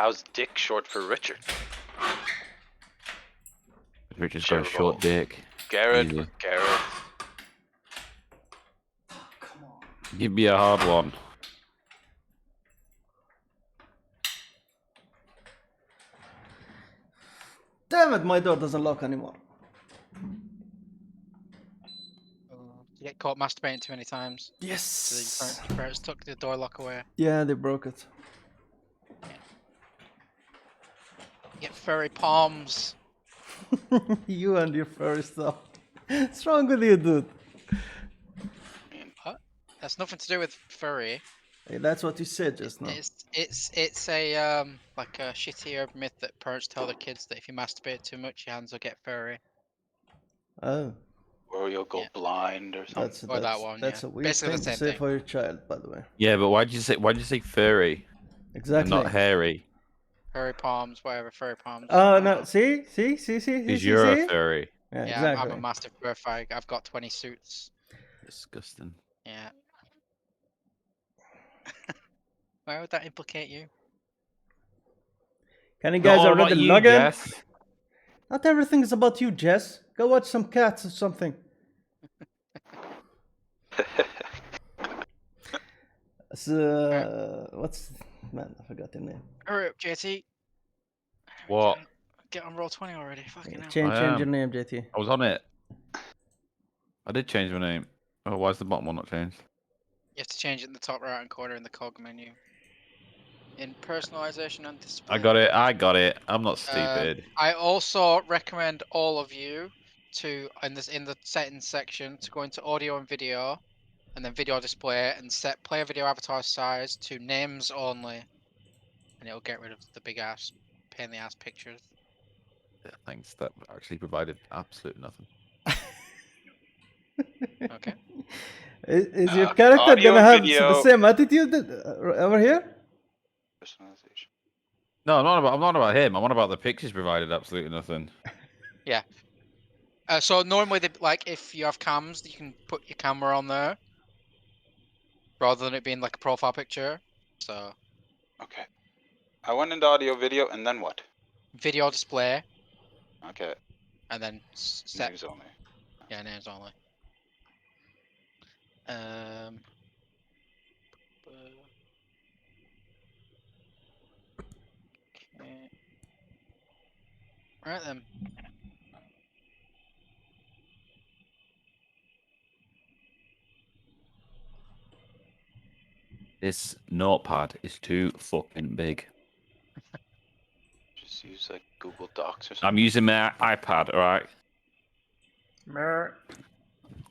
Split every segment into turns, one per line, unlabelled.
How's Dick short for Richard?
Richard's got a short dick.
Garrett
Easy.
or Garrett?
Come on.
Give me a hard one.
Damn it, my door doesn't lock anymore.
You get caught masturbating too many times.
Yes.
So your parents took the door lock away.
Yeah, they broke it.
You get furry palms.
You and your furry stuff. What's wrong with you, dude?
What? That's nothing to do with furry.
Hey, that's what you said just now.
It's a like a shitty urban myth that parents tell their kids that if you masturbate too much, your hands will get furry.
Oh,
Or you'll go blind or something.
that's a weird
Basically
thing
the
to
same
say
thing.
for your child, by the way.
Yeah, but why'd you say furry
Exactly.
and not hairy?
Furry palms, whatever, furry palms.
Oh
I
no!
don't know.
See.
Because you're a furry.
Yeah,
Yeah,
exactly.
I'm a massive fur fag. I've got 20 suits.
Disgusting.
Yeah. Why would that implicate you?
Can you guys
Not all about
already
you,
log in?
Jess.
Not everything is about you, Jess. Go watch some cats or something. What's man? I forgot the name.
Hurry up, JT.
What?
Get on roll 20 already. Fucking hell.
Change
am.
your name, JT.
I was on it. I did change my name. Oh, why is the bottom one not changed?
You have to change it in the top right hand corner in the cog menu. In personalization and display.
I got it. I'm not stupid.
I also recommend all of you to in the settings section to go into audio and video, and then video display, and set player video avatar size to names only, and it'll get rid of the big ass pain in the ass pictures.
Yeah, thanks. That actually provided absolutely nothing.
Okay.
Is your character
audio
gonna have
video.
the same attitude over here?
Personalization.
No, I'm not about him. I'm on about the pictures provided absolutely nothing.
Yeah. So normally, like if you have cams, you can put your camera on there, rather than it being like a profile picture. So.
Okay. I went into audio video and then what?
Video display,
Okay.
and then set.
Names only.
Yeah, names only. Okay. Right then.
This notepad is too fucking big.
Just use like Google Docs or something.
I'm using my iPad, alright?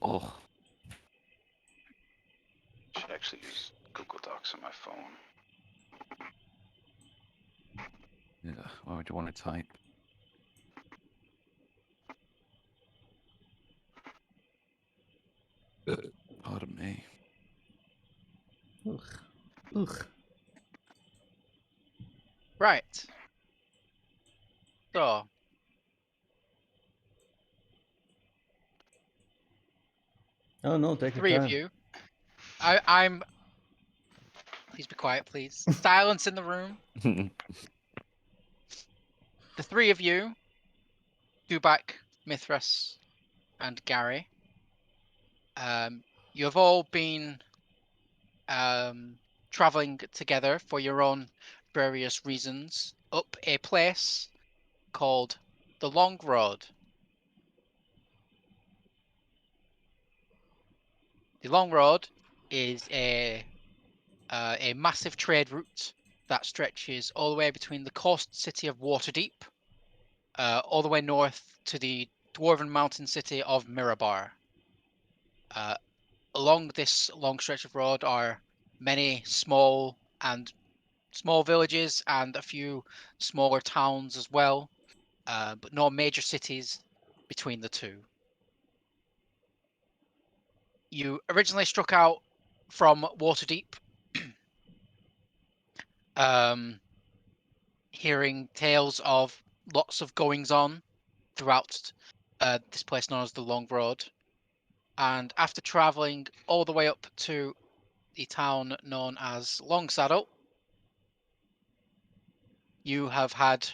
Oh.
Should actually use Google Docs on my phone.
Yeah, why would you want to type? Pardon me.
Ugh. Ugh.
Right. So.
Oh no, take your
Three
time.
of you. I'm. Please be quiet, please. Silence in the room. The three of you, Dubak, Mithras, and Gary. You have all been traveling together for your own various reasons up a place called the Long Road. The Long Road is a massive trade route that stretches all the way between the coast city of Waterdeep, all the way north to the dwarven mountain city of Mirabar. Along this long stretch of road are many small villages and a few smaller towns as well, but no major cities between the two. You originally struck out from Waterdeep, hearing tales of lots of goings on throughout this place known as the Long Road. And after traveling all the way up to the town known as Longsaddle, You have had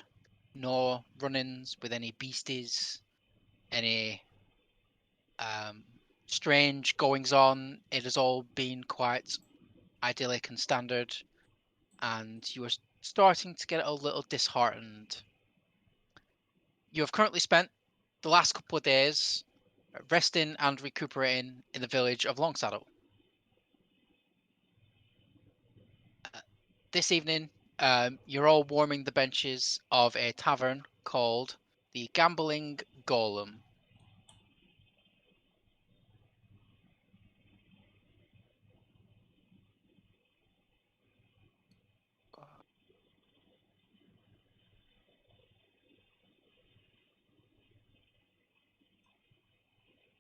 no run-ins with any beasties, any strange goings on. It has all been quite idyllic and standard, and you are starting to get a little disheartened. You have currently spent the last couple of days resting and recuperating in the village of Longsaddle. This evening, you're all warming the benches of a tavern called the Gambling Golem.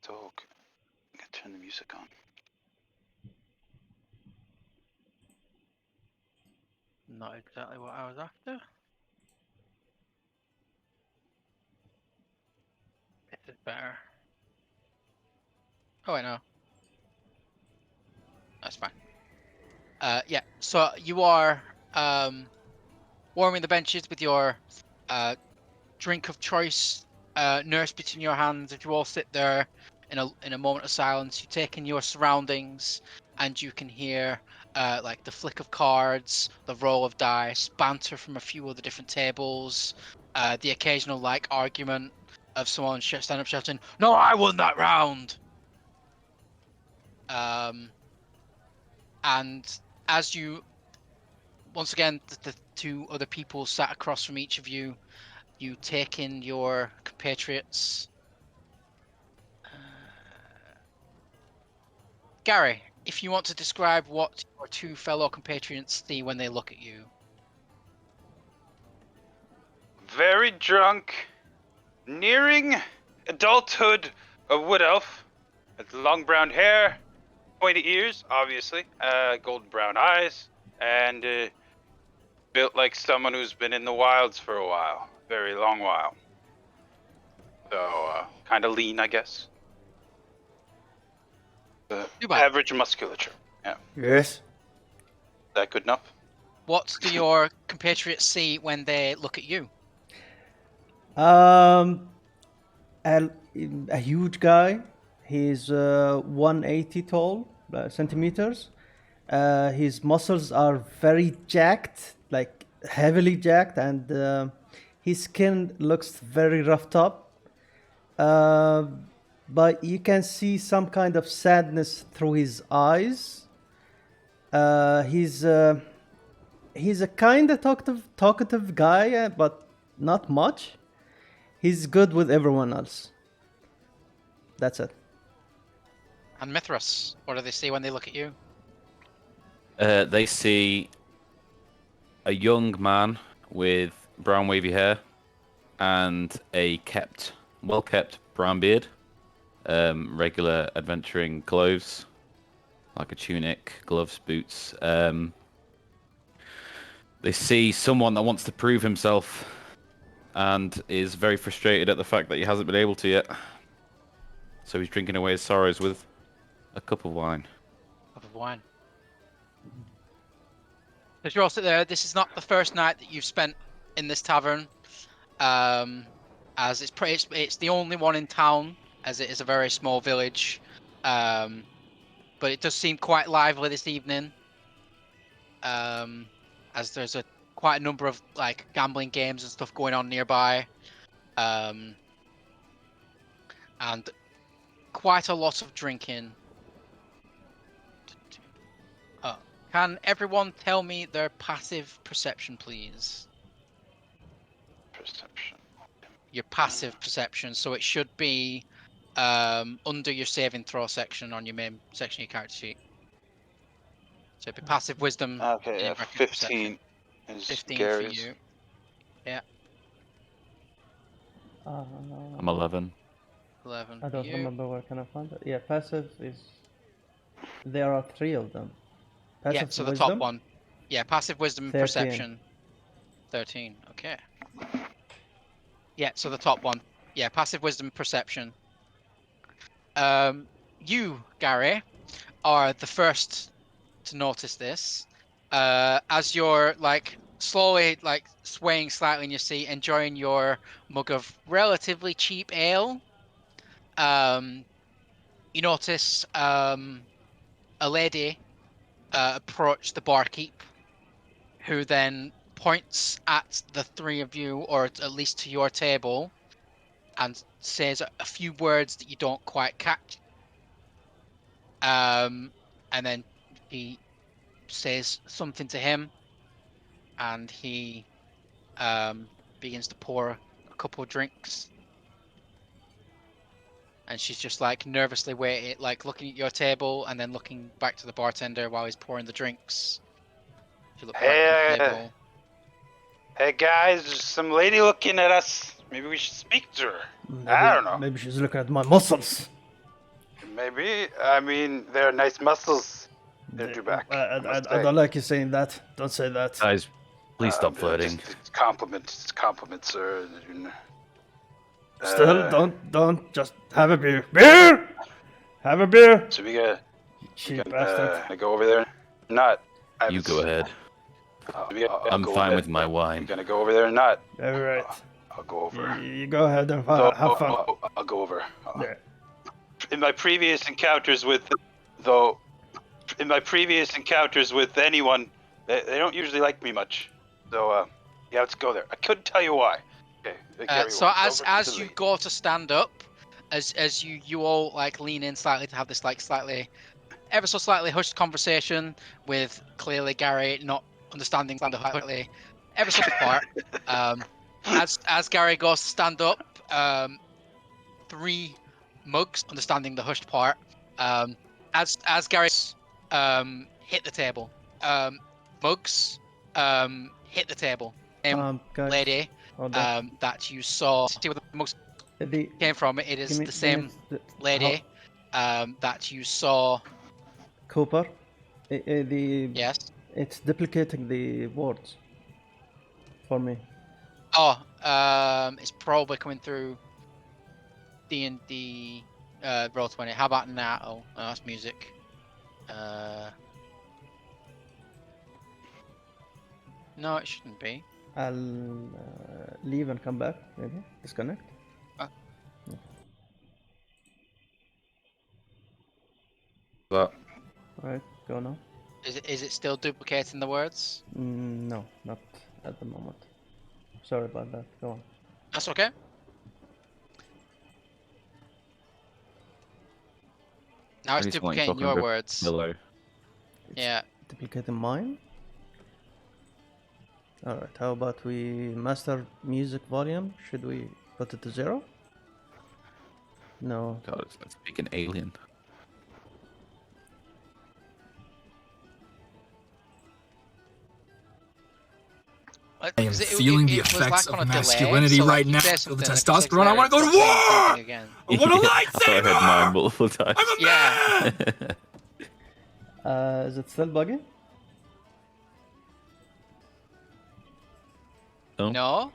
Dog. I can turn the music on.
Not exactly what I was after. This is better. Oh, I know. That's fine. Yeah, so you are warming the benches with your drink of choice nursed between your hands as you all sit there in a moment of silence. You take in your surroundings and you can hear like the flick of cards, the roll of dice, banter from a few other different tables, the occasional like argument of someone stand up shouting, "No, I won that round!" And as you once again, the two other people sat across from each of you. You take in your compatriots. Gary, if you want to describe what your two fellow compatriots see when they look at you.
Very drunk, nearing adulthood, a wood elf, with long brown hair, pointy ears, obviously, golden brown eyes, and built like someone who's been in the wilds for a while, very long while. So, kind of lean, I guess. Average musculature. Yeah.
Yes.
Is that good enough?
What do your compatriots see when they look at you?
Um, a huge guy. He's 180 tall centimeters. His muscles are very jacked, like heavily jacked, and his skin looks very roughed up. But you can see some kind of sadness through his eyes. He's a kind of talkative guy, but not much. He's good with everyone else. That's it.
And Mithras, what do they see when they look at you?
They see a young man with brown wavy hair and a well-kept brown beard, regular adventuring clothes, like a tunic, gloves, boots. They see someone that wants to prove himself and is very frustrated at the fact that he hasn't been able to yet. So he's drinking away his sorrows with a cup of wine.
Cup of wine. As you're all sitting there, this is not the first night that you've spent in this tavern. As it's the only one in town, as it is a very small village. But it does seem quite lively this evening. As there's quite a number of like gambling games and stuff going on nearby. And quite a lot of drinking. Can everyone tell me their passive perception, please?
Perception.
Your passive perception, so it should be under your saving throw section on your main section of your character sheet. So it'd be passive wisdom.
Okay,
in bracket
15
perception.
is
15
Gary's.
for you. Yeah,
I'm 11.
11
I
for
don't
you.
remember where can I find it. Yeah, passive is. There are three of them. Passive
Yeah, so the
wisdom,
top one. Yeah, passive wisdom
13.
perception. 13. Okay. Yeah, so the top one. Yeah, passive wisdom perception. You, Gary, are the first to notice this. As you're like slowly like swaying slightly in your seat, enjoying your mug of relatively cheap ale. You notice a lady approach the barkeep, who then points at the three of you, or at least to your table, and says a few words that you don't quite catch. And then he says something to him, and he begins to pour a couple of drinks. And she's just like nervously waiting, like looking at your table and then looking back to the bartender while he's pouring the drinks. She looks back to the table.
Hey guys, there's some lady looking at us. Maybe we should speak to her. I don't know.
Maybe she's looking at my muscles.
Maybe. I mean, they're nice muscles. They're due back.
I don't like you saying that. Don't say that.
Guys, please stop flirting.
It's compliments, sir.
Still, don't just have a beer. Beer! Have a beer!
So we gotta
Cheap bastard.
go over there. Not.
You go ahead.
I'm
fine with my wine.
You gonna go over there or not?
Alright.
I'll go over.
You go ahead and have fun.
I'll go over.
Yeah.
In my previous encounters with anyone, they don't usually like me much. So yeah, let's go there. I couldn't tell you why. Okay.
So as you go to stand up, as you all like lean in slightly to have this like ever so slightly hushed conversation with clearly Gary not understanding stand up quickly, ever so apart. As Gary goes to stand up, three mugs understanding the hushed part. As Gary hit the table, mugs hit the table.
Guys,
Lady that you saw. See where the mugs came from? It is the same lady that you saw.
Cooper.
Yes.
It's duplicating the words for me.
Oh, it's probably coming through D&D Roll20. How about now? Oh, that's music. No, it shouldn't be.
I'll leave and come back. Maybe disconnect.
But
Alright, go now.
Is it still duplicating the words?
No, not at the moment. Sorry about that. Go on.
That's okay. Now it's
I just want you
duplicating
talking
your
over
words.
Hello.
Yeah.
Duplicating mine? Alright, how about we master music volume? Should we put it to 0? No.
God, it's speaking alien.
I am feeling the effects of masculinity right now. I feel the testosterone. I want to go to war! I want a
I thought I
lightsaber!
heard mine multiple times.
I'm a
Yeah.
Is it still buggy?
No.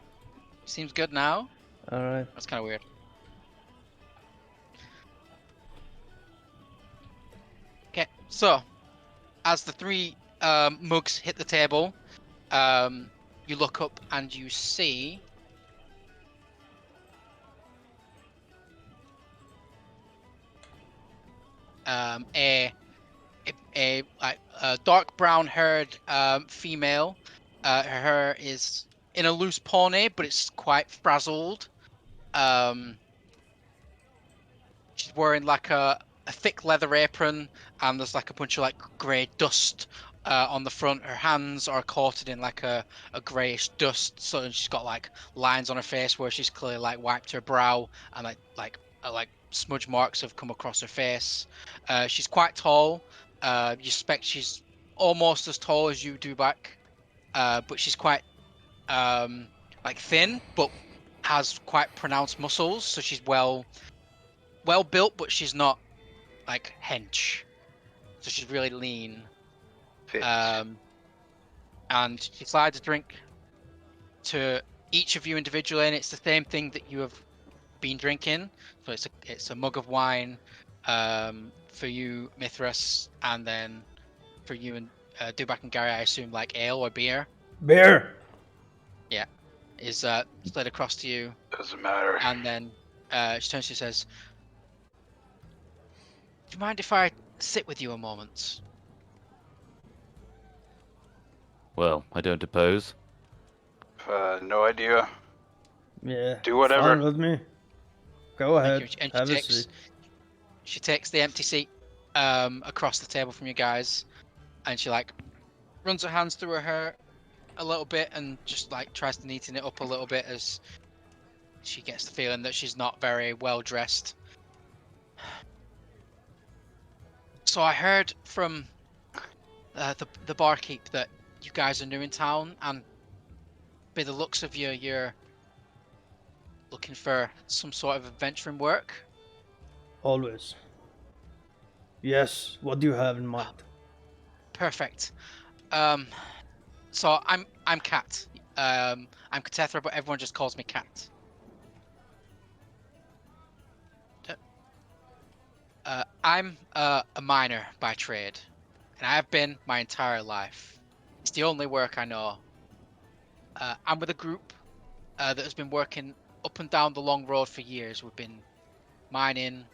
Seems good now.
Alright.
That's kind of weird. Okay, so as the three mugs hit the table, you look up and you see a dark brown haired female. Her hair is in a loose pony, but it's quite frazzled. She's wearing like a thick leather apron, and there's like a bunch of like grey dust on the front. Her hands are coated in like a greyish dust, so she's got like lines on her face where she's clearly like wiped her brow, and like smudge marks have come across her face. She's quite tall. You suspect she's almost as tall as you do back, but she's quite like thin, but has quite pronounced muscles. So she's well built, but she's not like hench. So she's really lean. And she slides a drink to each of you individually, and it's the same thing that you have been drinking. So it's a mug of wine for you, Mithras, and then for you and Dubak and Gary, I assume like ale or beer.
Bear.
Yeah, is slid across to you,
Doesn't matter.
and then she turns to you and says, "Do you mind if I sit with you a moment?"
Well, I don't oppose.
No idea.
Yeah.
Do whatever.
Fine with me. Go
Thank
ahead.
you. And
Have a seat.
she takes the empty seat across the table from you guys, and she like runs her hands through her hair a little bit and just like tries to neaten it up a little bit as she gets the feeling that she's not very well dressed. So I heard from the barkeep that you guys are new in town, and by the looks of you, you're looking for some sort of adventuring work.
Always. Yes. What do you have in mind?
Perfect. So I'm Kat. I'm Katethra, but everyone just calls me Kat. I'm a miner by trade, and I have been my entire life. It's the only work I know. I'm with a group that has been working up and down the long road for years. We've been mining,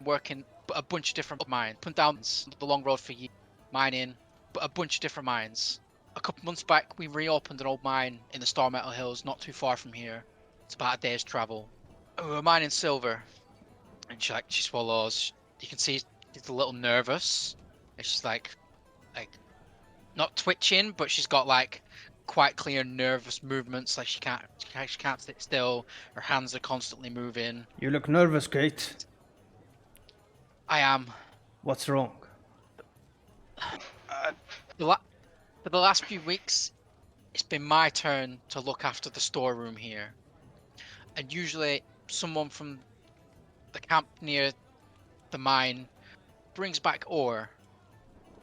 working a bunch of different mines, up and down the long road for years, mining a bunch of different mines. A couple months back, we reopened an old mine in the Star Metal Hills, not too far from here. It's about a day's travel. And we were mining silver, and she swallows. You can see she's a little nervous. And she's like not twitching, but she's got like quite clear nervous movements. Like she can't sit still. Her hands are constantly moving.
You look nervous, Kate.
I am.
What's wrong?
For the last few weeks, it's been my turn to look after the storeroom here, and usually someone from the camp near the mine brings back ore,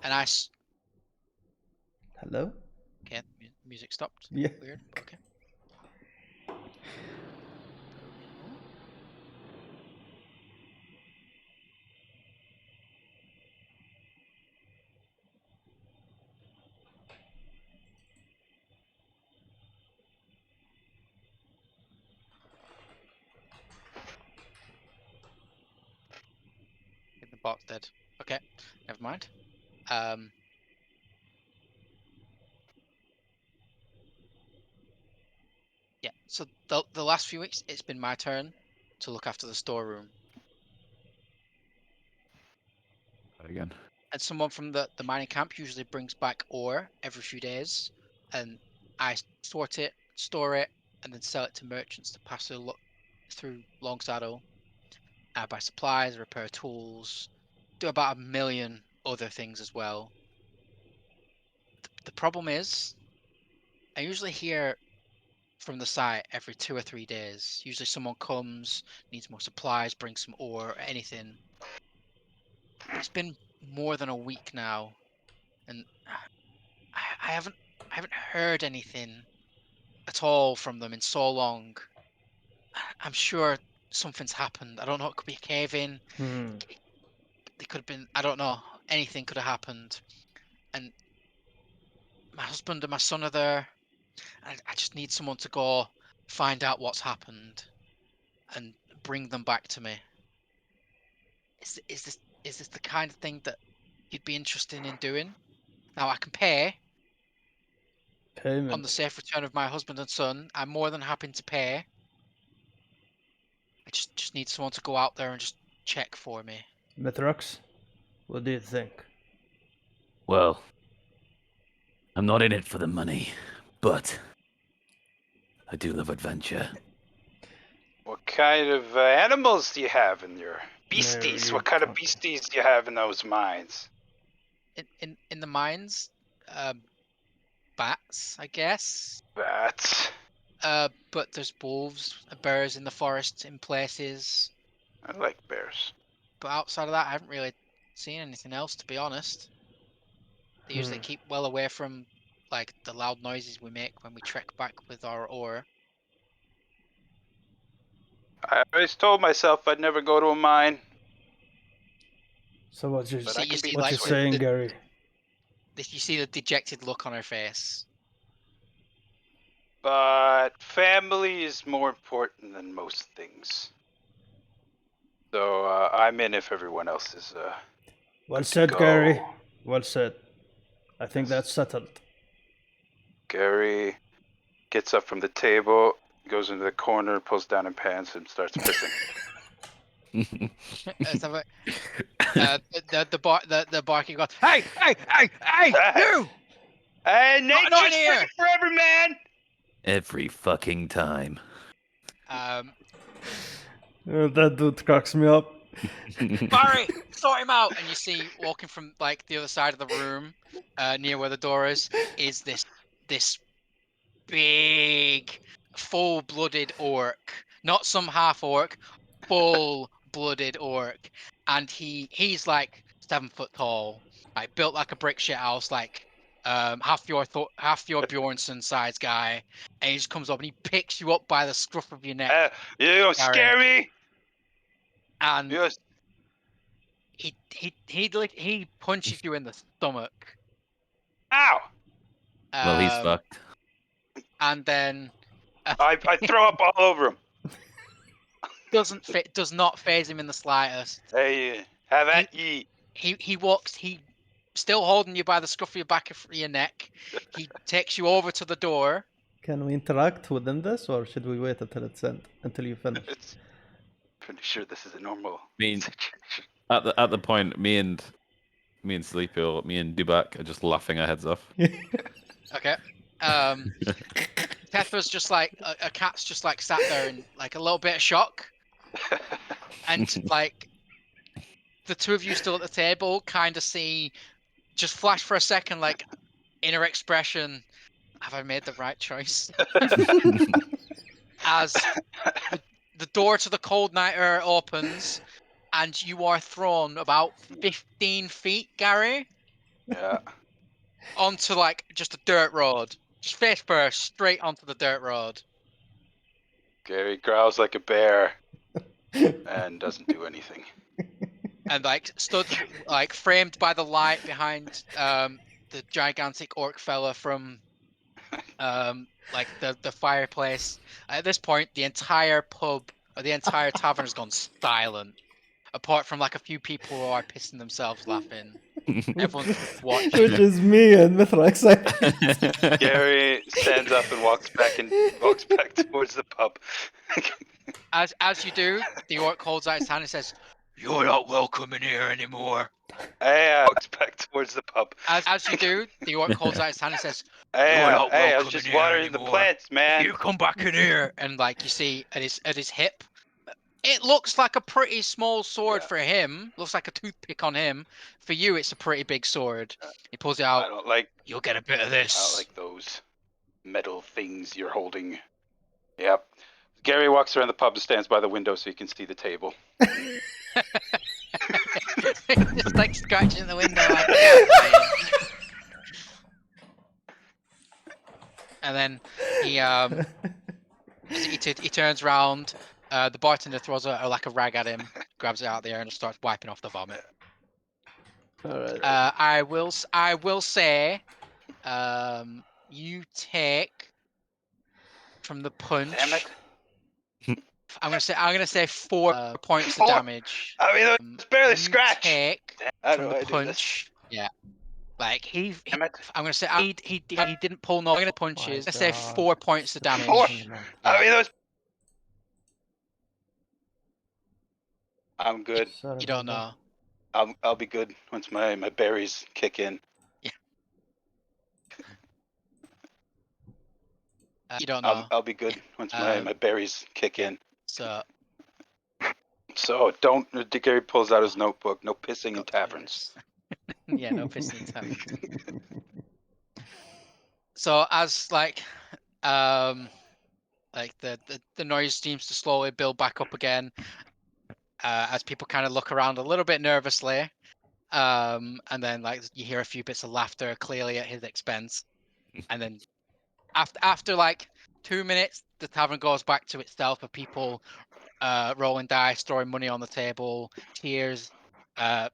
and
Hello?
okay, music stopped.
Yeah.
Weird. Okay. The box dead. Okay, never mind. Yeah. So the last few weeks, it's been my turn to look after the storeroom,
Again.
and someone from the mining camp usually brings back ore every few days, and I sort it, store it, and then sell it to merchants to pass through Long Saddle. I buy supplies, repair tools, do about 1 million other things as well. The problem is, I usually hear from the site every 2 or 3 days. Usually someone comes, needs more supplies, brings some ore, or anything. But it's been more than a week now, and I haven't heard anything at all from them in so long. I'm sure something's happened. I don't know. It could be a cave in. It could have been. I don't know. Anything could have happened. And my husband and my son are there. I just need someone to go find out what's happened and bring them back to me. Is this the kind of thing that you'd be interested in doing? Now I can pay
Payment.
on the safe return of my husband and son. I'm more than happy to pay. I just need someone to go out there and just check for me.
Mithrax, what do you think?
Well, I'm not in it for the money, but I do love adventure.
What kind of animals do you have in your beasties?
No,
What kind of beasties do you have in those mines?
In the mines, bats, I guess.
Bats.
But there's wolves, bears in the forest in places.
I like bears.
But outside of that, I haven't really seen anything else, to be honest. They usually keep well away from like the loud noises we make when we trek back with our ore.
I always told myself I'd never go to a mine.
So what you
But I can be
saying,
sweet.
Gary?
You see the dejected look on her face.
but family is more important than most things. So I'm in if everyone else is.
Well
good to
said,
go.
Gary. Well said. I think that's settled.
Gary gets up from the table, goes into the corner, pulls down in pants, and starts pissing.
The barking goes, hey, you!
Hey,
Not
nature's
in here!
free forever, man!
Every fucking time.
That dude cracks me up.
Barry, sort him out! And you see, walking from like the other side of the room, near where the door is this big, full-blooded orc. Not some half orc, full-blooded orc. And he's like 7 foot tall, like built like a brick shit house, like half your Bjornsson size guy. And he just comes up and he picks you up by the scruff of your neck.
You don't scare me!
And
You
he punches you in the stomach.
Ow!
Well, he's fucked.
And then
I throw up all over him.
does not phase him in the slightest.
Hey, have at ye.
He walks. He still holding you by the scruff of your back of your neck. He takes you over to the door.
Can we interact within this, or should we wait until it's end, until you finish?
It's pretty sure this is a normal
mean,
situation.
At the point, me and Sleepy, or me and Dubak are just laughing our heads off.
Okay. Pepper's just like a cat's just like sat there in like a little bit of shock, and like the two of you still at the table kind of see just flash for a second like inner expression. Have I made the right choice? As the door to the cold night air opens, and you are thrown about 15 feet, Gary.
Yeah.
Onto like just a dirt road. Just face first, straight onto the dirt road.
Gary growls like a bear and doesn't do anything.
And like stood like framed by the light behind the gigantic orc fella from like the fireplace. At this point, the entire pub or the entire tavern has gone silent. Apart from like a few people who are pissing themselves laughing. Everyone's just watching.
Which is me and Mithrax.
Gary stands up and walks back towards the pub.
As you do, the orc holds out his hand and says, "You're not welcome in here anymore."
Hey, walks back towards the pub.
As you do, the orc holds out his hand and says,
Hey,
"You're not
I
welcome
was just
in here
watering the
anymore.
plants, man.
You come back in here." And like you see at his hip, it looks like a pretty small sword for him. Looks like a toothpick on him. For you, it's a pretty big sword. He pulls it out.
I don't like.
You'll get a bit of this.
I don't like those metal things you're holding. Yep. Gary walks around the pub and stands by the window so you can see the table.
Just like scratching the window. Like, and then he turns around. The bartender throws like a rag at him, grabs it out of the air, and starts wiping off the vomit.
All right.
I will say, you take from the punch.
Damn it.
I'm gonna say 4 points of damage.
I mean, it's barely scratch.
Take
How
from
do
the
I do
punch. Yeah. Like
Damn it.
I'm gonna say he didn't pull no punches.
My
I say
God.
4 points of damage.
4? I mean, those. I'm good.
You don't know.
I'll be good once my berries kick in.
Yeah. You don't know.
I'll be good once my berries kick in.
So
So don't. Gary pulls out his notebook. No pissing in taverns.
yeah, no pissing in taverns. So as like the noise seems to slowly build back up again, as people kind of look around a little bit nervously, and then like you hear a few bits of laughter clearly at his expense, and then after like 2 minutes, the tavern goes back to itself of people rolling dice, throwing money on the table, tears,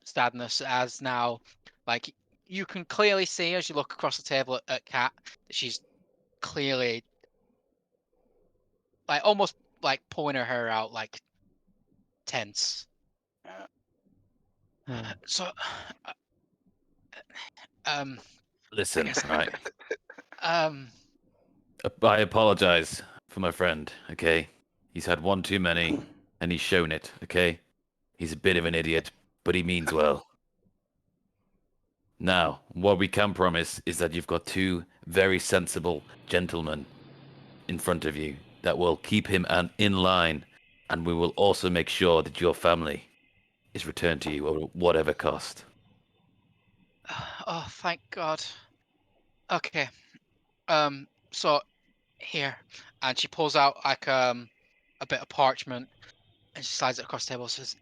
sadness. As now, like you can clearly see as you look across the table at Kat, she's clearly like almost like pulling her hair out, like tense. So,
Listen, right.
um,
I apologize for my friend, okay? He's had one too many, and he's shown it, okay? He's a bit of an idiot, but he means well. Now, what we can promise is that you've got two very sensible gentlemen in front of you that will keep him in line, and we will also make sure that your family is returned to you at whatever cost.
oh, thank God. Okay. So here, and she pulls out like a bit of parchment, and she slides it across the table. And says,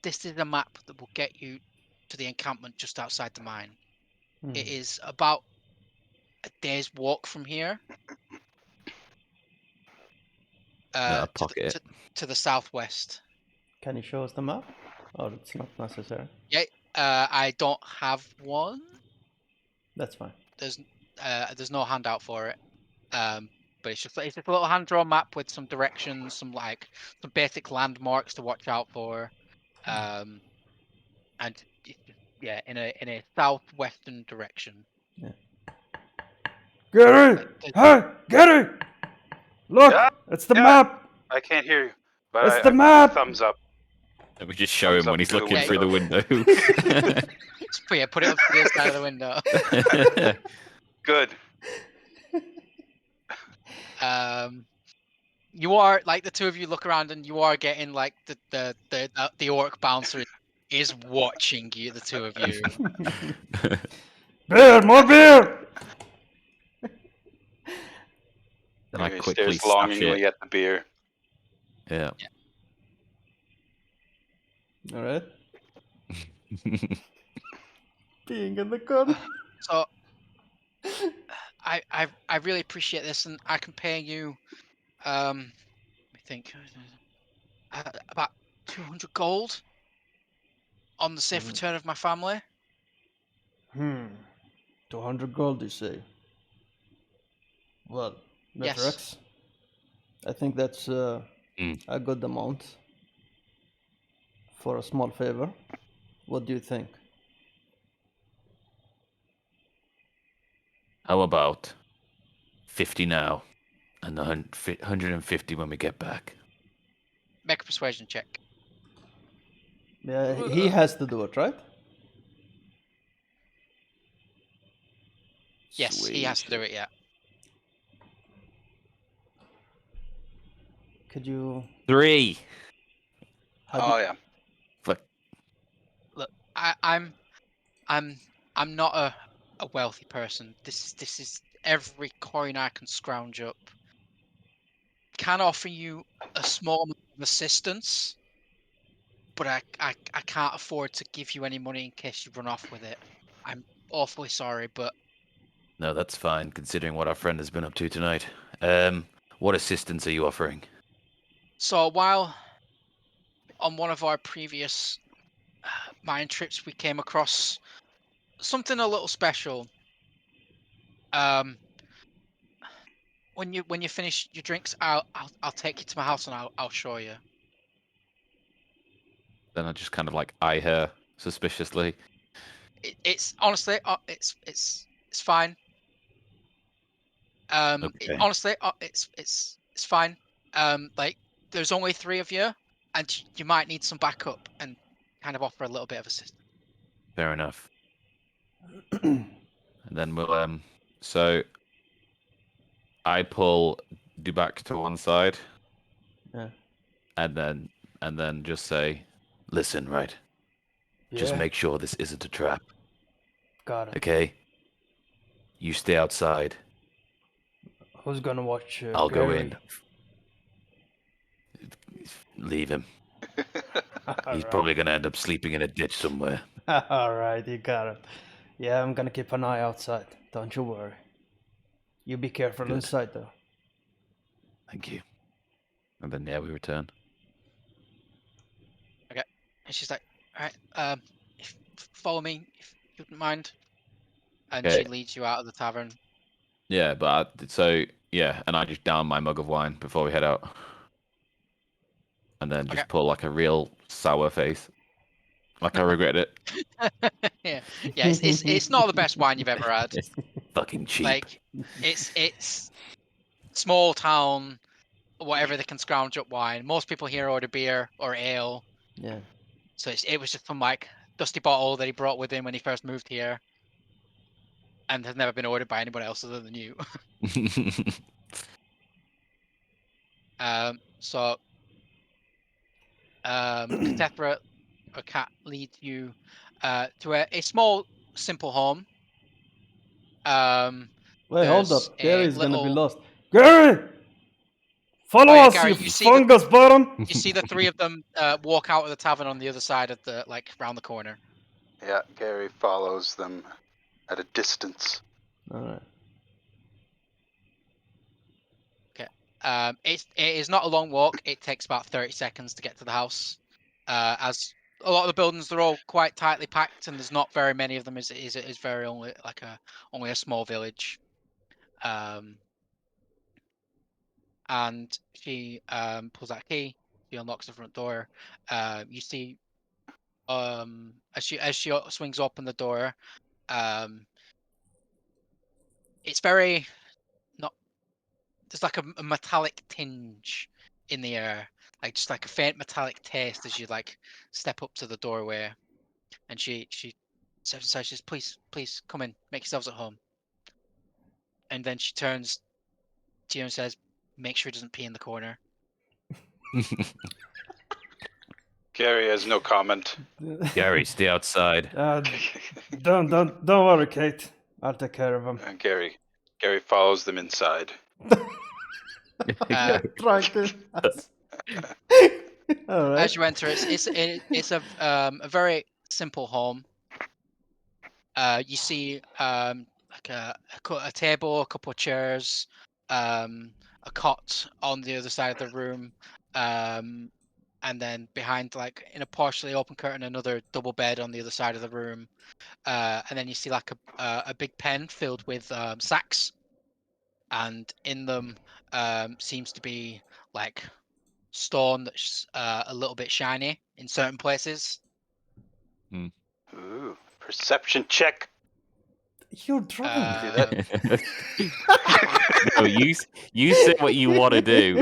"This is a map that will get you to the encampment just outside the mine. It is about a day's walk from here. To the southwest."
Can you show us the map? Or it's not necessary?
Yeah. I don't have one.
That's fine.
There's no handout for it. But it's just a little hand-drawn map with some directions, some basic landmarks to watch out for, and yeah, in a southwestern direction.
Yeah. Gary! Hey, Gary! Look,
Yeah,
it's the map.
I can't hear you, but
It's the map.
Thumbs up.
Let me just show him when he's looking through the window.
Put it up to the side of the window.
Good.
You are like the two of you look around, and you are getting like the orc bouncer is watching you. The two of you.
Beer, more beer.
Then I
He
quickly
stares longingly at the beer.
Yeah.
All right. Being in the corner.
So, I really appreciate this, and I can pay you, let me think, about 200 gold on the safe return of my family.
200 gold, you say? Well,
Yes.
Rex, I think that's a good amount for a small favor. What do you think?
How about 50 now, and 150 when we get back?
Make a persuasion check.
Yeah, he has to do it, right?
Yes, he has to do it. Yeah.
Could you?
3.
Yeah.
Fuck.
Look, I'm not a wealthy person. This is every coin I can scrounge up. Can offer you a small amount of assistance, but I can't afford to give you any money in case you run off with it. I'm awfully sorry, but
No, that's fine, considering what our friend has been up to tonight. What assistance are you offering?
so while on one of our previous mine trips, we came across something a little special. When you finish your drinks, I'll take you to my house and I'll show you.
Then I just kind of like eye her suspiciously.
It's honestly, it's fine.
Okay.
It's fine. Like there's only 3 of you, and you might need some backup, and kind of offer a little bit of assistance.
Fair enough. And then we'll so I pull Dubak to one side.
Yeah.
And then just say, listen, right?
Yeah.
Just make sure this isn't a trap.
Got it.
Okay? You stay outside.
Who's gonna watch?
I'll
Gary?
go in. Leave him. He's probably gonna end up sleeping in a ditch somewhere.
All right, you got it. Yeah, I'm gonna keep an eye outside. Don't you worry. You be careful
Good.
inside, though.
Thank you. And then we return.
Okay. And she's like, all right, follow me if you wouldn't mind. And
Okay.
she leads you out of the tavern.
Yeah, but so Yeah, and I just down my mug of wine before we head out. And then just pull like a real sour face. Like I regret it.
Yeah, it's not the best wine you've ever had.
It's fucking cheap.
Like, it's small town, whatever they can scrounge up wine. Most people here order beer or ale.
Yeah.
So it was just some like dusty bottle that he brought with him when he first moved here, and has never been ordered by anyone else other than you. Cathethra, a cat, leads you to a small, simple home.
Wait, hold
There's
up.
a
Gary's gonna be
little-
lost. Gary! Follow
Oh, yeah,
us,
Gary,
you
you see
fungus bottom!
You see the three of them walk out of the tavern on the other side of the, like, round the corner.
Yeah, Gary follows them at a distance.
Alright.
Okay. It is not a long walk. It takes about 30 seconds to get to the house. As a lot of the buildings, they're all quite tightly packed, and there's not very many of them. It is very only a small village. And she pulls out a key. She unlocks the front door. You see, as she swings open the door, it's very not. There's like a metallic tinge in the air, like just like a faint metallic taste as you like step up to the doorway, and she says, please come in, make yourselves at home. And then she turns to you and says, make sure he doesn't pee in the corner.
Gary has no comment.
Gary, stay outside.
Don't worry, Kate. I'll take care of him.
And Gary follows them inside.
Trying to. Alright.
As you enter, it's a very simple home. You see like a table, a couple of chairs, a cot on the other side of the room, and then behind, like in a partially open curtain, another double bed on the other side of the room, and then you see like a big pen filled with sacks, and in them seems to be like stone that's a little bit shiny in certain places.
Ooh, perception check.
You're drunk.
No, you say what you want to do.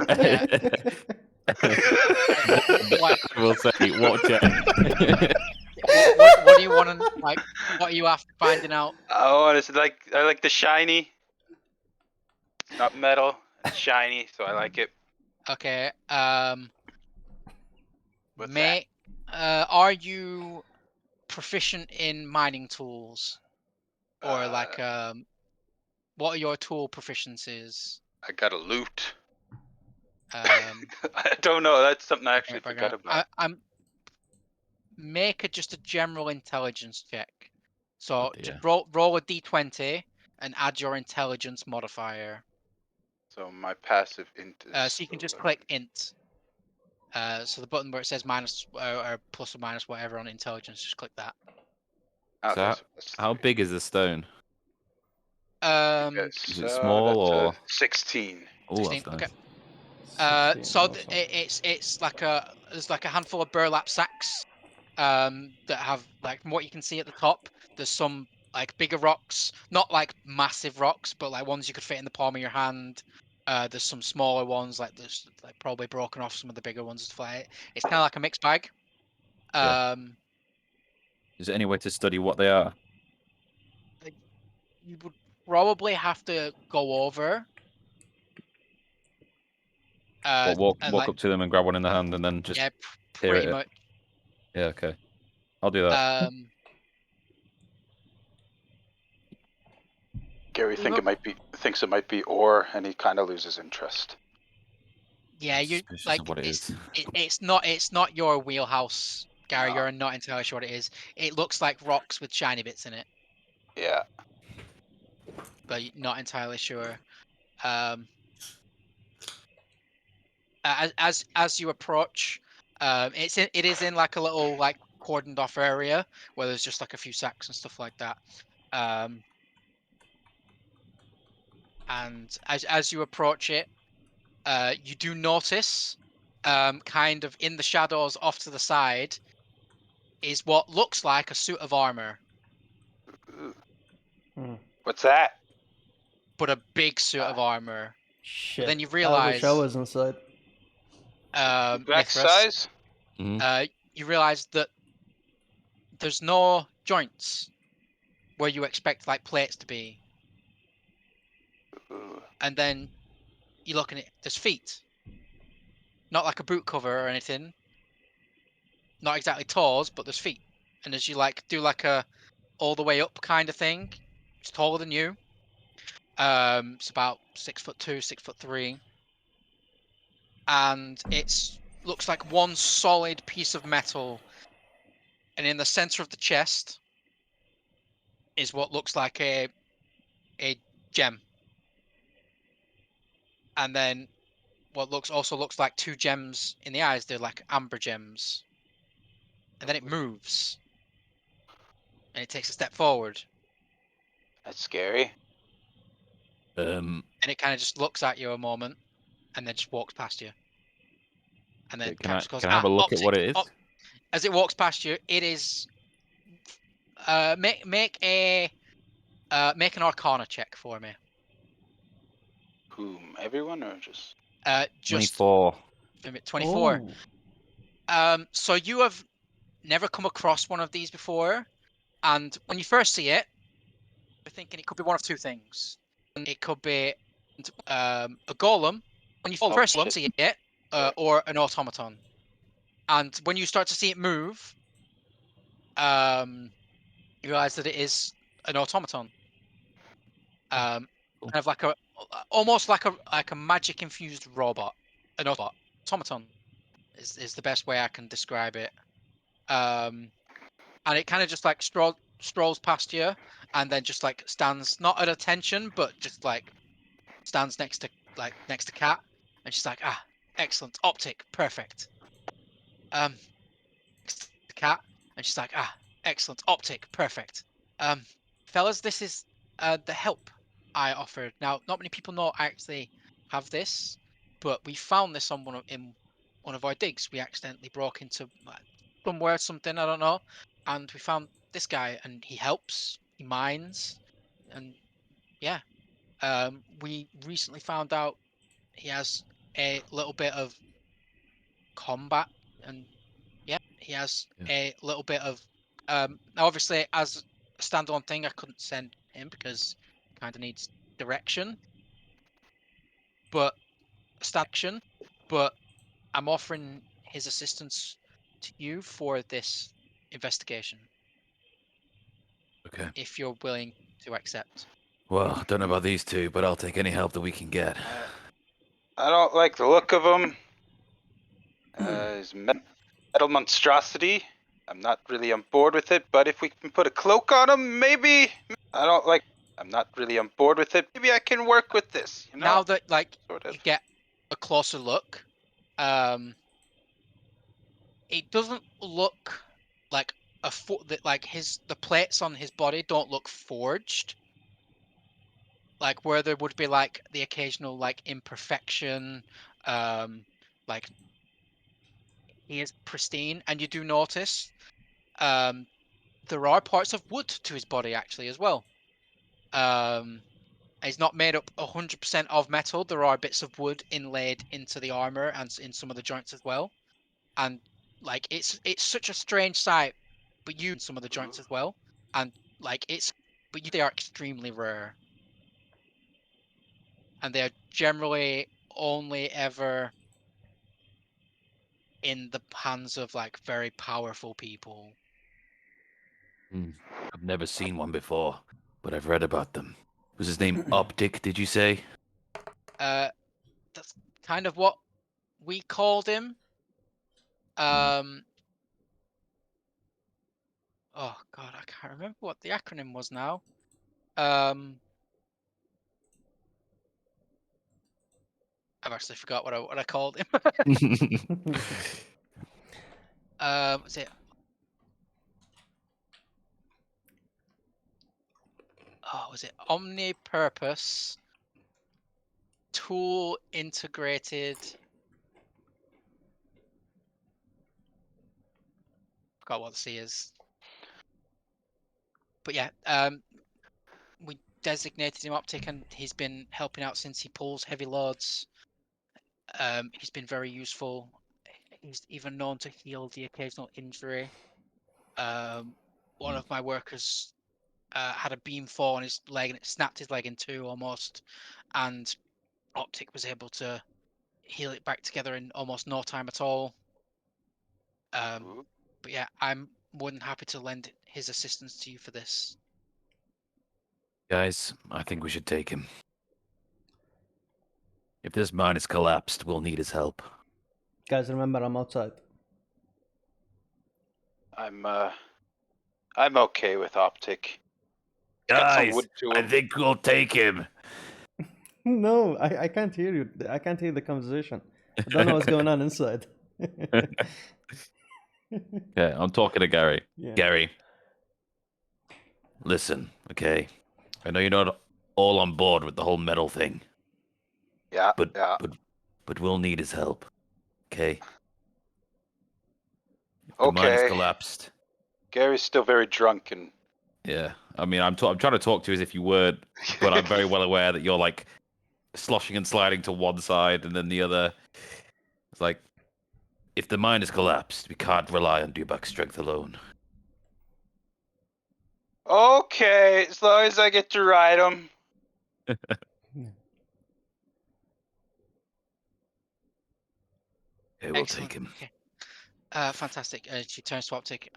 We'll say, watch out.
What do you want to, like? What are you after finding out?
Oh, and I like the shiny. It's not metal. It's shiny, so I like it.
Okay.
What's
Mate, are you proficient in mining tools, or like what are your tool proficiencies?
I got a loot.
I
don't know. That's something I actually forgot about.
I'm make just a general intelligence check. So just roll a d20 and add your intelligence modifier.
So my passive int is.
So you can just click int. So the button where it says minus or plus or minus whatever on intelligence, just click that.
Okay, so how big is the stone?
Is
it small or
16?
Oh, that's nice.
Okay. So it's like there's like a handful of burlap sacks that have, like, from what you can see at the top, there's some like bigger rocks, not like massive rocks, but like ones you could fit in the palm of your hand. There's some smaller ones, like there's like probably broken off some of the bigger ones. It's kind of like a mixed bag.
Is there any way to study what they are?
You would probably have to go over.
Walk up to them and grab one in the hand, and then just
pretty much.
Yeah, okay. I'll do that.
Gary thinks it might be ore, and he kind of loses interest.
Yeah, you like what it is. It's not your wheelhouse, Gary. No. You're not entirely sure what it is. It looks like rocks with shiny bits in it.
Yeah.
But you're not entirely sure. As you approach, it is in like a little like cordoned off area where there's just like a few sacks and stuff like that. And as you approach it, you do notice, kind of in the shadows off to the side, is what looks like a suit of armor.
What's that?
But a big suit of armor.
Shit.
But then you
I
realize,
wish I was inside.
Back
Mithras,
size?
you realize that there's no joints where you expect like plates to be. And then you look at it, there's feet. Not like a boot cover or anything. Not exactly toes, but there's feet. And as you like do like a all the way up kind of thing, it's taller than you. It's about 6'2", 6'3", and it's looks like one solid piece of metal. And in the center of the chest is what looks like a gem. And then what also looks like 2 gems in the eyes. They're like amber gems. And then it moves. And it takes a step forward.
That's scary.
And it kind of just looks at you a moment, and then just walks past you. And then
Can I
goes,
have a look at what it is?
As it walks past you, it is. Make an Arcana check for me.
Whom? Everyone or just?
Just
24.
24.
Oh.
So you have never come across one of these before, and when you first see it, you're thinking it could be one of 2 things. It could be a golem when you first see it, or an automaton. And when you start to see it move, you realize that it is an automaton. Kind of like almost like a magic infused robot. An automaton is the best way I can describe it. And it kind of just like strolls past you, and then just like stands not at attention, but just like stands next to Kat, and she's like, excellent, optic, perfect. Kat, and she's like, excellent, optic, perfect. Fellas, this is the help I offered. Now, not many people know I actually have this, but we found this on in one of our digs. We accidentally broke into somewhere, something, I don't know, and we found this guy, and he helps, he mines, and yeah. We recently found out he has a little bit of combat, and yeah, he has a little bit of now obviously as a standalone thing I couldn't send him because he kind of needs direction, but I'm offering his assistance to you for this investigation.
Okay.
If you're willing to accept.
Well, I don't know about these 2, but I'll take any help that we can get.
I don't like the look of him. His metal monstrosity. I'm not really on board with it, but if we can put a cloak on him, maybe. I'm not really on board with it. Maybe I can work with this, you know?
Now that like
sort of.
you get a closer look, it doesn't look like the plates on his body don't look forged. Like where there would be like the occasional like imperfection, like he is pristine, and you do notice there are parts of wood to his body actually as well. He's not made up 100% of metal. There are bits of wood inlaid into the armor and in some of the joints as well. And like it's such a strange sight, but you in some of the joints as well. And like they are extremely rare. And they are generally only ever in the hands of like very powerful people.
I've never seen one before, but I've read about them. Was his name Optic, did you say?
That's kind of what we called him. Oh god, I can't remember what the acronym was now. I've actually forgot what I called him. Was it? Oh, was it Omnipurpose tool integrated. Forgot what the C is. But yeah, we designated him Optic, and he's been helping out since he pulls heavy loads. He's been very useful. He's even known to heal the occasional injury. One of my workers had a beam fall on his leg, and it snapped his leg in two almost. And Optic was able to heal it back together in almost no time at all. But yeah, I'm more than happy to lend his assistance to you for this.
Guys, I think we should take him. If this mine is collapsed, we'll need his help.
Guys, remember, I'm outside.
I'm okay with Optic.
Guys, I think we'll take him.
No, I can't hear you. I can't hear the conversation. I don't know what's going on inside.
Okay, I'm talking to Gary.
Yeah.
Gary, listen, okay? I know you're not all on board with the whole metal thing.
Yeah,
but we'll need his help, okay? The mine is collapsed.
Gary's still very drunk and.
Yeah, I mean, I'm trying to talk to you as if you weren't, but I'm very well aware that you're like sloshing and sliding to one side and then the other. It's like, if the mine is collapsed, we can't rely on Dubak's strength alone.
Okay, as long as I get to ride him.
Okay, we'll take him.
Okay. Fantastic. She turns to Optic.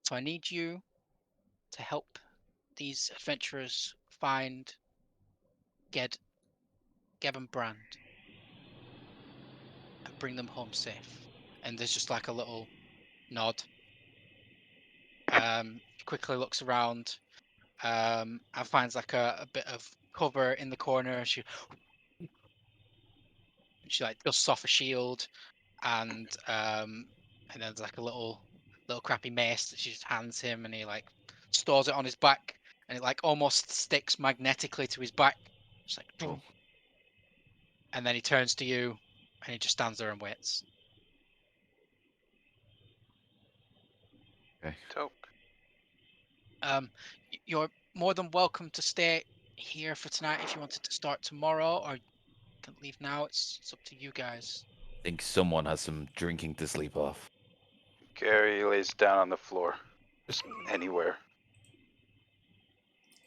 So I need you to help these adventurers find Geb and Brand and bring them home safe. And there's just like a little nod. She quickly looks around and finds like a bit of cover in the corner. She like dusts off a shield, and then there's like a little crappy mace that she just hands him, and he like stores it on his back, and it like almost sticks magnetically to his back. Just like, boom. And then he turns to you, and he just stands there and waits.
Okay.
Dope.
You're more than welcome to stay here for tonight if you wanted to start tomorrow, or you can leave now. It's up to you guys.
I think someone has some drinking to sleep off.
Gary lays down on the floor. Just anywhere.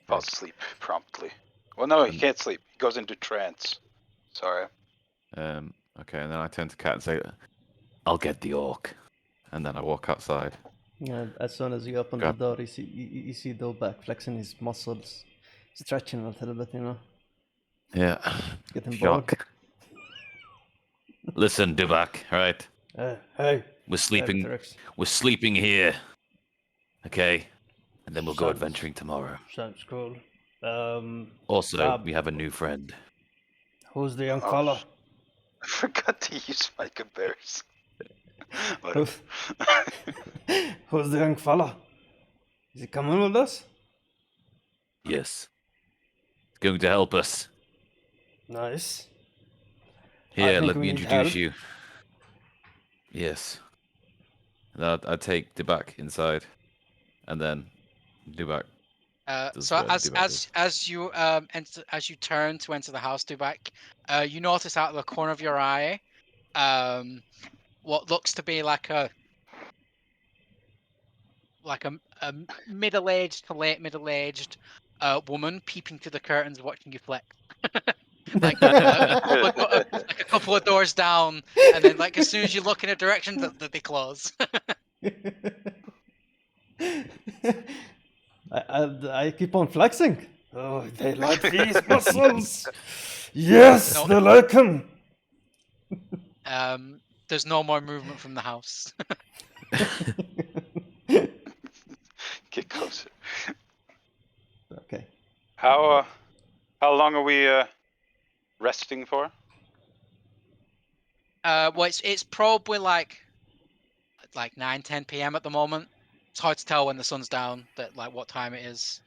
Falls asleep promptly. Well, no, he can't sleep. He goes into trance. Sorry.
Okay, and then I turn to Kat and say, I'll get the orc. And then I walk outside.
Yeah, as soon as you open the door, you see Dobak flexing his muscles, stretching a little bit, you know.
Yeah.
Getting bored.
Listen, Dubak, right?
Hey.
We're sleeping here. Okay? And then we'll go adventuring tomorrow.
Sounds cool.
Also, we have a new friend.
Who's the young fella?
I forgot to use my comparison.
Who's the young fella? Is he coming with us?
Yes. He's going to help us.
Nice.
Here, let me introduce you. Yes. And I take Dubak inside, and then Dubak.
So as you as you turn to enter the house, Dubak, you notice out of the corner of your eye, what looks to be like a middle-aged to late middle-aged woman peeping through the curtains, watching you flex. like a couple of doors down, and then like as soon as you look in a direction, they close.
I keep on flexing. Oh, they like these muscles. Yes, no. They like them.
There's no more movement from the house.
Get closer.
Okay.
How long are we resting for?
Well, it's probably like 9-10 p.m. at the moment. It's hard to tell when the sun's down that like what time it is.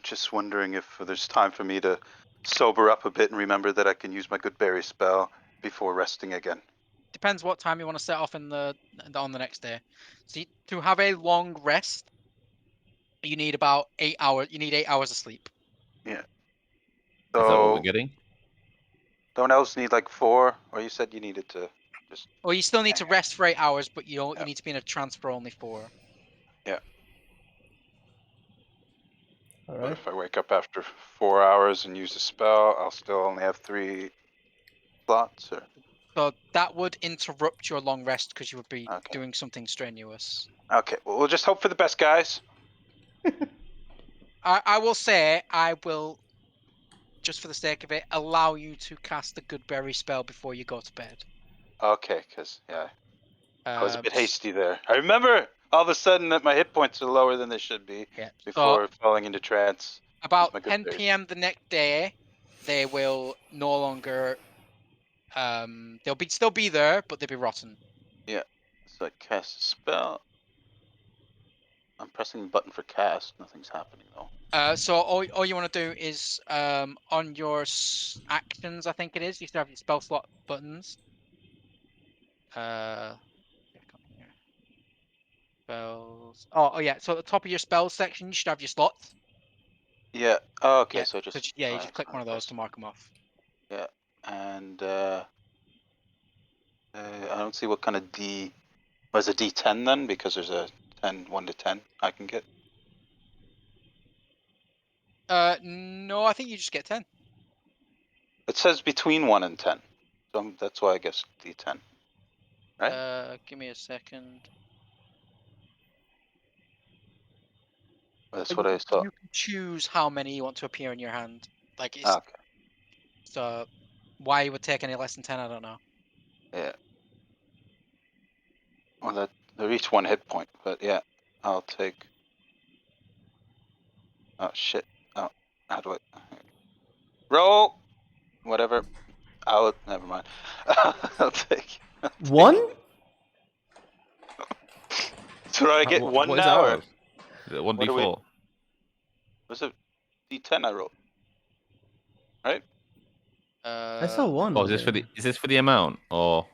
just wondering if there's time for me to sober up a bit and remember that I can use my good berry spell before resting again.
Depends what time you want to set off on the next day. So to have a long rest, you need about 8 hours. You need 8 hours of sleep.
Yeah.
Is that what we're
So
getting?
don't else need like 4, or you said you needed to just.
Well, you still need to rest for 8 hours, but you
Yeah.
need to be in a trance for only 4.
All
But
right.
if I wake up after 4 hours and use a spell, I'll still only have 3 slots. Or
So that would interrupt your long rest because you would be
Okay.
doing something strenuous.
Okay, well, we'll just hope for the best, guys.
I will say I will, just for the sake of it, allow you to cast the good berry spell before you go to bed.
Okay, because yeah, I was a bit
s-
hasty there. I remember all of a sudden that my hit points are lower than they should be
Yeah.
before
So
falling into trance.
about
my good
10
berry.
p.m. the next day, they will no longer. They'll still be there, but they'll be rotten.
Yeah, so I cast a spell. I'm pressing the button for cast. Nothing's happening though.
So all you want to do is on your actions, I think it is. You still have your spell slot buttons. Yeah, come here. Spells. Oh yeah. So at the top of your spells section, you should have your slots.
Yeah. Oh, okay.
Yeah.
So just
You just click one of those to mark them off.
Yeah, and I don't see what kind of D. Was a D10 then? Because there's a 1 to 10 I can get.
No, I think you just get 10.
It says between 1 and 10, so that's why I guess D10. Right?
Give me a second.
That's what I saw.
You can choose how many you want to appear in your hand. Like it's
Okay.
so. Why you would take any less than 10, I don't know.
Yeah. Well, they're each 1 hit point, but yeah, I'll take. Oh shit. Oh, how do I? Roll. Whatever. Never mind. I'll take.
1?
So I get 1
what is
now, or
ours? Is it
what do we?
1d4?
Was it D10 I rolled? Right?
I saw 1.
Oh, is this for the amount or?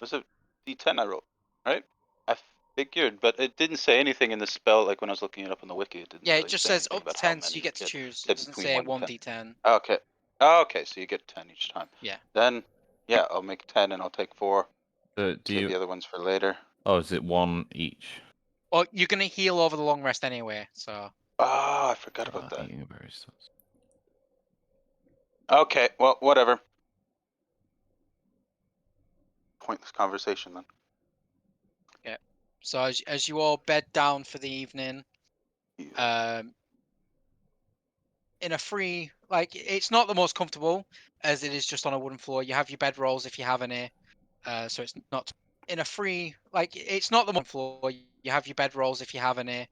Was it D10 I rolled? Right? I figured, but it didn't say anything in the spell. Like when I was looking it up in the wiki, it didn't
Yeah,
really
it just
say
says
anything
up to
about how
10,
many
so you get to
get.
choose.
It
It
said
doesn't
between
say
1 and
1d10.
Okay. Oh, okay, so you get 10 each time.
Yeah.
Then, yeah, I'll make 10 and I'll take 4.
Do
Save
you?
the other ones for later.
Oh, is it 1 each?
Well, you're gonna heal over the long rest anyway, so.
Oh, I forgot about that.
Eating berry sauce.
Okay, well, whatever. Pointless conversation then.
Yeah. So as you all bed down for the evening,
Yeah.
in a free, like it's not the most comfortable as it is just on a wooden floor. You have your bed rolls if you have any. So it's not in a free, like it's not the most floor. You have your bed rolls if you have any.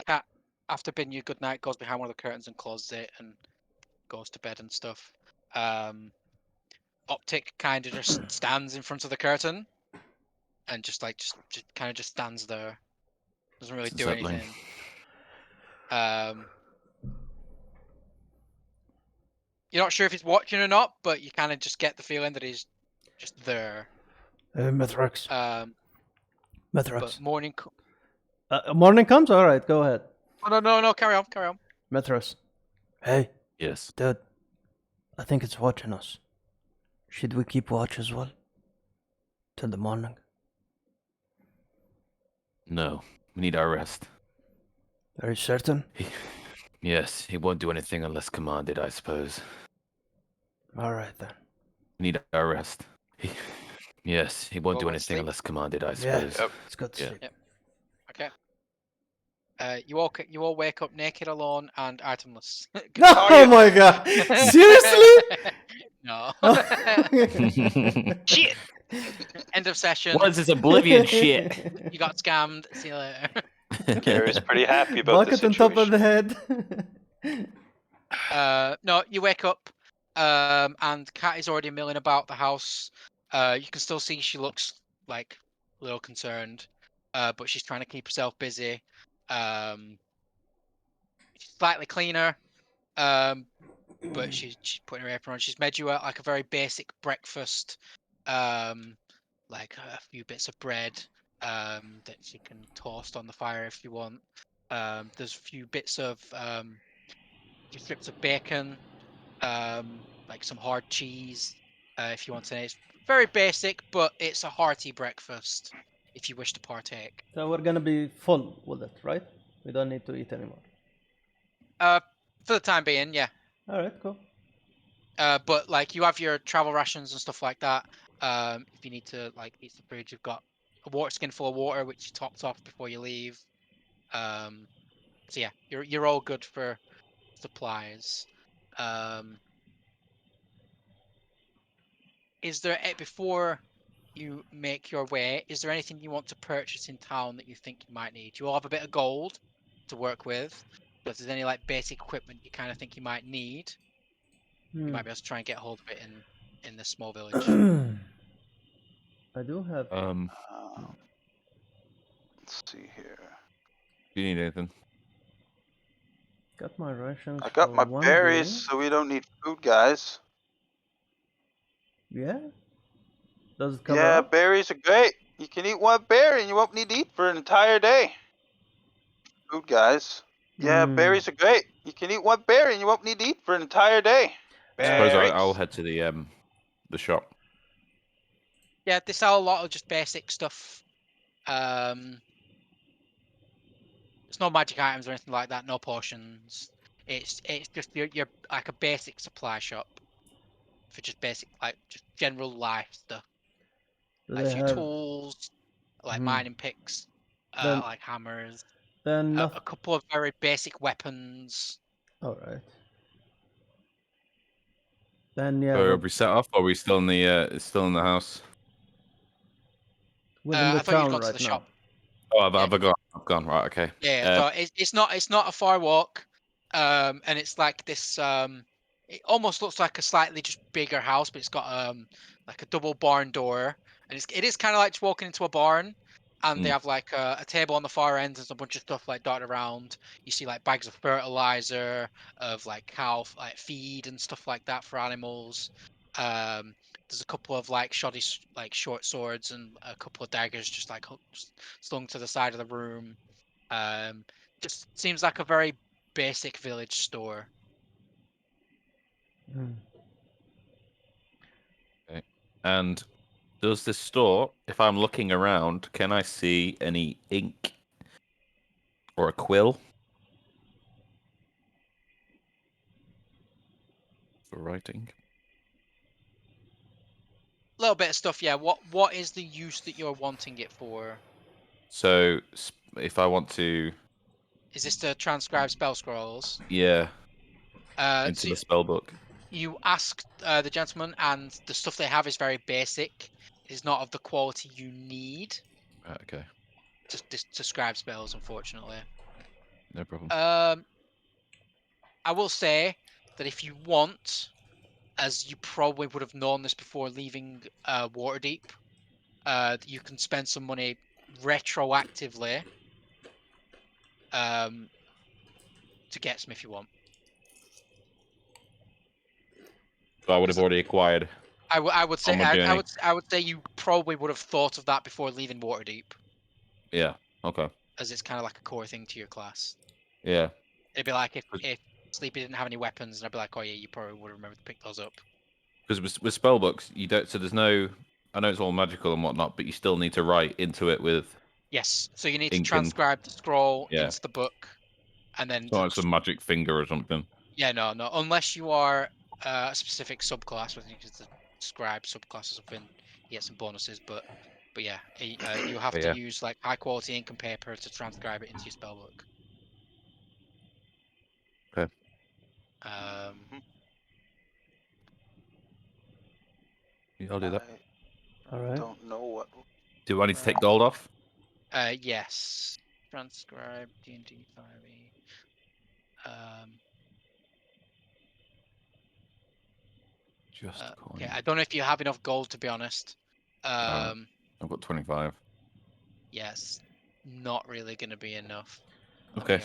Cat, after bidding you good night, goes behind one of the curtains and closes it and goes to bed and stuff. Optic kind of just stands in front of the curtain and just kind of just stands there. Doesn't really
It's
do
unsettling.
anything. You're not sure if he's watching or not, but you kind of just get the feeling that he's just there.
Mithrax.
But
Mithrax.
morning.
Morning comes? Alright, go ahead.
Oh, no, carry on.
Mithras. Hey,
Yes.
dude. I think it's watching us. Should we keep watch as well? Till the morning?
No, we need our rest.
Very certain?
Yes, he won't do anything unless commanded, I suppose.
Alright then.
We need our rest. Yes, he won't
Go
do
to
anything
sleep.
unless commanded, I
Yeah.
suppose.
Yep.
Let's go to
Yeah.
sleep.
Yep. Okay. You all wake up naked, alone, and itemless.
Oh my god! Seriously?
No.
Shit!
End of session.
What is this Oblivion shit?
You got scammed. See you later.
Gary's pretty happy about the
Bucket on top of
situation.
the head.
No, you wake up, and Kat is already milling about the house. You can still see she looks like a little concerned, but she's trying to keep herself busy. slightly cleaner, but she's putting her apron on. She's made you like a very basic breakfast, like a few bits of bread that you can toast on the fire if you want. There's a few bits of strips of bacon, like some hard cheese, if you want to. It's very basic, but it's a hearty breakfast if you wish to partake.
So we're gonna be full with it, right? We don't need to eat anymore.
For the time being, yeah.
All right, cool.
But like you have your travel rations and stuff like that. If you need to like eat some food, you've got a water skin full of water which you topped off before you leave. So yeah, you're all good for supplies. Is there before you make your way? Is there anything you want to purchase in town that you think you might need? You all have a bit of gold to work with, but if there's any like basic equipment you kind of think you might need, you might be able to try and get hold of it in this small village.
I do have.
Let's see here.
Do you need anything?
Got my rations.
I got
for
my
1
berries,
day.
so we don't need food, guys.
Yeah. Does it cover
Yeah,
up?
berries are great. You can eat one berry and you won't need to eat for an entire day. Food, guys. Yeah, berries are great. You can eat one berry and you won't need to eat for an entire day.
I suppose
Berries.
I'll head to the shop.
Yeah, they sell a lot of just basic stuff. It's no magic items or anything like that. No potions. It's just your like a basic supply shop for just basic like just general life stuff.
Do
Like a
they
few
have?
tools, like mining picks,
Then-
like hammers.
Then
A couple of very basic weapons.
All right. Then yeah.
So are we set off, or are we still in the house?
Within the
I thought you'd
town
gone to
right
the
now.
shop.
Oh, I've gone. I've gone. Right. Okay.
Yeah, so it's not a far walk, and it's like this. It almost looks like a slightly just bigger house, but it's got like a double barn door, and it is kind of like just walking into a barn, and they have like a table on the far end. There's a bunch of stuff like dotted around. You see like bags of fertilizer, of like cow like feed and stuff like that for animals. There's a couple of like shoddy like short swords and a couple of daggers just like slung to the side of the room. Just seems like a very basic village store.
Okay. And does this store, if I'm looking around, can I see any ink or a quill for writing?
A little bit of stuff, yeah. What is the use that you're wanting it for?
So if I want to,
Is this to transcribe spell scrolls?
yeah, into
So
the spell book.
you ask the gentleman, and the stuff they have is very basic. It is not of the quality you need.
Okay.
To scribe spells, unfortunately.
No problem.
I will say that if you want, as you probably would have known this before leaving Waterdeep, you can spend some money retroactively to get some if you want.
So I would have already acquired.
I would say I would say you probably would have thought of that before leaving Waterdeep.
Yeah. Okay.
As it's kind of like a core thing to your class.
Yeah.
It'd be like if Sleepy didn't have any weapons, and I'd be like, oh yeah, you probably would remember to pick those up.
Because with spell books, you don't. So there's no. I know it's all magical and whatnot, but you still need to write into it with.
Yes. So you need to
Ink
transcribe the scroll into the book, and then.
It's not like some magic finger or something.
Yeah, no, unless you are a specific subclass, I think it's the scribe subclass or something. You get some bonuses, but yeah, you have to use like high quality ink and paper to transcribe it into your spellbook.
Okay. I'll do that.
All right.
Don't know what.
Do I need to take gold off?
Yes. Transcribe D&D 5e. Okay, I don't know if you have enough gold, to be honest.
I've got 25.
Yes, not really going to be enough.
Okay.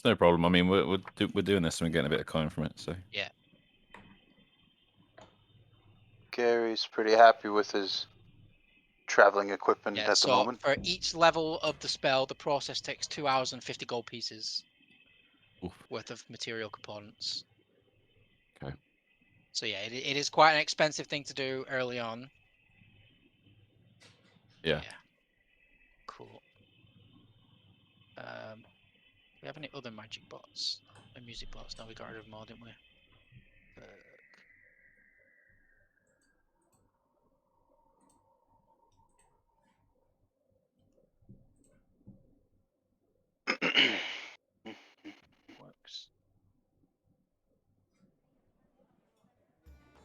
It's no problem. I mean, we're doing this and we're getting a bit of coin from it, so.
Yeah.
Gary's pretty happy with his traveling equipment
Yeah,
at the
so
moment.
for each level of the spell, the process takes 2 hours and 50 gold pieces worth of material components.
Okay.
So yeah, it is quite an expensive thing to do early on.
Yeah.
Cool. We have any other magic bots? And music bots? No, we got rid of them all, didn't we? Works.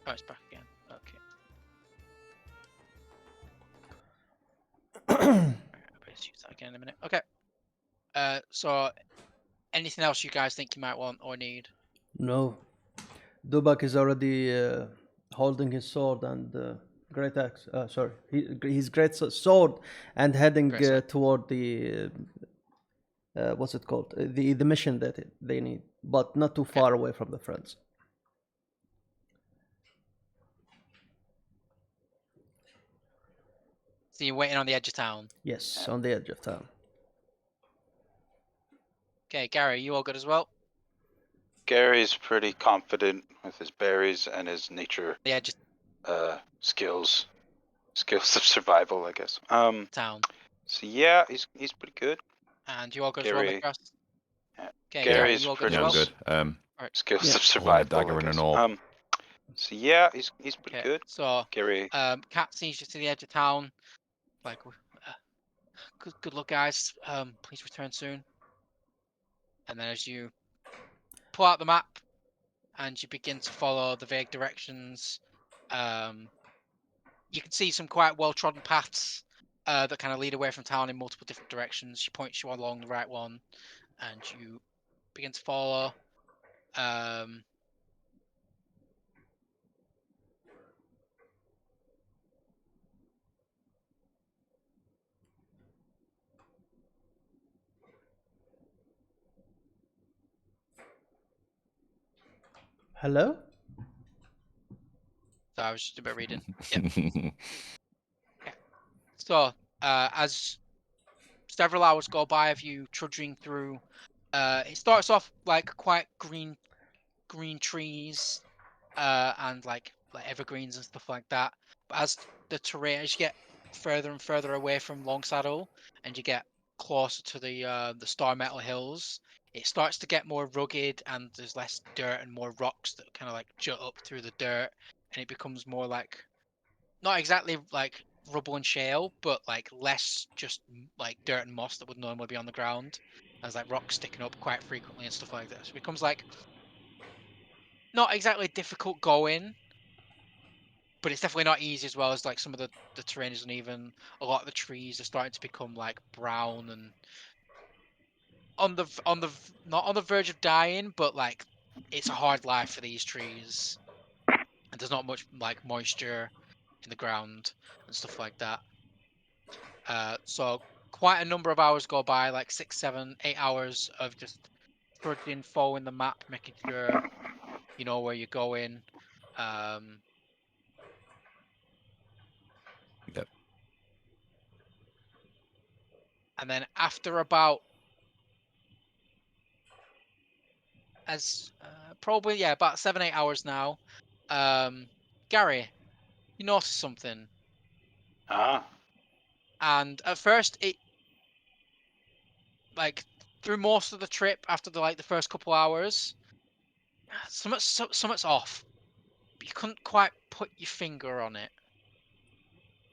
Oh, it's back again. Okay. Let's use that again in a minute. Okay. So anything else you guys think you might want or need?
No. Dubak is already holding his sword and great axe. Sorry, his great sword and heading toward the what's it called? The mission that they need, but not too far away from the friends.
So you're waiting on the edge of town?
Yes, on the edge of town.
Okay, Gary, you all good as well?
Gary's pretty confident with his berries and his nature skills of survival, I guess.
Town.
So yeah, he's pretty good.
And you all good as well, Nicholas? Okay,
Gary's
you all good
pretty
as well?
good.
Skills of survival.
Dagger and an orb.
So yeah, he's pretty good.
So
Gary.
Cat sees you to the edge of town. Like, good luck, guys. Please return soon. And then as you pull out the map and you begin to follow the vague directions, you can see some quite well-trodden paths that kind of lead away from town in multiple different directions. She points you along the right one, and you begin to follow.
Hello?
So I was just a bit reading. Yep. So as several hours go by of you trudging through, it starts off like quite green trees and like evergreens and stuff like that. But as the terrain, as you get further and further away from Longsaddle and you get closer to the Star Metal Hills, it starts to get more rugged and there's less dirt and more rocks that kind of like jut up through the dirt, and it becomes more like not exactly like rubble and shale, but like less just like dirt and moss that would normally be on the ground. There's like rocks sticking up quite frequently and stuff like this. It becomes like not exactly difficult going, but it's definitely not easy as well. As like some of the terrain is uneven. A lot of the trees are starting to become like brown and not on the verge of dying, but like it's a hard life for these trees, and there's not much like moisture in the ground and stuff like that. So quite a number of hours go by, like 6, 7, 8 hours of just trudging, following the map, making sure you know where you're going.
Yep.
And then after about probably about 7, 8 hours now, Gary, you notice something. And at first it like through most of the trip after the first couple hours, something's off. But you couldn't quite put your finger on it.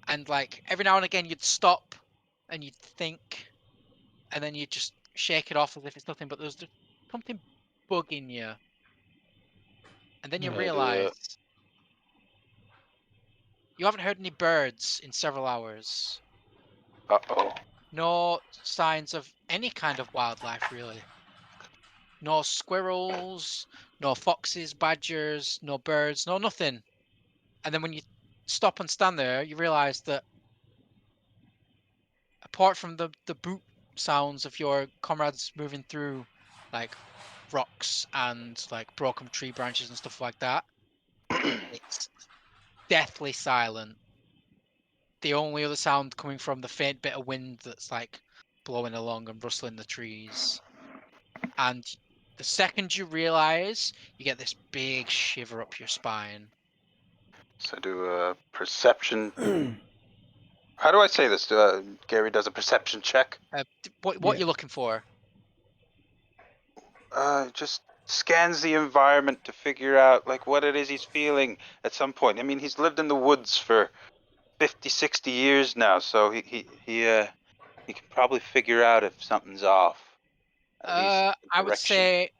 And like every now and again you'd stop and you'd think, and then you'd just shake it off as if it's nothing, but there's just something bugging you. And then you realize you haven't heard any birds in several hours.
Uh-oh.
No signs of any kind of wildlife, really. No squirrels, no foxes, badgers, no birds, no nothing. And then when you stop and stand there, you realize that apart from the boot sounds of your comrades moving through, like rocks and like broken tree branches and stuff like that. It's deathly silent. The only other sound coming from the faint bit of wind that's like blowing along and rustling the trees. And the second you realize, you get this big shiver up your spine.
So do a perception. How do I say this? Gary does a perception check.
What
Yeah.
are you looking for?
Just scans the environment to figure out like what it is he's feeling at some point. I mean, he's lived in the woods for 50, 60 years now, so he can probably figure out if something's off. At least the
I would
direction.
say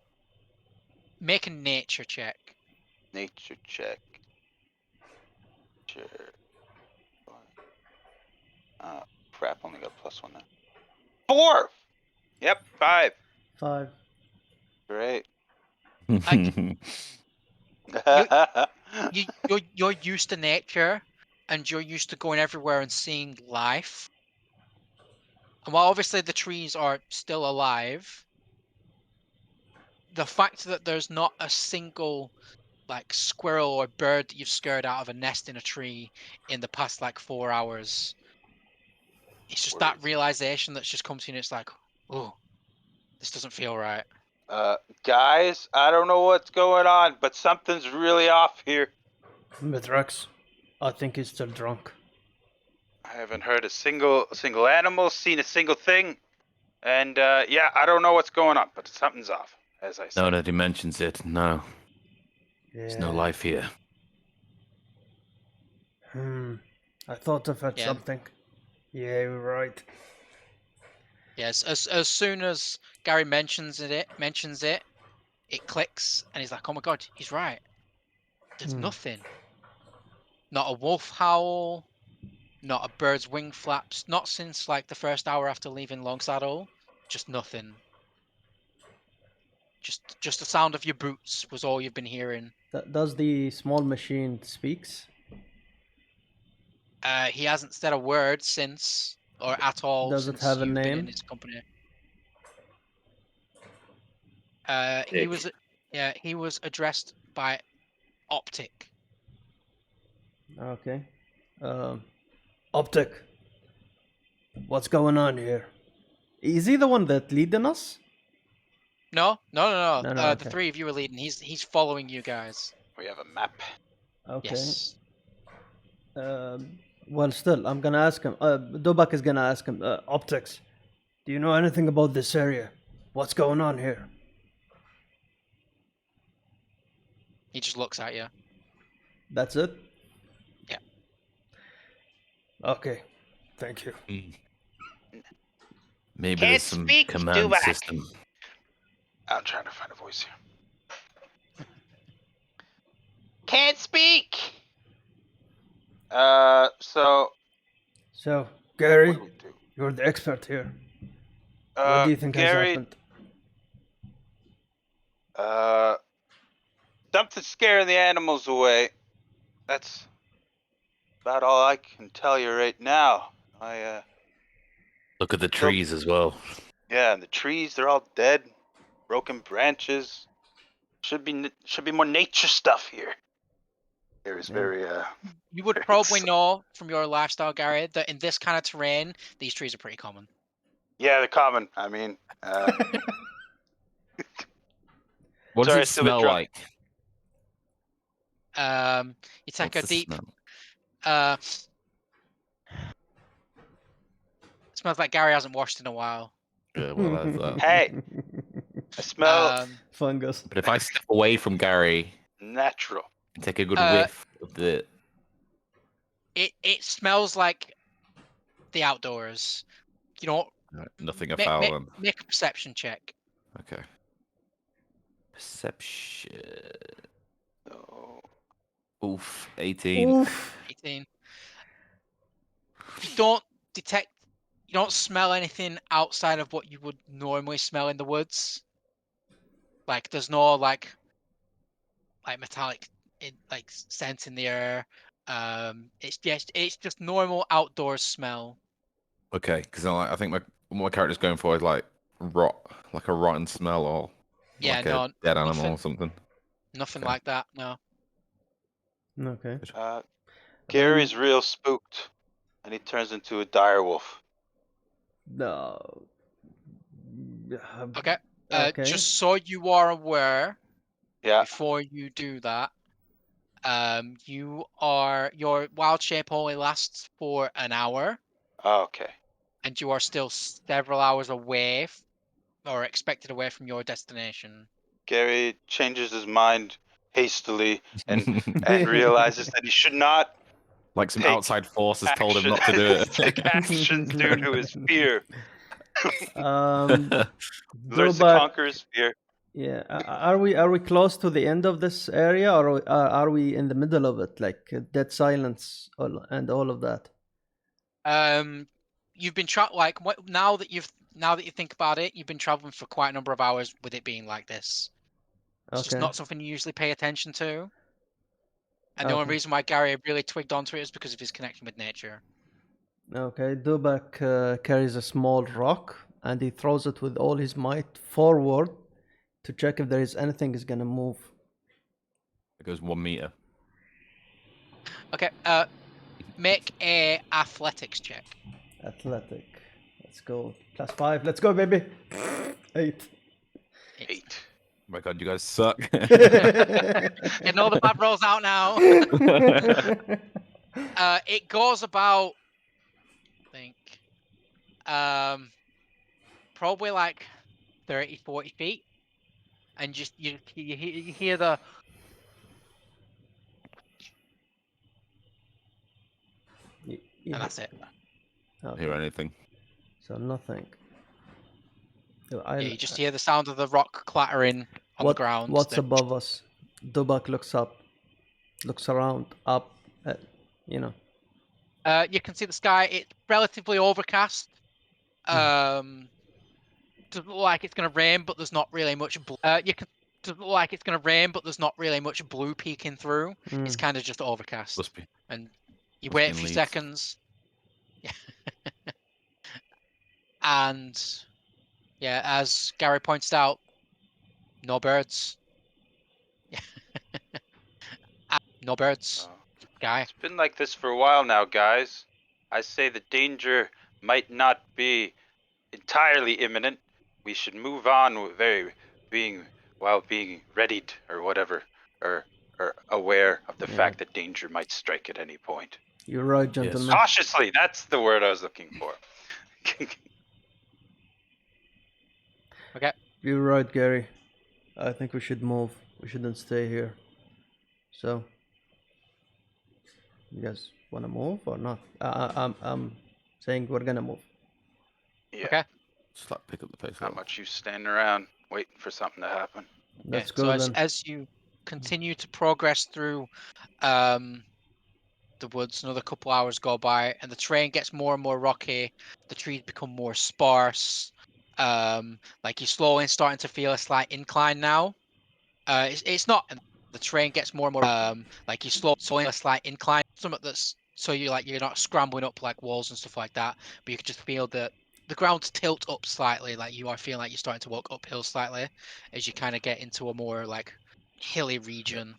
make a nature check.
Nature check. Sure. Oh, crap, only got +1 now. 4! Yep, 5.
5.
Great.
You're used to nature, and you're used to going everywhere and seeing life. And while obviously the trees are still alive, the fact that there's not a single like squirrel or bird that you've scared out of a nest in a tree in the past like 4 hours, it's just that realization that's just come to you, and it's like, oh, this doesn't feel right.
Guys, I don't know what's going on, but something's really off here.
Mithrax, I think he's still drunk.
I haven't heard a single animal, seen a single thing, and yeah, I don't know what's going on, but something's off, as I said.
Now that he mentions it, no. There's no life here.
I thought I've had something. Yeah, you're right.
Yes, as soon as Gary mentions it, it clicks, and he's like, "Oh my god, he's right. There's nothing. Not a wolf howl, not a bird's wing flaps. Not since like the first hour after leaving Longsaddle. Just nothing. Just the sound of your boots was all you've been hearing."
Does the small machine speaks?
He hasn't said a word since, or at all.
Does it have a
you've been
name?
in his company. He was addressed by Optic.
Okay. Optic. What's going on here? Is he the one that leading us?
No.
Okay.
The three of you are leading. He's following you guys.
We have a map.
Okay.
Yes.
Well, still, I'm gonna ask him. Dobak is gonna ask him. Optics, do you know anything about this area? What's going on here?
He just looks at you.
That's it?
Yeah.
Okay. Thank you.
Maybe
Can't
there's some
speak,
command
Dubak.
system.
I'm trying to find a voice here. Can't speak!
So, Gary,
What do we do?
you're the expert here. What do you think
Gary,
has happened?
Something's scaring the animals away. That's about all I can tell you right now.
Look at the trees as well.
Yeah, and the trees, they're all dead. Broken branches. Should be more nature stuff here. Gary's very
You would probably know from your lifestyle, Gary, that in this kind of terrain, these trees are pretty common.
Yeah, they're common. I mean,
What does
Sorry,
it smell
drunk.
like?
You take
What's
a
the
deep.
smell?
It smells like Gary hasn't washed in a while.
Yeah, well, that's that.
Hey, I smell
Fungus.
But if I step away from Gary
natural.
and take a good whiff of the...
It smells like the outdoors. You know,
Nothing afoul.
make a perception check.
Okay. Perception.
Oh.
Oof, 18.
Oof.
18. You don't detect. You don't smell anything outside of what you would normally smell in the woods. Like there's no like metallic scent in the air. It's just normal outdoors smell.
Okay, because I think my character's going for is like rot, like a rotten smell or
Yeah,
like
no,
a dead animal
nothing,
or something.
nothing
Okay.
like that. No.
Okay.
Gary's real spooked, and he turns into a dire wolf.
No.
Okay.
Okay.
Just so you are aware,
Yeah.
before you do that, your wild shape only lasts for an hour,
Oh, okay.
and you are still several hours away, or expected away from your destination.
Gary changes his mind hastily and realizes that he should not
Like some
take
outside force has told him not to do it.
take actions due to his fear.
Um,
Learns to
Dubak,
conquer his fear.
yeah. Are we close to the end of this area, or are we in the middle of it, like dead silence and all of that?
You've been now that you think about it, you've been traveling for quite a number of hours with it being like this. It's just
Okay.
not something you usually pay attention to. And the only
Okay.
reason why Gary really twigged onto it is because of his connection with nature.
Okay. Dubak carries a small rock and he throws it with all his might forward to check if there is anything is gonna move.
It goes 1 meter.
Okay, make a athletics check.
Athletic. Let's go. +5. Let's go, baby. 8.
8.
Oh my god, you guys suck.
Getting all the bad rolls out now. It goes about, I think, probably like 30, 40 feet, and just you hear the. And that's it.
Okay.
Hear anything?
So nothing.
Yeah, you just hear the sound of the rock clattering on the ground.
What's above us? Dubak looks up, looks around, up. You know.
You can see the sky. It's relatively overcast. Doesn't look like it's gonna rain, but there's not really much. Doesn't look like it's gonna rain, but there's not really much blue peeking through. It's kind of just overcast.
Must be.
And you
Must
wait
be
a few
Leeds.
seconds. And yeah, as Gary points out, no birds. No birds. Guy.
It's been like this for a while now, guys. I say the danger might not be entirely imminent. We should move on while being readied or whatever, or aware of the fact that danger might strike at any point.
You're right, gentlemen.
Cautiously, that's the word I was looking for.
Okay.
You're right, Gary. I think we should move. We shouldn't stay here. So, you guys want to move or not? I'm saying we're gonna move.
Yeah.
Okay.
Just like pick up the pace.
Not much use standing around waiting for something to happen.
Let's
So
go then.
as you continue to progress through the woods, another couple hours go by, and the terrain gets more and more rocky. The trees become more sparse. Like you're slowly starting to feel a slight incline now. It's not. The terrain gets more and more. Like you slowly a slight incline. Something that's so you're not scrambling up like walls and stuff like that, but you can just feel that the ground tilt up slightly. Like you are feeling like you're starting to walk uphill slightly as you kind of get into a more like hilly region.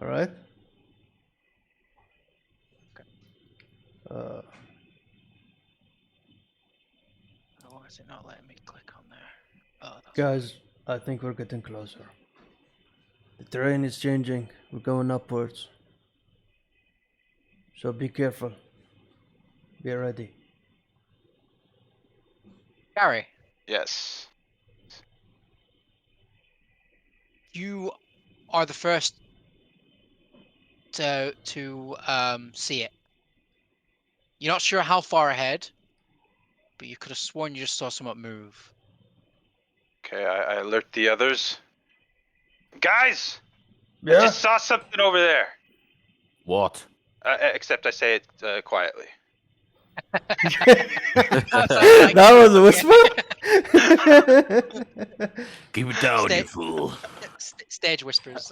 All right.
Oh, why is it not letting me click on there? Oh, that's
Guys, I think we're getting closer. The terrain is changing. We're going upwards. So be careful. Be ready.
Gary,
Yes.
you are the first to see it. You're not sure how far ahead, but you could have sworn you just saw something move.
Okay, I alert the others. Guys!
Yeah?
I just saw something over there.
What?
Except I say it quietly.
That was a whisper?
Keep it down, you fool.
Stage whispers.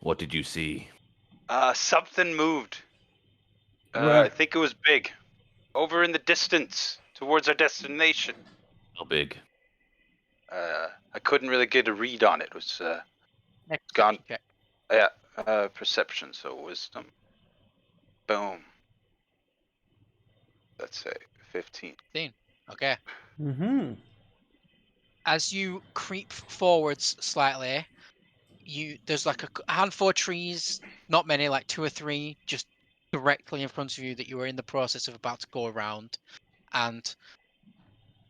What did you see?
Something moved.
Where?
I think it was big. Over in the distance, towards our destination.
How big?
I couldn't really get a read on it. It was
Next
gone.
check.
Yeah, perception, so wisdom. Boom. Let's say 15.
Okay.
Mm-hmm.
As you creep forwards slightly, there's like a handful of trees, not many, like 2 or 3, just directly in front of you that you were in the process of about to go around. And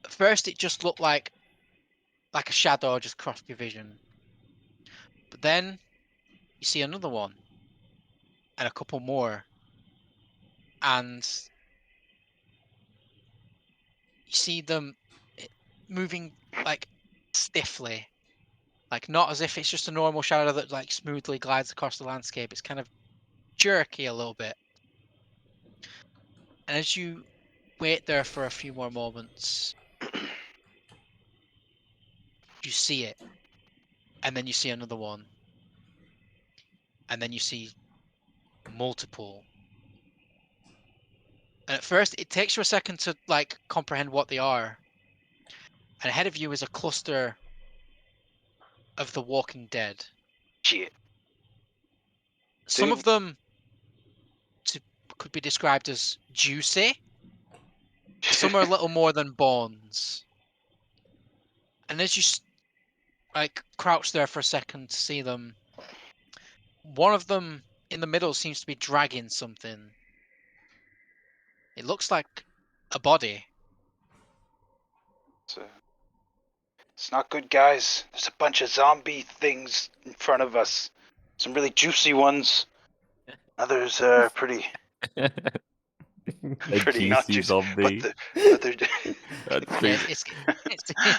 at first it just looked like a shadow just crossed your vision. But then you see another one and a couple more, and you see them moving like stiffly, like not as if it's just a normal shadow that like smoothly glides across the landscape. It's kind of jerky a little bit. And as you wait there for a few more moments, you see it, and then you see another one, and then you see multiple. And at first it takes you a second to like comprehend what they are. And ahead of you is a cluster of the Walking Dead.
Shit.
Some
Dude.
of them could be described as juicy. Some are a little more than bones. And as you like crouch there for a second to see them, one of them in the middle seems to be dragging something. It looks like a body.
It's not good, guys. There's a bunch of zombie things in front of us. Some really juicy ones. Others are pretty
A
not
juicy
juicy.
zombie.
But they're
That's
Yeah,
pretty.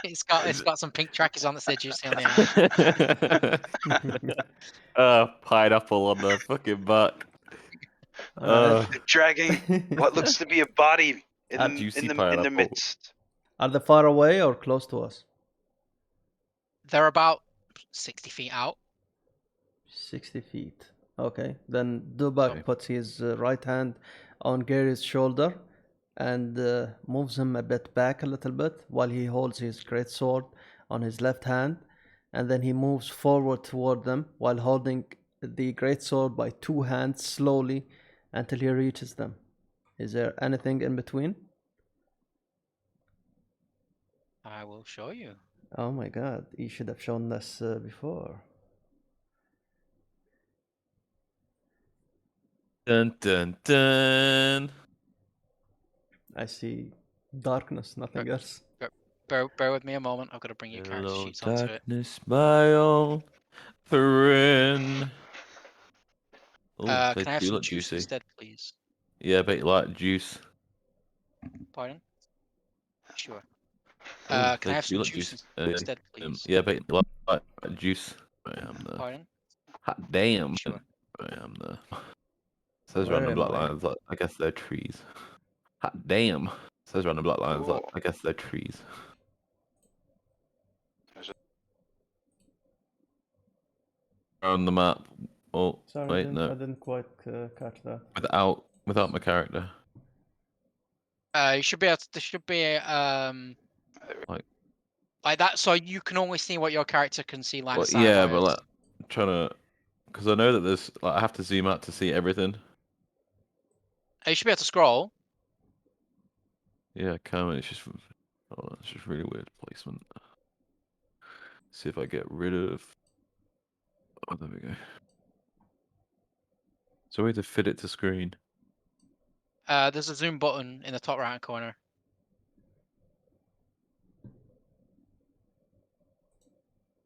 it's got some pink trackies on that say juicy on the end.
Pineapple on the fucking butt.
Alright.
dragging what looks to be a body
A
in
juicy
the
pineapple.
midst.
Are they far away or close to us?
They're about 60 feet out.
60 feet. Okay. Then Dubak
Okay.
puts his right hand on Gary's shoulder and moves him a bit back a little bit while he holds his great sword on his left hand. And then he moves forward toward them while holding the great sword by 2 hands slowly until he reaches them. Is there anything in between?
I will show you.
Oh my god, you should have shown us before.
Dun dun dun.
I see darkness, nothing else.
Bear with me a moment. I've got to bring your character
Hello,
sheets onto it.
darkness, my old friend. Oh,
Can I
tastes
have
do
some
look
juice
juicy.
instead, please?
Yeah, I bet you like juice.
Pardon? Sure.
Oh,
Can I have
do
some
look
juice
juicy.
instead, please?
Yeah, I bet you like juice. I am the
Pardon?
hot damn.
Sure.
I am the says
Very
random black
annoying.
lines. Like, I guess they're trees. Hot damn. Says random black lines. Like,
Cool.
I guess they're trees. On the map. Oh,
Sorry,
wait,
I
no.
didn't quite catch that.
Without my character.
You should be able to, there should be like that, so you can only see what your character can see line
Well,
of sight
yeah,
wise.
but like I'm trying to, because I know that there's like I have to zoom out to see everything.
You should be able to scroll.
Yeah, I can. It's just, oh, it's just really weird placement. See if I get rid of. Oh, there we go. So a way to fit it to screen.
There's a zoom button in the top right hand corner.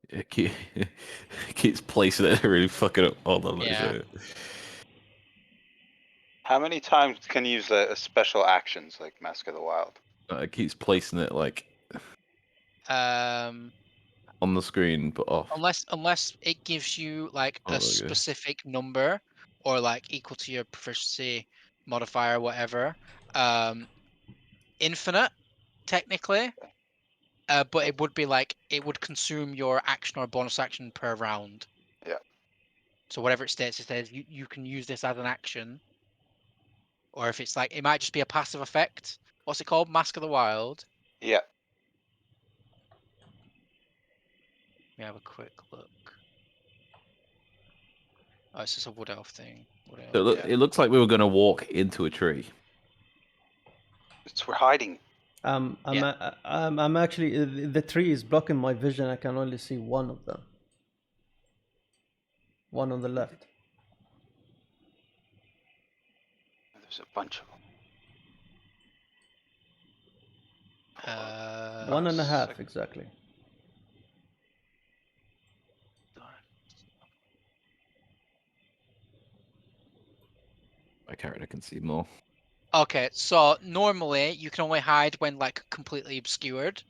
It keeps placing it really fucking up. Hold on, let me show you.
How many times can you use a special actions like Mask of the Wild?
It keeps placing it like
Um,
on the screen, but off.
unless it gives you like
Oh,
a
there we go.
specific number or like equal to your proficiency modifier, whatever. Infinite, technically. But it would be like it would consume your action or bonus action per round.
Yeah.
So whatever it states, it says you can use this as an action. Or if it's like, it might just be a passive effect. What's it called? Mask of the Wild.
Yeah.
Let me have a quick look. Oh, it's just a wood elf thing. Wood elf.
So it looks like we were going to walk into a tree.
We're hiding.
I'm actually the tree is blocking my vision. I can only see one of them. One on the left.
There's a bunch of them.
1.5 exactly.
My character can see more.
Okay, so normally you can only hide when like completely obscured.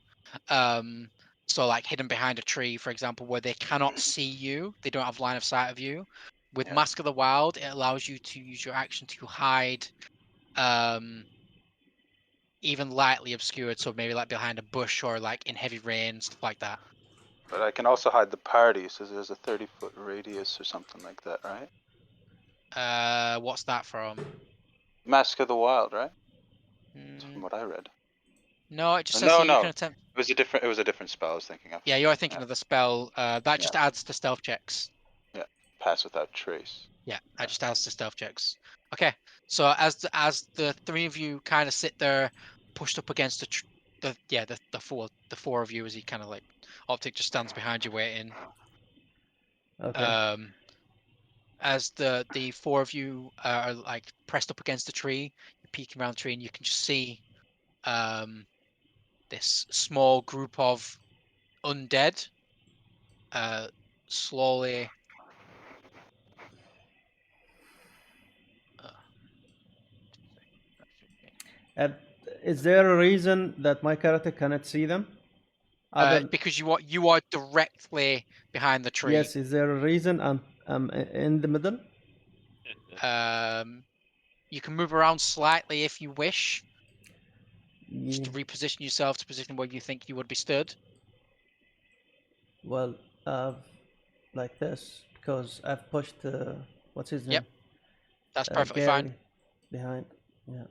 So like hidden behind a tree, for example, where they cannot see you, they don't have line of sight of you. With Mask of the Wild, it allows you to use your action to hide even lightly obscured, so maybe like behind a bush or like in heavy rain, stuff like that.
But I can also hide the party, so there's a 30-foot radius or something like that, right?
What's that from?
Mask of the Wild, right? That's from what I read.
No, it just says here you can attempt.
It was a different spell I was thinking of.
Yeah, you're thinking of the spell. That just adds to stealth checks.
Yeah, pass without trace.
Yeah, that just adds to stealth checks. Okay, so as the three of you kind of sit there, pushed up against the four of you, as he kind of like Optic just stands behind you waiting.
Okay.
As the four of you are like pressed up against the tree, you're peeking around the tree, and you can just see this small group of undead slowly
Is there a reason that my character cannot see them?
because you are directly behind the tree.
Yes, is there a reason I'm in the middle?
You can move around slightly if you wish.
Yeah.
Just to reposition yourself to position where you think you would be stood.
Well, like this, because I've pushed what's his name?
Yep, that's perfectly
Gary
fine.
Behind, yeah.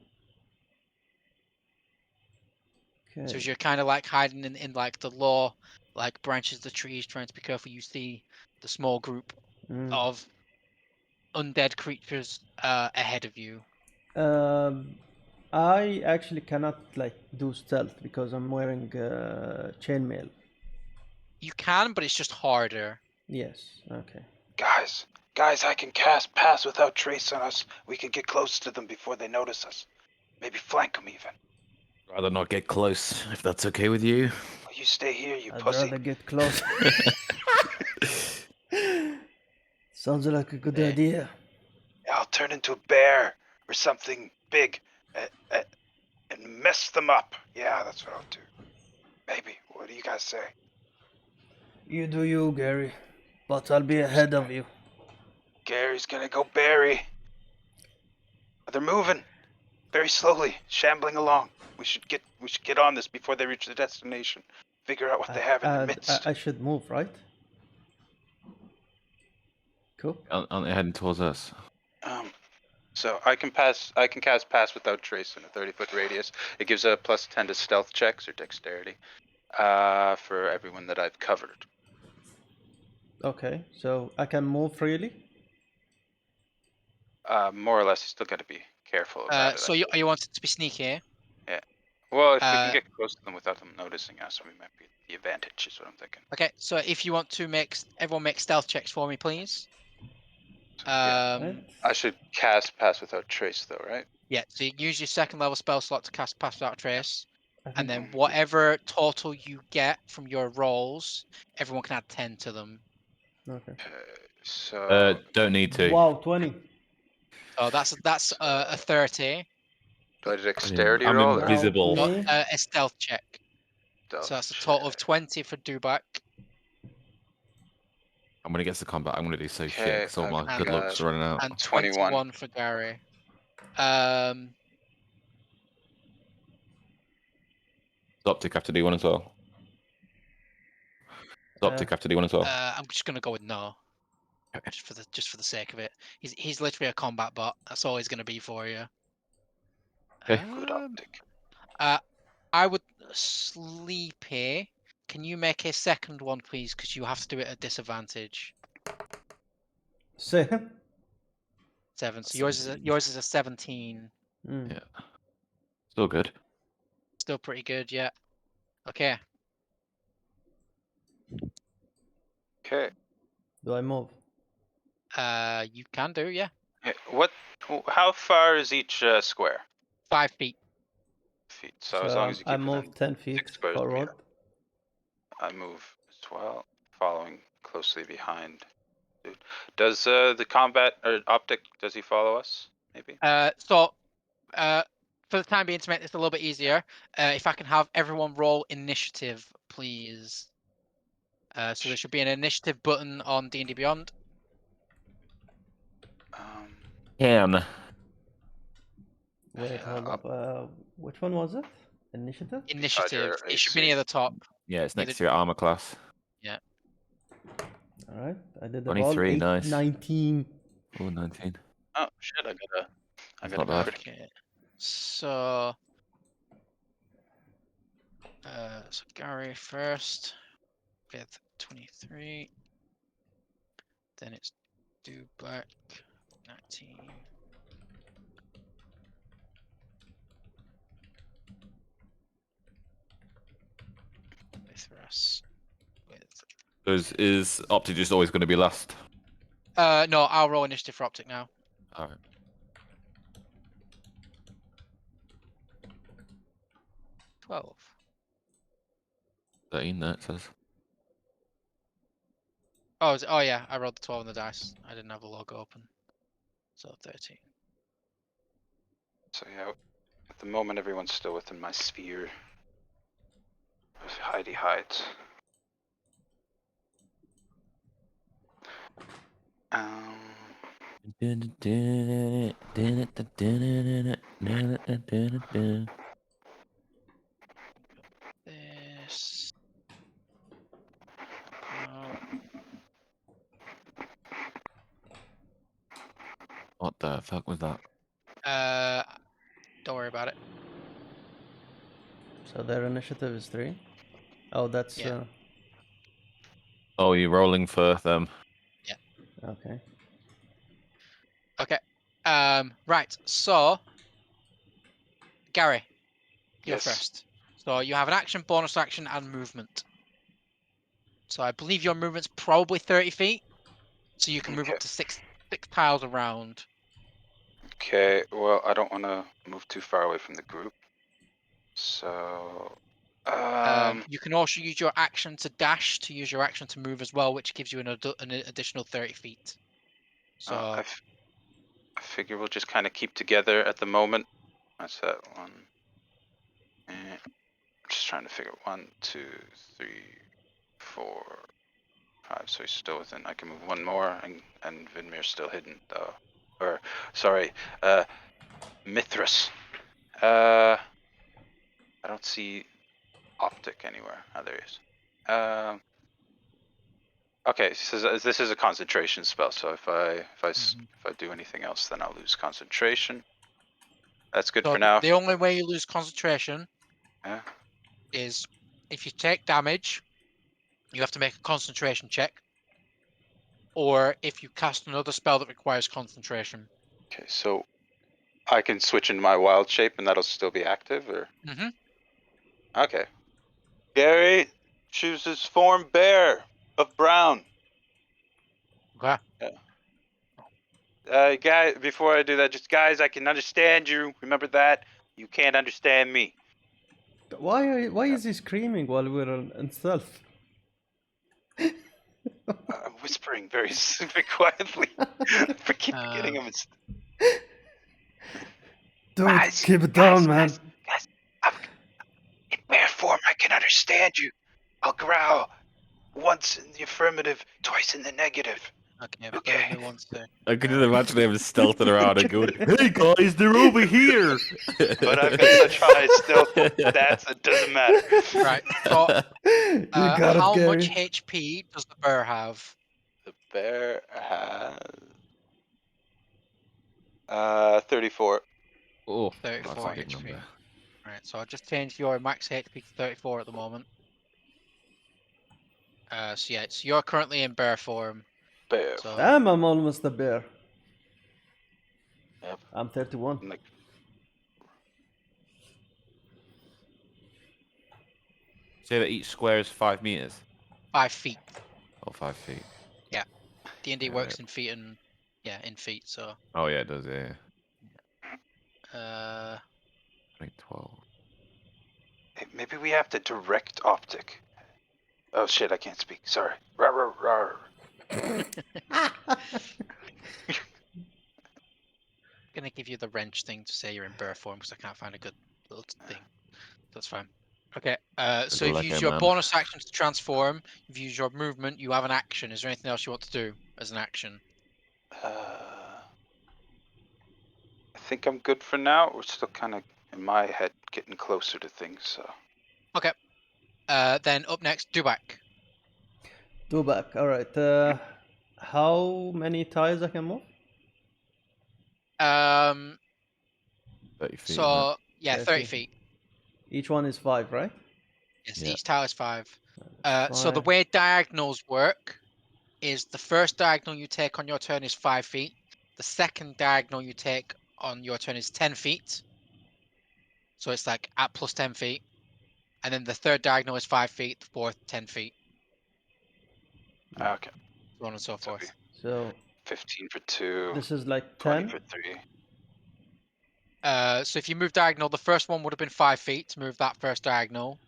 Okay.
So as you're kind of like hiding in like the low like branches of the trees, trying to be careful, you see the small group of undead creatures ahead of you.
I actually cannot like do stealth because I'm wearing chainmail.
You can, but it's just harder.
Yes. Okay.
Guys, I can cast pass without trace on us. We can get close to them before they notice us. Maybe flank them even.
Rather not get close, if that's okay with you.
Well, you stay here, you
I'd
pussy.
rather get close. Sounds like a good idea.
I'll turn into a bear or something big and mess them up. Yeah, that's what I'll do. Maybe. What do you guys say?
You do you, Gary. But I'll be ahead of you.
Gary's gonna go berry. They're moving very slowly, shambling along. We should get on this before they reach the destination. Figure out what they have in their midst.
I should move, right? Cool.
Aren't they heading towards us?
So I can cast pass without trace in a 30-foot radius. It gives a +10 to stealth checks or dexterity for everyone that I've covered.
Okay, so I can move freely?
More or less, you still got to be careful about it.
So you want it to be sneaky?
Yeah. Well, if we can get close to them without them noticing us, we might be the advantage, is what I'm thinking.
Okay, so if you want to everyone make stealth checks for me, please.
I should cast pass without trace, though, right?
Yeah, so you use your second level spell slot to cast pass without trace, and then whatever total you get from your rolls, everyone can add 10 to them.
Okay.
So
don't need to.
Wow, 20.
Oh, that's a 30.
Do I do dexterity
I'm
roll?
invisible.
A stealth check. So that's a total of 20 for Dubak.
And when it gets to combat, I'm gonna do so shit because all my good looks are running out.
And 21 for Gary.
Optic have to do one as well. Optic have to do one as well.
I'm just gonna go with no. just for the sake of it. He's literally a combat bot. That's all he's going to be for you.
Okay.
Good optic.
I would Sleepy. Can you make a second one, please? Because you have to do it at disadvantage.
Say.
7. So yours is a 17.
Mm.
Yeah. Still good.
Still pretty good, yeah. Okay.
Okay.
Do I move?
You can do, yeah.
How far is each square?
5 feet.
Feet. So as long as you
I
keep
move 10 feet
6 squares per
forward.
meter. I move as well, following closely behind. Dude. Does the combat or optic, does he follow us? Maybe?
So for the time being, to make this a little bit easier, if I can have everyone roll initiative, please. So there should be an initiative button on D&D Beyond.
Can.
Wait, hold up. Which one was it? Initiative?
Initiative. It should be
AC.
near the top.
Yeah, it's next
Either-
to your armor class.
Yeah.
All right. I did the
23,
roll.
nice.
19.
Oh, 19.
Oh shit! I
That's
got a
not bad.
crit.
Okay. So Gary first with 23. Then it's Black 19. With Russ with
Is optic just always going to be last?
no, I'll roll initiative for Optic now.
All right.
12.
13, that says.
Oh yeah, I rolled the 12 on the dice. I didn't have the log open. So 13.
So yeah, at the moment everyone's still within my sphere. Heidi hides.
This. Oh,
What the fuck was that?
don't worry about it.
So their initiative is 3. Oh, that's
Yeah.
Oh, you're rolling for them.
okay.
Okay. Right. So, Gary, you're
Yes.
first. So you have an action, bonus action, and movement. So I believe your movement's probably 30 feet. So you can move up to six tiles around.
Okay, well, I don't want to move too far away from the group. So,
You can also use your action to dash to use your action to move as well, which gives you an additional 30 feet. So
I figure we'll just kind of keep together at the moment. That's that one. And I'm just trying to figure 1, 2, 3, 4, 5. So he's still within. I can move one more, and Vinmir's still hidden though. Or sorry, Mithras. I don't see optic anywhere. Oh, there he is. Okay, so this is a concentration spell. So if I do anything else, then I'll lose concentration. That's good for now.
the only way you lose concentration
Yeah.
is if you take damage, you have to make a concentration check, or if you cast another spell that requires concentration.
Okay, so I can switch into my wild shape, and that'll still be active, or okay. Gary chooses form bear of brown.
Okay.
Guy, before I do that, just guys, I can understand you. Remember that. You can't understand me.
Why is he screaming while we're in stealth?
I'm whispering very quietly. I keep forgetting him.
Dude,
Guys,
keep it down, man.
Guys, in bear form, I can understand you. I'll growl once in the affirmative, twice in the negative.
Okay.
Okay.
Bear me one sec.
I could just imagine him stealthing around and going, "Hey guys, they're over here."
But I've got such high stealth stats, it doesn't matter.
Right. So,
You got
how
it, Gary.
much HP does the bear have?
The bear has 34.
Oh,
34
that's a big
HP.
number.
Right, so I'll just change your max HP to 34 at the moment. So yeah, so you're currently in bear form.
Bear.
So
Damn, I'm almost a bear.
Yep.
I'm 31.
I'm like,
Say that each square is 5 meters
5 feet.
or 5 feet.
D&D
Yeah,
works in feet and in feet. So
Oh yeah, it does. Yeah.
uh,
I think 12.
hey, maybe we have the direct optic. Oh shit, I can't speak. Sorry. Rawr, rawr, rawr.
gonna give you the wrench thing to say you're in bear form because I can't find a good little thing. That's fine. Okay. So
Go
you've
like
used
a
your
man.
bonus action to transform. You've used your movement. You have an action. Is there anything else you want to do as an action?
I think I'm good for now. We're still kind of, in my head, getting closer to things, so.
Okay. Then up next, Dubak.
Dubak. All right. How many tiles I can move?
30 feet. isn't it?
So yeah, 30
30.
feet.
Each one is 5, right?
Yes,
Yeah.
each tile is 5.
That's
So the
fine.
way diagonals work is the first diagonal you take on your turn is 5 feet. The second diagonal you take on your turn is 10 feet. So it's like at plus 10 feet. And then the third diagonal is 5 feet, the fourth 10 feet,
Okay.
so on and so
So
forth.
So
15 for 2,
this is like
20
10.
for 3.
So if you move diagonal, the first one would have been 5 feet to move that first diagonal.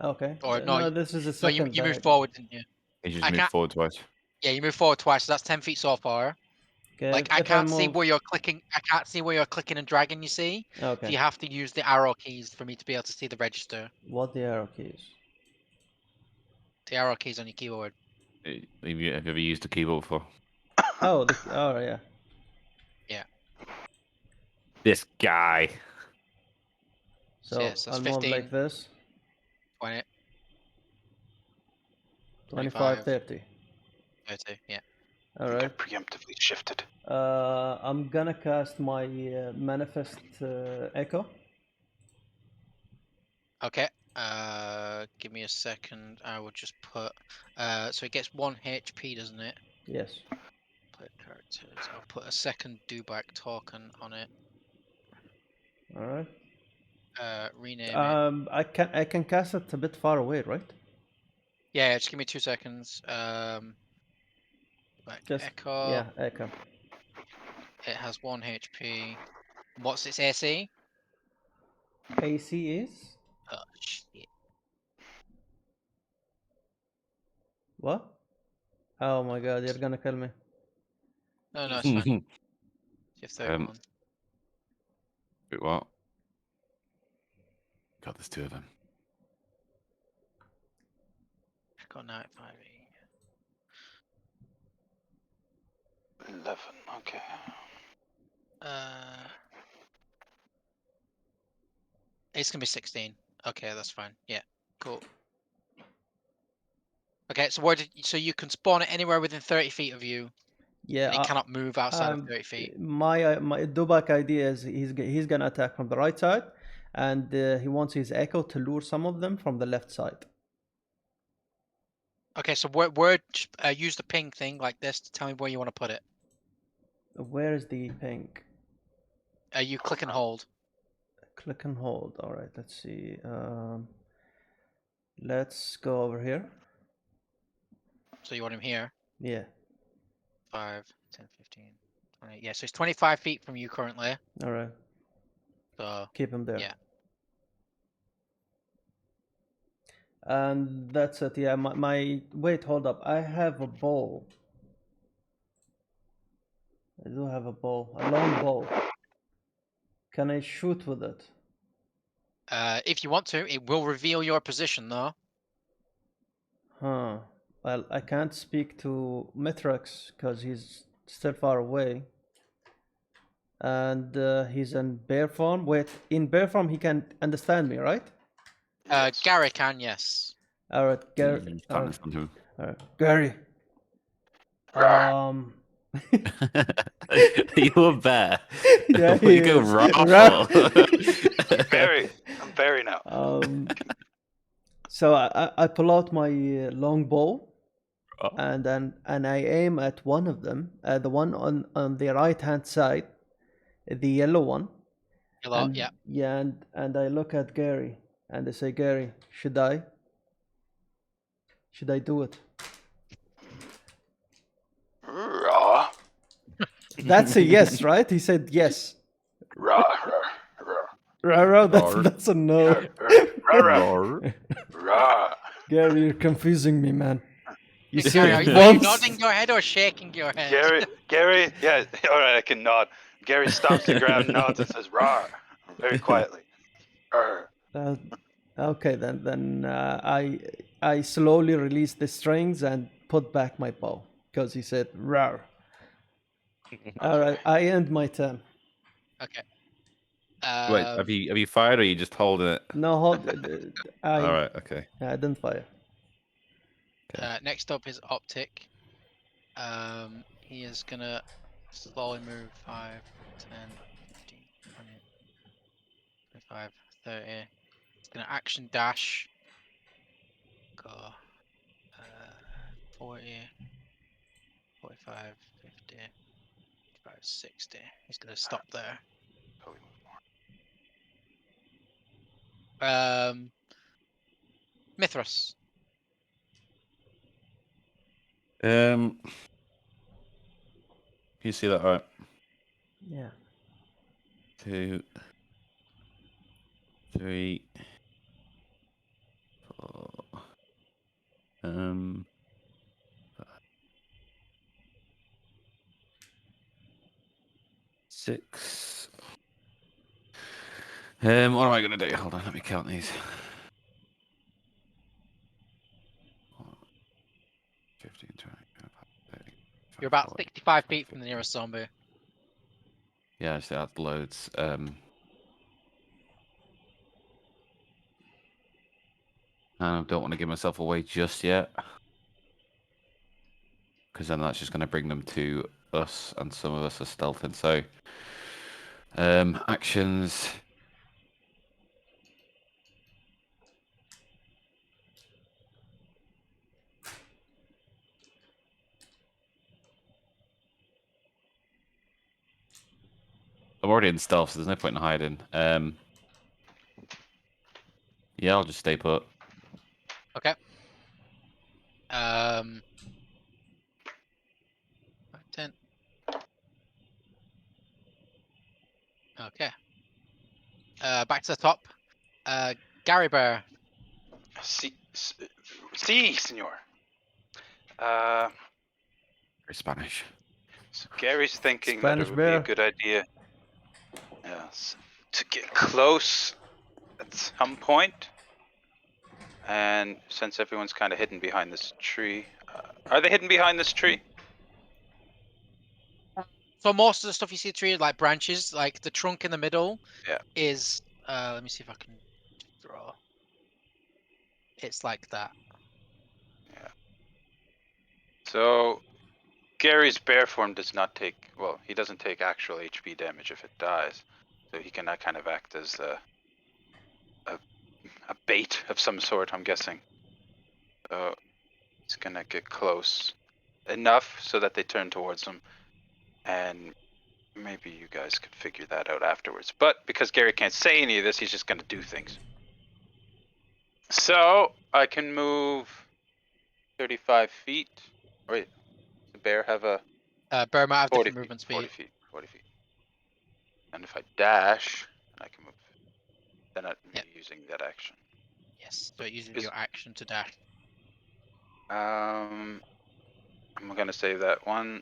Okay.
Or
No, this is the
no, you
second
moved
diagonal.
forward, didn't you?
You just
I
move
can't.
forward twice.
Yeah, you move forward twice, so that's 10 feet so far.
Okay.
Like I
if
can't see
move...
where you're clicking. I can't see where you're clicking and dragging. You see?
Okay.
So you have to use the arrow keys for me to be able to see the register.
What the arrow keys?
The arrow keys on your keyboard.
Have you ever used a keyboard before?
Oh, oh yeah.
Yeah.
This guy.
So
yeah, so
I'll
that's
move
15,
like this.
20,
25,
25,
30.
30. Yeah.
All
I
right.
think I preemptively shifted.
I'm gonna cast my manifest echo.
Okay. Give me a second. I will just put. So it gets 1 HP, doesn't it?
Yes.
Play characters. I'll put a second Dubak token on it.
All right.
Rename it.
I can cast it a bit far away, right?
Yeah, just give me 2 seconds. Like
Just
Echo.
yeah, echo.
It has 1 HP. What's its AC?
AC is
Oh shit.
what? Oh my god, you're gonna kill me.
No, it's fine. You have 31.
Wait, what? God, there's 2 of them.
Got 95.
11, okay.
It's gonna be 16. Okay, that's fine. Yeah, cool. Okay, so so you can spawn it anywhere within 30 feet of you,
Yeah.
and it cannot move outside of 30 feet.
My Dubak idea is he's gonna attack from the right side, and he wants his echo to lure some of them from the left side.
Okay, so use the ping thing like this to tell me where you want to put it.
Where is the pink?
You click and hold.
Click and hold. All right. Let's see. Let's go over here.
So you want him here?
Yeah.
5, 10, 15, 20. Yeah, so it's 25 feet from you currently.
All right.
So
Keep him there.
yeah.
And that's it. Yeah. My wait. Hold up. I have a bow. I do have a bow. A long bow. Can I shoot with it?
If you want to, it will reveal your position though.
Huh. Well, I can't speak to Mitrax because he's still far away. And he's in bear form. Wait, in bear form he can understand me, right?
Yes.
Gary can, yes.
All right, Gary.
Can't listen to him.
All right, Gary.
You a bear?
Yeah,
What
he
you go
is.
raw for?
I'm very now.
So I pull out my long bow,
Oh.
and I aim at one of them, the one on the right hand side, the yellow one.
Hello,
And,
yeah.
Yeah, and I look at Gary and I say, Gary, should I do it?
Raw.
That's a yes, right? He said yes.
Raw.
That's a no.
Raw.
Gary, you're confusing me, man. You
Gary,
said
are you
once.
nodding your head or shaking your head?
Gary, yeah, all right, I can nod. Gary stomps the ground, nods, and says, "Raw," very quietly.
Okay, then I slowly release the strings and put back my bow because he said rawr. All right, I end my turn.
Okay.
Wait, have you fired or are you just holding it?
No, hold.
All right, okay.
I didn't fire.
Next up is Optic. He is gonna slowly move 5, 10, 15, 20, 25, 30. He's gonna action dash. Go 40, 45, 50, 55, 60. He's gonna stop there. Mithras.
You see that, all right?
Yeah.
2, 3, 4. 6. What am I gonna do? Hold on, let me count these. 15, 20, 30.
You're about 65 feet from the nearest zombie.
Yeah, so that's loads. I don't want to give myself away just yet, because then that's just going to bring them to us, and some of us are stealthing. So, actions. I'm already in stealth, so there's no point in hiding. Yeah, I'll just stay put.
Okay. 10. Okay. Back to the top. Gary Bear.
Si, senor.
Very Spanish.
So Gary's thinking
Spanish
that it would be
bear.
a good idea, yes, to get close at some point. And since everyone's kind of hidden behind this tree, are they hidden behind this tree?
So most of the stuff you see treated like branches, like the trunk in the middle,
Yeah.
is let me see if I can draw. It's like that.
Yeah. So Gary's bear form does not take, well, he doesn't take actual HP damage if it dies, so he can kind of act as a bait of some sort, I'm guessing. So he's gonna get close enough so that they turn towards him, and maybe you guys could figure that out afterwards. But because Gary can't say any of this, he's just gonna do things. So I can move 35 feet. Wait, does the bear have a
Bear might have
40
different
feet?
movement speed.
40 feet. 40 feet. And if I dash, I can move. Then I'd be using that action.
Yes. So it uses your action to dash.
I'm gonna save that. 1,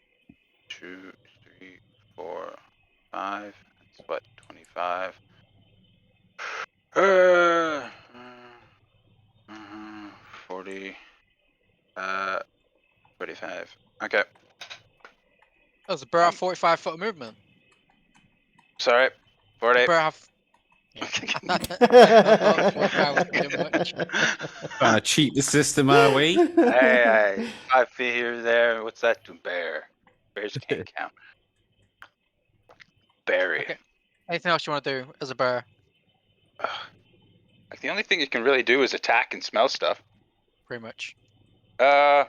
2, 3, 4, 5. That's what, 25. 40. 45. Okay.
Oh, does the bear have 45 foot of movement?
Sorry. 40.
The bear have Yeah. I thought 45 was too much.
Trying to cheat the system, are we?
Hey, 5 feet here, there. What's that to bear? Bears can't count. Barry.
Okay. Anything else you want to do as a bear?
Like the only thing you can really do is attack and smell stuff.
Pretty much.
I'd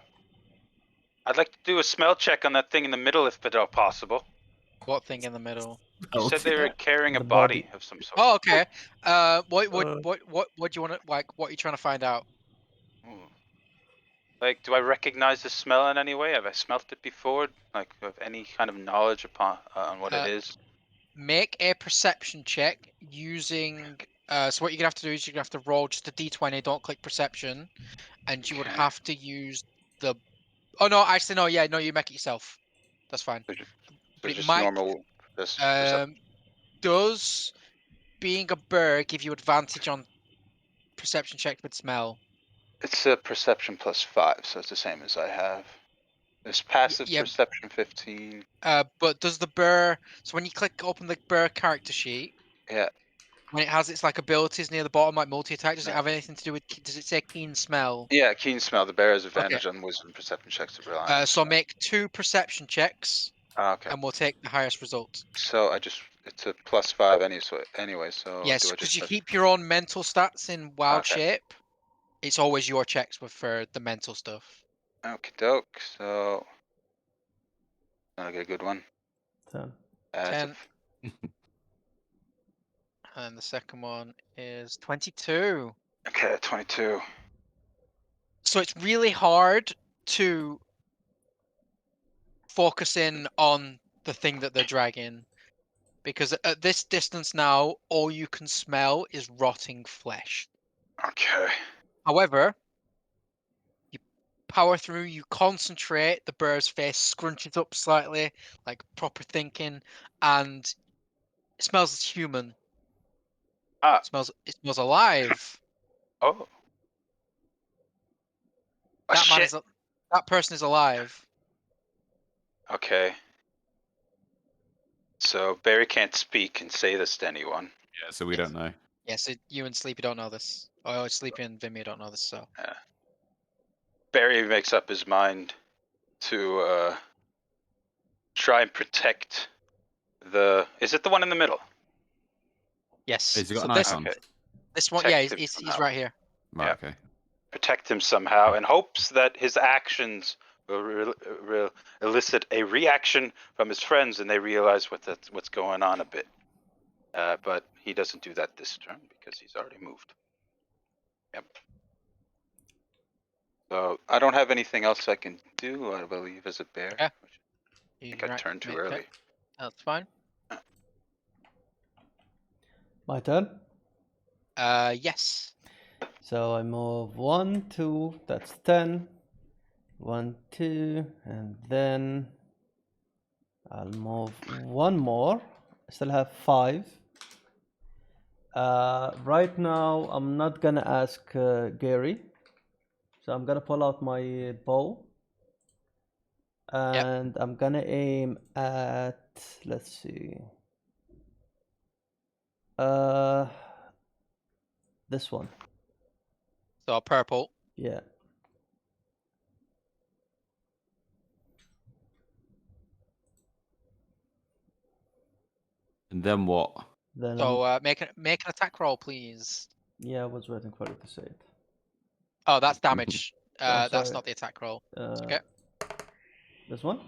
like to do a smell check on that thing in the middle if at all possible.
What thing in the middle?
You said they were carrying a
The
body
body.
of some sort.
Oh, okay. What do you want to like? What are you trying to find out?
Ooh. Like, do I recognize the smell in any way? Have I smelt it before? Like, have any kind of knowledge upon on what it is?
Make a perception check using. So what you're gonna have to do is you're gonna have to roll just a d20. Don't click perception, and you would
Okay.
have to use the. Oh no, actually no. Yeah, no, you make it yourself. That's fine.
So
But it
just
might.
normal. This perception.
Does being a bird give you advantage on perception check with smell?
It's a perception +5, so it's the same as I have. There's passive
yeah.
perception 15.
But does the burr? So when you open the burr character sheet,
Yeah.
when it has its like abilities near the bottom, like multi attack, does it
No.
have anything to do with? Does it say keen smell?
Yeah, keen smell. The bear has
Okay.
advantage on wisdom perception checks to rely on.
So make 2 perception checks,
Okay.
and we'll take the highest result.
So it's a +5 anyway. So
Yes,
do I
because
just
you keep your own mental stats in wild shape. It's always your checks for the mental stuff.
Okie doke. So I get a good one.
10.
10. And the second one is 22.
Okay, 22.
So it's really hard to focus in on the thing that they're dragging, because at this distance now, all you can smell is rotting flesh.
Okay.
However, you power through, you concentrate, the bird's face scrunches up slightly, like proper thinking, and it smells human. It smells alive.
Oh.
That person is alive.
Okay. So Barry can't speak and say this to anyone.
Yeah, so we don't know.
Yeah, so you and Sleepy don't know this. Oh, Sleepy and Vinmir don't know this, so.
Yeah. Barry makes up his mind to try and protect the. Is it the one in the middle?
Yes.
Has he got
So
an ice on?
this one,
Protect
yeah,
him
he's
somehow.
right here.
Right,
Yeah.
okay.
Protect him somehow in hopes that his actions will elicit a reaction from his friends and they realize what's going on a bit. But he doesn't do that this turn because he's already moved. Yep. So I don't have anything else I can do, I believe, as a bear.
Yeah.
I think I turned too early.
That's fine.
My turn.
Yes.
So I move 1, 2, that's 10. 1, 2, and then I'll move one more. I still have 5. Right now, I'm not gonna ask Gary. So I'm gonna pull out my bow. And I'm gonna aim at, let's see. This one.
So purple.
Yeah.
And then what?
Then
So make an attack roll, please.
yeah, I was waiting for you to say it.
Oh, that's damage.
Oh,
That's
sorry.
not the attack roll.
Okay. This one?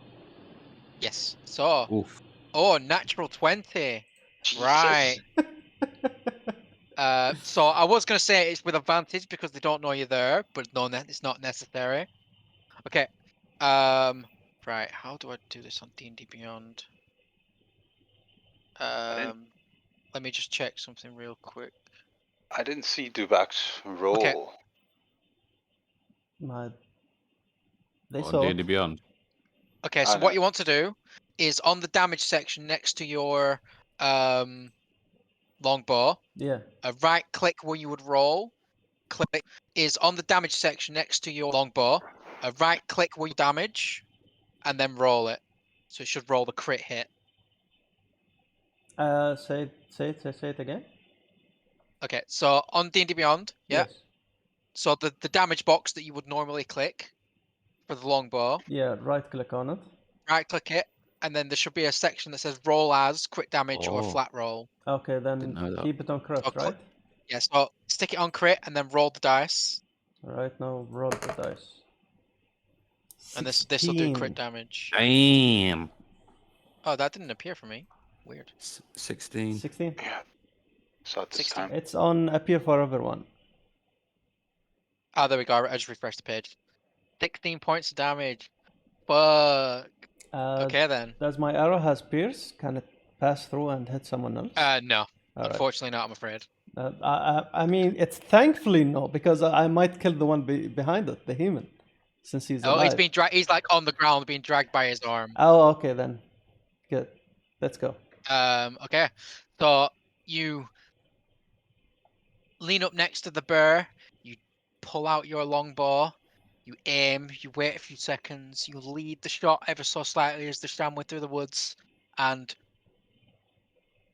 Yes. So.
Oof.
Oh, natural 20.
Jesus.
Right. So I was gonna say it's with advantage because they don't know you're there, but no, it's not necessary. Okay. Right. How do I do this on D&D Beyond? Let me just check something real quick.
I didn't see Dubak's roll.
Okay.
They
On
saw.
D&D Beyond.
Okay, so what you want to do is on the damage section next to your longbow.
Yeah.
A right click where you would roll. Click is on the damage section next to your longbow. A right click where you damage, and then roll it. So it should roll the crit hit.
Say it again.
Okay, so on D&D Beyond, yeah.
Yes.
So the damage box that you would normally click for the longbow.
Yeah, right click on it.
Right click it, and then there should be a section that says roll as crit damage or
Oh.
flat roll.
Okay, then
Didn't know that.
keep it on crit,
So
right?
Yeah, so stick it on crit and then roll the dice.
Right now, roll the dice.
And this will do crit
16.
damage.
Damn.
Oh, that didn't appear for me. Weird.
16.
16.
Yeah. Saw it this
16.
time.
It's on appear for everyone.
Oh, there we go. I just refreshed the page. 16 points of damage. Fuck. Okay then.
Does my arrow has pierce? Can it pass through and hit someone else?
No.
All right.
Unfortunately not, I'm afraid.
I mean, it's thankfully no, because I might kill the one behind it, the human, since he's alive.
He's being dragged. He's like on the ground, being dragged by his arm.
Oh, okay then. Good. Let's go.
Okay. So you lean up next to the bear. You pull out your longbow. You aim. You wait a few seconds. You lead the shot ever so slightly as they scramble through the woods, and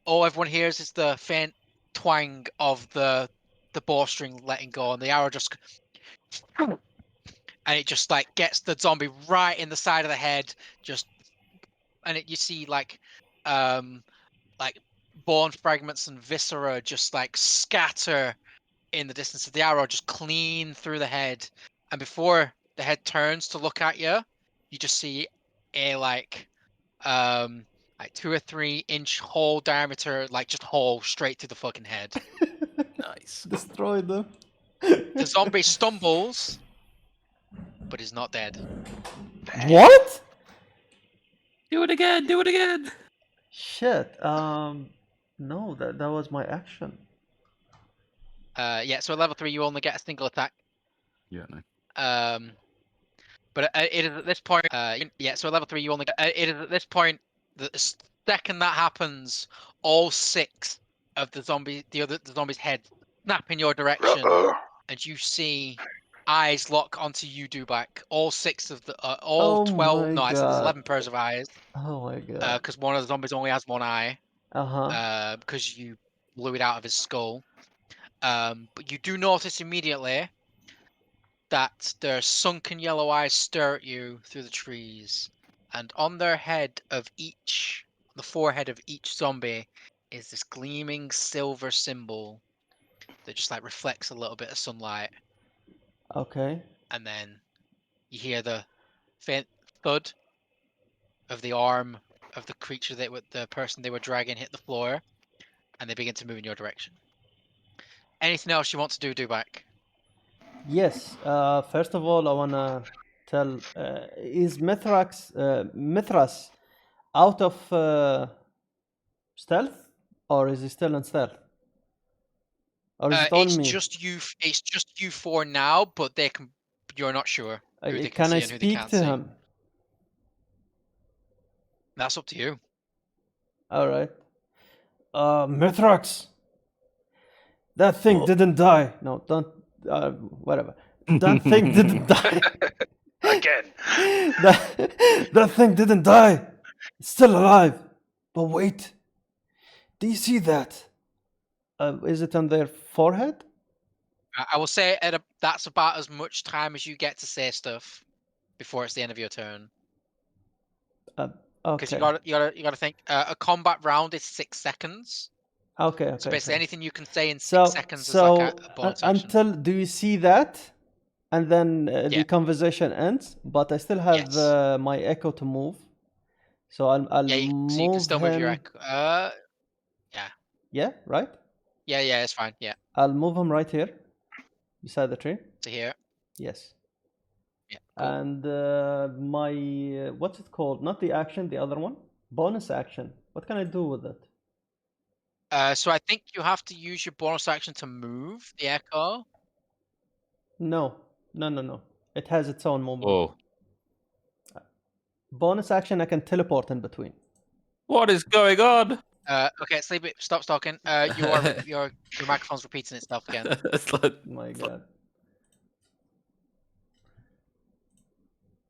all everyone hears is the faint twang of the bowstring letting go, and the arrow just, and it just like gets the zombie right in the side of the head, just, and you see like bone fragments and viscera just like scatter in the distance of the arrow, just clean through the head, and before the head turns to look at you, you just see a like 2 or 3 inch hole diameter, like just hole straight through the fucking head.
Nice.
Destroy them.
The zombie stumbles, but is not dead.
What?
Do it again. Do it again.
Shit. No, that was my action.
Yeah. So at level 3, you only get a single attack.
Yeah, no.
But it is at this point. Yeah. So at level 3, you only get. It is at this point. The second that happens, all 6 of the zombies' heads snap in your direction, and you see eyes lock onto you, Dubak. All 6 of the all 12. No, I said there's 11 pairs of eyes.
Oh my god.
Because one of the zombies only has one eye.
Uh-huh.
Because you blew it out of his skull. But you do notice immediately that their sunken yellow eyes stare at you through the trees, and on their head of each, the forehead of each zombie, is this gleaming silver symbol that just like reflects a little bit of sunlight.
Okay.
And then you hear the faint thud of the arm of the creature the person they were dragging hit the floor, and they begin to move in your direction. Anything else you want to do, Dubak?
Yes. First of all, I wanna tell. Is Mithras out of stealth, or is he still in stealth? Or is it on me?
It's just you for now, but they can. You're not sure who they can see
I
and who they
speak
can't
to
see.
him?
That's up to you.
All right. Mithrax. That thing didn't die. No, don't. Whatever. That thing didn't die.
Again.
That thing didn't die. It's still alive. But wait. Do you see that? Is it on their forehead?
I will say that's about as much time as you get to say stuff before it's the end of your turn.
Okay.
Because you gotta think. A combat round is 6 seconds.
Okay.
So basically, anything you can say in 6 seconds is
so
like a bonus action.
until do you see that, and then the conversation ends. But I still have my echo to move, so I'll move
so you can still move your echo. Yeah.
Yeah. Right.
Yeah. It's fine. Yeah.
I'll move him right here, beside the tree.
To here.
Yes.
Yeah. Cool.
And my what's it called? Not the action, the other one. Bonus action. What can I do with it?
So I think you have to use your bonus action to move the echo.
No. It has its own movement.
Oh.
Bonus action, I can teleport in between.
What is going on?
Okay, sleep it. Stop talking. Your microphone's repeating itself again.
It's like,
My god.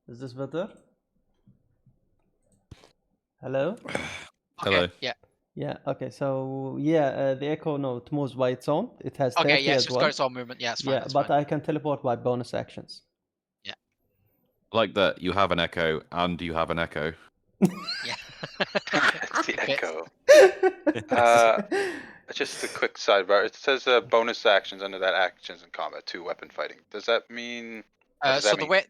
Is this better? Hello?
Hello.
Yeah.
Yeah. Okay. So yeah, the echo no, it moves by its own. It has 30
Okay, yeah,
as
so it's
well.
got its own movement. Yeah, it's fine.
Yeah,
That's
but
fine.
I can teleport by bonus actions.
Like that, you have an echo and you have an echo.
Yeah.
The
It fits.
echo. Just a quick sidebar. It says bonus actions under that actions in combat, 2 weapon fighting. Does that mean? What does that mean?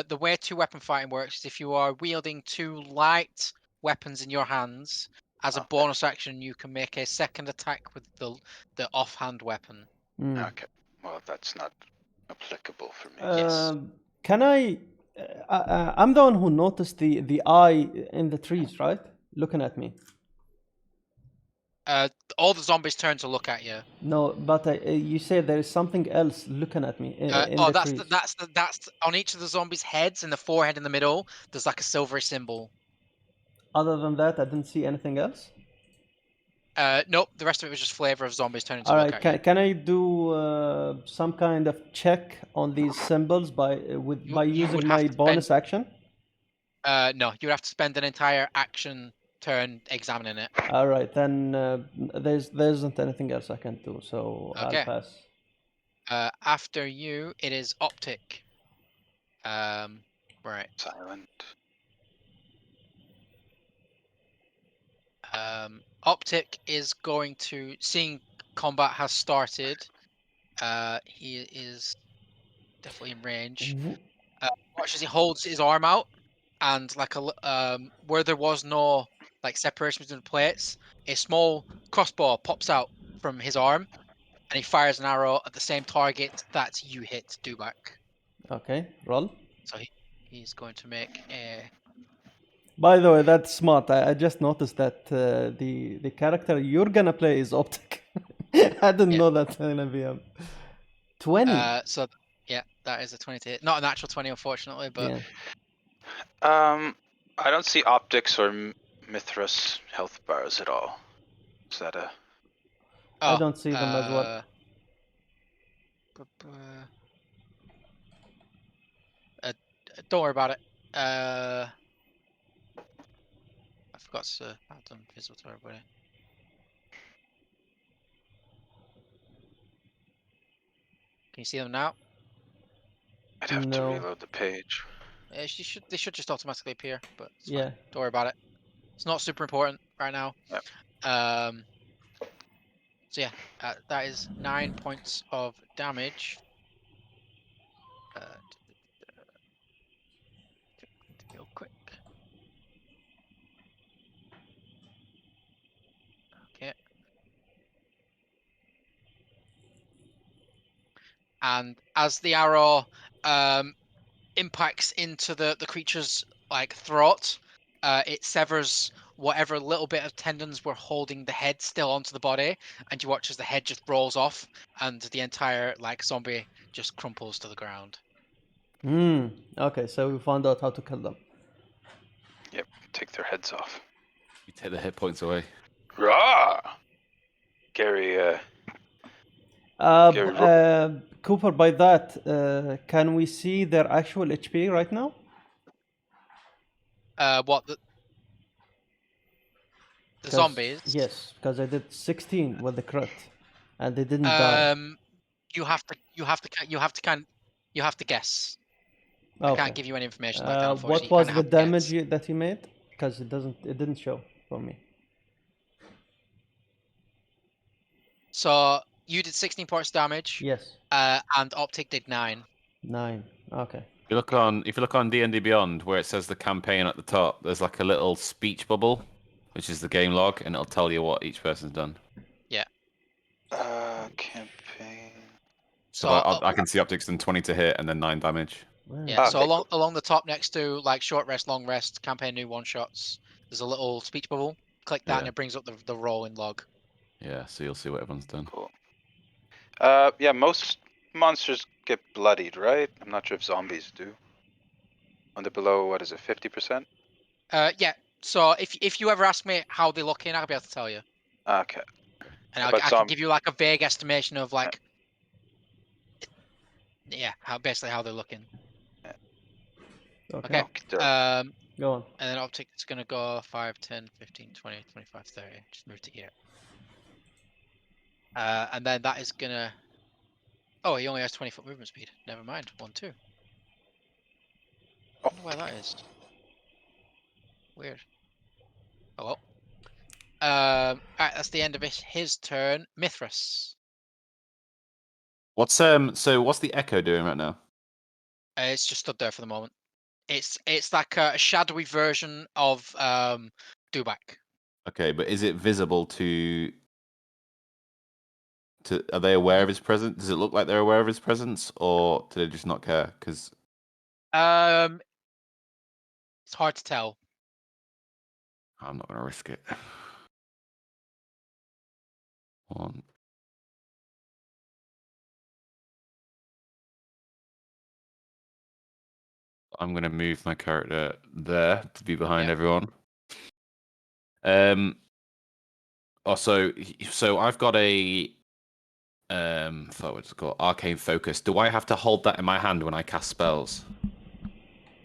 The way 2 weapon fighting works is if you are wielding 2 light weapons in your hands, as a
Okay.
bonus action, you can make a second attack with the offhand weapon.
Mm.
Okay. Well, that's not applicable for me.
Yes.
Can I? I'm the one who noticed the eye in the trees, right? Looking at me.
All the zombies turn to look at you.
No, but you say there is something else looking at me in the trees.
That's on each of the zombies' heads in the forehead in the middle. There's like a silvery symbol.
Other than that, I didn't see anything else.
Nope. The rest of it was just flavor of zombies turning to
All
look
right,
at you.
can I do some kind of check on these symbols by
You
using
would
my
have to
bonus action?
No, you'd have to spend an entire action turn examining it.
All right, then there isn't anything else I can do, so
Okay.
I'll pass.
After you, it is Optic. Right.
Silent.
Optic is going to, seeing combat has started. He is definitely in range. Watch as he holds his arm out, and like where there was no like separation between the plates, a small crossbow pops out from his arm, and he fires an arrow at the same target that you hit, Dubak.
Okay, roll.
So he's going to make a.
By the way, that's smart. I just noticed that the character you're gonna play is Optic. I didn't know that's gonna be a 20.
So yeah, that is a 20 to hit. Not a natural 20, unfortunately, but
Yeah.
I don't see optics or Mithras health bars at all. Is that a?
I don't see them as well.
Don't worry about it. I forgot to add them visible to everybody. Can you see them now?
I'd have to
No.
reload the page.
They should just automatically appear, but it's
Yeah.
fine. Don't worry about it. It's not super important right now.
Yep.
So yeah, that is 9 points of damage. Real quick. Okay. And as the arrow impacts into the creature's like throat, it severs whatever little bit of tendons were holding the head still onto the body, and you watch as the head just rolls off, and the entire like zombie just crumples to the ground.
Okay, so we found out how to kill them.
Yep. Take their heads off.
You take the hit points away.
Rah! Gary.
Cooper, by that, can we see their actual HP right now?
What the zombies?
Yes, because I did 16 with the crit, and they didn't die.
You have to guess.
Okay.
I can't give you any information like that. Unfortunately,
what was the damage that he made? Because it didn't show for me.
So you did 16 points damage.
Yes.
And Optic did 9.
9. Okay.
If you look on D&D Beyond, where it says the campaign at the top, there's like a little speech bubble, which is the game log, and it'll tell you what each person's done.
Yeah.
Campaign.
So I can see Optics done 20 to hit and then 9 damage.
Yeah. So along the top next to like short rest, long rest, campaign new one shots, there's a little speech bubble. Click that and it brings up the rolling log.
Yeah. So you'll see what everyone's done.
Cool. Yeah, most monsters get bloodied, right? I'm not sure if zombies do. When they're below, what is it, 50%?
Yeah. So if you ever ask me how they look in, I'll be able to tell you.
Okay.
And I can give you like a vague estimation of like, how they're looking.
Okay. Go on.
And then optic's gonna go 5, 10, 15, 20, 25, 30. Just move to here. And then that is gonna. Oh, he only has 20-foot movement speed. Never mind. 1, 2. I wonder where that is. Weird. Oh well. Alright, that's the end of his turn. Mithras.
What's the Echo doing right now?
It's just stood there for the moment. It's like a shadowy version of Dubak.
Okay, but is it visible to? Are they aware of his presence? Does it look like they're aware of his presence, or do they just not care? Because
it's hard to tell.
I'm not gonna risk it. One. I'm gonna move my character there to be behind everyone. Also, so I've got a what's it called? Arcane Focus. Do I have to hold that in my hand when I cast spells?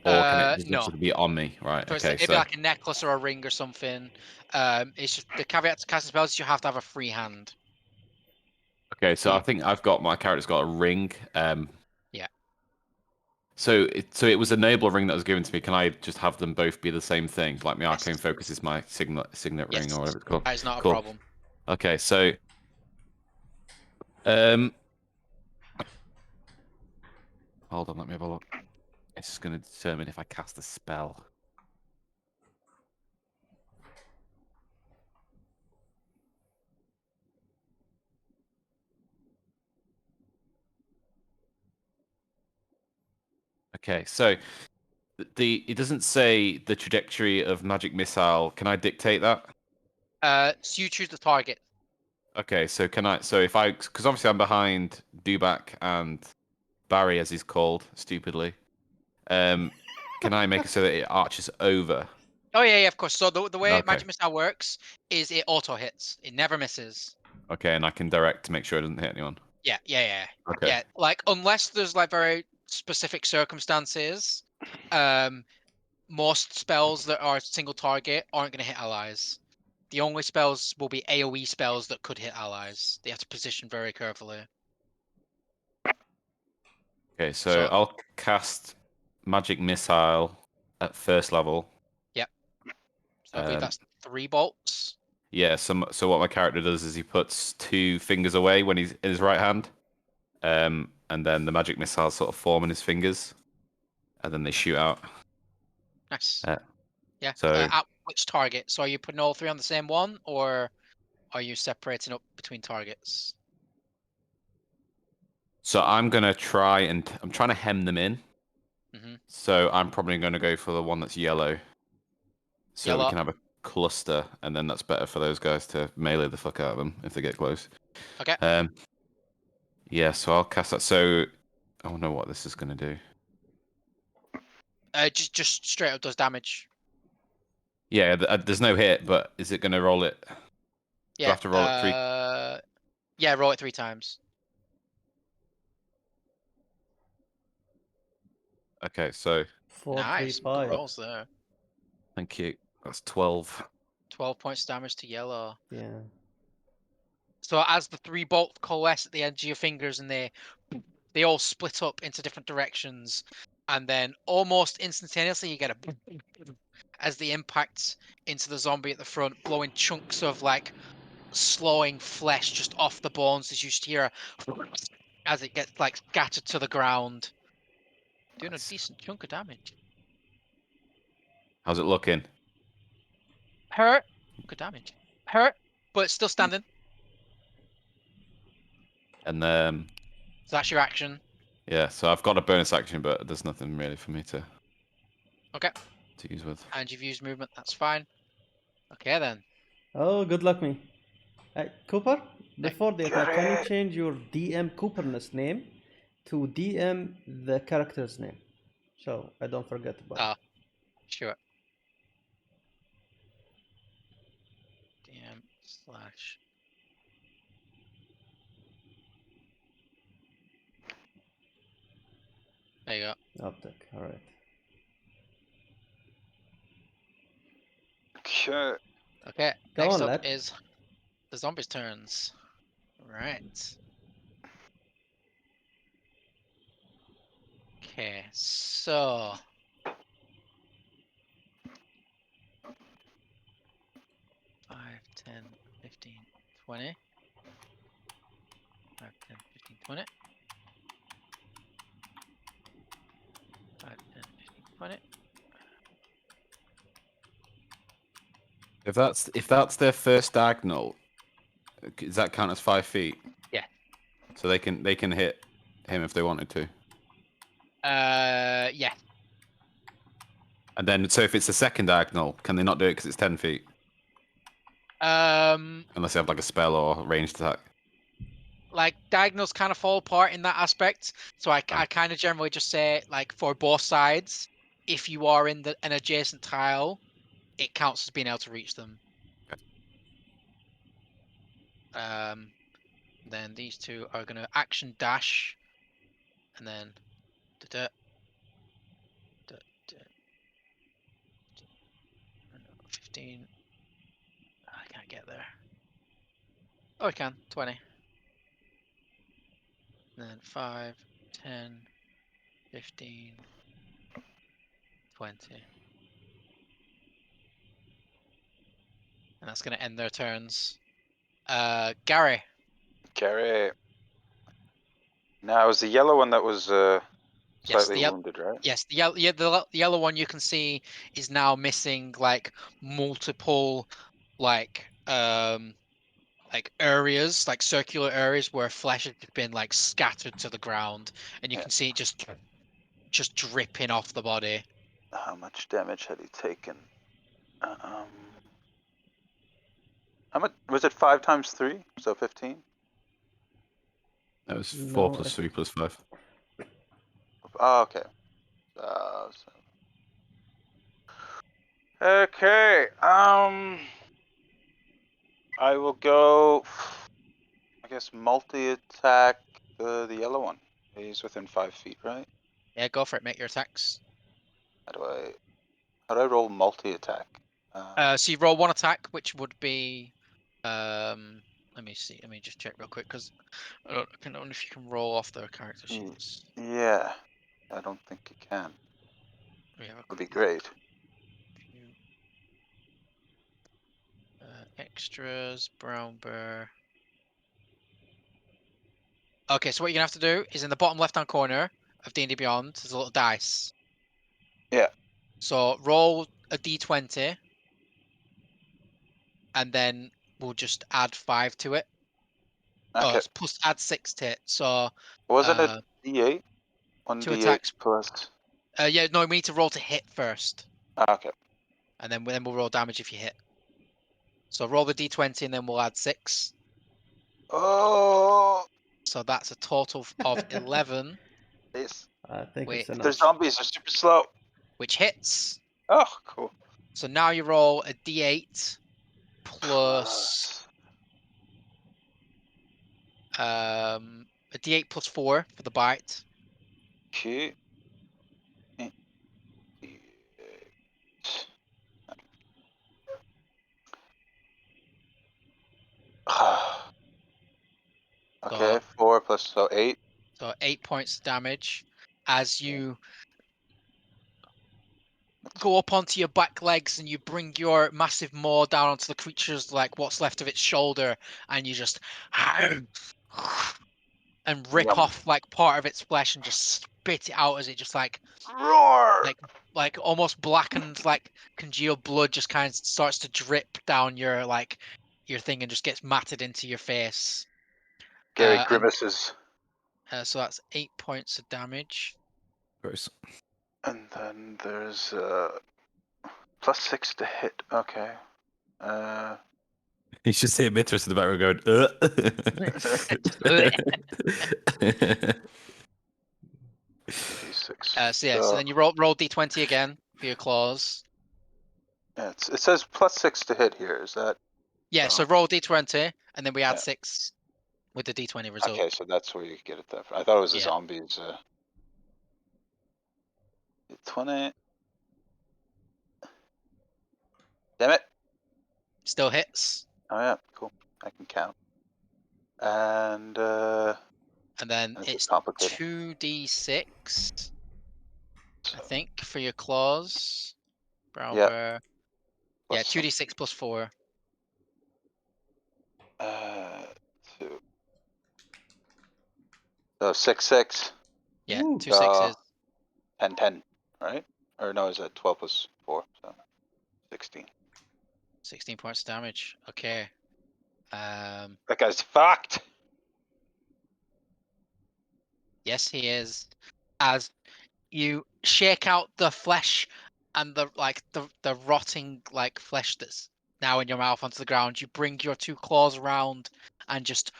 Or can it just
No.
be on me? Right,
So
okay,
it'd be like a necklace or a ring or something. It's just the caveat to casting spells is you have to have a free hand.
Okay, so I think I've got my character's got a ring.
Yeah.
So it was a noble ring that was given to me. Can I just have them both be the same thing? Like my Arcane Focus is my signet ring or whatever it's called.
That is not a
Cool.
problem.
Okay, so hold on, let me have a look. It's just going to determine if I cast a spell. Okay, so it doesn't say the trajectory of magic missile. Can I dictate that?
So you choose the target.
Okay, so because obviously I'm behind Dubak and Barry, as he's called, stupidly. Can I make it so that it arches over?
Oh yeah, of course. So the way
Okay.
magic missile works is it auto hits. It never misses.
Okay, and I can direct to make sure it doesn't hit anyone.
Yeah.
Okay.
Yeah, like unless there's like very specific circumstances, most spells that are single target aren't going to hit allies. The only spells will be AoE spells that could hit allies. They have to position very carefully.
Okay, so I'll cast Magic Missile at first level.
Yep. So I believe that's 3 bolts.
Yeah, so what my character does is he puts 2 fingers away when he's in his right hand. And then the magic missiles sort of form in his fingers. And then they shoot out.
Nice. Yeah.
So
At which target? So are you putting all 3 on the same one, or are you separating up between targets?
So I'm trying to hem them in. So I'm probably gonna go for the one that's yellow. So we can have a cluster, and then that's better for those guys to melee the fuck out of them if they get close.
Okay.
Yeah, so I'll cast that. So I don't know what this is gonna do.
Just straight up does damage.
Yeah, there's no hit, but is it gonna roll it?
Yeah.
Do I have to roll it 3?
Yeah, roll it 3 times.
Okay, so
4,
nice.
3, 5.
Good rolls there.
Thank you. That's 12.
12 points damage to yellow.
Yeah.
So as the 3 bolts coalesce at the edge of your fingers and they all split up into different directions, and then almost instantaneously you get a as the impact into the zombie at the front, blowing chunks of like slowing flesh just off the bones as you just hear as it gets like scattered to the ground. Doing a decent chunk of damage.
How's it looking?
Hurt. Good damage. Hurt, but still standing.
And
So that's your action.
yeah, so I've got a bonus action, but there's nothing really for me to use with.
And you've used movement. That's fine. Okay then.
Oh, good luck me. Cooper, before the attack, can you change your DM Cooperness name to DM the character's name? So I don't forget about it.
Sure. DM/. There you go.
Optic, alright.
Okay.
Okay,
Go
next
on,
up
lad.
is the zombies' turns. Right. Okay, so 5, 10, 15, 20. 5, 10, 15, 20. 5, 10, 15, 20.
If that's their first diagonal, does that count as 5 feet?
Yeah.
So they can hit him if they wanted to.
Yeah.
And then, so if it's the second diagonal, can they not do it because it's 10 feet? Unless they have like a spell or ranged attack.
Like diagonals kind of fall apart in that aspect. So I kind of generally just say like for both sides, if you are in an adjacent tile, it counts as being able to reach them. Okay. Then these two are gonna action dash, and then 15. I can't get there. Oh, I can. 20. And then 5, 10, 15, 20. And that's going to end their turns. Gary.
Gary. Now, it was the yellow one that was slightly wounded, right?
Yes, the yellow one you can see is now missing like multiple like areas, like circular areas where flesh has been like scattered to the ground, and you can see it just dripping off the body.
How much damage had he taken? How much was it? 5 times 3, so 15.
That was 4
No,
plus 3 plus 5.
Oh, okay. Okay. I will go. I guess multi-attack the yellow one. He's within 5 feet, right?
Yeah, go for it. Make your attacks.
How do I roll multi-attack?
So you roll one attack, which would be, let me see. Let me just check real quick because I don't know if you can roll off their character sheets.
Yeah, I don't think you can. Would be great.
Extras, brown bear. Okay, so what you're gonna have to do is in the bottom left-hand corner of D&D Beyond, there's a little dice.
Yeah.
So roll a d20, and then we'll just add 5 to it.
Okay.
Plus add 6 to it. So
wasn't it D8?
2
1d8
attacks
plus.
yeah, no, we need to roll to hit first.
Okay.
And then we'll roll damage if you hit. So roll the d20 and then we'll add 6.
Oh.
So that's a total of 11.
Yes.
I think it's enough.
The zombies are super slow.
Which hits.
Oh, cool.
So now you roll a d8 plus a d8 plus 4 for the bite.
Okay. Okay, 4 plus, so 8.
So 8 points of damage as you go up onto your back legs and you bring your massive maw down onto the creature's, like, what's left of its shoulder, and you just and rip off like part of its flesh and just spit it out as it just like
roar,
like almost blackened, like congealed blood just kind of starts to drip down your thing and just gets matted into your face.
Gary grimaces.
So that's 8 points of damage.
Gross.
And then there's plus 6 to hit. Okay.
He's just here, Mitras in the background going,
So then you roll d20 again for your claws.
Yeah, it says plus 6 to hit here. Is that?
Yeah, so roll d20 and then we add 6 with the d20 result.
Okay, so that's where you get it there. I thought it was the zombies. 20. Damn it.
Still hits.
Oh yeah, cool. I can count. And
then
this
it's
is complicated.
2d6, I think, for your claws. Brown
Yeah.
bear. Yeah, 2d6 plus 4.
2. So 6, 6.
Yeah, 2 6s.
10, 10, right? Or no, is that 12 plus 4? So 16.
16 points of damage. Okay.
That guy's fucked.
Yes, he is. As you shake out the flesh and the rotting like flesh that's now in your mouth onto the ground, you bring your 2 claws around and just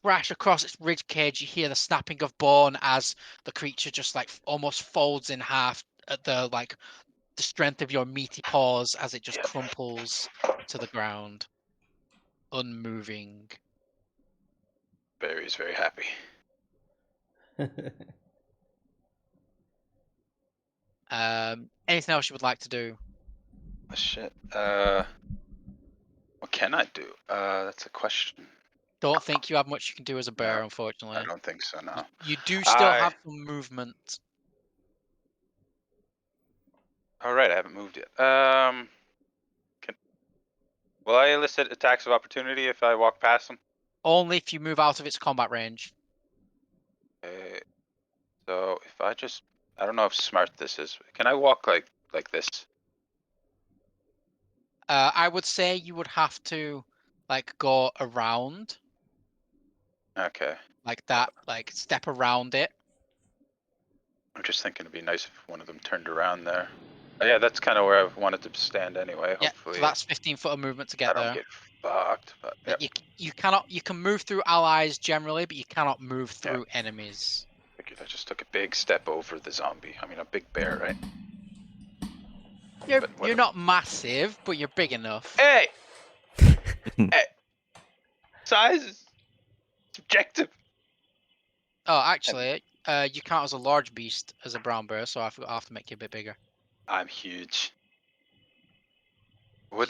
crash across its rib cage. You hear the snapping of bone as the creature just like almost folds in half at the strength of your meaty paws as it just crumples to the ground, unmoving.
Barry's very happy.
Anything else you would like to do?
Oh, shit. What can I do? That's a question.
Don't think you have much you can do as a bear,
No,
unfortunately.
I don't think so, no.
You do still have some movement.
All right, I haven't moved yet. Will I elicit attacks of opportunity if I walk past them?
Only if you move out of its combat range.
Okay. So if I just, I don't know how smart this is. Can I walk like this?
I would say you would have to go around.
Okay.
Like that, step around it.
I'm just thinking it'd be nice if one of them turned around there. Oh, yeah, that's kind of where I wanted to stand anyway.
Yeah,
Hopefully,
so that's 15 foot of movement to get
I don't
there.
get fucked. But yep.
You can move through allies generally, but you cannot move through enemies.
I just took a big step over the zombie. I mean, a big bear, right?
You're not massive, but you're big enough.
Hey! Hey! Size is subjective.
Oh, actually, you count as a large beast as a brown bear, so I have to make you a bit bigger.
I'm huge. How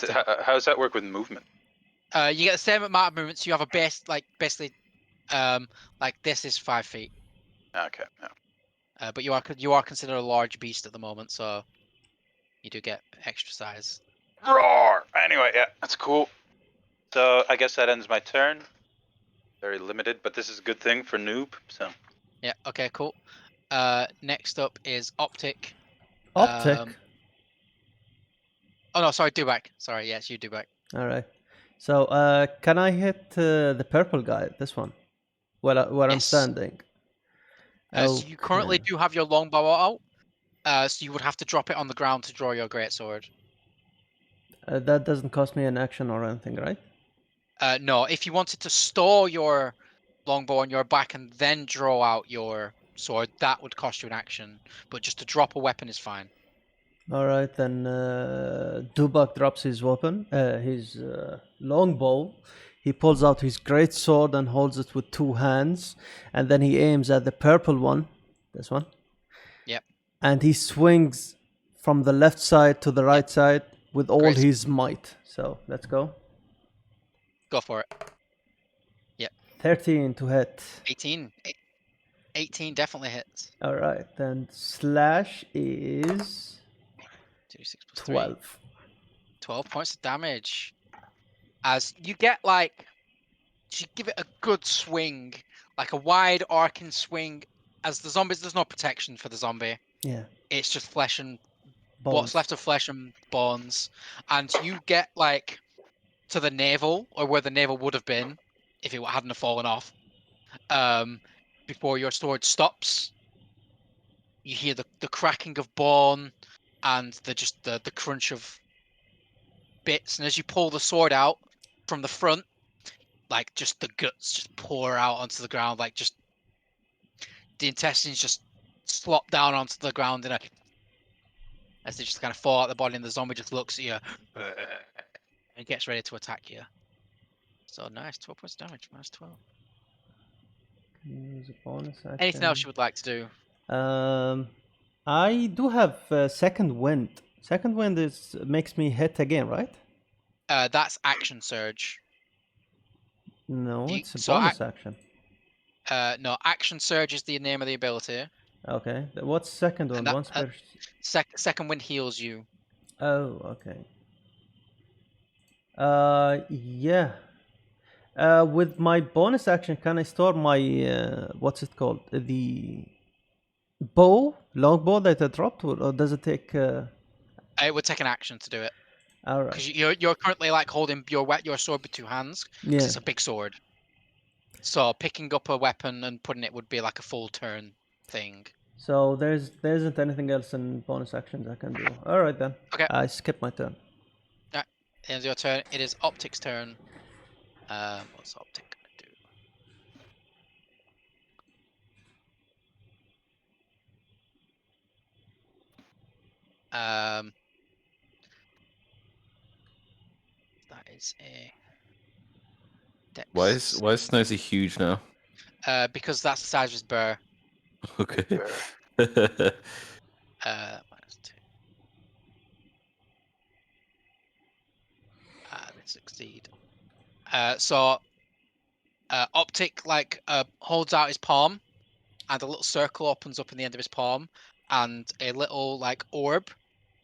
does that work with movement?
You get the same amount of movements. You have a base, basically, this is 5 feet.
Okay. No.
But you are considered a large beast at the moment, so you do get extra size.
Roar! Anyway, yeah, that's cool. So I guess that ends my turn. Very limited, but this is a good thing for noob. So.
Yeah. Okay. Cool. Next up is Optic.
Optic.
Oh no, sorry, Dubak. Sorry, yes, you Dubak.
All right. So can I hit the purple guy? This one, where I'm standing.
So you currently do have your longbow out. So you would have to drop it on the ground to draw your greatsword.
That doesn't cost me an action or anything, right?
No, if you wanted to store your longbow on your back and then draw out your sword, that would cost you an action. But just to drop a weapon is fine.
All right, then Dubak drops his weapon, his longbow. He pulls out his great sword and holds it with 2 hands, and then he aims at the purple one, this one.
Yep.
And he swings from the left side to the right side with all his might. So let's go.
Go for it. Yep.
13 to hit.
18. 18 definitely hits.
All right, then slash is 12.
12 points of damage. As you get you give it a good swing, like a wide arcing swing. As the zombies, there's no protection for the zombie.
Yeah.
It's just flesh and
bones.
What's left of flesh and bones. And you get to the navel, or where the navel would have been if it hadn't have fallen off. Before your sword stops, you hear the cracking of bone and the crunch of bits. And as you pull the sword out from the front, just the guts just pour out onto the ground, just the intestines just slop down onto the ground as they just kind of fall out the body, and the zombie just looks at you and gets ready to attack you. So nice, 12 points of damage, minus 12.
Use a bonus action.
Anything else you would like to do?
I do have second wind, Second wind makes me hit again, right?
That's action surge.
No, it's a bonus action.
No, action surge is the name of the ability.
Okay. What's second one? Once per...
Second wind heals you.
Oh, okay. Yeah. With my bonus action, can I store my what's it called? The longbow that I dropped, or does it take?
It would take an action to do it.
All right.
Because you're currently like holding your sword with 2 hands. Because it's a big sword. So picking up a weapon and putting it would be like a full turn thing.
So there isn't anything else in bonus actions I can do. All right then.
Okay.
I skip my turn.
Yeah, it's your turn. It is Optic's turn. What's Optic gonna do? That is a Dex.
Why is snowsie huge now?
Because that's the size of his burr.
Okay.
-2. They succeed. So Optic holds out his palm, and a little circle opens up in the end of his palm, and a little like orb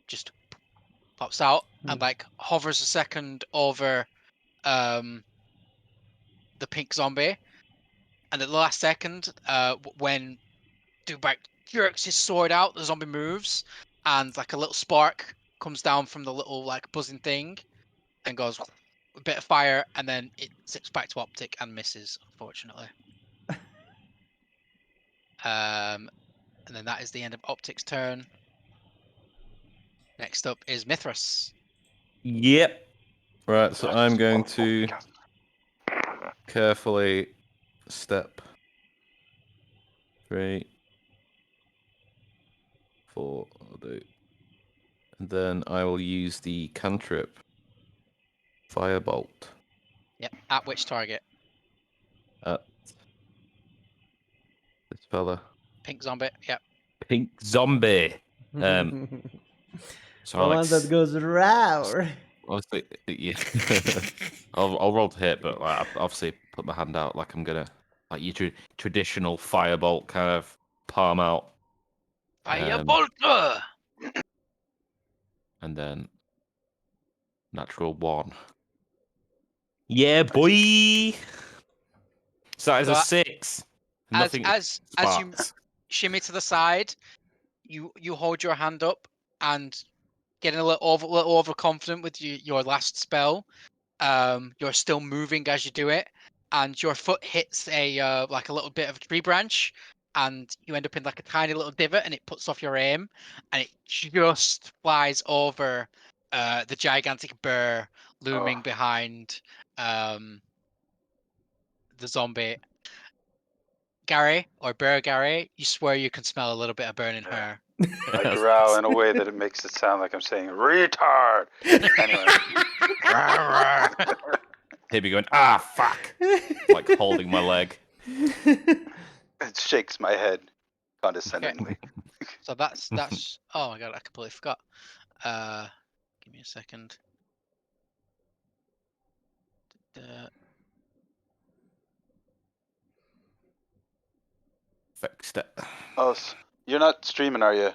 just pops out and like hovers a second over the pink zombie, and at the last second, when Dubak jerks his sword out, the zombie moves, and like a little spark comes down from the little like buzzing thing, and goes a bit of fire, and then it zips back to Optic and misses, unfortunately. And then that is the end of Optic's turn. Next up is Mithras.
Yep. Right, so I'm going to carefully step 3, 4, I'll do. And then I will use the cantrip Firebolt.
Yep. At which target?
At this fella.
Pink zombie. Yep.
Pink zombie. So
the one that goes roar.
Obviously, yeah. I'll roll to hit, but like, obviously put my hand out like I'm gonna like your traditional firebolt kind of palm out.
Firebolt.
And then natural 1. Yeah, boy. So that is a 6. Nothing.
As you shimmy to the side, you hold your hand up and getting a little overconfident with your last spell. You're still moving as you do it, and your foot hits a like a little bit of a tree branch, and you end up in like a tiny little divot, and it puts off your aim, and it just flies over the gigantic bear looming behind the zombie. Gary, or Bear Gary, you swear you can smell a little bit of burning hair.
I growl in a way that it makes it sound like I'm saying retard. Anyway.
He'd be going, ah, fuck. Like holding my leg.
It shakes my head condescendingly.
Okay. So that's oh my god, I completely forgot. Give me a second.
Fixed it.
Oh, you're not streaming, are you,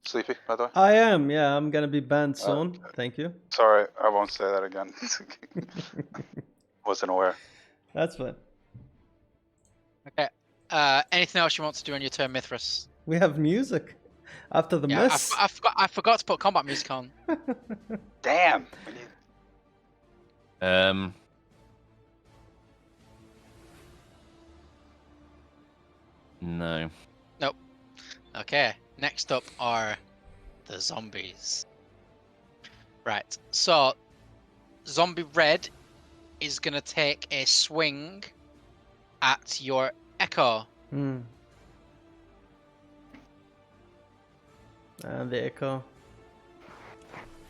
Sleepy, by the way?
I am, yeah. I'm gonna be banned soon. Thank you.
Sorry, I won't say that again. Wasn't aware.
That's fine.
Okay. Anything else you want to do on your turn, Mithras?
We have music after the miss.
I forgot to put combat music on.
Damn.
No.
Nope. Okay. Next up are the zombies. Right. So, Zombie Red is gonna take a swing at your Echo.
And the Echo.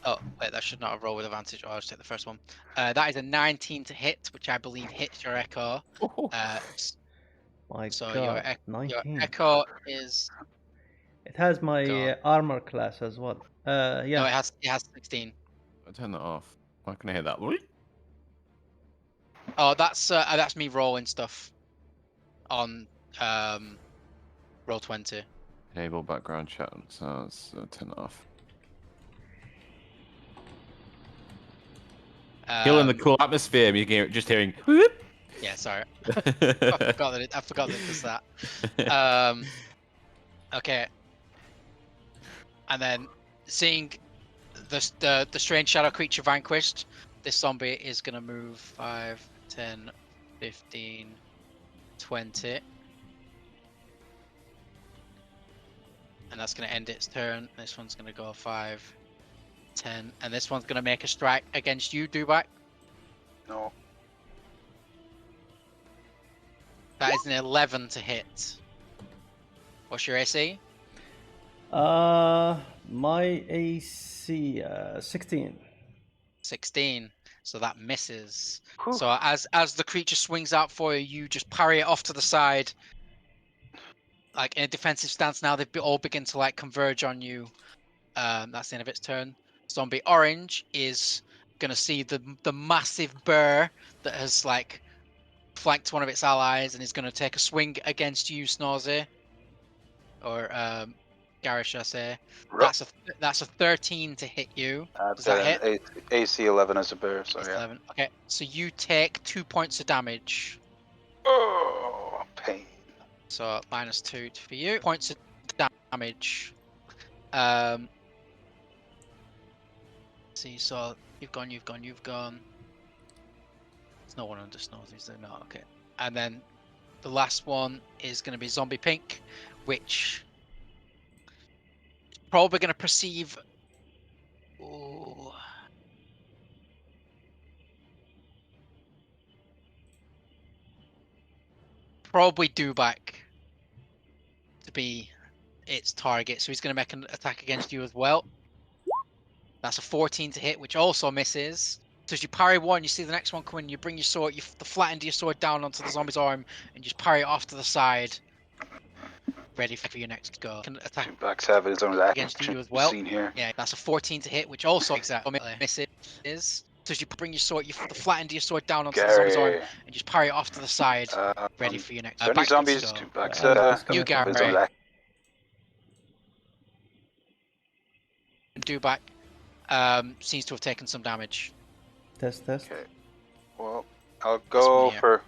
Oh, wait, that should not have rolled with advantage. I'll just take the first one. That is a 19 to hit, which I believe hits your Echo.
My
so
God, 19.
your Echo is...
It has my armor class as well. Yeah.
No, it has 16.
I turn that off. Why can I hear that?
Oh, that's me rolling stuff on roll 20.
Enable background chat sounds. Turn it off. Killing the cool atmosphere. You're just hearing. Whoop.
Yeah, sorry. I forgot that it does that. Okay. And then seeing the strange shadow creature vanquished, this zombie is gonna move 5, 10, 15, 20. And that's gonna end its turn. This one's gonna go 5, 10, and this one's gonna make a strike against you, Dubak.
No.
That is an 11 to hit. What's your AC?
My AC 16.
16. So that misses.
Whew.
So as the creature swings out for you, you just parry it off to the side. Like in a defensive stance now, they all begin to like converge on you. That's the end of its turn. Zombie Orange is gonna see the massive bear that has like flanked one of its allies and is gonna take a swing against you, Snowsie. Or Garish, I say. That's a 13 to hit you. Does that hit?
AC 11 as a bear, so yeah.
11. Okay, so you take 2 points of damage.
Oh, pain.
So -2 for you. Points of damage. See, so you've gone. There's no one under snows, is there? No, okay. And then the last one is going to be Zombie Pink, which is probably going to perceive. Ooh. Probably Dubak to be its target, so he's going to make an attack against you as well. That's a 14 to hit, which also misses. So as you parry one, you see the next one coming, you bring your sword, the flat end of your sword down onto the zombie's arm, and just parry it off to the side. Ready for your next go. Can attack
Dubak's having his own
against you as well.
Scene here.
Yeah, that's a 14 to hit, which also exactly misses. So as you bring your sword, the flat end of your sword down onto the zombie's arm, and just parry it off to the side. Ready for your next.
Is there any zombies? Dubak's
you, Gary. Dubak seems to have taken some damage.
Test.
Okay. Well, I'll go for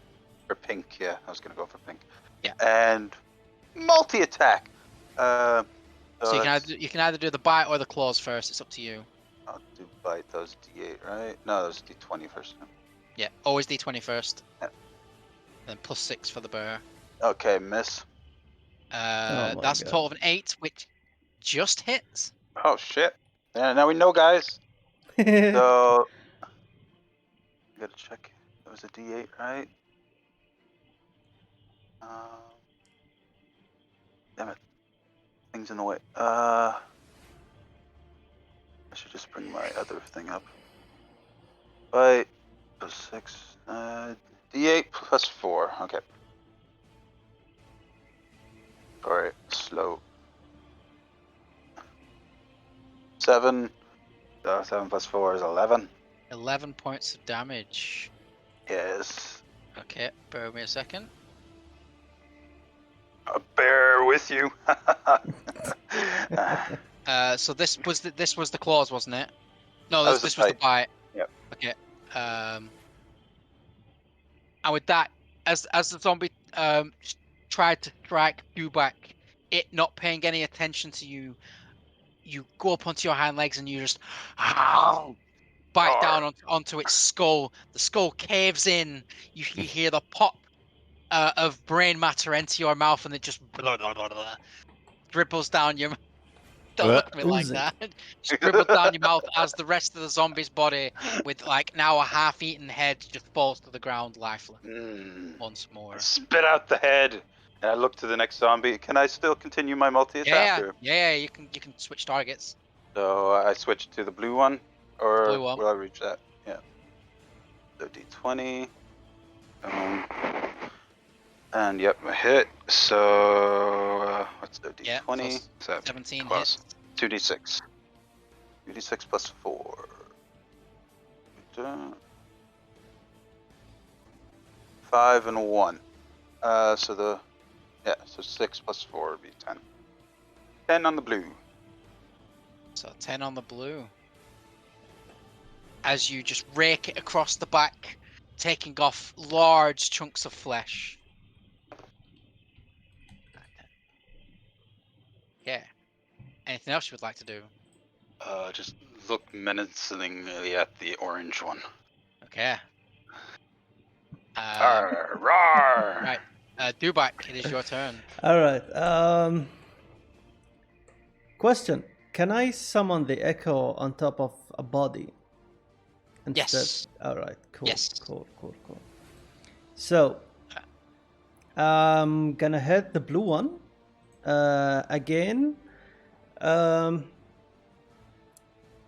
pink. Yeah, I was gonna go for pink.
Yeah.
And multi-attack.
So you can either do the bite or the claws first. It's up to you.
I'll do bite. Those D8, right? No, those D20 first.
Yeah, always D20 first.
Yeah.
Then +6 for the bear.
Okay, miss.
That's a total of an 8, which just hits.
Oh shit. Yeah, now we know, guys. So gotta check. That was a D8, right? Damn it. Things in the way. I should just bring my other thing up. Bite +6. D8 +4. Okay. Alright, slow. 7. 7 +4 is 11.
11 points of damage.
Yes.
Okay, bear with me a second.
I'll bear with you.
So this was the claws, wasn't it? No, this was the bite.
Yep.
Okay. And with that, as the zombie tried to strike Dubak, it not paying any attention to you, you go up onto your hind legs and you just bite down onto its skull. The skull caves in. You hear the pop of brain matter enter your mouth, and it just dribbles down your. Don't look at me like that. Just dribbles down your mouth as the rest of the zombie's body, with like now a half-eaten head, just falls to the ground lifeless once more.
Spit out the head. And I look to the next zombie. Can I still continue my multi-attack?
Yeah, you can switch targets.
So I switch to the blue one, or
blue one.
will I reach that? Yeah. So D20. And yep, a hit. So what's the D20?
Yeah, so 17
plus
hits.
2D6. 2d6 plus 4. 5 and 1. So 6 plus 4 would be 10. 10 on the blue.
So 10 on the blue. As you just rake it across the back, taking off large chunks of flesh. Yeah. Anything else you would like to do?
Just look menacingly at the orange one.
Okay.
Arr, roar!
Right. Dubak, it is your turn.
All right. Question: can I summon the echo on top of a body?
Yes.
All right. Cool.
Yes.
Cool. So, I'm gonna hit the blue one again.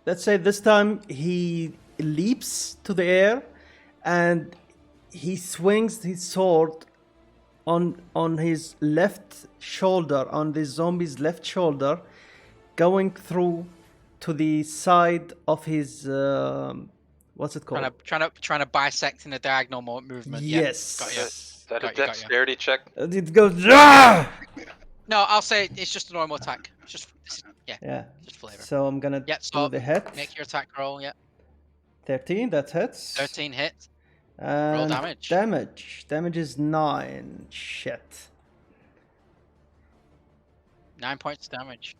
Let's say this time he leaps to the air and he swings his sword on his left shoulder, on the zombie's left shoulder, going through to the side of his what's it called?
Trying to bisect in a diagonal movement.
Yes.
Got you.
Is that a
Got you.
dexterity check?
It goes. Ah!
No, I'll say it's just a normal attack.
Yeah.
Just flavor.
So I'm gonna do the hit.
Make your attack roll. Yeah.
13. That hits.
13 hit.
And
Roll damage.
Damage is 9. Shit.
9 points damage.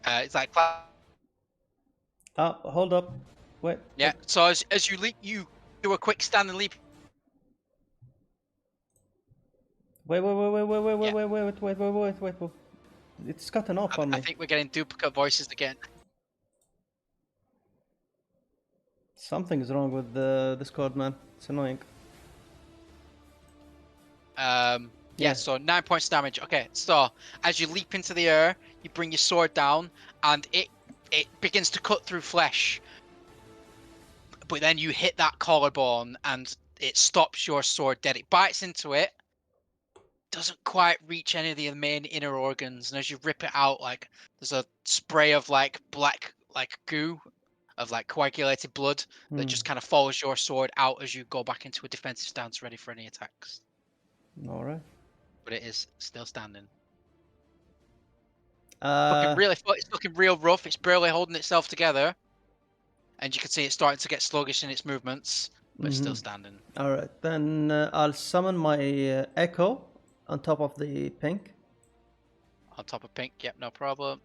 It's like.
Oh, hold up. Wait.
Yeah. So as you leap, you do a quick standing leap.
Wait. It's cutting off on me.
I think we're getting duplicate voices again.
Something is wrong with the Discord, man. It's annoying.
Yeah, so 9 points damage. Okay, so as you leap into the air, you bring your sword down, and it begins to cut through flesh. But then you hit that collarbone, and it stops your sword dead. It bites into it, doesn't quite reach any of the main inner organs, and as you rip it out, like there's a spray of like black goo of like coagulated blood that just kind of follows your sword out as you go back into a defensive stance, ready for any attacks.
All right.
But it is still standing. It's looking real rough. It's barely holding itself together, and you can see it's starting to get sluggish in its movements, but it's still standing.
All right, then I'll summon my echo on top of the pink.
On top of pink, yep, no problem.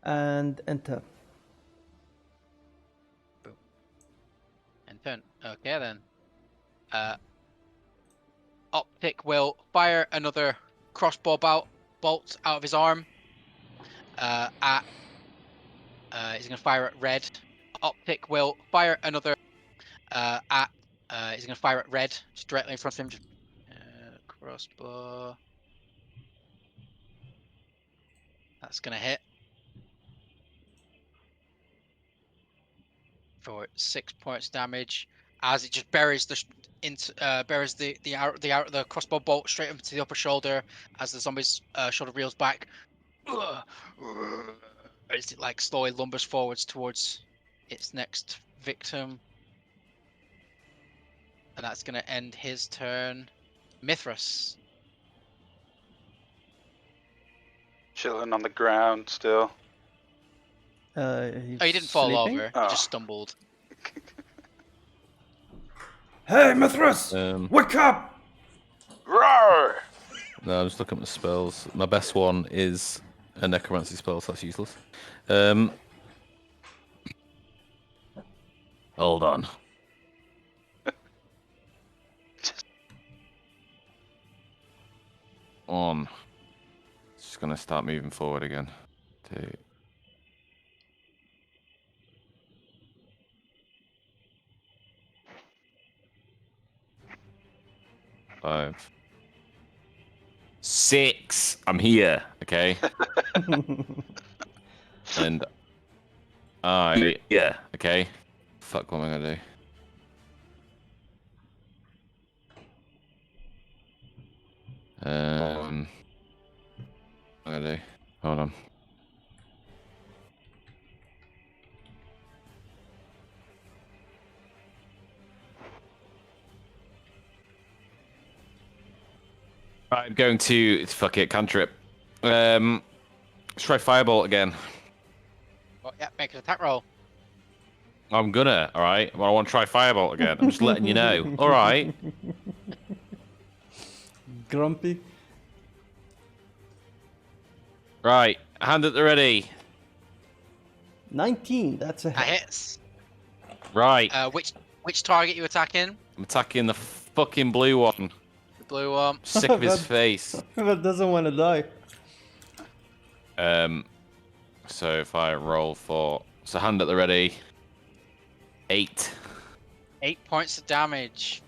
And enter.
Boom. And turn. Okay then. Optic will fire another crossbow bolt out of his arm. He's gonna fire at red. Optic will fire another he's gonna fire at red, just directly in front of him. Crossbow. That's gonna hit for 6 points damage as it just buries the crossbow bolt straight into the upper shoulder as the zombie's shoulder reels back. As it like slowly lumbers forwards towards its next victim, and that's gonna end his turn. Mithras.
Chilling on the ground still.
He didn't fall over. He just stumbled.
Hey, Mithras! Wake up!
Roar!
No, I'm just looking at the spells. My best one is a necromancy spell, so that's useless. Hold on.
On. Just gonna start moving forward again. 2. 5. 6. I'm here, okay? And yeah, okay. Fuck, what am I gonna do? What do I do? Hold on. Right, I'm going to fuck it, cantrip. Let's try Firebolt again.
Well, yeah, make an attack roll.
I'm gonna, alright? Well, I want to try Firebolt again. I'm just letting you know. Alright.
Grumpy.
Right, hand at the ready.
19, that's a
That
hit.
hits.
Right.
Which target you attacking?
I'm attacking the fucking blue one.
The blue one.
Sick of his face.
That doesn't want to die.
So if I roll for... So hand at the ready. 8.
8 points of damage.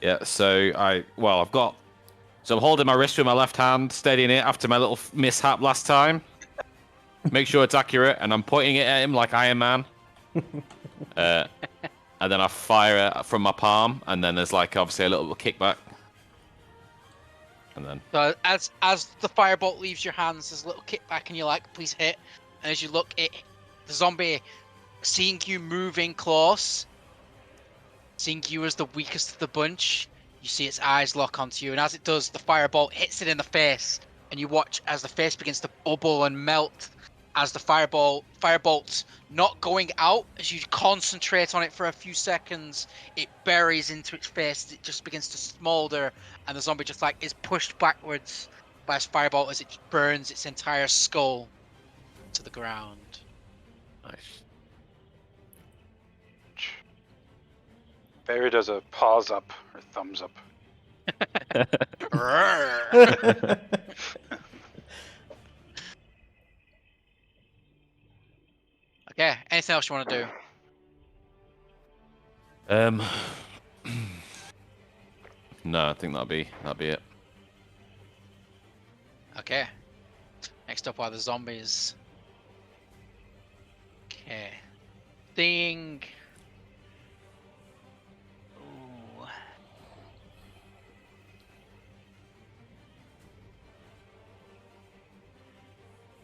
Yeah, so I've got... So I'm holding my wrist with my left hand, steadying it after my little mishap last time. Make sure it's accurate, and I'm pointing it at him like Iron Man. And then I fire it from my palm, and then there's like obviously a little kickback. And then...
So as the firebolt leaves your hands, there's a little kickback, and you're like, please hit. And as you look, the zombie, seeing you moving close, seeing you as the weakest of the bunch, you see its eyes lock onto you, and as it does, the firebolt hits it in the face, and you watch as the face begins to bubble and melt, as the firebolt's not going out. As you concentrate on it for a few seconds, it buries into its face, it just begins to smolder, and the zombie just like is pushed backwards by its firebolt as it burns its entire skull to the ground.
Nice.
Barry does a paws up or thumbs up.
Okay, anything else you want to do?
No, I think that'll be it.
Okay. Next up are the zombies. Okay. Seeing... Ooh.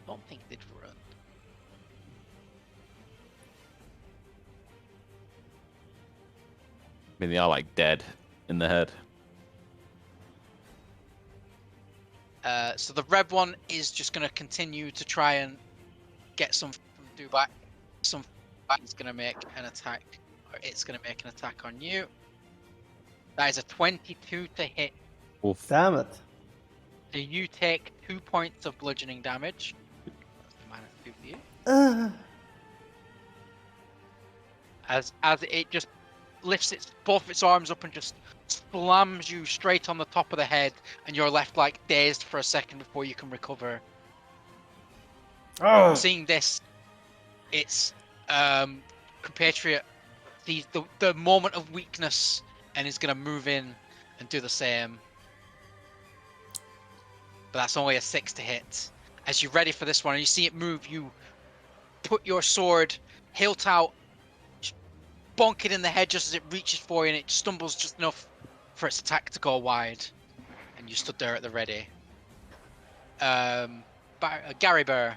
Don't think they'd run.
I mean, they are like dead in the head.
So the red one is just going to continue to try and get some do back. It's going to make an attack, or it's going to make an attack on you. That is a 22 to hit.
Oof.
Damn it.
So you take 2 points of bludgeoning damage. That's -2 for you. As it just lifts both its arms up and just slams you straight on the top of the head, and you're left like dazed for a second before you can recover. Seeing this, its compatriot sees the moment of weakness and is going to move in and do the same. But that's only a 6 to hit. As you're ready for this one and you see it move, you put your sword hilt out, bonk it in the head just as it reaches for you, and it stumbles just enough for its attack to go wide. And you stood there at the ready. Gary Bear,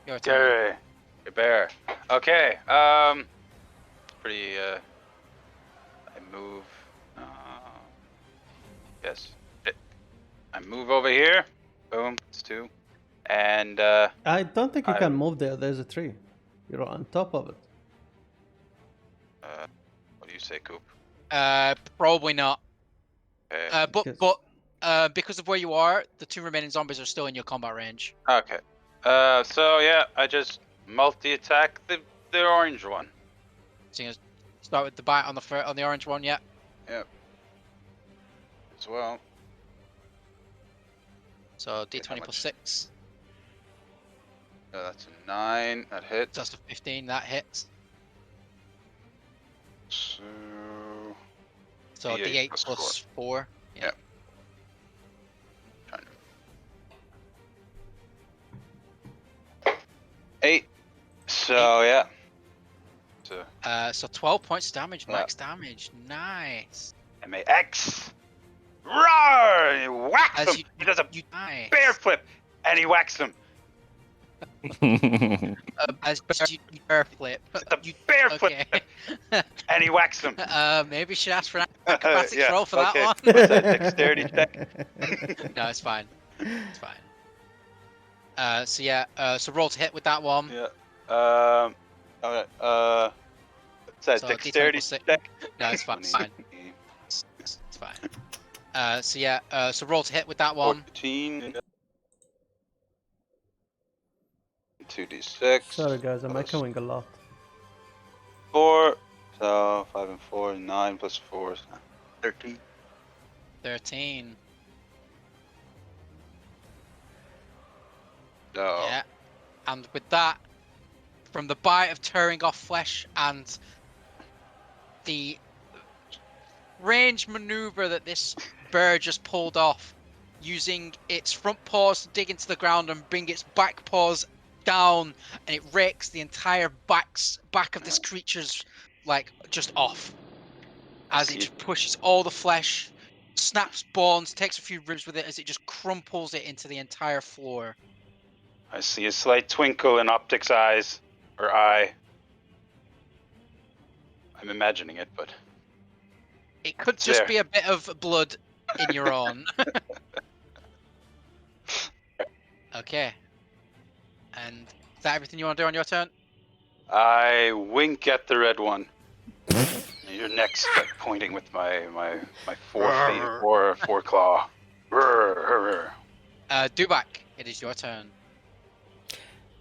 your turn.
Gary Bear. Okay. Pretty. I move. Yes. I move over here. Boom. It's 2. And
I don't think you can move there. There's a tree. You're on top of it.
what do you say, Coop?
Probably not.
Okay.
But because of where you are, the 2 remaining zombies are still in your combat range.
Okay. So yeah, I just multi-attack the orange one.
So you start with the bite on the orange one, yeah.
Yep. As well.
So D20 plus 6.
That's a 9. That hits.
That's a 15. That hits.
So
D8 plus 4. Yeah.
Yep. Trying to... 8. So
8.
yeah.
So 12 points of damage, max damage. Nice.
MAX. Roar! And he whacks
As
him. He does a
you die.
bear flip, and he whacks him.
As you bear flip.
The bear flip,
Okay.
and he whacks him.
Maybe you should ask for an acrobatics roll for that one.
What's that, dexterity check?
No, it's fine. It's fine. So roll to hit with that one.
Yeah. Okay. What's that,
So
dexterity
D20
check?
No, it's fine. It's fine. It's fine. So roll to hit with that one.
14. 2d6.
Sorry guys, I'm
plus
echoing a lot.
4. So 5 and 4, 9 plus 4 is 13.
13.
No.
Yeah. And with that, from the bite of tearing off flesh and the range maneuver that this bird just pulled off, using its front paws to dig into the ground and bring its back paws down, and it rakes the entire back of this creature's just off as it just pushes all the flesh, snaps bones, takes a few ribs with it as it just crumples it into the entire floor.
I see a slight twinkle in Optic's eyes, or eye. I'm imagining it, but
It could just be a bit of blood in your own. Okay. And is that everything you want to do on your turn?
I wink at the red one. You're next, like, pointing with my four claw.
Dubak, it is your turn.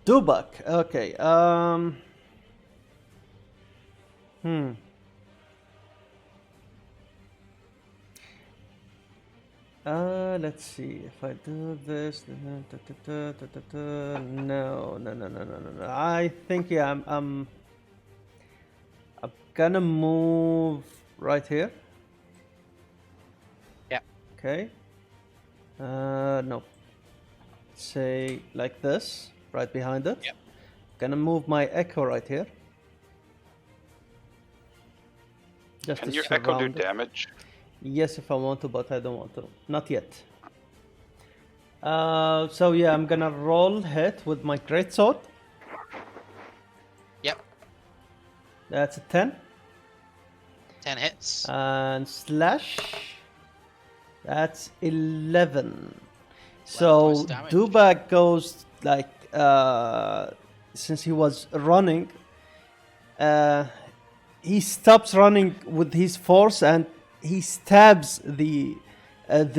Dubak. Okay. Let's see. If I do this, no. I think I'm gonna move right here.
Yeah.
Okay. No. Say like this, right behind it.
Yep.
Gonna move my echo right here. Just
Can
to
your echo do
surround it.
damage?
Yes, if I want to, but I don't want to. Not yet. So yeah, I'm gonna roll hit with my greatsword.
Yep.
That's a 10.
10 hits.
And slash. That's 11. So Dubak goes like since he was running, he stops running with his force and he stabs the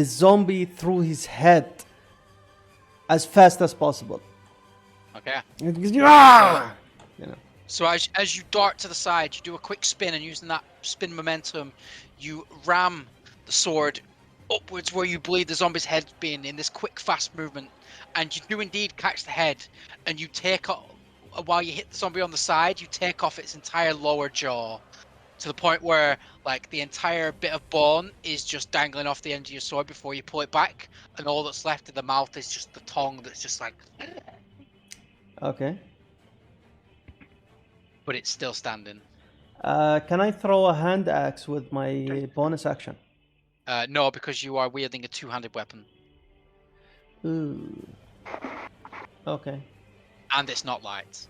zombie through his head as fast as possible.
Okay.
You know.
So as you dart to the side, you do a quick spin, and using that spin momentum, you ram the sword upwards where you believe the zombie's head's been in this quick, fast movement, and you do indeed catch the head, and you take off, while you hit the zombie on the side, you take off its entire lower jaw, to the point where like the entire bit of bone is just dangling off the end of your sword before you pull it back, and all that's left of the mouth is just the tongue that's just like.
Okay.
But it's still standing.
Can I throw a hand axe with my bonus action?
No, because you are wielding a two-handed weapon.
Ooh. Okay.
And it's not light.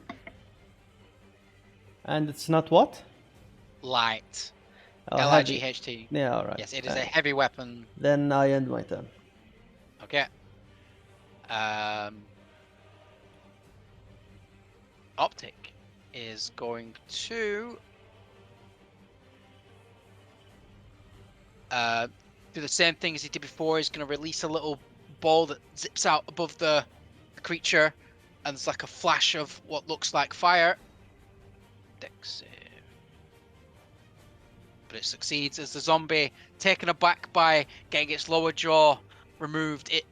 And it's not what?
Light.
Oh,
L-I-G-H-T.
Yeah, alright.
Yes, it is a heavy weapon.
Then I end my turn.
Okay. Optic is going to do the same thing as he did before. He's going to release a little ball that zips out above the creature, and it's like a flash of what looks like fire. Dex save. But it succeeds as the zombie, taken aback by getting its lower jaw removed, it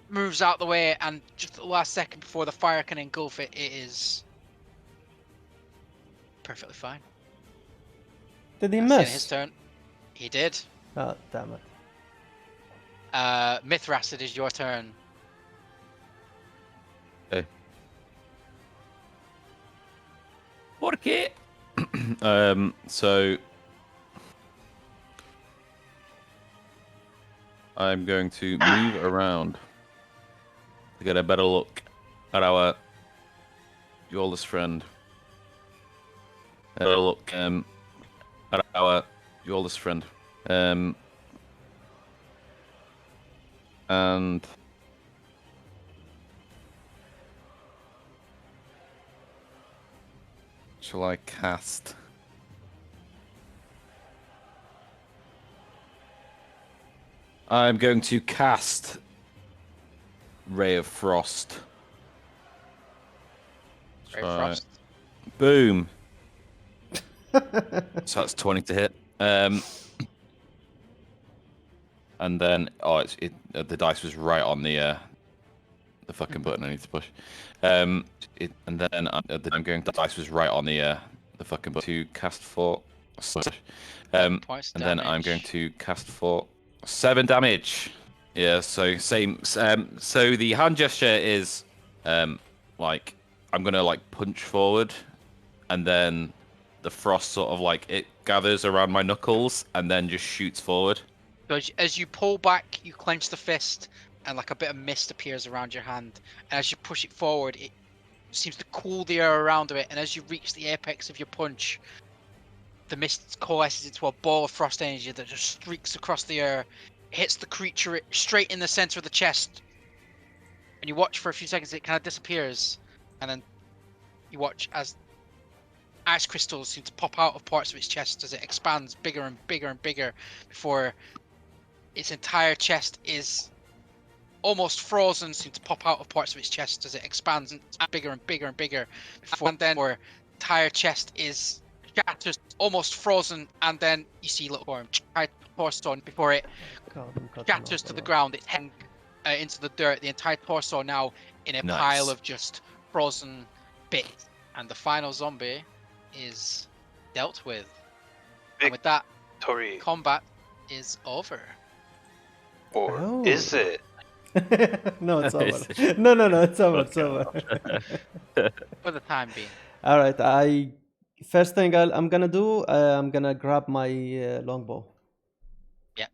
moves out the way, and just the last second before the fire can engulf it, it is perfectly fine.
Did he
That's
miss?
His turn. He did.
Oh, damn it.
Mithras, it is your turn.
Okay. ¿Por qué? So I'm going to move around to get a better look at our jawless friend. A better look at our jawless friend. And shall I cast? I'm going to cast Ray of Frost.
Ray of Frost.
Boom. So that's 20 to hit. And then the dice was right on the fucking button I need to push. And then I'm going. The dice was right on the fucking button to cast for. And then I'm going to cast for 7 damage. Yeah. So same. So the hand gesture is like I'm gonna like punch forward, and then the frost sort of like it gathers around my knuckles and then just shoots forward.
So as you pull back, you clench the fist, and like a bit of mist appears around your hand. And as you push it forward, it seems to cool the air around it. And as you reach the apex of your punch, the mist coalesces into a ball of frost energy that just streaks across the air, hits the creature straight in the center of the chest. And you watch for a few seconds, it kind of disappears. And then you watch as ice crystals seem to pop out of parts of its chest as it expands bigger and bigger and bigger before its entire chest is almost frozen, seem to pop out of parts of its chest as it expands bigger and bigger and bigger. And then the entire chest is shattered, almost frozen, and then you see little form torso before it shatters to the ground. It's heading into the dirt. The entire torso now in a pile of just frozen bits. And the final zombie is dealt with. And with that, combat is over.
Or is it?
No, it's over. No, it's over. It's over.
For the time being.
All right. First thing I'm gonna do, I'm gonna grab my longbow.
Yeah.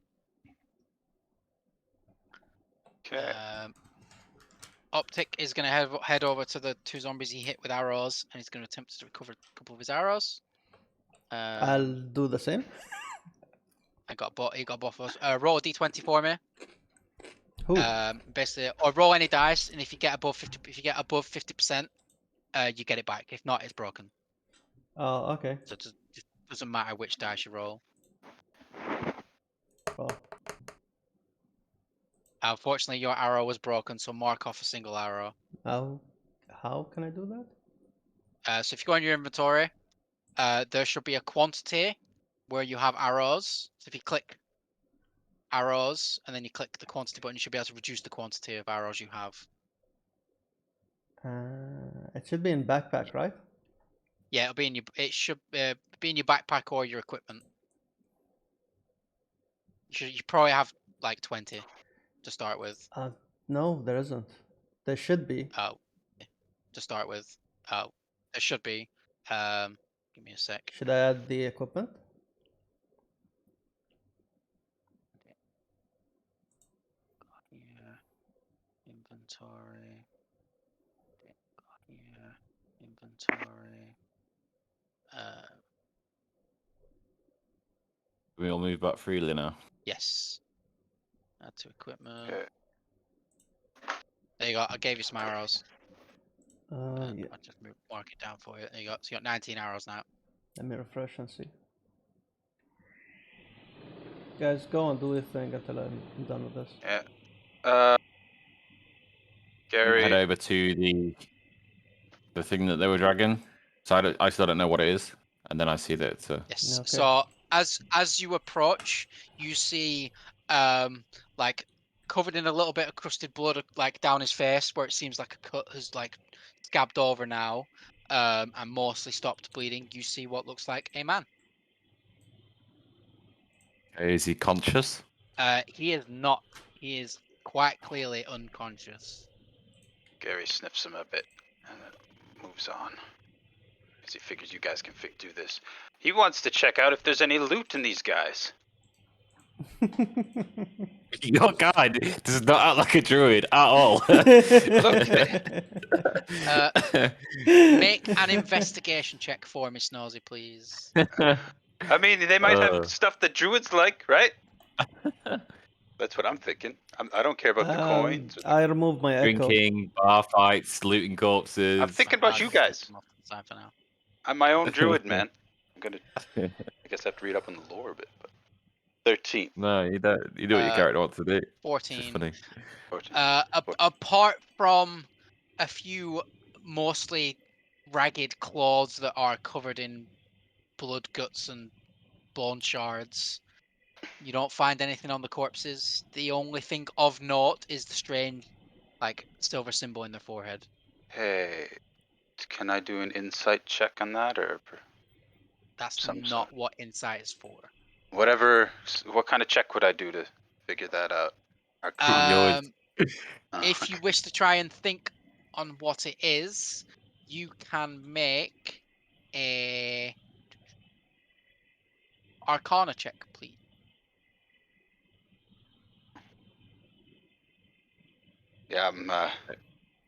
Okay.
Optic is gonna head over to the 2 zombies he hit with arrows, and he's gonna attempt to recover a couple of his arrows.
I'll do the same.
He got both of us. Roll a d20 for me.
Who?
Basically, or roll any dice, and if you get above 50%, you get it back. If not, it's broken.
Oh, okay.
So it doesn't matter which dice you roll.
Oh.
Unfortunately, your arrow was broken, so mark off a single arrow.
How can I do that?
So if you go in your inventory, there should be a quantity where you have arrows. So if you click arrows and then you click the quantity button, you should be able to reduce the quantity of arrows you have.
It should be in backpack, right?
Yeah, it should be in your backpack or your equipment. You probably have like 20 to start with.
No, there isn't. There should be.
Oh, to start with. Oh, there should be. Give me a sec.
Should I add the equipment?
Yeah. Inventory. Yeah. Inventory.
We all move back freely now.
Yes. Add to equipment.
Okay.
There you go. I gave you some arrows.
Yeah.
I'll just mark it down for you. There you go. So you got 19 arrows now.
Let me refresh and see. Guys, go and do your thing until I'm done with this.
Yeah. Gary.
Head over to the thing that they were dragging. So I still don't know what it is, and then I see that it's a...
Yes.
Okay.
So as you approach, you see like covered in a little bit of crusted blood, like down his face, where it seems like a cut has like scabbed over now, and mostly stopped bleeding. You see what looks like a man.
Is he conscious?
He is not. He is quite clearly unconscious.
Gary sniffs him a bit and then moves on. Because he figures you guys can do this. He wants to check out if there's any loot in these guys.
Your guy does not act like a druid at all.
Make an investigation check for me, snowsie, please.
I mean, they might have stuff that druids like, right? That's what I'm thinking. I don't care about the coins.
I remove my echo.
Drinking, bar fights, looting corpses.
I'm thinking about you guys.
For now.
I'm my own druid, man. I'm gonna. I guess I have to read up on the lore a bit, but 13.
No, you don't. You do what your character wants to do.
14.
It's just funny.
14.
Apart from a few mostly ragged claws that are covered in blood, guts, and bone shards, you don't find anything on the corpses. The only thing of note is the strange, like, silver symbol in their forehead.
Hey, can I do an insight check on that, or
That's not what insight is for.
whatever? What kind of check would I do to figure that out?
If you wish to try and think on what it is, you can make a Arcana check, please.
Yeah, I'm.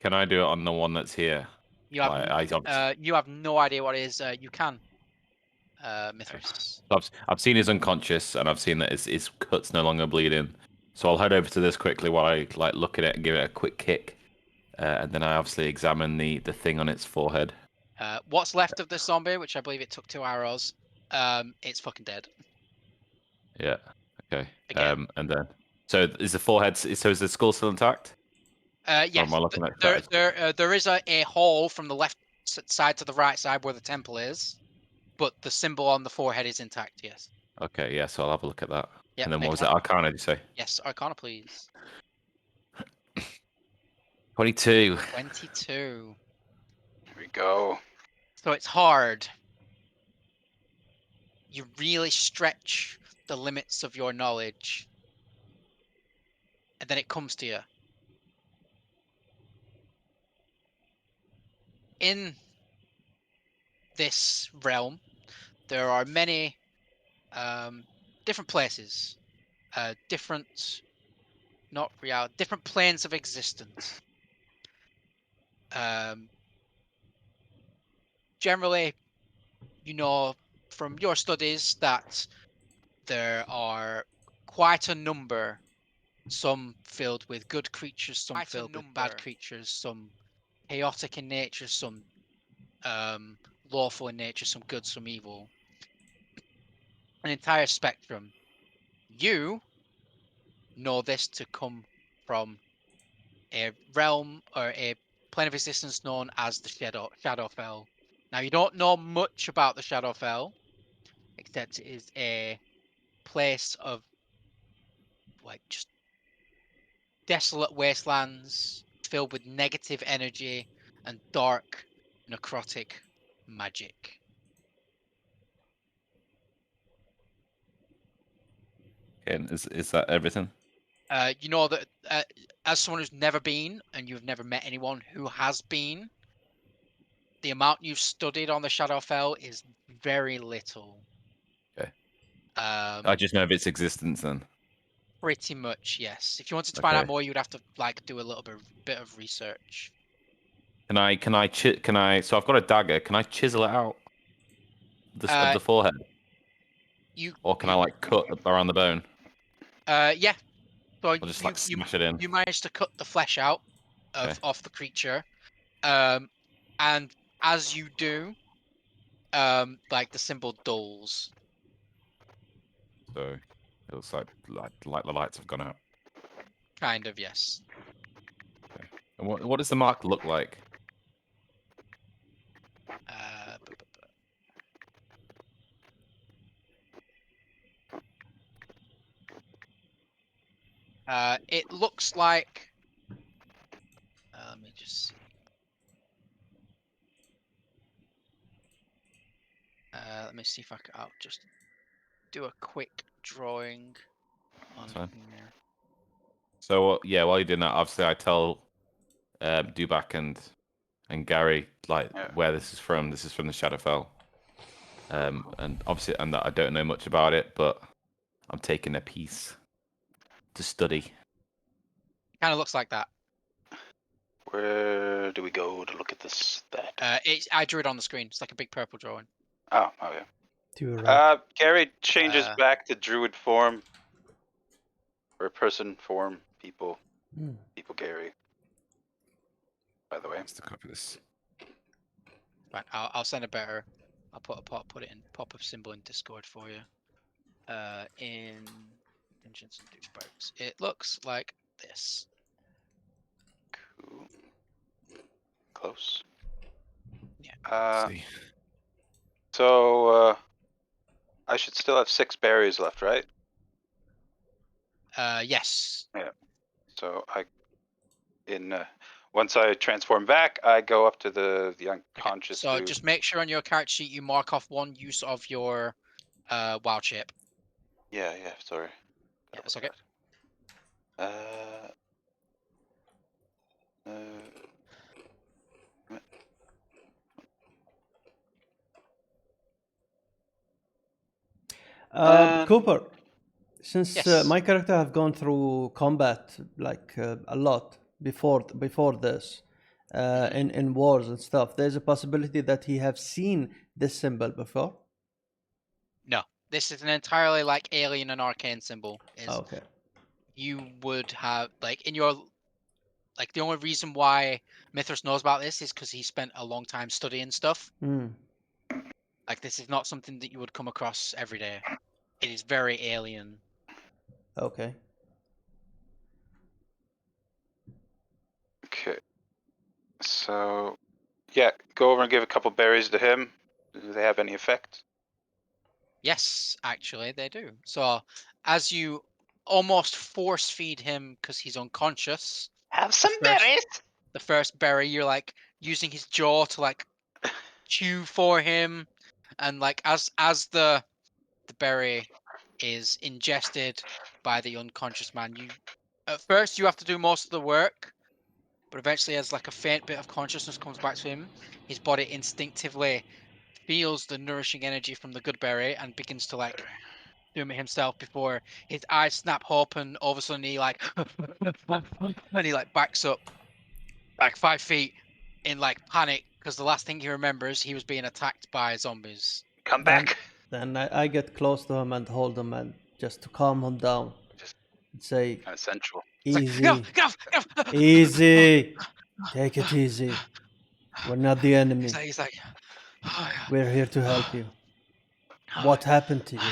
Can I do it on the one that's here?
You have you have no idea what it is. You can, Mithras.
I've seen he's unconscious, and I've seen that his cut's no longer bleeding. So I'll head over to this quickly while I look at it and give it a quick kick, and then I obviously examine the thing on its forehead.
What's left of the zombie, which I believe it took 2 arrows, it's fucking dead.
Yeah. Okay.
Again.
And then, so is the forehead? So is the skull still intact?
Yes. There is a hole from the left side to the right side where the temple is, but the symbol on the forehead is intact. Yes.
Okay. Yeah. So I'll have a look at that.
Yep,
and then what was it? Arcana, did you say?
Yes, Arcana, please.
22.
22.
Here we go.
So it's hard. You really stretch the limits of your knowledge, and then it comes to you. In this realm, there are many different places, different planes of existence. Generally, you know from your studies that there are quite a number, some filled with good creatures, some filled with bad creatures, some chaotic in nature, some lawful in nature, some good, some evil. An entire spectrum. You know this to come from a realm or a plane of existence known as the Shadowfell. Now, you don't know much about the Shadowfell, except it is a place of just desolate wastelands filled with negative energy and dark necrotic magic.
And is that everything?
You know that as someone who's never been, and you've never met anyone who has been, the amount you've studied on the Shadowfell is very little.
Okay. I just know of its existence then.
Pretty much, yes. If you wanted to find out more, you'd have to do a little bit of research.
Can I? So I've got a dagger. Can I chisel it out of the forehead? Or can I cut around the bone?
Yeah. So
I'll just smash it in.
You managed to cut the flesh out of the creature, and as you do, the symbol dulls.
So it looks like the lights have gone out.
Kind of, yes.
Okay. And what does the mark look like?
It looks like. Let me just see. Let me see if I'll just do a quick drawing on here.
So yeah, while you're doing that, obviously I tell Dubak and Gary where this is from. This is from the Shadowfell, and obviously, and that I don't know much about it, but I'm taking a piece.
to study.
Kind of looks like that.
Where do we go to look at this?
I drew it on the screen. It's like a big purple drawing.
Oh, okay.
To your right.
Gary changes back to druid form. Or person form. People. People Gary. By the way.
Let's copy this.
Right, I'll send a better. I'll put it in pop a symbol in Discord for you. In Dungeons and Douchebags. It looks like this.
Cool. Close.
Yeah.
See.
So I should still have 6 berries left, right?
Yes.
Yeah. So once I transform back, I go up to the unconscious
So
dude.
just make sure on your character sheet you mark off one use of your wild shape.
Yeah, sorry.
Yeah, it's okay.
Cooper, since
Yes.
my character have gone through combat like a lot before this, in wars and stuff, there's a possibility that he have seen this symbol before.
No, this is an entirely like alien and arcane symbol.
Okay.
You would have like in your like the only reason why Mithras knows about this is because he spent a long time studying stuff. Like this is not something that you would come across every day. It is very alien.
Okay.
Okay. So, yeah, go over and give a couple berries to him. Do they have any effect?
Yes, actually, they do. So, as you almost force feed him because he's unconscious,
Have some berries.
The first berry, you're like using his jaw to like chew for him, and like as the berry is ingested by the unconscious man, you at first you have to do most of the work, but eventually, as like a faint bit of consciousness comes back to him, his body instinctively feels the nourishing energy from the good berry and begins to like do it himself before his eyes snap open. All of a sudden, he like and he like backs up like 5 feet in like panic because the last thing he remembers he was being attacked by zombies.
Come back.
Then I get close to him and hold him and just to calm him down.
Just
and say,
kind of sensual.
easy,
Like, get off.
easy, take it easy. We're not the enemy.
He's like oh, yeah.
We're here to help you. What happened to you?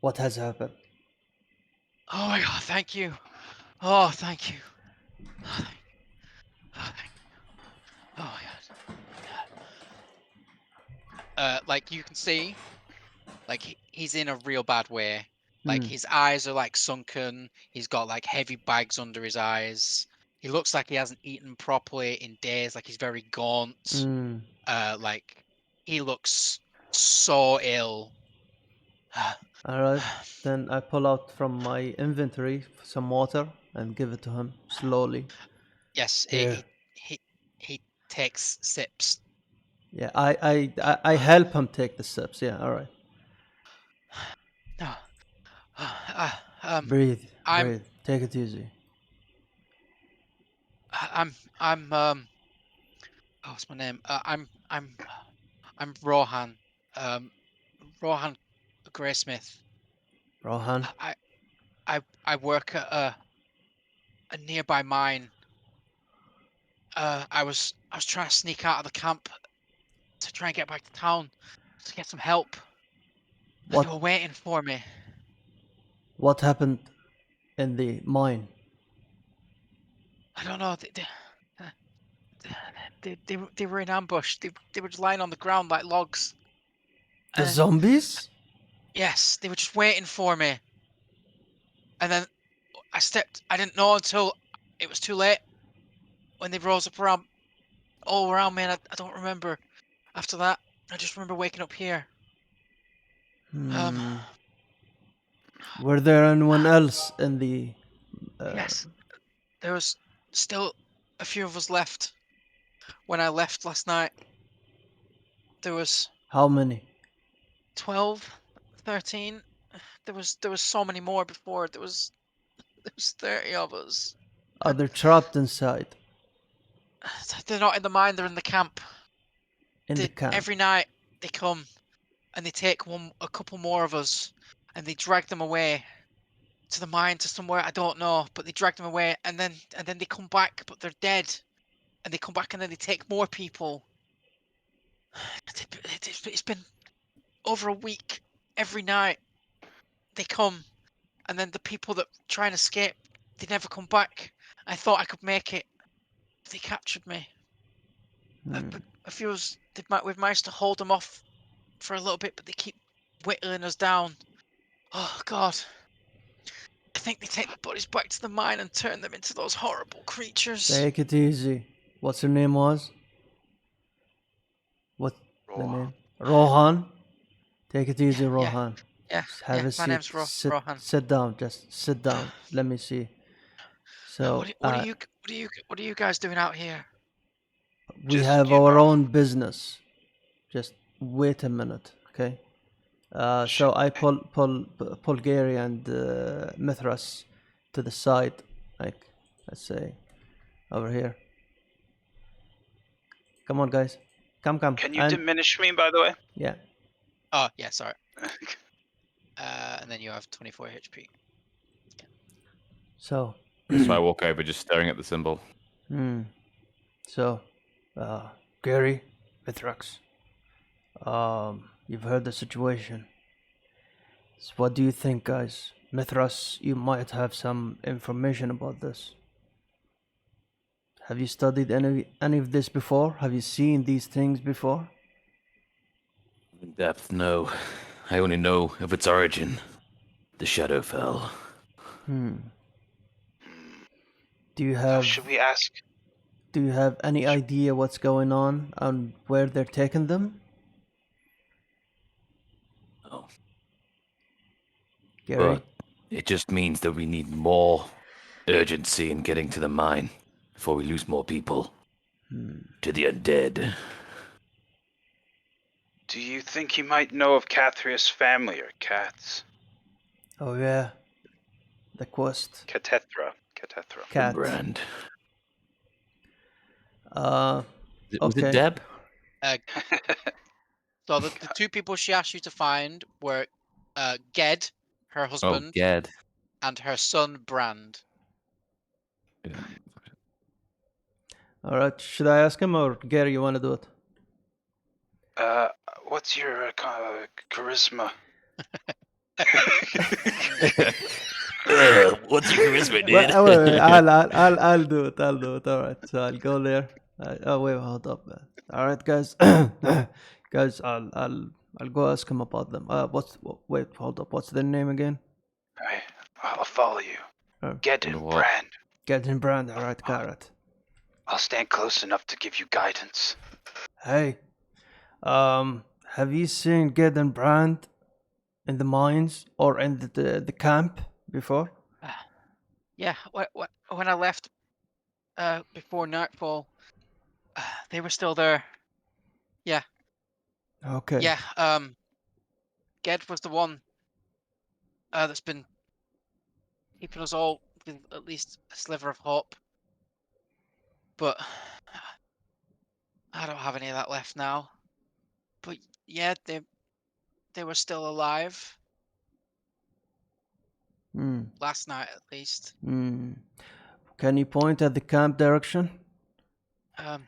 What has happened?
Oh my god, thank you. Oh, thank you. Oh my god. Like you can see, like he's in a real bad way. Like his eyes are like sunken. He's got like heavy bags under his eyes. He looks like he hasn't eaten properly in days. Like he's very gaunt. Like he looks so ill.
All right. Then I pull out from my inventory some water and give it to him slowly.
Yes,
Here.
he takes sips.
Yeah, I help him take the sips. Yeah, all right. Breathe. Take it easy.
What's my name? I'm Rohan. Rohan Graysmith.
Rohan.
I work at a nearby mine. I was trying to sneak out of the camp to try and get back to town to get some help. What? They were waiting for me.
What happened in the mine?
I don't know. They were in ambush. They were just lying on the ground like logs.
The zombies?
Yes, they were just waiting for me. And then I didn't know until it was too late when they rose up all around me, and I don't remember after that. I just remember waking up here.
Were there anyone else in the...
Yes, there was still a few of us left when I left last night. There was...
How many?
12, 13. There was so many more before. There was There's 30 of us.
Are they trapped inside?
They're not in the mine, they're in the camp.
In the camp.
Every night they come and they take a couple more of us and they drag them away to the mine, to somewhere I don't know, but they drag them away and then they come back, but they're dead. And they come back and then they take more people. It's been over a week. Every night they come, and then the people that try and escape, they never come back. I thought I could make it, but they captured me. A few of us, we've managed to hold them off for a little bit, but they keep whittling us down. Oh God. I think they take the bodies back to the mine and turn them into those horrible creatures.
Take it easy. What's your name was? What the
Rohan.
name? Rohan? Take it easy, Rohan.
Yeah,
Have a seat.
my name's Rohan.
Sit down. Just sit down. Let me see. So,
what are you guys doing out here?
We
Just,
have
you
our
know.
own business. Just wait a minute, okay? So I pull Gary and Mithras to the side, like, let's say, over here. Come on, guys. Come.
Can you diminish me, by the way?
Yeah.
Oh, yeah, sorry. And then you have 24 HP.
So
I walk over, just staring at the symbol.
So, Gary, Mithrax, you've heard the situation. So what do you think, guys? Mithras, you might have some information about this. Have you studied any of this before? Have you seen these things before?
In depth, no. I only know of its origin. The Shadowfell.
Do you
How
have
should we ask?
Do you have any idea what's going on and where they're taking them?
No.
Gary?
But it just means that we need more urgency in getting to the mine before we lose more people to the undead.
Do you think he might know of Cathrius' family or cats?
Oh yeah. The quest.
Catethra.
Cat.
Brand.
Okay.
Was it Deb?
So the two people she asked you to find were Ged, her husband,
Ged.
and her son Brand.
Yeah.
All right. Should I ask him or Gary? You want to do it?
What's your charisma?
What's your charisma, dude?
Wait, I'll do it. All right. So I'll go there. Wait, hold up. All right, guys. Guys, I'll go ask him about them. Wait, hold up. What's their name again?
I'll follow you. Gedden Brand.
Gedden Brand. All right, got it.
I'll stand close enough to give you guidance.
Hey, have you seen Gedden Brand in the mines or in the camp before?
Yeah, when I left before nightfall, they were still there. Yeah.
Okay.
Yeah. Ged was the one that's been keeping us all with at least a sliver of hope. But I don't have any of that left now. But yeah, they were still alive. Last night, at least.
Can you point at the camp direction?
I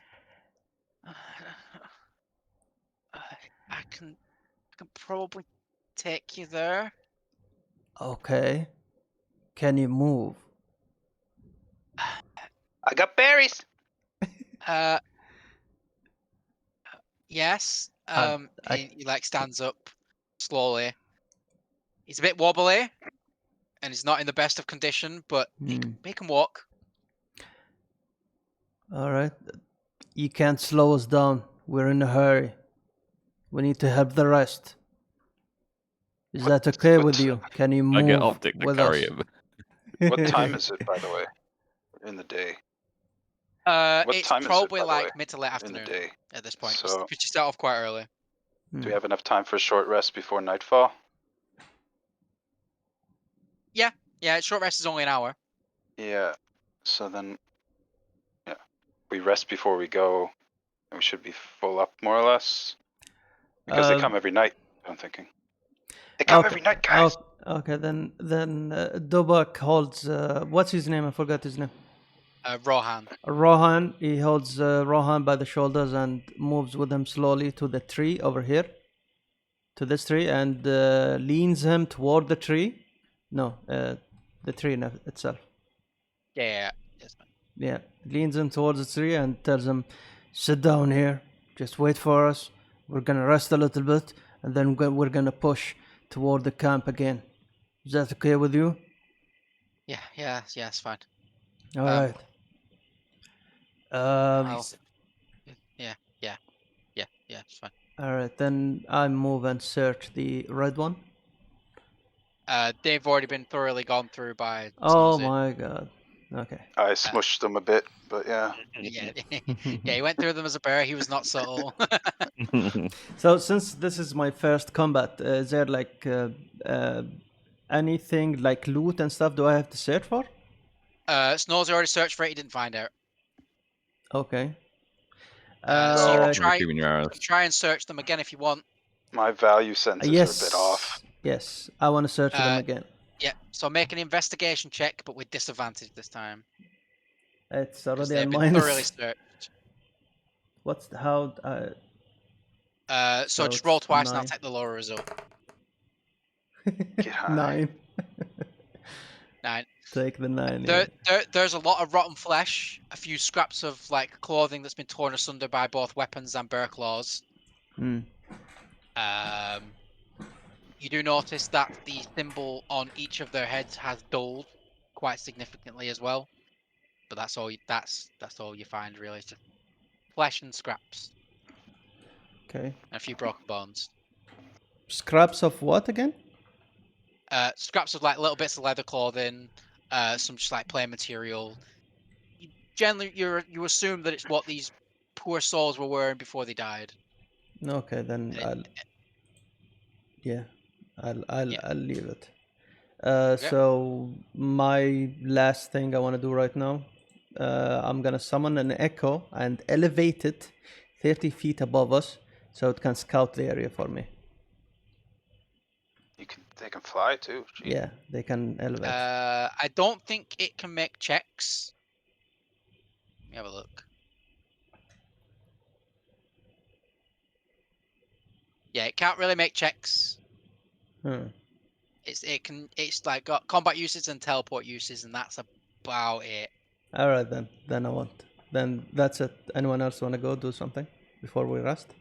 can probably take you there.
Okay. Can you move?
I got berries.
Yes. He like stands up slowly. He's a bit wobbly, and he's not in the best of condition, but he can walk.
All right. You can't slow us down. We're in a hurry. We need to help the rest. Is that okay with you? Can you move
I get optic to
with
carry
us?
him.
What time is it, by the way? In the day.
It's
time is it,
probably
by the
like
way?
mid to late
In
afternoon
the day.
at this point.
So-
Because you start off quite early.
Do we have enough time for a short rest before nightfall?
Yeah, short rest is only an hour.
Yeah. So then, yeah, we rest before we go, and we should be full up more or less. Because they come every night. I'm thinking. They come every night, guys.
Okay, then Dobak holds. What's his name? I forgot his name.
Rohan.
Rohan. He holds Rohan by the shoulders and moves with him slowly to the tree over here. To this tree and leans him toward the tree. No, the tree itself.
Yeah. Yes, man.
Yeah, leans him towards the tree and tells him, "Sit down here. Just wait for us. We're gonna rest a little bit, and then we're gonna push toward the camp again. Is that okay with you?"
Yeah, it's fine.
All right.
Yeah, it's fine.
All right, then I move and search the red one.
They've already been thoroughly gone through by.
Oh
snowsie.
my god. Okay.
I smushed them a bit, but yeah.
Yeah, he went through them as a bear. He was not subtle.
So since this is my first combat, is there like anything like loot and stuff? Do I have to search for?
Snowsie already searched for it. He didn't find out.
Okay.
So you can
Keeping
try and search them again if you want.
My value senses are a bit off.
Yes, I want to search them again.
Yeah, so make an investigation check, but with disadvantage this time.
It's
'cause
already
they've
on
been
minus.
thoroughly searched.
What's the, how?
So just roll twice and I'll take the lower result.
Get high.
9.
9.
Take the 9.
There's a lot of rotten flesh, a few scraps of like clothing that's been torn asunder by both weapons and bear claws.
Hmm.
You do notice that the symbol on each of their heads has dulled quite significantly as well. But that's all. That's all you find really. It's just flesh and scraps.
Okay.
And a few broken bones.
Scraps of what again?
Scraps of like little bits of leather clothing, some just like plain material. Generally, you assume that it's what these poor souls were wearing before they died.
Okay, then I'll leave it. So my last thing I want to do right now, I'm gonna summon an echo and elevate it 30 feet above us, so it can scout the area for me.
They can fly too. Gee.
Yeah, they can elevate.
I don't think it can make checks. Let me have a look. Yeah, it can't really make checks. It's like got combat uses and teleport uses, and that's about it.
All right then. Then I won't. Then that's it. Anyone else want to go do something before we rest?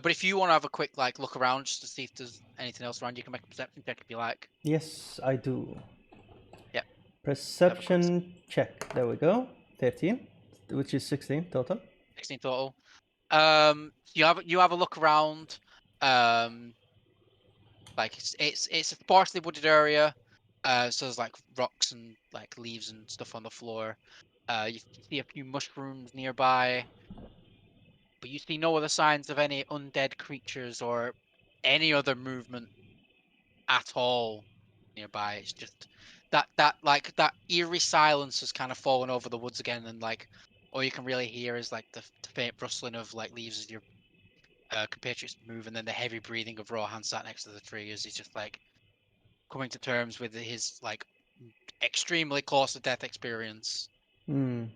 But if you want to have a quick like look around just to see if there's anything else around, you can make a perception check if you like.
Yes, I do.
Yep.
Perception check. There we go. 13, which is 16 total.
16 total. You have a look around. Like it's a sparsely wooded area. So there's like rocks and like leaves and stuff on the floor. You see a few mushrooms nearby. But you see no other signs of any undead creatures or any other movement at all nearby. It's just that eerie silence has kind of fallen over the woods again, and like all you can really hear is like the faint rustling of like leaves as your compatriots move, and then the heavy breathing of Rohan sat next to the tree as he's just like coming to terms with his like extremely close to death experience.
All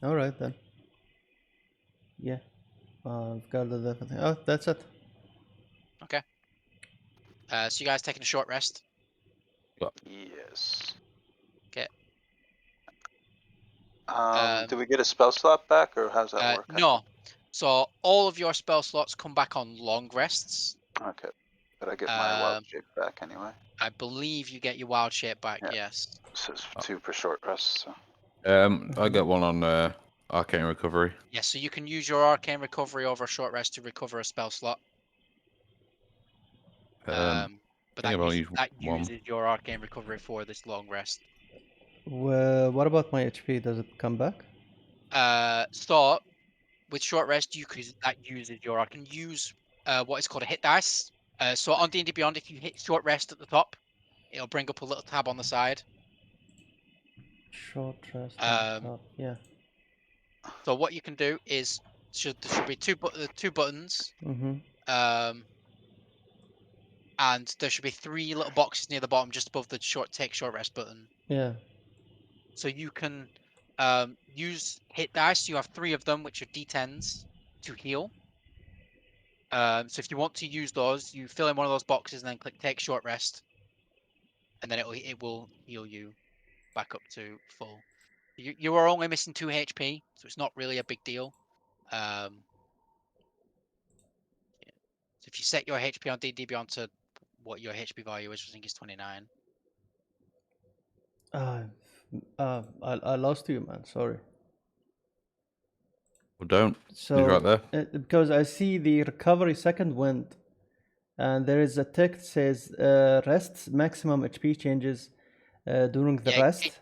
right then. Yeah, I've got the death thing. Oh, that's it.
Okay. So you guys taking a short rest?
Yes.
Okay.
Do we get a spell slot back, or how's that work?
No. So all of your spell slots come back on long rests.
Okay. But I get my wild shape back anyway.
I believe you get your wild shape back, yes.
So it's 2 per short rest, so.
I get one on arcane recovery.
Yeah, so you can use your arcane recovery over a short rest to recover a spell slot. But that uses your arcane recovery for this long rest.
Well, what about my HP? Does it come back?
So with short rest, that uses your arcane. Use what is called a hit dice. So on D&D Beyond, if you hit short rest at the top, it'll bring up a little tab on the side.
Short rest on top. Yeah.
So what you can do is there should be two buttons. And there should be 3 little boxes near the bottom, just above the take short rest button.
Yeah.
So you can use hit dice. You have 3 of them, which are d10s to heal. So if you want to use those, you fill in one of those boxes and then click take short rest, and then it will heal you back up to full. You are only missing 2 HP, so it's not really a big deal. So if you set your HP on D&D Beyond to what your HP value is, I think is 29.
I lost you, man. Sorry.
Well, don't.
So
He's right there.
Because I see the recovery second wind, and there is a text that says rests maximum HP changes during the rest.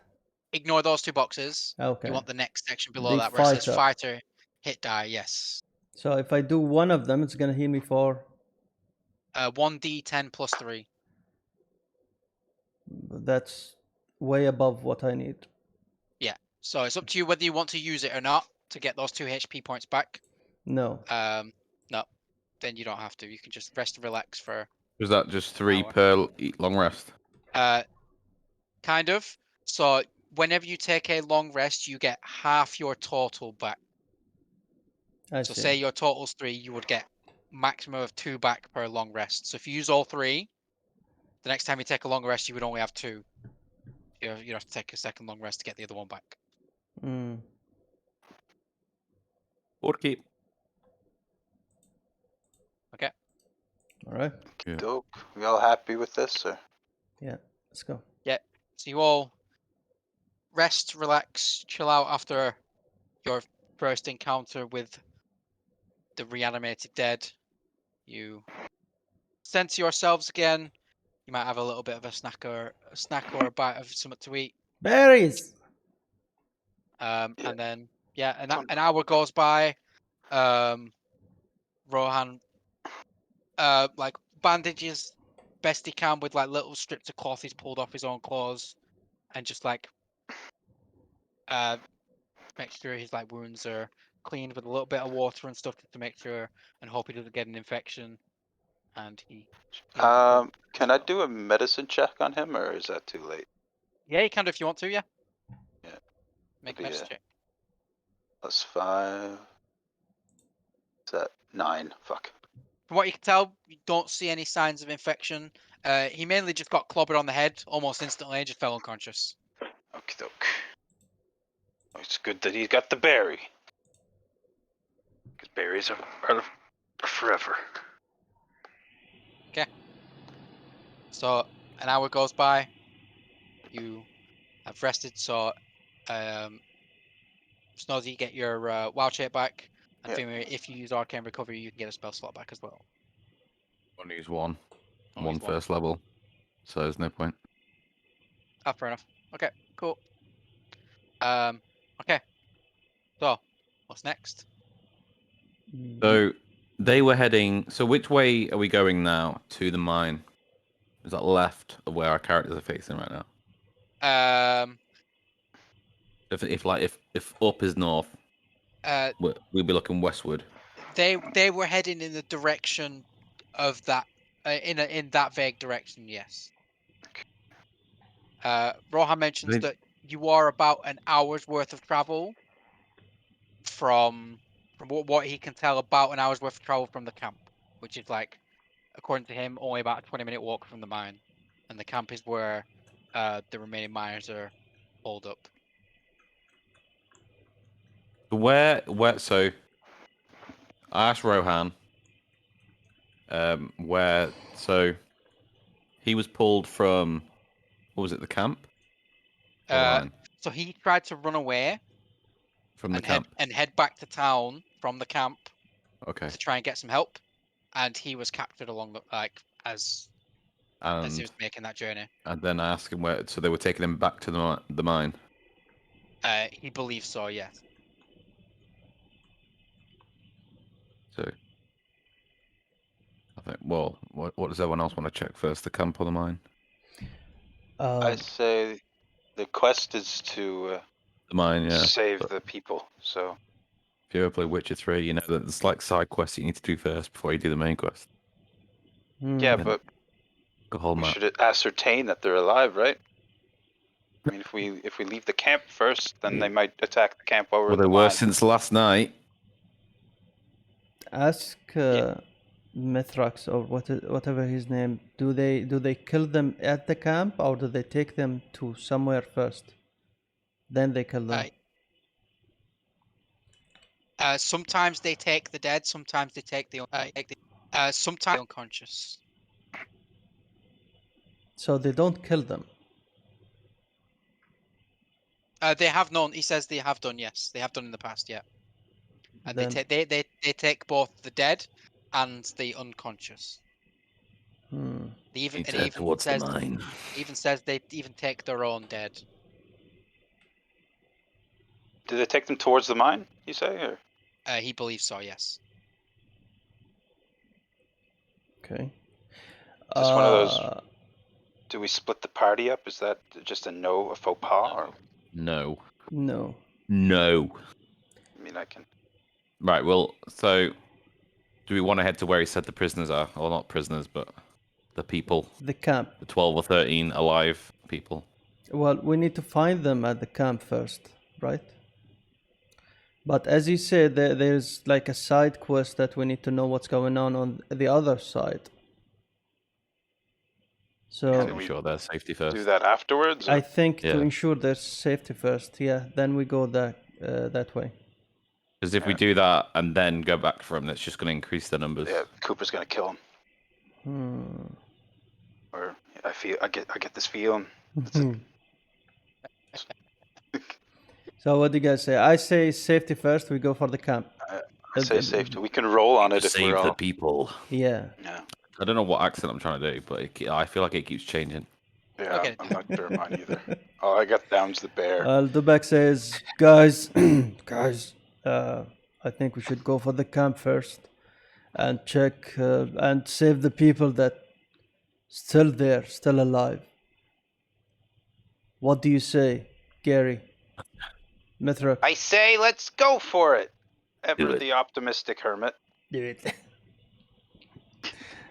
Ignore those 2 boxes.
Okay.
You want the next section below
The
that where it says
fighter.
fighter, hit die, yes.
So if I do one of them, it's gonna heal me for
1d10 plus 3.
That's way above what I need.
Yeah. So it's up to you whether you want to use it or not to get those 2 HP points back.
No.
No. Then you don't have to. You can just rest and relax for.
Is that just 3 per long rest?
Kind of. So whenever you take a long rest, you get half your total back.
I see.
Say your total's 3, you would get maximum of 2 back per long rest. So if you use all 3, the next time you take a long rest, you would only have 2. You'd have to take a second long rest to get the other one back.
Okay.
Okay.
All right.
Yeah.
Dope. We all happy with this, or?
Yeah. Let's go.
Yeah. So you all rest, relax, chill out after your first encounter with the reanimated dead. You center yourselves again. You might have a little bit of a snack or a bite of something to eat.
Berries.
And then an hour goes by. Rohan like bandages best he can with like little strips of cloth he's pulled off his own clothes, and just like make sure his like wounds are cleaned with a little bit of water and stuff to make sure, and hope he doesn't get an infection. And he
can I do a medicine check on him, or is that too late?
Yeah, you can do if you want to. Yeah. Make a
Maybe,
medicine check.
+5. Is that 9? Fuck.
From what you can tell, you don't see any signs of infection. He mainly just got clobbered on the head almost instantly and just fell unconscious.
Okie doke. It's good that he got the berry. Because berries are forever.
Okay. So an hour goes by. You have rested, so snowsie, you get your wild shape back. And vinmir, if you use arcane recovery, you can get a spell slot back as well.
Only use one.
Only
One
use one.
first level. So there's no point.
Fair enough. Okay, cool. Okay. So, what's next?
So they were heading. So which way are we going now to the mine? Is that left of where our characters are facing right now? If up is north, we'll be looking westward.
They were heading in the direction of that, in that vague direction. Yes. Rohan mentions that you are about an hour's worth of travel from what he can tell, about an hour's worth of travel from the camp, which is like, according to him, only about a 20-minute walk from the mine, and the camp is where the remaining miners are holed up.
Where? So I asked Rohan. Where? So he was pulled from. What was it? The camp.
So he tried to run away
from the camp
and head back to town from the camp.
Okay.
To try and get some help, and he was captured along the as he was making that journey.
And then I asked him where. So they were taking him back to the mine.
He believes so, yes.
So I think. Well, what does everyone else want to check first? The camp or the mine?
I say the quest is to
Mine, yeah.
save
But
the people. So
if you ever play Witcher 3, you know that it's like side quests you need to do first before you do the main quest.
yeah,
And
but
the whole
we
map.
should ascertain that they're alive, right? I mean, if we leave the camp first, then they might attack the camp while we're
Well,
in
they
the
were
mine.
since last night.
Ask Mithrax or whatever his name. Do they kill them at the camp or do they take them to somewhere first? Then they kill them.
Sometimes they take the dead. Sometimes they take the sometimes unconscious.
So they don't kill them.
They have known. He says they have done. Yes, they have done in the past. Yeah, and
Then,
they take both the dead and the unconscious. They even
Lead
and
her
even
towards the
says
mine.
even says they even take their own dead.
Do they take them towards the mine? You say, or
He believes so. Yes.
okay.
just one of those? Do we split the party up? Is that just a faux pas, or?
No.
No.
No.
I mean, I can.
Right, well, so do we want to head to where he said the prisoners are? Or not prisoners, but the people.
The camp.
The 12 or 13 alive people.
Well, we need to find them at the camp first, right? But as you said, there's like a side quest that we need to know what's going on the other side. So
To ensure their safety first.
Do that afterwards?
I think to
Yeah.
ensure their safety first, yeah, then we go that way.
Because if we do that and then go back for them, that's just going to increase their numbers.
Yeah, Cooper's gonna kill him.
Hmm.
Or I get this feeling. That's it.
So what do you guys say? I say safety first. We go for the camp.
I say safety. We can roll on it
To
if
save
we're
the
all.
people.
Yeah.
Yeah.
I don't know what accent I'm trying to do, but I feel like it keeps changing.
Yeah,
Okay.
I'm not sure mine either. Oh, I got Downs the bear.
Dubak says, guys, guys, I think we should go for the camp first and check and save the people that still there, still alive. What do you say, Gary? Mithra?
I say, let's go for it.
Do
Ever
it.
the optimistic hermit.
Do it.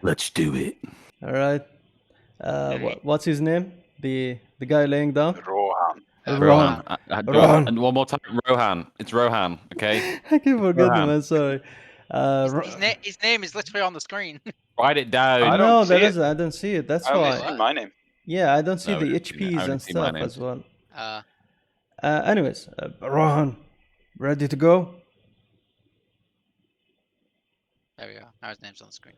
Let's do it.
All right. What's his name? The guy laying down?
Rohan.
Rohan. Rohan.
And one more time, Rohan. It's Rohan, okay?
I keep forgetting,
Rohan.
man. Sorry.
His name is literally on the screen.
Write it down.
I don't
No,
see it.
I don't see it. That's
I only
why.
see my name.
Yeah, I don't see
No,
the
I didn't see that. I
HPs
only
and
see my
stuff
name.
as well.
Uh,
Anyways, Rohan, ready to go?
there we go. Now his name's on the screen.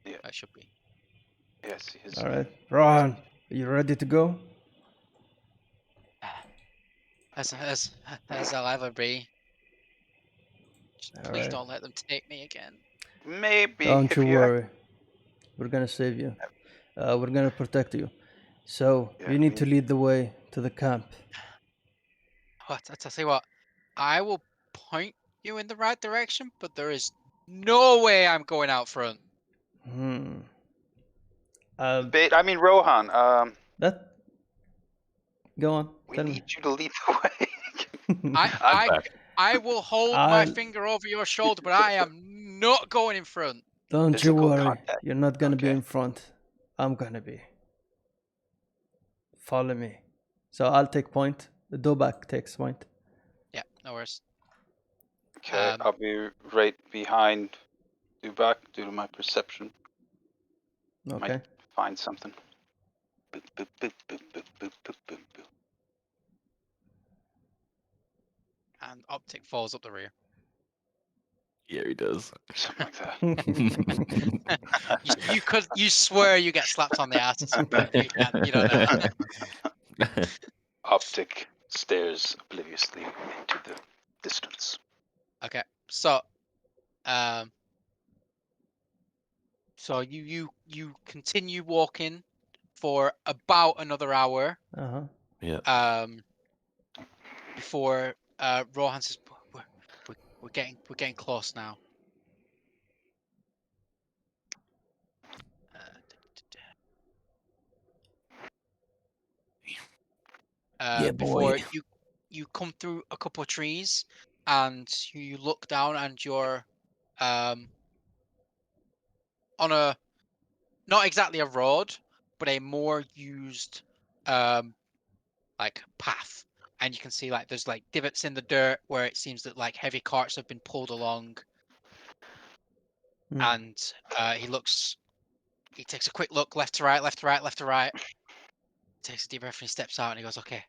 Yeah.
That should be.
Yes, his
All right, Rohan, are you ready to go?
As I'll ever be. Just
All
please
right.
don't let them take me again.
Maybe.
Don't
if
you worry. We're gonna save you. We're gonna protect you. So
Yeah,
you need to lead the way to the camp.
What? I tell you what, I will point you in the right direction, but there is no way I'm going out front.
I mean, Rohan.
That. Go on.
We
Tell
need
me.
you to lead the way.
I will hold my finger over your shoulder, but I am not going in front.
Don't you
Physical
worry.
contact.
You're not gonna be
Okay.
in front. I'm gonna be. Follow me. So I'll take point. The Dobak takes point.
Yeah, no worries.
Okay, I'll be right behind Dubak due to my perception.
Okay.
Might find something. Boop, boop, boop, boop, boop, boop, boop, boop, boop.
And Optic falls up the rear.
Yeah, he does.
Something like that.
You swear you get slapped on the ass at some point. You don't know.
Optic stares obliviously into the distance.
Okay, so you continue walking for about another hour.
Uh-huh.
Before Rohan says, we're getting close now.
boy.
Before you come through a couple of trees, and you look down, and you're on a not exactly a road, but a more used like path, and you can see like there's like divots in the dirt where it seems that like heavy carts have been pulled along. And he takes a quick look left to right, left to right, left to right, takes a deep breath, and he steps out, and he goes, okay,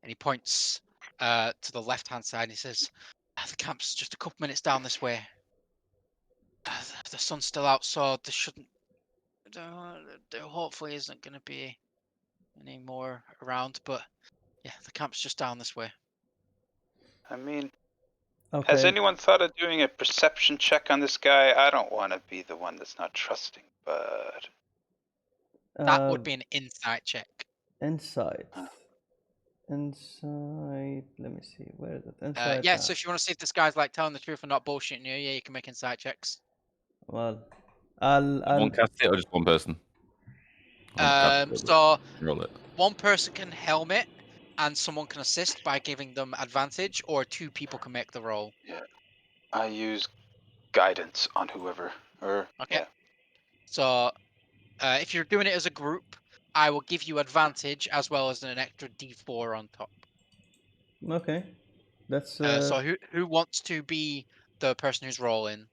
and he points to the left hand side, and he says, the camp's just a couple minutes down this way. The sun's still out, so there hopefully isn't going to be any more around, but yeah, the camp's just down this way.
I mean,
Okay.
has anyone thought of doing a perception check on this guy? I don't want to be the one that's not trusting, but
That would be an insight check.
Insight. Insight. Let me see. Where is it? Insight.
Yeah, so if you want to see if this guy's like telling the truth and not bullshitting you, yeah, you can make insight checks.
Well, I'll
One cast it or just one person?
So
roll it.
one person can helmet, and someone can assist by giving them advantage, or 2 people can make the roll.
yeah, I use guidance on whoever. Or
Okay.
yeah.
So if you're doing it as a group, I will give you advantage as well as an extra D4 on top.
Okay. That's
So who wants to be the person who's rolling?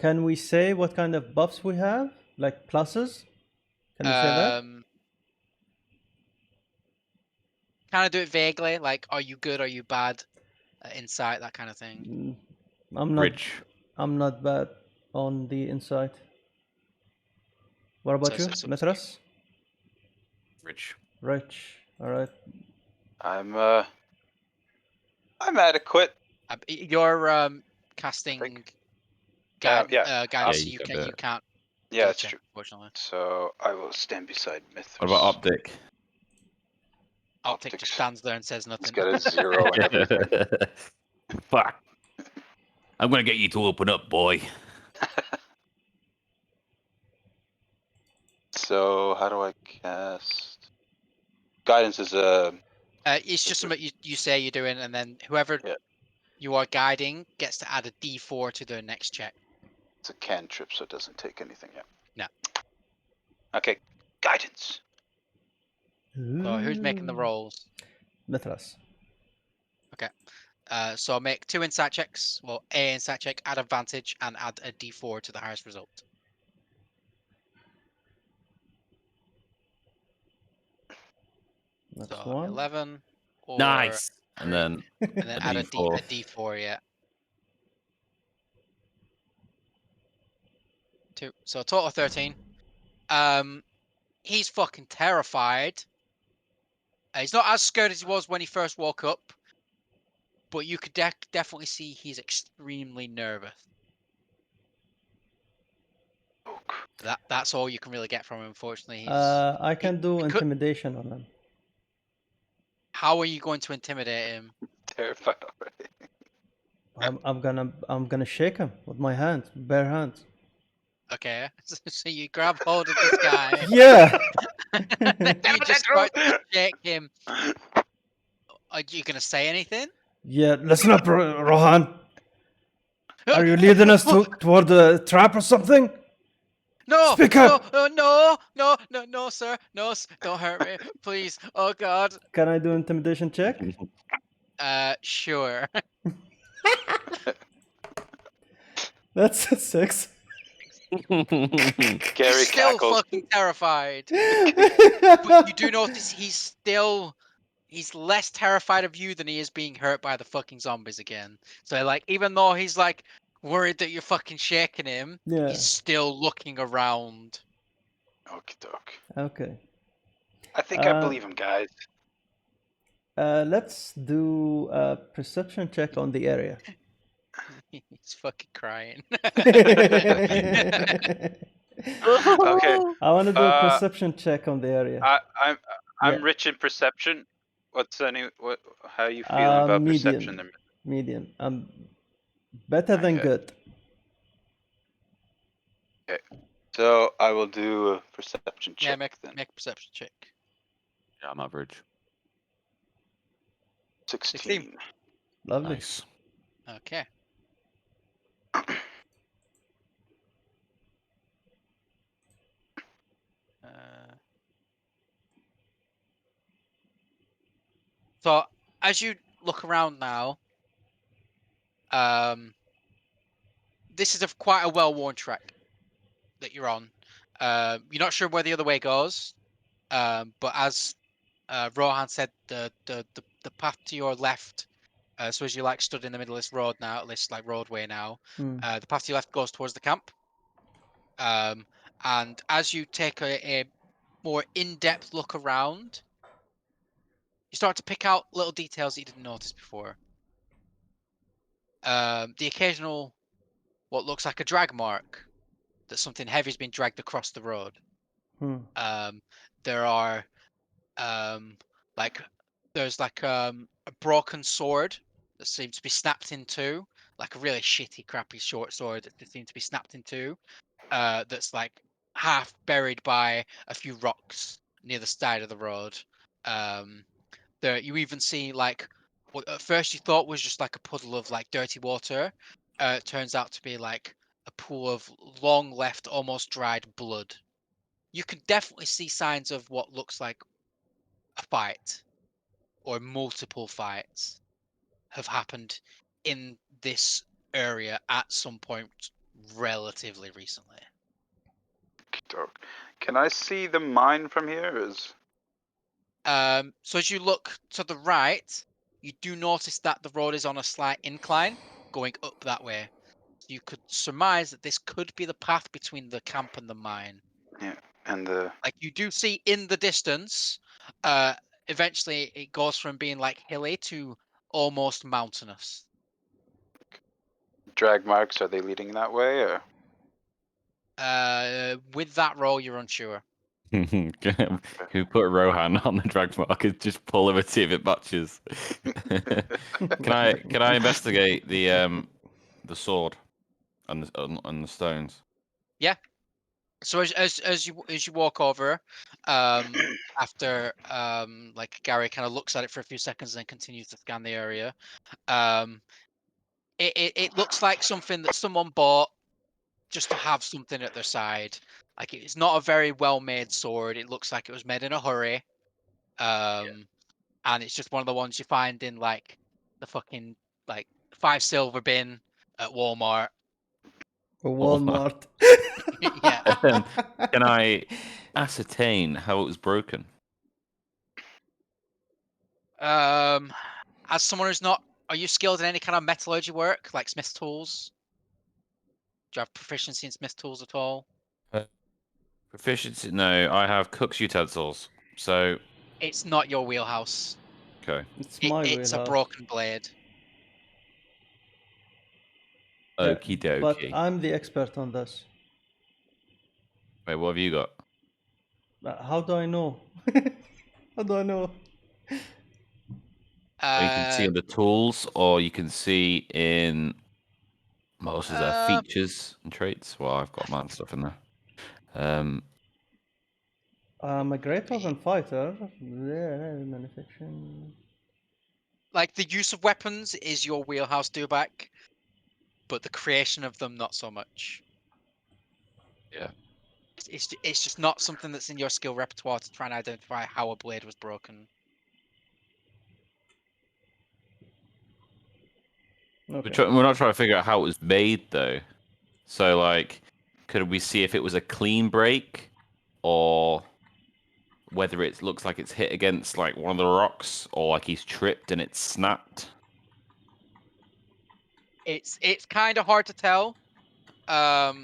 can we say what kind of buffs we have? Like pluses? Can we say that?
Kind of do it vaguely, like are you good, are you bad, insight, that kind of thing.
I'm not
Rich.
I'm not bad on the insight. What about
So
you,
it's
Mithras?
Rich.
Rich. All right.
I'm adequate.
You're casting guidance,
Yeah,
so
you
you
can
can't
do it.
Yeah, that's
check,
true.
unfortunately.
So I will stand beside Mithras.
What about Optic?
Optic just stands there and says
He's
nothing.
got a 0 and everything.
Fuck. I'm gonna get you to open up, boy.
So how do I cast? Guidance is a.
It's just something you say you're doing, and then whoever you are guiding gets to add a D4 to their next check.
It's a cantrip, so it doesn't take anything yet.
No.
Okay, guidance.
So who's making the rolls?
Mithras.
Okay. So make 2 insight checks. Well, a insight check, add advantage, and add a D4 to the highest result.
That's
so
one.
11. Or
Nice.
And then
add a
D4.
D4, yeah. 2. So a total of 13. He's fucking terrified. He's not as scared as he was when he first woke up, but you could definitely see he's extremely nervous. That's all you can really get from him, unfortunately.
I can do intimidation on him.
How are you going to intimidate him?
Terrified already.
I'm gonna shake him with my hands, bare hands.
Okay, so you grab hold of this guy.
Yeah.
You just start to shake him. Are you gonna say anything?
Yeah. Listen up, Rohan. Are you leading us toward the trap or something?
No,
Speak up.
no, sir. No, don't hurt me, please. Oh God.
Can I do intimidation check?
Sure.
That's a 6.
Gary
Still
cackles.
fucking terrified. But you do notice he's less terrified of you than he is being hurt by the fucking zombies again. So like, even though he's like worried that you're fucking shaking him, he's still looking around.
Okie doke.
Okay.
I think I believe him, guys.
Let's do a perception check on the area.
He's fucking crying.
Okay.
I want to do a perception check on the area.
I'm rich in perception. How are you feeling about perception?
Medium. I'm better than good.
Okay. So I will do a perception check.
Yeah, make a perception check.
Yeah, I'm average.
16.
Lovely.
Nice.
Okay. So as you look around now, this is quite a well-worn track that you're on. You're not sure where the other way goes, but as Rohan said, the path to your left. So as you stood in the middle of this road now, this roadway now, the path to your left goes towards the camp. And as you take a more in-depth look around, you start to pick out little details that you didn't notice before. The occasional, what looks like a drag mark, that something heavy has been dragged across the road. There are, there's a broken sword that seems to be snapped in two, like a really shitty, crappy short sword that seems to be snapped in two. That's half buried by a few rocks near the side of the road. There you even see what at first you thought was just a puddle of dirty water. It turns out to be a pool of long left, almost dried blood. You can definitely see signs of what looks like a fight or multiple fights have happened in this area at some point relatively recently.
Can I see the mine from here?
So as you look to the right, you do notice that the road is on a slight incline going up that way. You could surmise that this could be the path between the camp and the mine.
Yeah, and the...
You do see in the distance, eventually it goes from being hilly to almost mountainous.
Drag marks, are they leading that way, or?
With that roll, you're unsure.
Can we put Rohan on the drag mark and just pull him and see if it matches? Can I investigate the sword and the stones?
Yeah. So as you walk over, after Gary kind of looks at it for a few seconds and then continues to scan the area, it looks like something that someone bought just to have something at their side. It's not a very well made sword. It looks like it was made in a hurry. And it's just one of the ones you find in the fucking 5 silver bin at Walmart.
Walmart.
Yeah.
Can I ascertain how it was broken?
As someone who's not, are you skilled in any kind of metallurgy work, like smith's tools? Do you have proficiency in smith's tools at all?
Proficiency? No, I have cook's utensils. So
it's not your wheelhouse.
Okay.
It's my wheelhouse.
It's a broken blade.
Okie dokie.
But I'm the expert on this.
Wait, what have you got?
How do I know? How do I know?
Well, you can see on the tools, or you can see in most of their features and traits. Well, I've got mad stuff in there.
I'm a great weapon fighter. Manufacturing.
The use of weapons is your wheelhouse, Dubak, but the creation of them not so much.
Yeah.
It's just not something that's in your skill repertoire to try and identify how a blade was broken.
Okay.
We're not trying to figure out how it was made, though. So, could we see if it was a clean break, or whether it looks like it's hit against one of the rocks, or he's tripped and it's snapped?
It's kind of hard to tell, because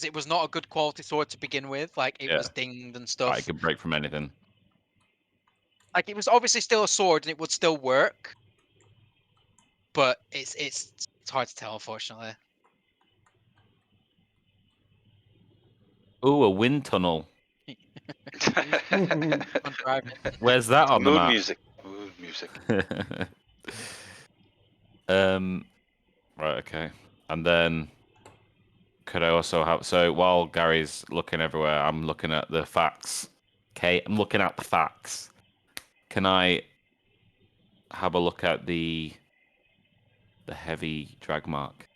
it was not a good quality sword to begin with. It was dinged and stuff.
It could break from anything.
It was obviously still a sword and it would still work, but it's hard to tell, unfortunately.
Ooh, a wind tunnel. Where's that on the map?
Mood music.
Right, okay. And then could I also have, so while Gary's looking everywhere, I'm looking at the facts. Okay, I'm looking at the facts. Can I
have a look at the heavy drag mark?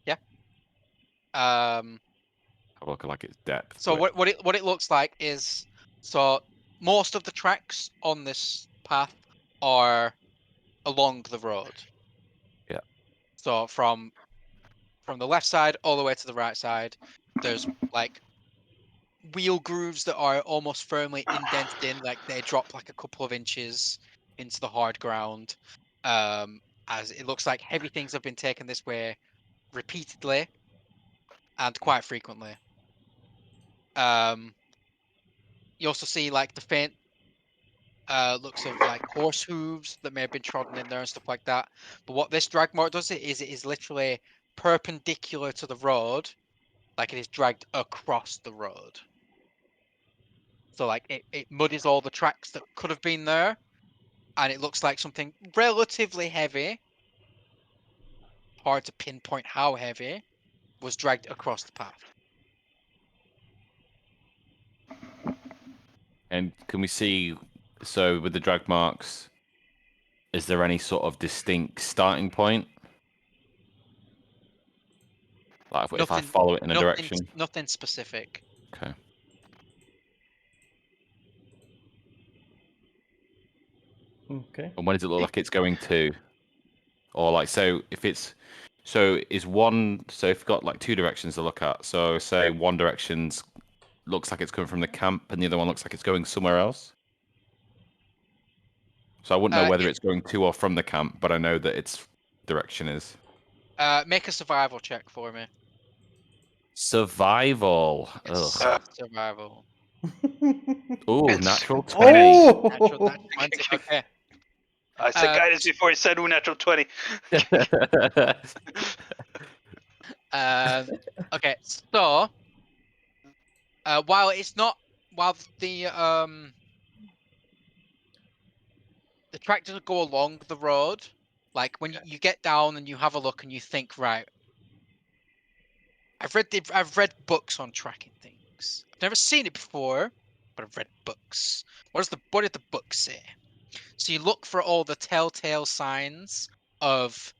Yeah.
Have a look at like its depth.
So what it looks like is, so most of the tracks on this path are along the road.
Yeah.
So from the left side all the way to the right side, there's like wheel grooves that are almost firmly indented in, like they drop like a couple of inches into the hard ground. As it looks like heavy things have been taken this way repeatedly and quite frequently. You also see like the faint looks of like horse hooves that may have been trodden in there and stuff like that. But what this drag mark does it is literally perpendicular to the road, like it is dragged across the road. So like it muddies all the tracks that could have been there, and it looks like something relatively heavy, hard to pinpoint how heavy, was dragged across the path.
And can we see, so with the drag marks, is there any sort of distinct starting point? Like if I follow it in a direction?
Nothing specific.
Okay.
Okay.
And when does it look like it's going to? Or like, so if it's, so is one, so if you've got like two directions to look at, so say one direction's looks like it's coming from the camp and the other one looks like it's going somewhere else? So I wouldn't know whether it's going to or from the camp, but I know that its direction is.
Make a survival check for me.
Survival.
Yes,
Ugh.
survival.
Ooh, natural 20.
Oh!
Natural 20. Okay.
I said guidance before he said natural 20.
Okay, so while the track doesn't go along the road, like when you get down and you have a look and you think, right, I've read books on tracking things. I've never seen it before, but I've read books. What did the book say? So you look for all the telltale signs of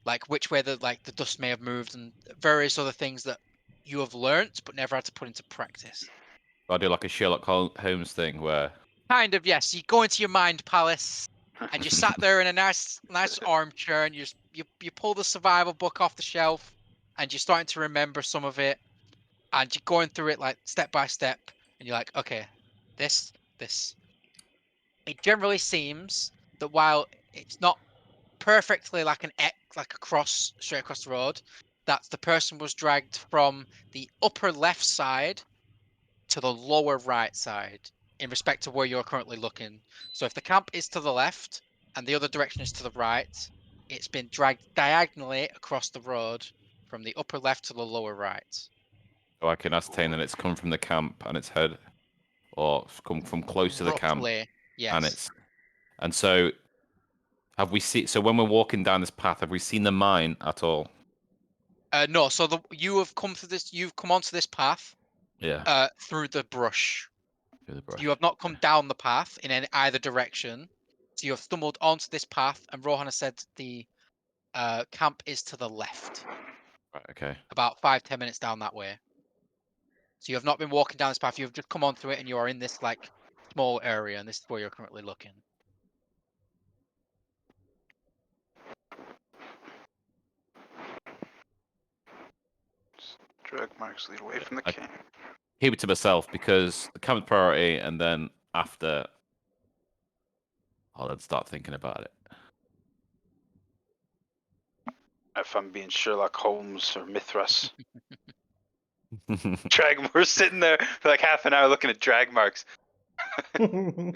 like which way the dust may have moved and various other things that you have learnt but never had to put into practice.
I do like a Sherlock Holmes thing where
Kind of, yes. You go into your mind palace and you sat there in a nice armchair and you pull the survival book off the shelf and you're starting to remember some of it and you're going through it like step by step and you're like, okay, this. It generally seems that while it's not perfectly like an X, like a cross straight across the road, that the person was dragged from the upper left side to the lower right side in respect to where you're currently looking. So if the camp is to the left and the other direction is to the right, it's been dragged diagonally across the road from the upper left to the lower right.
so I can ascertain that it's come from the camp and its head, or come from close to the camp.
Yes.
And so have we seen, so when we're walking down this path, have we seen the mine at all?
No, so you've come onto this path through the brush. You have not come down the path in either direction. So you have stumbled onto this path, and Rohan has said the camp is to the left.
Right, okay.
About 5-10 minutes down that way. So you have not been walking down this path. You have just come onto it, and you are in this like small area, and this is where you're currently looking.
Drag marks lead away from the camp.
Keep it to myself because the camp's priority, and then after, I'll then start thinking about it.
If I'm being Sherlock Holmes or Mithras. We're sitting there for like half an hour looking at drag marks.
To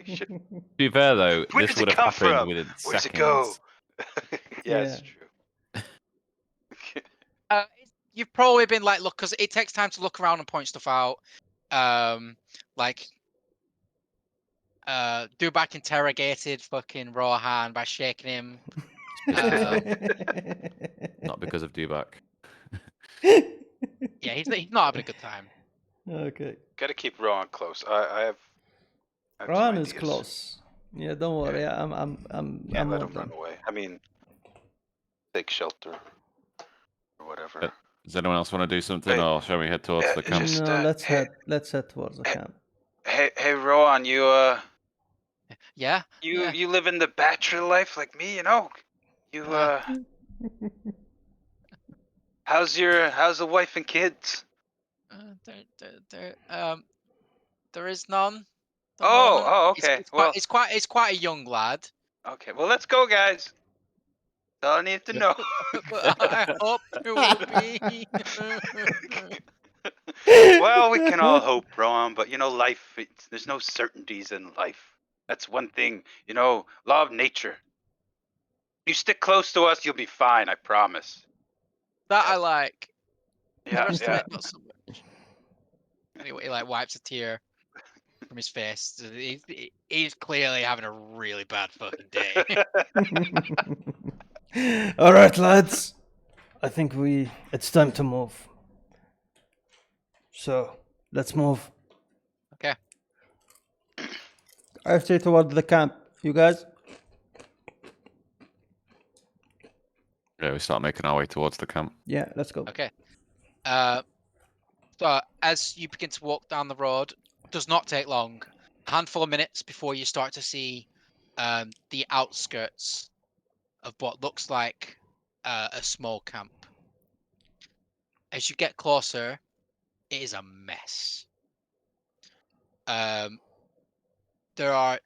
be fair though, this would have happened within seconds.
Where's it go? Yeah, it's true.
You've probably been like, look, because it takes time to look around and point stuff out. Dubak interrogated fucking Rohan by shaking him.
Not because of Dubak.
Yeah, he's not having a good time.
Okay.
Gotta keep Rohan close. I have
Rohan is close. Yeah, don't worry.
Yeah.
I'm
Can't let
with
him run
them.
away. I mean, take shelter or whatever.
Does anyone else want to do something,
Hey,
or shall we head towards the camp?
just
No, let's
hey,
head towards the camp.
hey, Rowan,
Yeah.
you live in the bachelor life like me, you know? You how's the wife and kids?
There is none. At the
Oh,
moment.
okay.
It's quite a young lad.
Okay. Well, let's go, guys. That's all I need to know.
I hope there will be.
Well, we can all hope, Rowan, but life, there's no certainties in life. That's one thing, law of nature. You stick close to us, you'll be fine, I promise.
That
Yep.
I like.
Yeah,
The rest
yeah.
of it, not so much. Anyway, he like wipes a tear from his face. He's clearly having a really bad fucking day.
All right, lads. I think it's time to move. So let's move.
Okay.
I say toward the camp. You guys?
Yeah, we start making our way towards the camp.
Yeah, let's go.
Okay. So as you begin to walk down the road, does not take long. A handful of minutes before you start to see the outskirts of what looks like a small camp. As you get closer, it is a mess. There are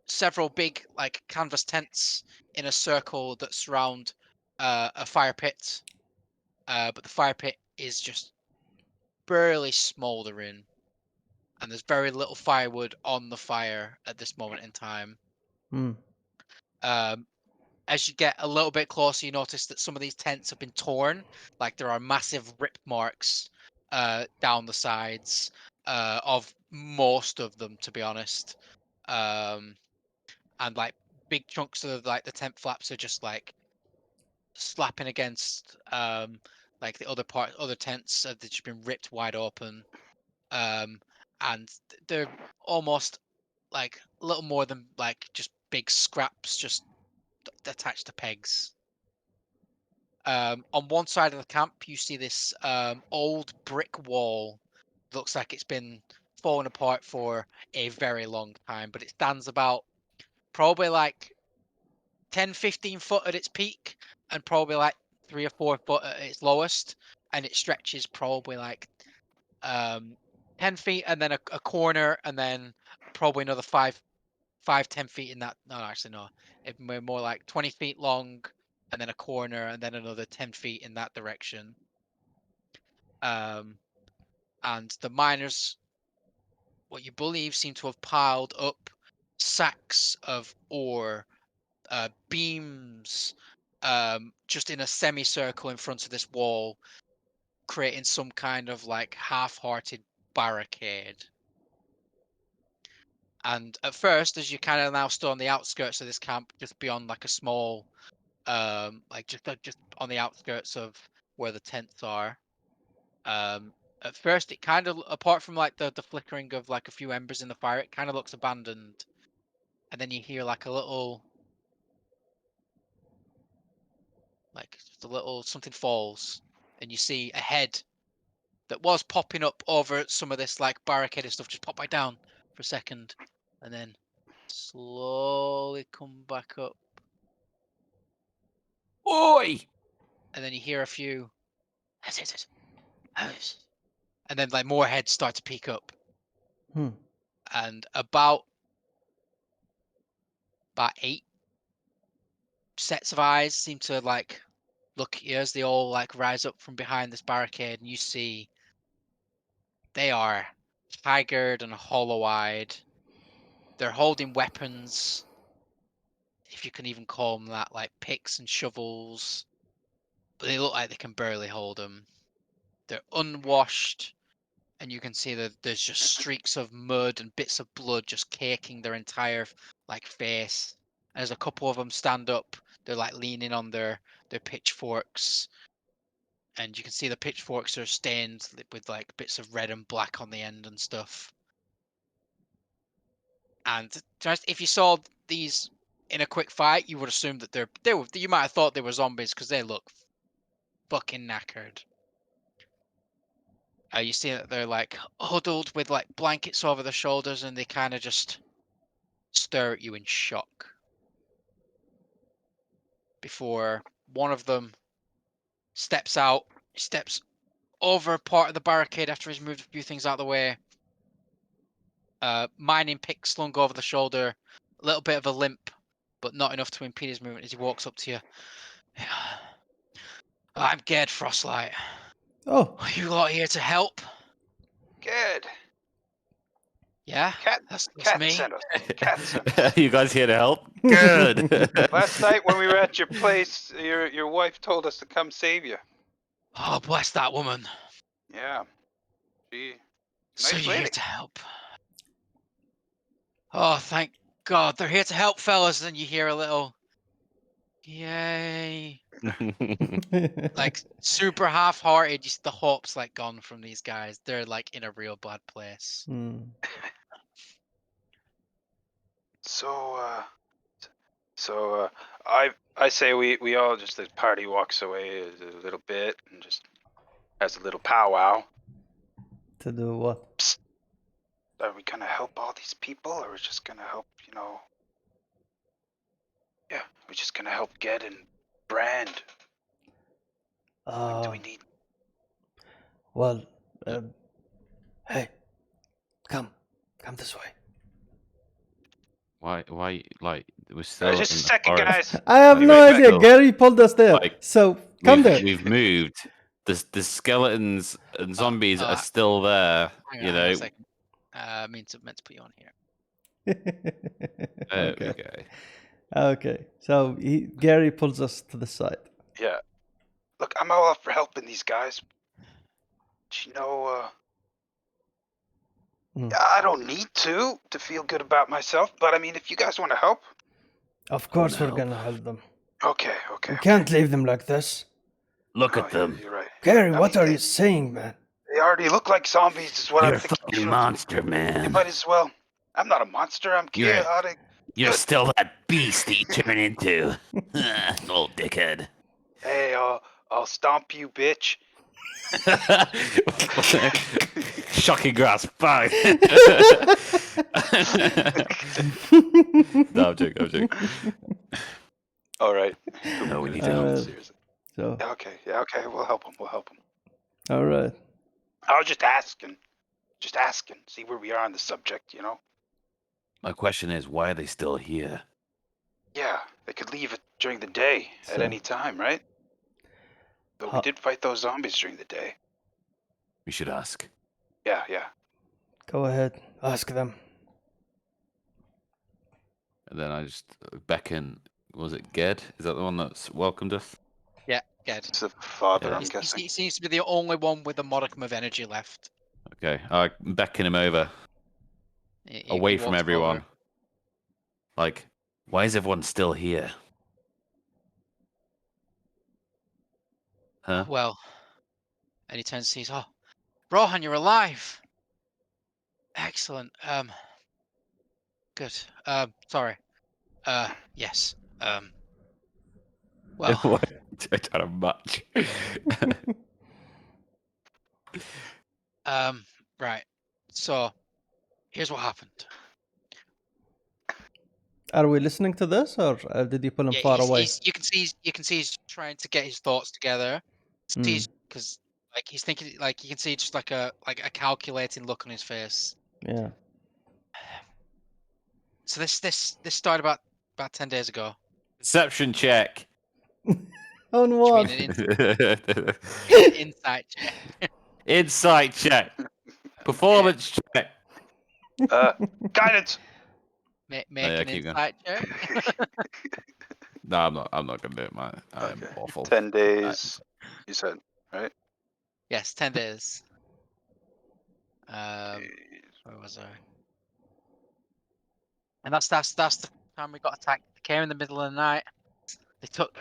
several big like canvas tents in a circle that surround a fire pit, but the fire pit is just barely smoldering, and there's very little firewood on the fire at this moment in time.
Hmm.
As you get a little bit closer, you notice that some of these tents have been torn. Like there are massive rip marks down the sides of most of them, to be honest. And like big chunks of like the tent flaps are just like slapping against like the other tents have just been ripped wide open. And they're almost like a little more than like just big scraps just attached to pegs. On one side of the camp, you see this old brick wall. Looks like it's been falling apart for a very long time, but it stands about probably like 10, 15 foot at its peak and probably like 3 or 4 foot at its lowest. And it stretches probably like 10 feet and then a corner and then probably another 10 feet in that. No, actually, no. It'd be more like 20 feet long and then a corner and then another 10 feet in that direction. And the miners, what you believe, seem to have piled up sacks of ore, beams, just in a semicircle in front of this wall, creating some kind of like half-hearted barricade. And at first, as you kind of now stood on the outskirts of this camp, just beyond like a small, like just on the outskirts of where the tents are. At first, it kind of, apart from like the flickering of like a few embers in the fire, it kind of looks abandoned. And then you hear like a little, like just a little something falls, and you see a head that was popping up over some of this like barricaded stuff just pop back down for a second, and then slowly come back up.
Oi!
And then you hear a few, and then like more heads start to peek up. And about 8 sets of eyes seem to like look at you as they all like rise up from behind this barricade, and you see they are tigered and hollow-eyed. They're holding weapons, if you can even call them that, like picks and shovels, but they look like they can barely hold them. They're unwashed, and you can see that there's just streaks of mud and bits of blood just caking their entire like face. And as a couple of them stand up, they're like leaning on their pitchforks, and you can see the pitchforks are stained with like bits of red and black on the end and stuff. And just if you saw these in a quick fight, you would assume that you might have thought they were zombies because they look fucking knackered. You see that they're like huddled with like blankets over their shoulders, and they kind of just stare at you in shock. Before one of them steps out, steps over part of the barricade after he's moved a few things out of the way. Mining pick slung over the shoulder, a little bit of a limp, but not enough to impede his movement as he walks up to you. I'm Ged Frostlight.
Oh.
Are you lot here to help?
Good.
Yeah, that's me.
Sent us. Cat sent us.
You guys here to help? Good.
Last night when we were at your place, your wife told us to come save you.
Oh, bless that woman.
Yeah. She.
So
Nice
you're here
lady.
to help. Oh, thank God. They're here to help, fellas. And you hear a little, yay. Like, super half-hearted. Just the hope's, like, gone from these guys. They're, like, in a real bad place.
So, I say we all just, the party walks away a little bit and just has a little powwow.
To do what?
Psst. Are we gonna help all these people, or are we just gonna help, Yeah, we're just gonna help Ged and Brand. What do we need?
Well, hey, come this way.
Why, like, we're still
Just a
in the
second,
forest.
guys.
I have no
Wait,
idea.
still-
Gary pulled us there.
like,
So come there.
We've moved. The skeletons and zombies are still there.
Hang
You
on
know.
a second. Meant to put you on here.
There
Okay.
we go.
Okay. So Gary pulls us to the side.
Yeah. Look, I'm all up for helping these guys. But I don't need to feel good about myself. But I mean, if you guys want to help.
Of course we're gonna help them.
Okay.
We can't leave them like this.
Look at them.
You're right.
Gary, what are you saying, man?
They already look like zombies, is what
You're
I'm
a
thinking.
fucking monster,
They
man.
might as well. I'm not a monster. I'm chaotic.
You're still that beast that you turn into. Old dickhead.
Hey, I'll stomp you, bitch.
Shocking grass. Bang. No, I'm joking.
All right.
No, we need to help.
Seriously.
So.
Okay. We'll help them.
All right.
I was just asking. See where we are on the subject,
My question is, why are they still here?
Yeah, they could leave it during the day at any time, right? But we did fight those zombies during the day.
We should ask.
Yeah.
Go ahead. Ask them.
And then I just beckon. Was it Ged? Is that the one that's welcomed us?
Yeah, Ged.
It's the father,
Yeah.
I'm guessing.
He seems to be the only one with a modicum of energy left.
Okay, I beckon him over, away from everyone.
Over.
Like, why is everyone still here? Huh?
Well, and he turns and sees, oh, Rohan, you're alive. Excellent. Good. Sorry. Yes. Well.
I try to match.
Right. So, here's what happened.
Are we listening to this, or did you pull him far away?
You can see he's trying to get his thoughts together. Because like he's thinking, like you can see just like a calculating look on his face.
Yeah.
So this started about 10 days ago.
Perception check.
On what?
Insight check.
Insight check. Performance check.
Guidance.
Make an insight check.
No, I'm not gonna do it, man. I'm awful.
10 days. You said, right?
Yes, 10 days. Where was I? And that's the time we got attacked. They came in the middle of the night. They took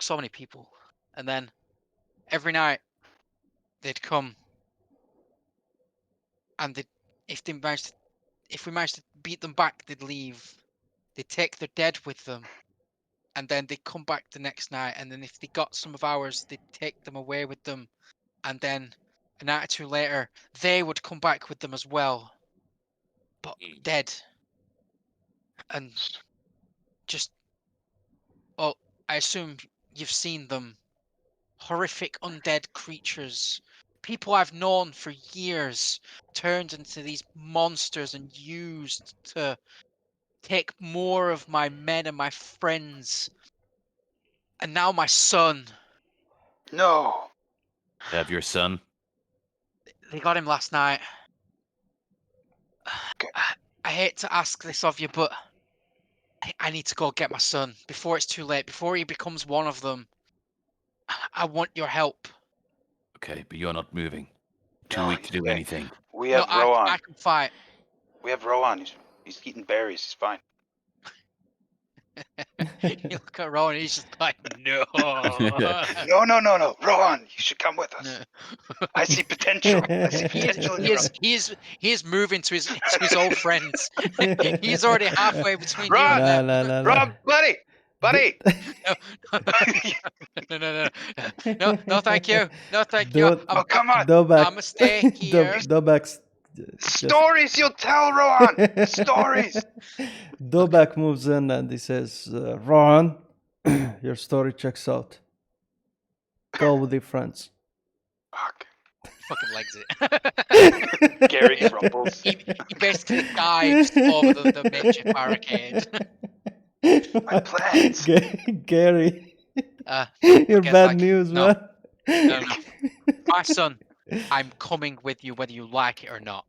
so many people. And then every night they'd come and they'd if we managed to beat them back, they'd leave. They'd take their dead with them, and then they'd come back the next night. And then if they got some of ours, they'd take them away with them, and then a night or two later, they would come back with them as well, but dead. And just, well, I assume you've seen them. Horrific undead creatures. People I've known for years turned into these monsters and used to take more of my men and my friends. And now my son.
No.
You have your son?
They got him last night.
Okay.
I hate to ask this of you, but I need to go get my son before it's too late, before he becomes one of them. I want your help.
Okay, but you're not moving. Too
No,
weak to do
okay.
anything.
We have
No,
Rowan.
I can fight.
We have Rowan. He's eating berries. He's fine.
You look at Rowan, he's just like, no.
No. Rowan, you should come with us.
No.
I see potential. I see potential in you.
He is moving to his old friends. He's already halfway between you
Run!
and them.
No.
Rob, buddy!
No, thank you. No, thank you.
Oh, come on.
I'm a stay here.
Dobak.
Stories you'll tell, Rowan! Stories!
Dobak moves in and he says, Ron, your story checks out. Go with your friends.
Fuck.
Fucking legs it.
Gary grumbles.
He basically dives over the makeshift barricade.
My plans.
Gary, you're
okay,
bad
like,
news,
no.
man.
No. My son, I'm coming with you whether you like it or not.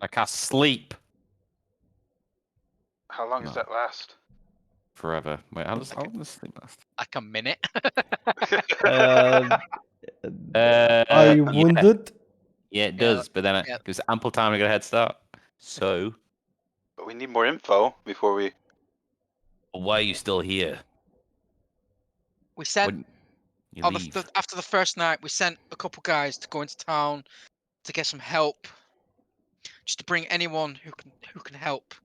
I cast sleep
How long does that last?
forever. Wait, how long does sleep last?
Like a minute.
Are you wounded?
Yeah, it does, but then it
yeah.
gives ample time to get a head start. So,
But we need more info before we...
Why are you still here?
We sent
Wouldn't you
on
leave?
after the first night. We sent a couple guys to go into town to get some help, just to bring anyone who can help.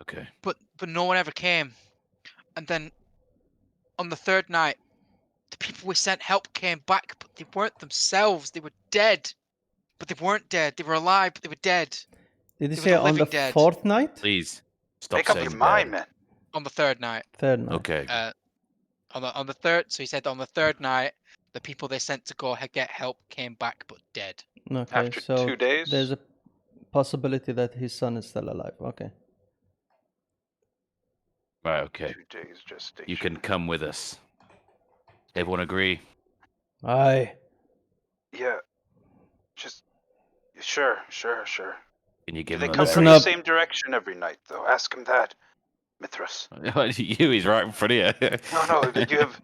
Okay.
But no one ever came. And then on the third night, the people we sent help came back, but they weren't themselves. They were dead. But they weren't dead. They were alive, but they were dead.
Did you
They
say
were the
on the
living dead.
fourth night?
Please stop
Make up
saying
your mind,
dead.
man.
On the third night.
Third night.
Okay.
On the third, so he said on the third night, the people they sent to go get help came back, but dead.
Okay,
After
so
2 days?
there's a possibility that his son is still alive. Okay.
Right, okay.
2 days gestation.
You can come with us. Everyone agree?
Aye.
Yeah. Just... Sure.
Can you
Do
give
they
him a
come
Listen
from
berry?
the
up.
same direction every night, though? Ask him that. Mithras.
You, he's right in front of you.
No, you have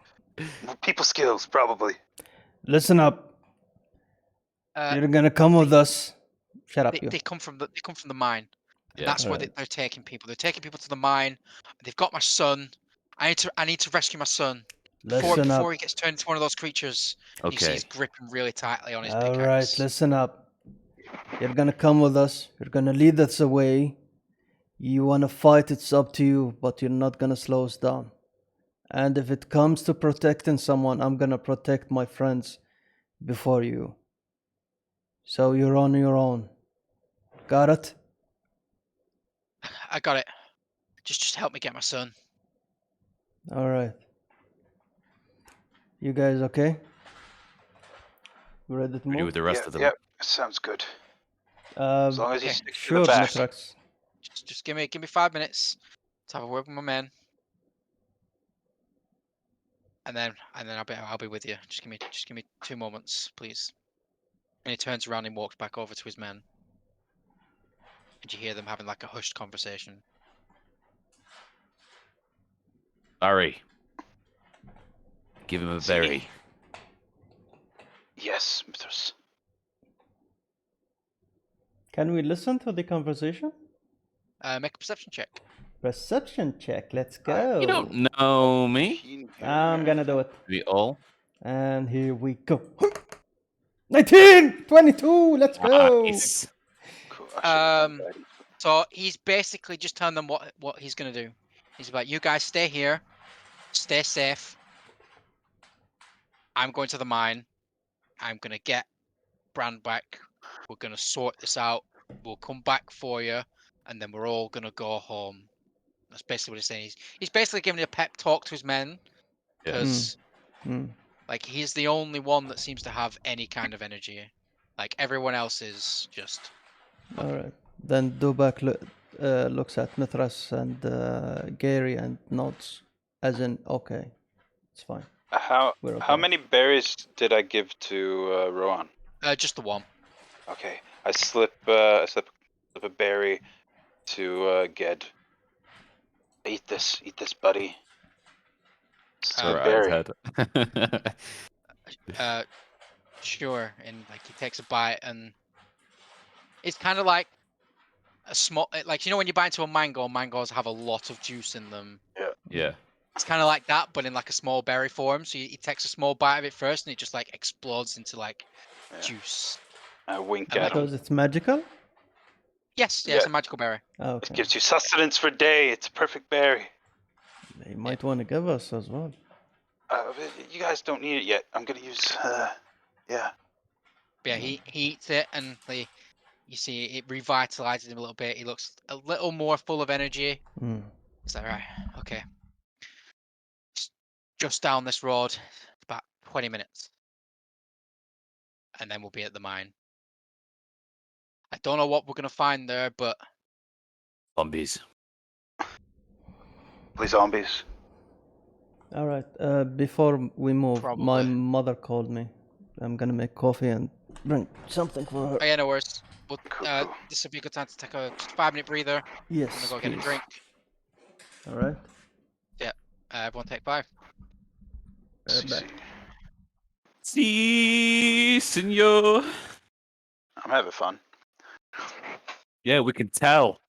people skills, probably.
Listen up. You're gonna come with us. Shut up, you.
They come from the mine. And
Yeah.
that's where
Alright.
they're taking people. They're taking people to the mine. They've got my son. I need to rescue my son
Listen
before
up.
he gets turned into one of those creatures. And you see
Okay.
he's gripping really tightly on his
All
pickaxe.
right, listen up. You're gonna come with us. You're gonna lead us away. You wanna fight, it's up to you, but you're not gonna slow us down. And if it comes to protecting someone, I'm gonna protect my friends before you. So you're on your own. Got it?
I got it. Just help me get my son.
All right. You guys okay? Ready to
We do
move?
with the rest of them.
Yep, sounds good. As long as he
okay.
sticks to
Sure,
the back.
Mithrax.
Just give me 5 minutes to have a word with my men, and then I'll be with you. Just give me 2 moments, please. And he turns around and walks back over to his men. And you hear them having like a hushed conversation.
Barry. Give him a berry.
Yes, Mithras.
Can we listen to the conversation?
Make a perception check.
Perception check. Let's go.
You don't know me.
I'm gonna do it.
We all.
And here we go. 19! 22! Let's go!
Nice.
Cool. I should've done that.
So he's basically just telling them what he's gonna do. He's like, you guys stay here, stay safe. I'm going to the mine. I'm gonna get Brand back. We're gonna sort this out. We'll come back for you, and then we're all gonna go home. That's basically what he's saying. He's basically giving a pep talk to his men, because like he's the only one that seems to have any kind of energy. Like everyone else is just.
All right. Then Dubak looks at Mithras and Gary and nods, as in, okay, it's fine.
How
okay.
many berries did I give to Rowan?
Just the one.
Okay, I slip a berry to Ged. Eat this, buddy.
Throw
It's
it at his head.
Sure. And like he takes a bite, and it's kind of like a small, like you know when you bite into a mango, mangoes have a lot of juice in them.
Yeah.
It's kind of like that, but in like a small berry form. So he takes a small bite of it first, and it just like explodes into like juice.
I wink
And,
at
like,
him.
Because it's magical?
Yes, it's a magical berry.
Okay.
It gives you sustenance for a day. It's a perfect berry.
They might want to give us as well.
You guys don't need it yet. I'm gonna use. Yeah.
But yeah, he eats it, and you see it revitalizes him a little bit. He looks a little more full of energy. He's like, right, okay. Just down this road, about 20 minutes. And then we'll be at the mine. I don't know what we're going to find there, but...
Zombies.
Please, zombies.
All right. Before we move,
Probably.
my mother called me. I'm gonna make coffee and bring something for her.
Oh, yeah, no worries. But
Cool.
this would be a good time to take a just 5-minute breather.
Yes,
I'm going to go get a drink.
All right.
Yeah, everyone take 5.
Back.
Si, senor.
I'm having fun.
Yeah, we can tell.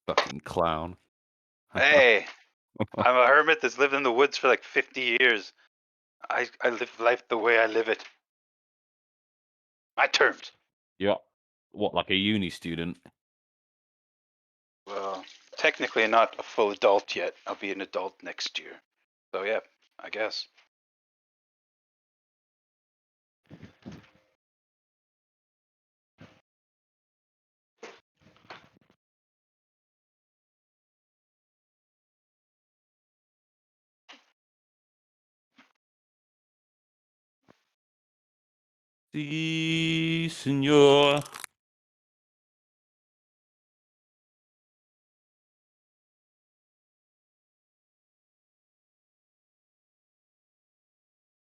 Fucking clown.
Hey, I'm a hermit that's lived in the woods for like 50 years. I live life the way I live it. My terms.
Yeah. What, like a uni student?
Well, technically not a full adult yet. I'll be an adult next year. So yeah, I guess.
Si, senor.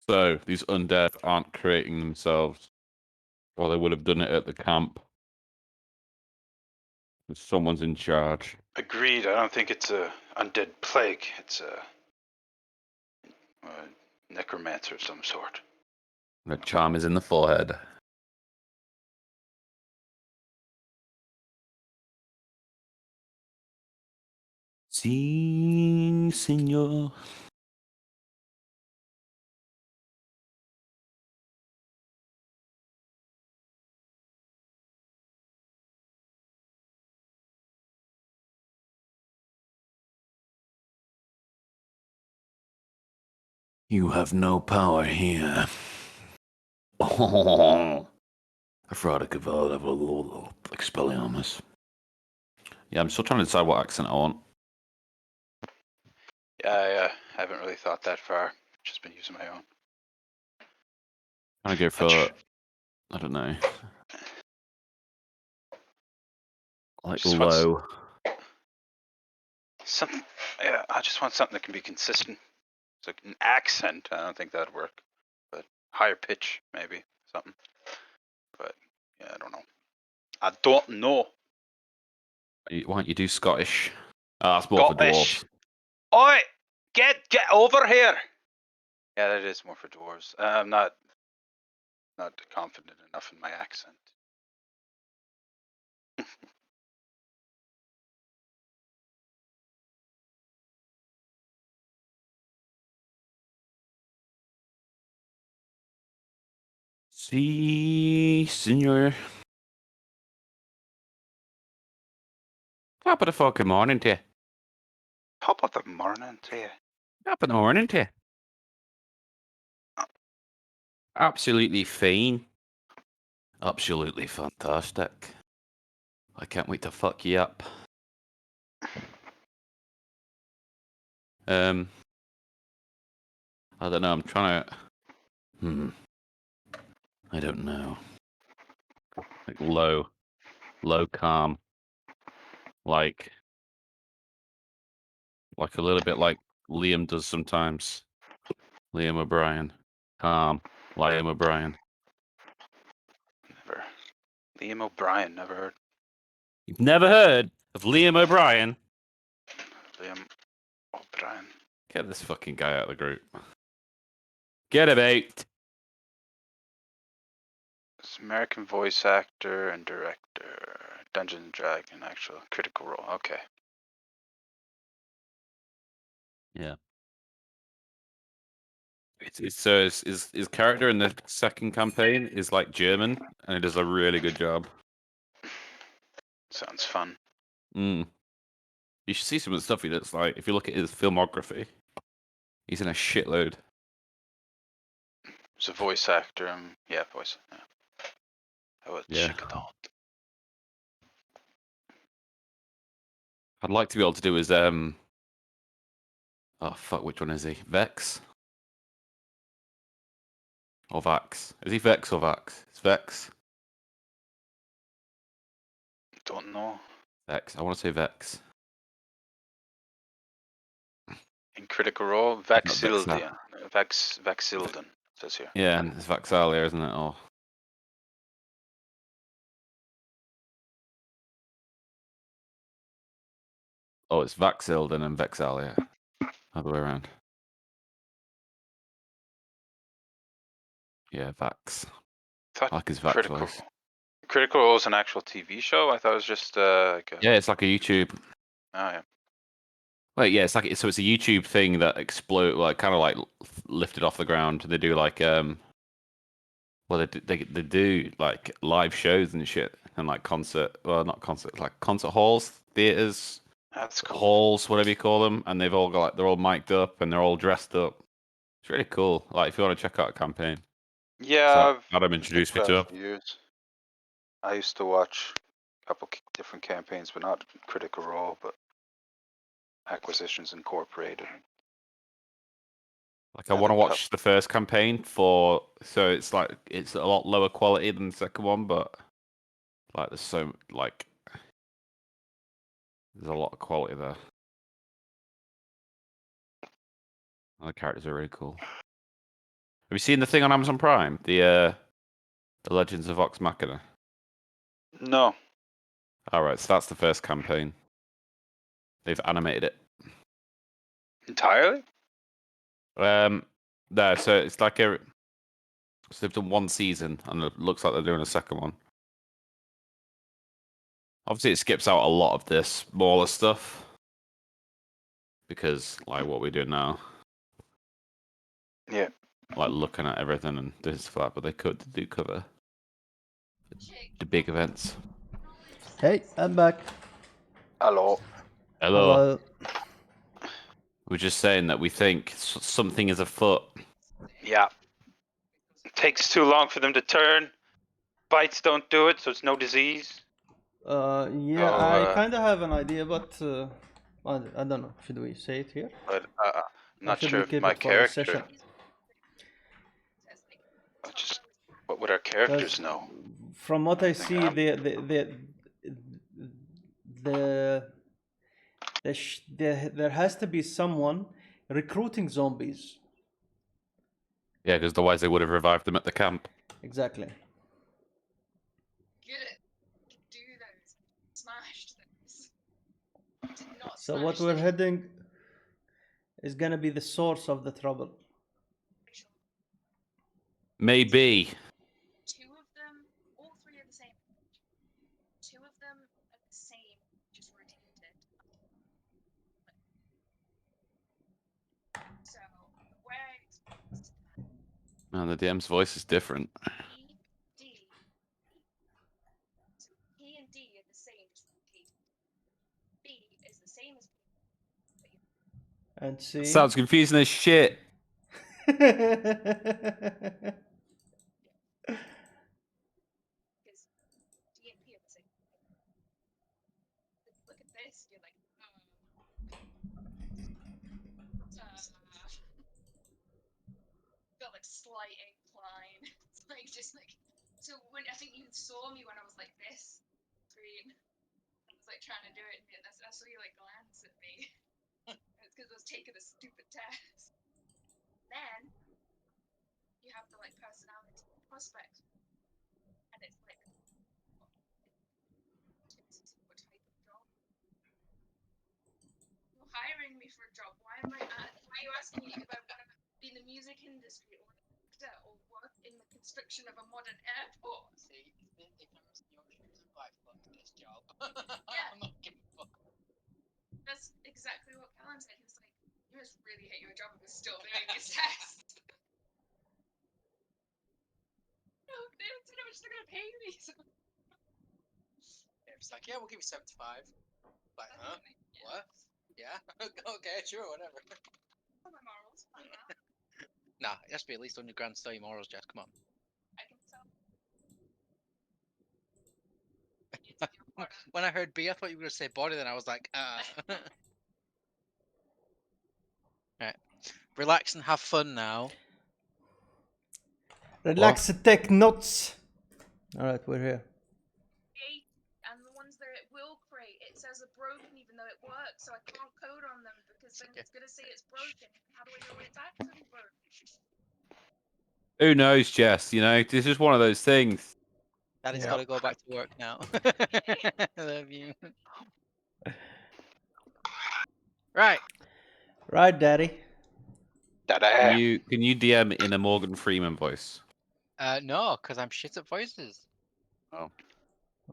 So, these undead aren't creating themselves. Or they would have done it at the camp. Someone's in charge.
Agreed. I don't think it's a undead plague. It's a necromancer of some sort.
The charm is in the forehead. Si, senor. You have no power here. Oh, Expelliarmus. Yeah, I'm still trying to decide what accent I want.
Yeah, I haven't really thought that far. Just been using my own.
I'm gonna go for, I don't know, like
Just
low.
Something. Yeah, I just want something that can be consistent. So an accent, I don't think that'd work. But higher pitch, maybe something. But yeah, I don't know. I don't know.
Why don't you do Scottish? That's more for dwarves.
Oi! Get over here! Yeah, that is more for dwarves. I'm not confident enough in my accent.
See, senor. Top of the fucking morning to you.
Top of the morning to you.
Top of the morning to you. Absolutely fine. Absolutely fantastic. I can't wait to fuck you up. I don't know. I'm trying to. I don't know. Like low, calm, like a little bit like Liam does sometimes. Liam O'Brien, calm, Liam O'Brien.
Never. Liam O'Brien, never heard.
You've never heard of Liam O'Brien?
Liam O'Brien.
Get this fucking guy out of the group. Get him out.
It's American voice actor and director. Dungeons and Dragon, actual Critical Role. Okay.
Yeah. So his character in the second campaign is like German, and he does a really good job.
Sounds fun.
You should see some of the stuff he does. Like, if you look at his filmography, he's in a shitload.
He's a voice actor. Yeah, voice. Yeah.
Yeah. I'd like to be able to do his oh fuck, which one is he? Vex? Or Vax? Is he Vex or Vax? It's Vex.
Don't know.
Vex. I want to say Vex.
In Critical Role, Vaxildian. Vaxildan, says here.
Yeah, and it's Vaxalia, isn't it? Oh, it's Vaxildan and Vexalia. Other way around. Yeah, Vax. I like his Vax voice.
Critical Role is an actual TV show? I thought it was just like a...
Yeah, it's like a YouTube.
Oh, yeah.
Wait, yeah, it's a YouTube thing that explode, like kind of like lifted off the ground. They do like well, they do like live shows and shit, and like not concert, like concert halls, theaters,
That's cool.
halls, whatever you call them, and they've all got like they're all mic'd up and they're all dressed up. It's really cool. Like if you want to check out a campaign.
Yeah,
so Adam introduced me to it.
Years. I used to watch a couple different campaigns, but not Critical Role, but Acquisitions Incorporated.
Like I want to watch the first campaign so it's like it's a lot lower quality than the second one, but like there's a lot of quality there. The characters are really cool. Have you seen the thing on Amazon Prime? The Legends of Vox Machina?
No.
Alright, so that's the first campaign. They've animated it.
Entirely?
No, so it's like so they've done one season and it looks like they're doing a second one. Obviously it skips out a lot of the smaller stuff. Because like what we're doing now.
Yeah.
Like looking at everything and doing stuff like that, but they do cover the big events.
Hey, I'm back.
Hello.
Hello.
We're just saying that we think something is afoot.
Yeah. It takes too long for them to turn. Bites don't do it, so it's no disease.
Yeah, I kind of have an idea, but I don't know. Should we say it here?
But I'm not sure if my character. What would our characters know?
From what I see, there has to be someone recruiting zombies.
Yeah, because otherwise they would have revived them at the camp.
Exactly.
Get it. Do those. Smashed things.
So what we're heading is gonna be the source of the trouble.
Maybe.
Two of them, all three are the same. Two of them are the same, just rotated. So, where
Man, the DM's voice is different.
And see.
Sounds confusing as shit.
Because DNP are the same. Look at this, you're like, got like slight incline. It's like just like so when I think you saw me when I was like this screen. I was like trying to do it and I saw you like glance at me. It's because I was taking a stupid test. Then you have the like personality prospect. And it's like what type of job? You're hiring me for a job. Why are you asking me if I want to be in the music industry or an actor or work in the construction of a modern airport?
See, if I'm asking your shoes and like, fuck this job.
Yeah.
I'm not giving a fuck.
That's exactly what Callum said. He was like, you must really hate your job and was still doing this test. No, they don't know how much they're gonna pay me. So.
It's like, yeah, we'll give you 75. Like, huh? What? Yeah. Okay, sure, whatever.
Oh, my morals.
Nah, it has to be at least 100 grand to sell your morals, Jess. Come on.
I can tell.
When I heard B, I thought you were gonna say body. Then I was like, Right. Relax and have fun now.
Relax and take notes. Alright, we're here.
And the ones that it will create, it says are broken even though it works, so I can't code on them because then it's gonna say it's broken. How do I know when it's actually broken?
Who knows, Jess? You know, this is one of those things.
Daddy's
Yeah.
got to go back to work now. I love you. Right.
Right, Daddy.
Can you DM in a Morgan Freeman voice?
No, because I'm shit at voices.
Oh,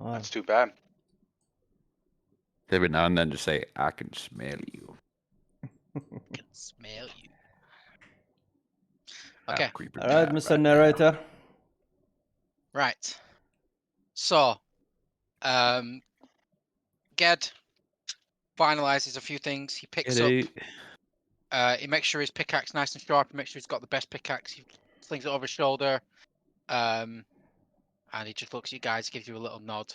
Oh.
That's too bad.
every now and then just say, "I can smell you."
I can smell you. Okay.
Alright, Mr. Narrator.
Right. So, Ged finalizes a few things. He picks up. He makes sure his pickaxe nice and sharp. He makes sure he's got the best pickaxe. He slings it over his shoulder. And he just looks at you guys, gives you a little nod,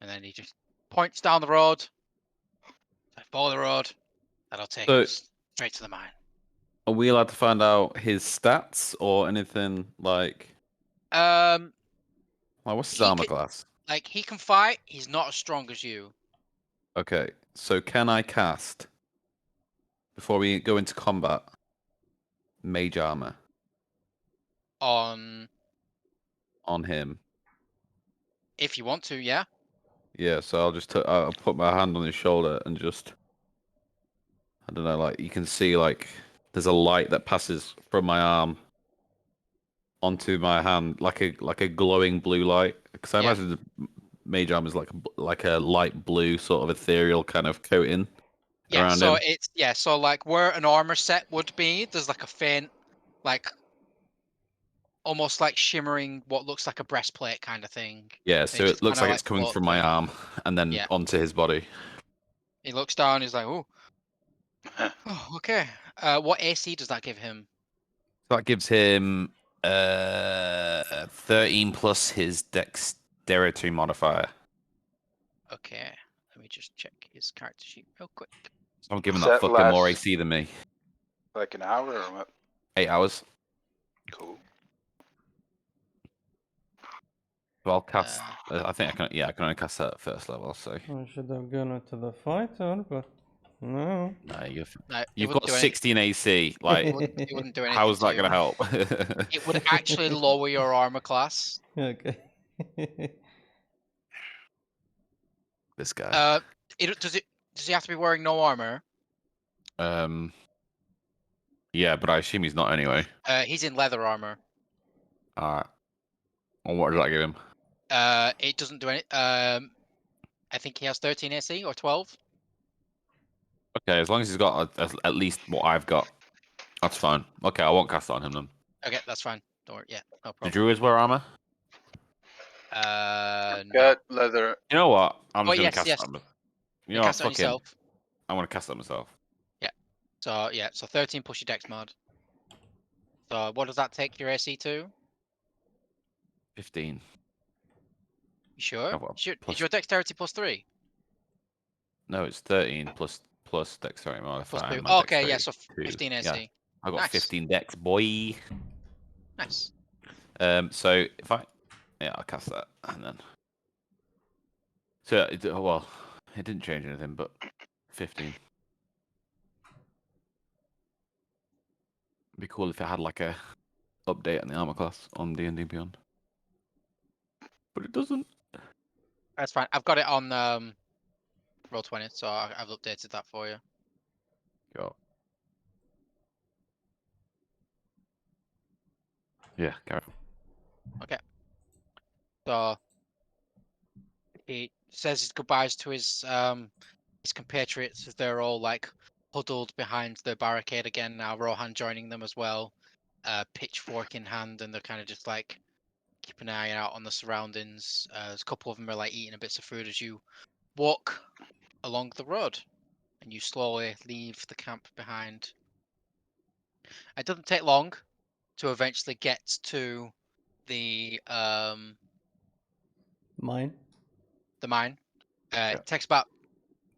and then he just points down the road. Follow the road. That'll take us straight to the mine.
Are we allowed to find out his stats or anything like? What's his armor class?
Like, he can fight. He's not as strong as you.
Okay, so can I cast before we go into combat mage armor
On
him?
If you want to, yeah.
Yeah, so I'll just I'll put my hand on his shoulder and just, I don't know, like you can see like there's a light that passes from my arm onto my hand, like a glowing blue light. Because I imagine the mage armor is like a light blue sort of ethereal kind of coating around
so
him.
So like where an armor set would be, there's like a faint, like almost like shimmering what looks like a breastplate kind of thing.
Yeah, so it looks like it's coming
floats
from my
down.
arm and then onto his body.
He looks down. He's like, "Oh, okay." What AC does that give him?
So that gives him 13 plus his dexterity modifier.
Okay, let me just check his character sheet real quick.
So I'm giving that fucking more AC than me.
Like an hour or what?
8 hours.
Cool.
So I'll cast. I think I can. Yeah, I can only cast that at first level. So
I should have gone into the fighter, but no.
no,
No,
you've got 16 AC. Like,
it wouldn't do anything.
how's that
to
gonna help?
It would actually lower your armor class.
Okay.
This guy.
Does he have to be wearing no armor?
Yeah, but I assume he's not anyway.
He's in leather armor.
Alright. Well, what does that give him?
It doesn't do any. I think he has 13 AC or 12.
Okay, as long as he's got at least what I've got, that's fine. Okay, I won't cast it on him then.
Okay, that's fine. Don't worry. Yeah, no
Do
problem.
druids wear armor?
No.
Got leather.
You know what? I'm just gonna
yes,
cast
yes.
it on him. You
You
know what?
cast it on
Fuck him.
yourself.
I'm gonna cast it on myself.
Yeah. So yeah, so 13 plus your dex mod. So what does that take your AC to?
15.
You sure?
Oh, well,
Is your dexterity +3?
No, it's 13 plus dexterity
Plus
modifier.
2.
And my
Oh, okay, yeah,
dexterity
so
2.
15 AC.
Yeah, I got
Nice.
15 dex, boy.
Nice.
So if I'll cast that and then. So well, it didn't change anything, but 15. It'd be cool if it had like a update on the armor class on D&D Beyond, but it doesn't.
That's fine. I've got it on Roll20, so I've updated that for you.
Go. Yeah, carry on.
Okay. So he says his goodbyes to his compatriots as they're all like huddled behind the barricade again now. Rohan joining them as well, pitchfork in hand, and they're kind of just like keeping an eye out on the surroundings. There's a couple of them are like eating a bits of food as you walk along the road, and you slowly leave the camp behind. It doesn't take long to eventually get to the
Mine.
mine. It takes about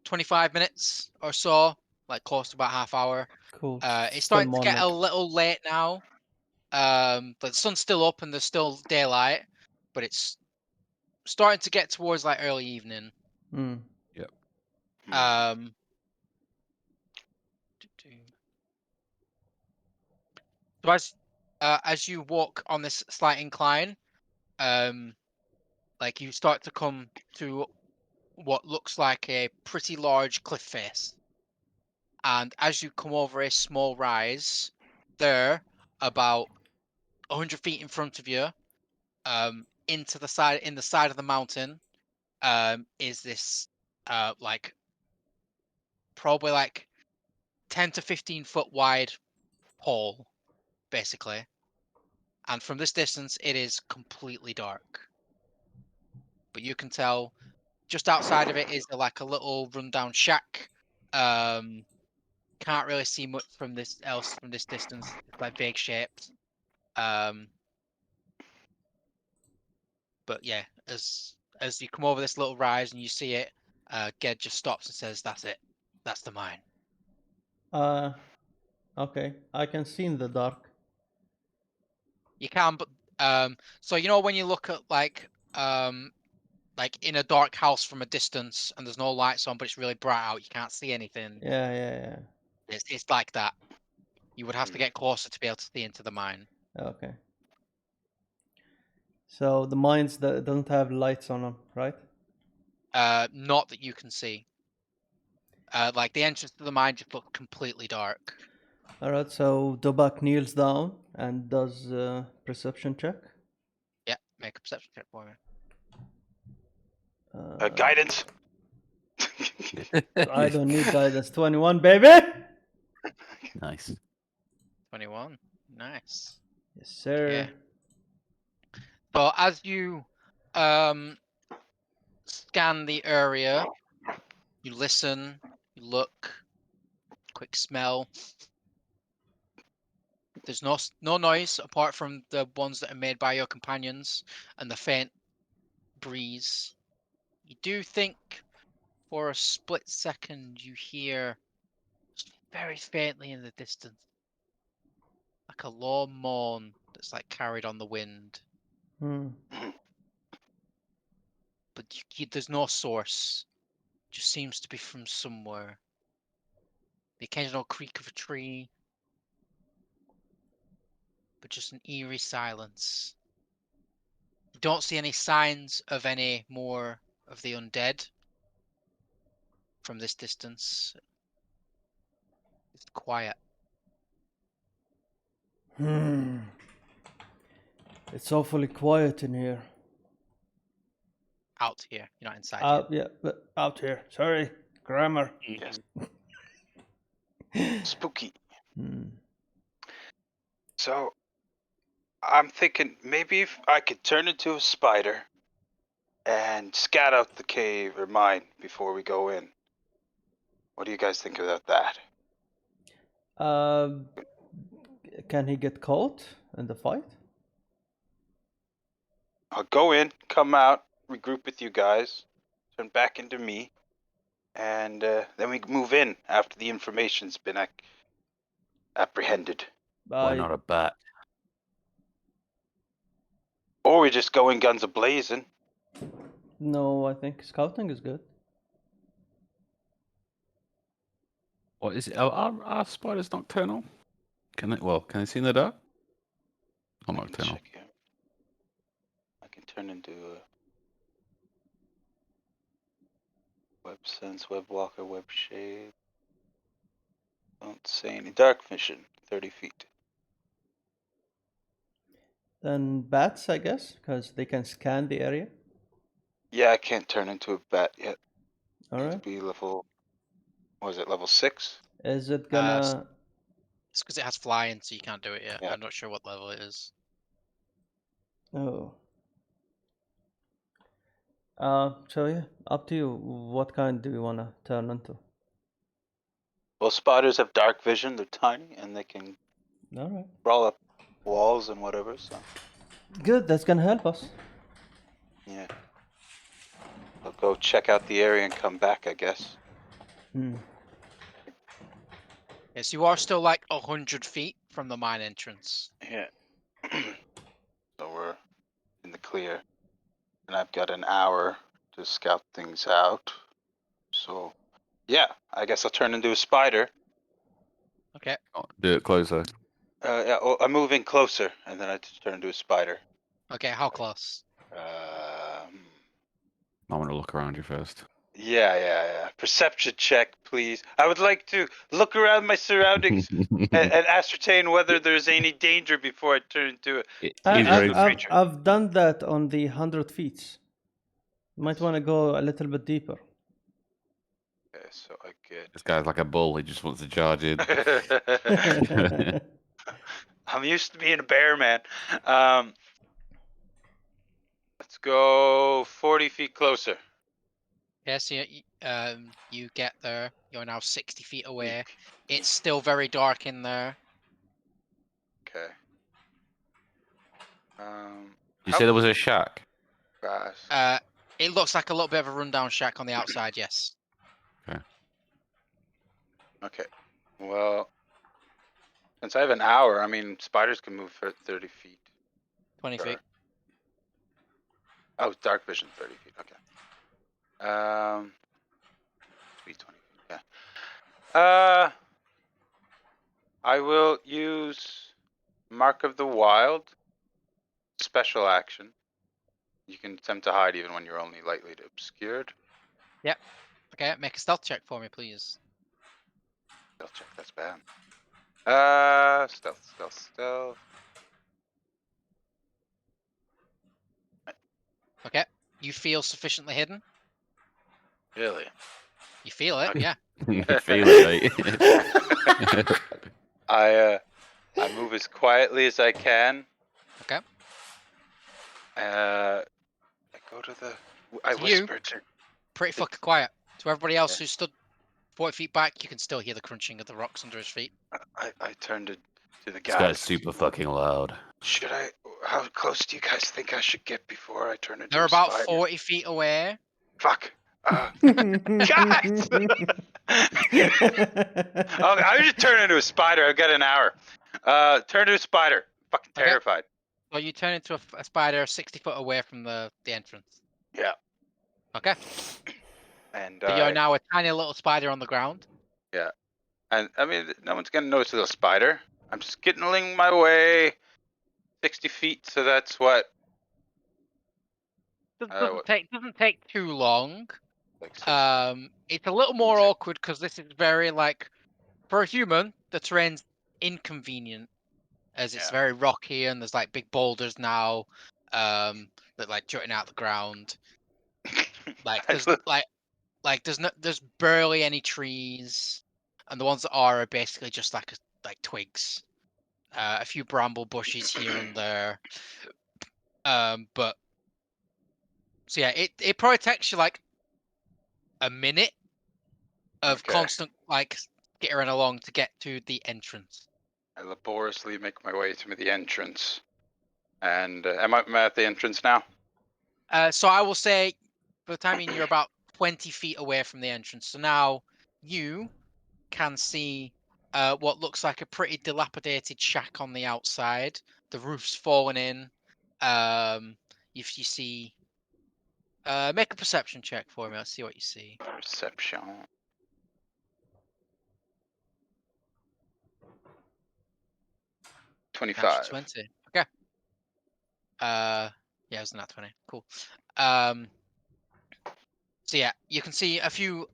25 minutes or so, like close to about half hour.
Cool.
It's
Still
starting to get a
morning.
little late now. But the sun's still up and there's still daylight, but it's starting to get towards like early evening.
Mm.
Yep.
So as you walk on this slight incline, like you start to come to what looks like a pretty large cliff face. And as you come over a small rise, there, about 100 feet in front of you, into the side, in the side of the mountain, is this, like, probably like 10 to 15 foot wide hole, basically. And from this distance, it is completely dark. But you can tell just outside of it is like a little rundown shack. Can't really see much from this distance. It's like vague shapes. But yeah, as you come over this little rise and you see it, Ged just stops and says, "That's it. That's the mine."
Okay. I can see in the dark.
You can, but so you know when you look at like in a dark house from a distance and there's no lights on, but it's really bright out, you can't see anything.
Yeah.
It's like that. You would have to get closer to be able to see into the mine.
Okay. So the mines that don't have lights on them, right?
Not that you can see. Like the entrance to the mine just looks completely dark.
Alright, so Dobak kneels down and does a perception check.
Yeah, make a perception check for me.
Guidance.
I don't need guidance. 21, baby!
Nice.
21. Nice.
Yes, sir.
Yeah. So as you scan the area, you listen, you look, quick smell. There's no noise apart from the ones that are made by your companions and the faint breeze. You do think for a split second you hear very faintly in the distance like a low moan that's like carried on the wind. But there's no source. It just seems to be from somewhere. The occasional creak of a tree, but just an eerie silence. You don't see any signs of any more of the undead from this distance. It's quiet.
It's awfully quiet in here.
Out here, you're not inside here.
Yeah, but out here. Sorry, grammar.
Yes. Spooky. So, I'm thinking maybe if I could turn into a spider and scat out the cave or mine before we go in. What do you guys think about that?
Can he get caught in the fight?
I'll go in, come out, regroup with you guys, turn back into me, and then we move in after the information's been apprehended.
Why not a bat?
Or we just go in guns a-blazing.
No, I think scouting is good.
What is it? Are spiders nocturnal? Can they see in the dark? Not nocturnal.
Check here. I can turn into a web sense, web walker, web shade. Don't say any dark vision. 30 feet.
Then bats, I guess, because they can scan the area.
Yeah, I can't turn into a bat yet.
All
Needs
right.
to be level. What is it? Level 6?
Is it gonna?
It's because it has flying, so you can't do it yet.
Yeah.
I'm not sure what level it is.
Oh. So yeah, up to you. What kind do you wanna turn into?
Well, spiders have dark vision. They're tiny and they can
All right.
crawl up walls and whatever. So
Good. That's gonna help us.
yeah, I'll go check out the area and come back, I guess.
Hmm.
Yes, you are still like 100 feet from the mine entrance.
Yeah. So we're in the clear, and I've got an hour to scout things out. So yeah, I guess I'll turn into a spider.
Okay.
Oh, do it closer.
Yeah, I move in closer, and then I turn into a spider.
Okay, how close?
I want to look around you first.
Yeah. Perception check, please. I would like to look around my surroundings and ascertain whether there's any danger before I turn into a creature.
I've done that on the 100 feet. Might want to go a little bit deeper.
Okay, so I get.
This guy's like a bull. He just wants to charge in.
I'm used to being a bear, man. Let's go 40 feet closer.
Yes, you get there. You're now 60 feet away. It's still very dark in there.
Okay.
You say there was a shack?
Fast?
It looks like a little bit of a rundown shack on the outside, yes.
Okay. Well, since I have an hour, I mean, spiders can move for 30 feet.
20 feet.
Oh, dark vision, 30 feet. Okay. Speed 20 feet. Yeah. I will use Mark of the Wild. Special action. You can attempt to hide even when you're only lightly obscured.
Yep. Okay, make a stealth check for me, please.
Stealth check, that's bad. Stealth.
Okay. You feel sufficiently hidden?
Really?
You feel it, yeah.
You feel it, right?
I move as quietly as I can.
Okay.
I go to the. I whisper to.
Pretty fucking quiet. To everybody else who stood 40 feet back, you can still hear the crunching of the rocks under his feet.
I turned to the guys.
This guy's super fucking loud.
Should I? How close do you guys think I should get before I turn into
They're
a
about
spider?
40 feet away.
Fuck. Guys! I just turn into a spider. I've got an hour. Turn into a spider. Fucking terrified.
Well, you turn into a spider 60 foot away from the entrance.
Yeah.
Okay.
And
so you're now a tiny little spider on the ground.
Yeah. And I mean, no one's gonna notice a little spider. I'm just getting my way 60 feet, so that's what?
Doesn't take too long.
Like
it's a little more awkward because this is very for a human, the terrain's inconvenient as it's very rocky and there's like big boulders now, that like jutting out the ground. There's barely any trees, and the ones that are basically just like twigs, a few bramble bushes here and there. But so yeah, it probably takes you like a minute of constant skittering along to get to the entrance.
I laboriously make my way to the entrance. And am I at the entrance now?
So I will say, for the time being, you're about 20 feet away from the entrance. So now you can see what looks like a pretty dilapidated shack on the outside. The roof's fallen in. If you see, make a perception check for me. Let's see what you see.
Perception. 25.
20. Okay. Yeah, it was not 20. Cool. So yeah, you can see a few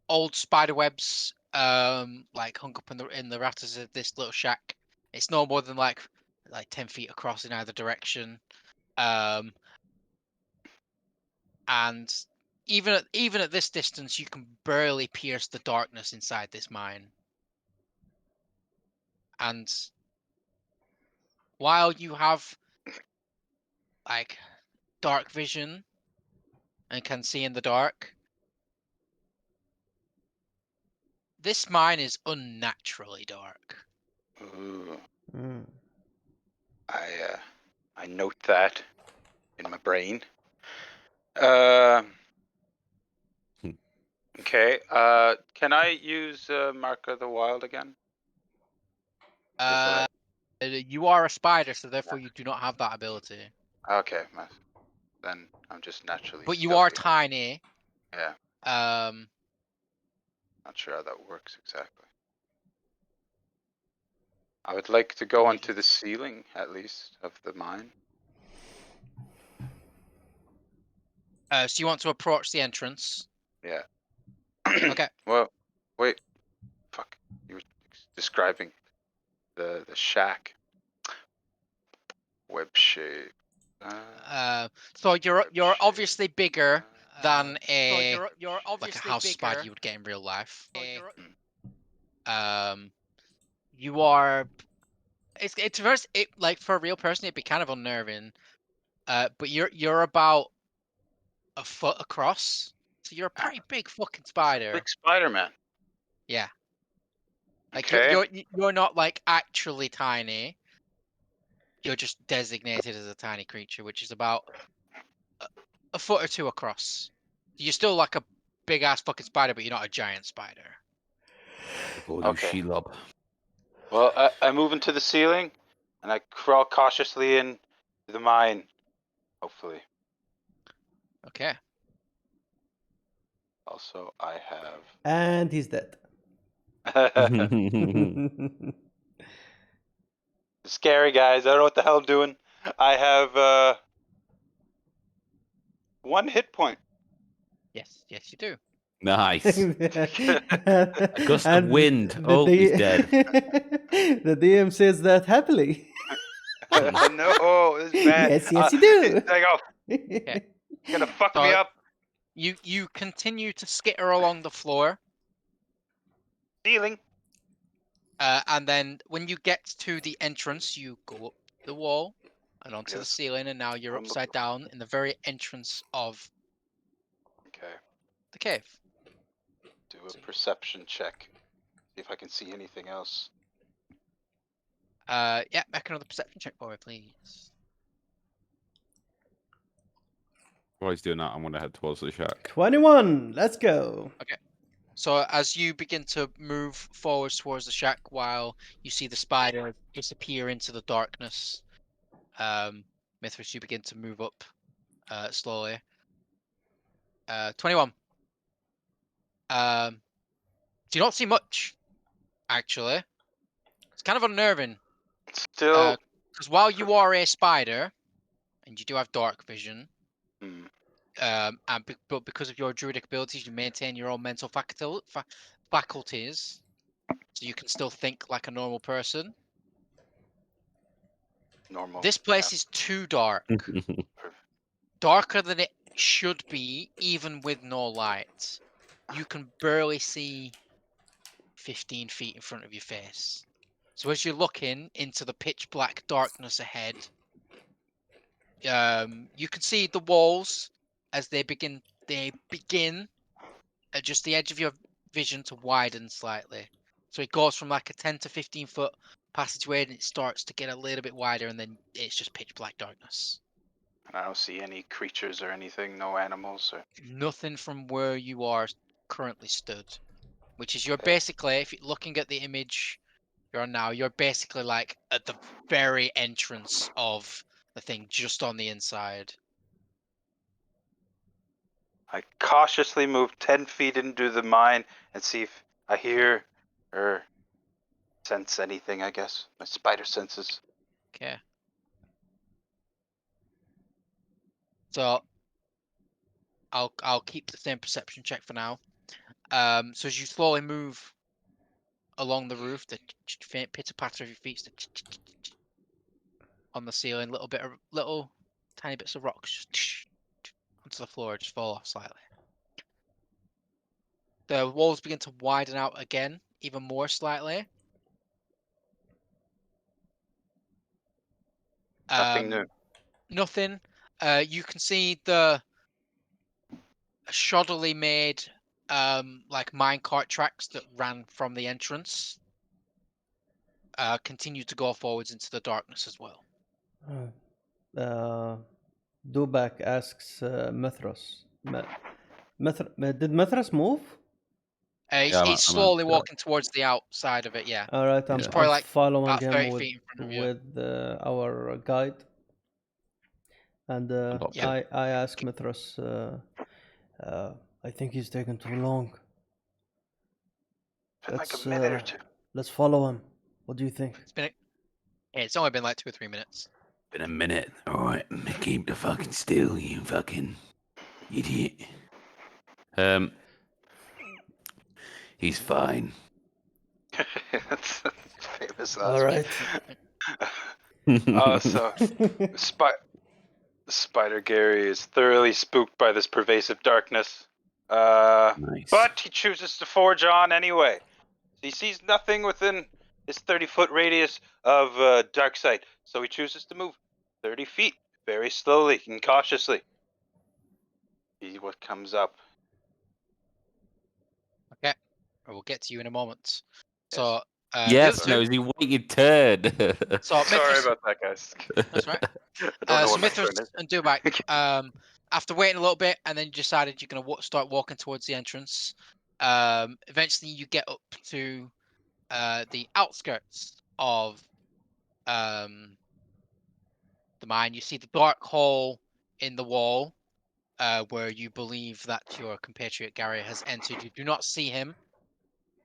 old spider webs like hung up in the rafters of this little shack. It's no more than like 10 feet across in either direction. And even at this distance, you can barely pierce the darkness inside this mine. And while you have like dark vision and can see in the dark, this mine is unnaturally dark.
Ooh.
Mm.
I note that in my brain. Okay. Can I use Mark of the Wild again?
You are a spider, so therefore you do not have that ability.
Okay. Then I'm just naturally.
But you
stealthy.
are tiny.
Yeah.
Um.
Not sure how that works exactly. I would like to go onto the ceiling, at least, of the mine.
So you want to approach the entrance?
Yeah.
Okay.
Well, wait. Fuck. You were describing the shack. Web shape.
So you're obviously bigger than you're like a house spider you would get in real life. You are. It's first like for a real person it'd be kind of unnerving. But you're about a foot across, so you're a pretty big fucking spider.
Big Spider-Man.
Yeah. Like
Okay.
you're not like actually tiny. You're just designated as a tiny creature, which is about a foot or two across. You're still like a big ass fucking spider, but you're not a giant spider.
Okay. Well, I move into the ceiling, and I crawl cautiously in the mine. Hopefully.
Okay.
Also, I have.
And he's dead.
Scary guys. I don't know what the hell I'm doing. I have 1 hit point.
Yes, you do.
Nice.
A
gust of wind. He's dead.
The DM says that happily.
No, this is bad.
Yes, you do.
I go.
Okay.
Gonna fuck me up.
You continue to skitter along the floor.
Ceiling.
And then when you get to the entrance, you go up the wall and onto the ceiling, and now you're upside down in the very entrance of the cave.
Do a perception check. See if I can see anything else.
Yeah, make another perception check for me, please.
While he's doing that, I'm going to head towards the shack.
21. Let's go.
Okay. So as you begin to move forwards towards the shack, while you see the spider disappear into the darkness, Mithras, you begin to move up slowly. 21. Do you not see much, actually? It's kind of unnerving.
Still.
Because while you are a spider, and you do have dark vision, but because of your druidic abilities, you maintain your own mental faculties, so you can still think like a normal person. This place is too dark. Darker than it should be, even with no light. You can barely see 15 feet in front of your face. So as you're looking into the pitch black darkness ahead, you can see the walls as they begin at just the edge of your vision to widen slightly. So it goes from like a 10 to 15 foot passageway, and it starts to get a little bit wider, and then it's just pitch black darkness.
I don't see any creatures or anything, no animals or.
Nothing from where you are currently stood, which is you're basically, if you're looking at the image you're on now, you're basically like at the very entrance of the thing, just on the inside.
I cautiously move 10 feet into the mine and see if I hear or sense anything, I guess. My spider senses.
Okay. So I'll keep the same perception check for now. So as you slowly move along the roof, the faint pitter patter of your feet on the ceiling, little tiny bits of rocks onto the floor, just fall off slightly. The walls begin to widen out again, even more slightly.
Nothing new.
Nothing. You can see the shoddily made like minecart tracks that ran from the entrance continue to go forwards into the darkness as well.
Dubak asks Mithras. Did Mithras move?
He's slowly walking towards the outside of it, yeah.
All right,
He's probably like
following
about
him
30 feet in front of you.
with our guide. And I ask Mithras, I think he's taking too long.
Been like a minute or two.
Let's follow him. What do you think?
It's only been like 2 or 3 minutes.
Been a minute. All right, keep the fucking still, you fucking idiot. He's fine.
That's famous last.
All right.
So Spider Gary is thoroughly spooked by this pervasive darkness.
Nice.
But he chooses to forge on anyway. He sees nothing within his 30-foot radius of dark sight, so he chooses to move 30 feet very slowly and cautiously. See what comes up.
Okay, we'll get to you in a moment. So,
yes, Nosy, wait your turn.
So
sorry about that, guys.
That's right. So Mithras and Dubak, after waiting a little bit, and then you decided you're going to start walking towards the entrance. Eventually, you get up to the outskirts of the mine. You see the dark hole in the wall where you believe that your compatriot Gary has entered. You do not see him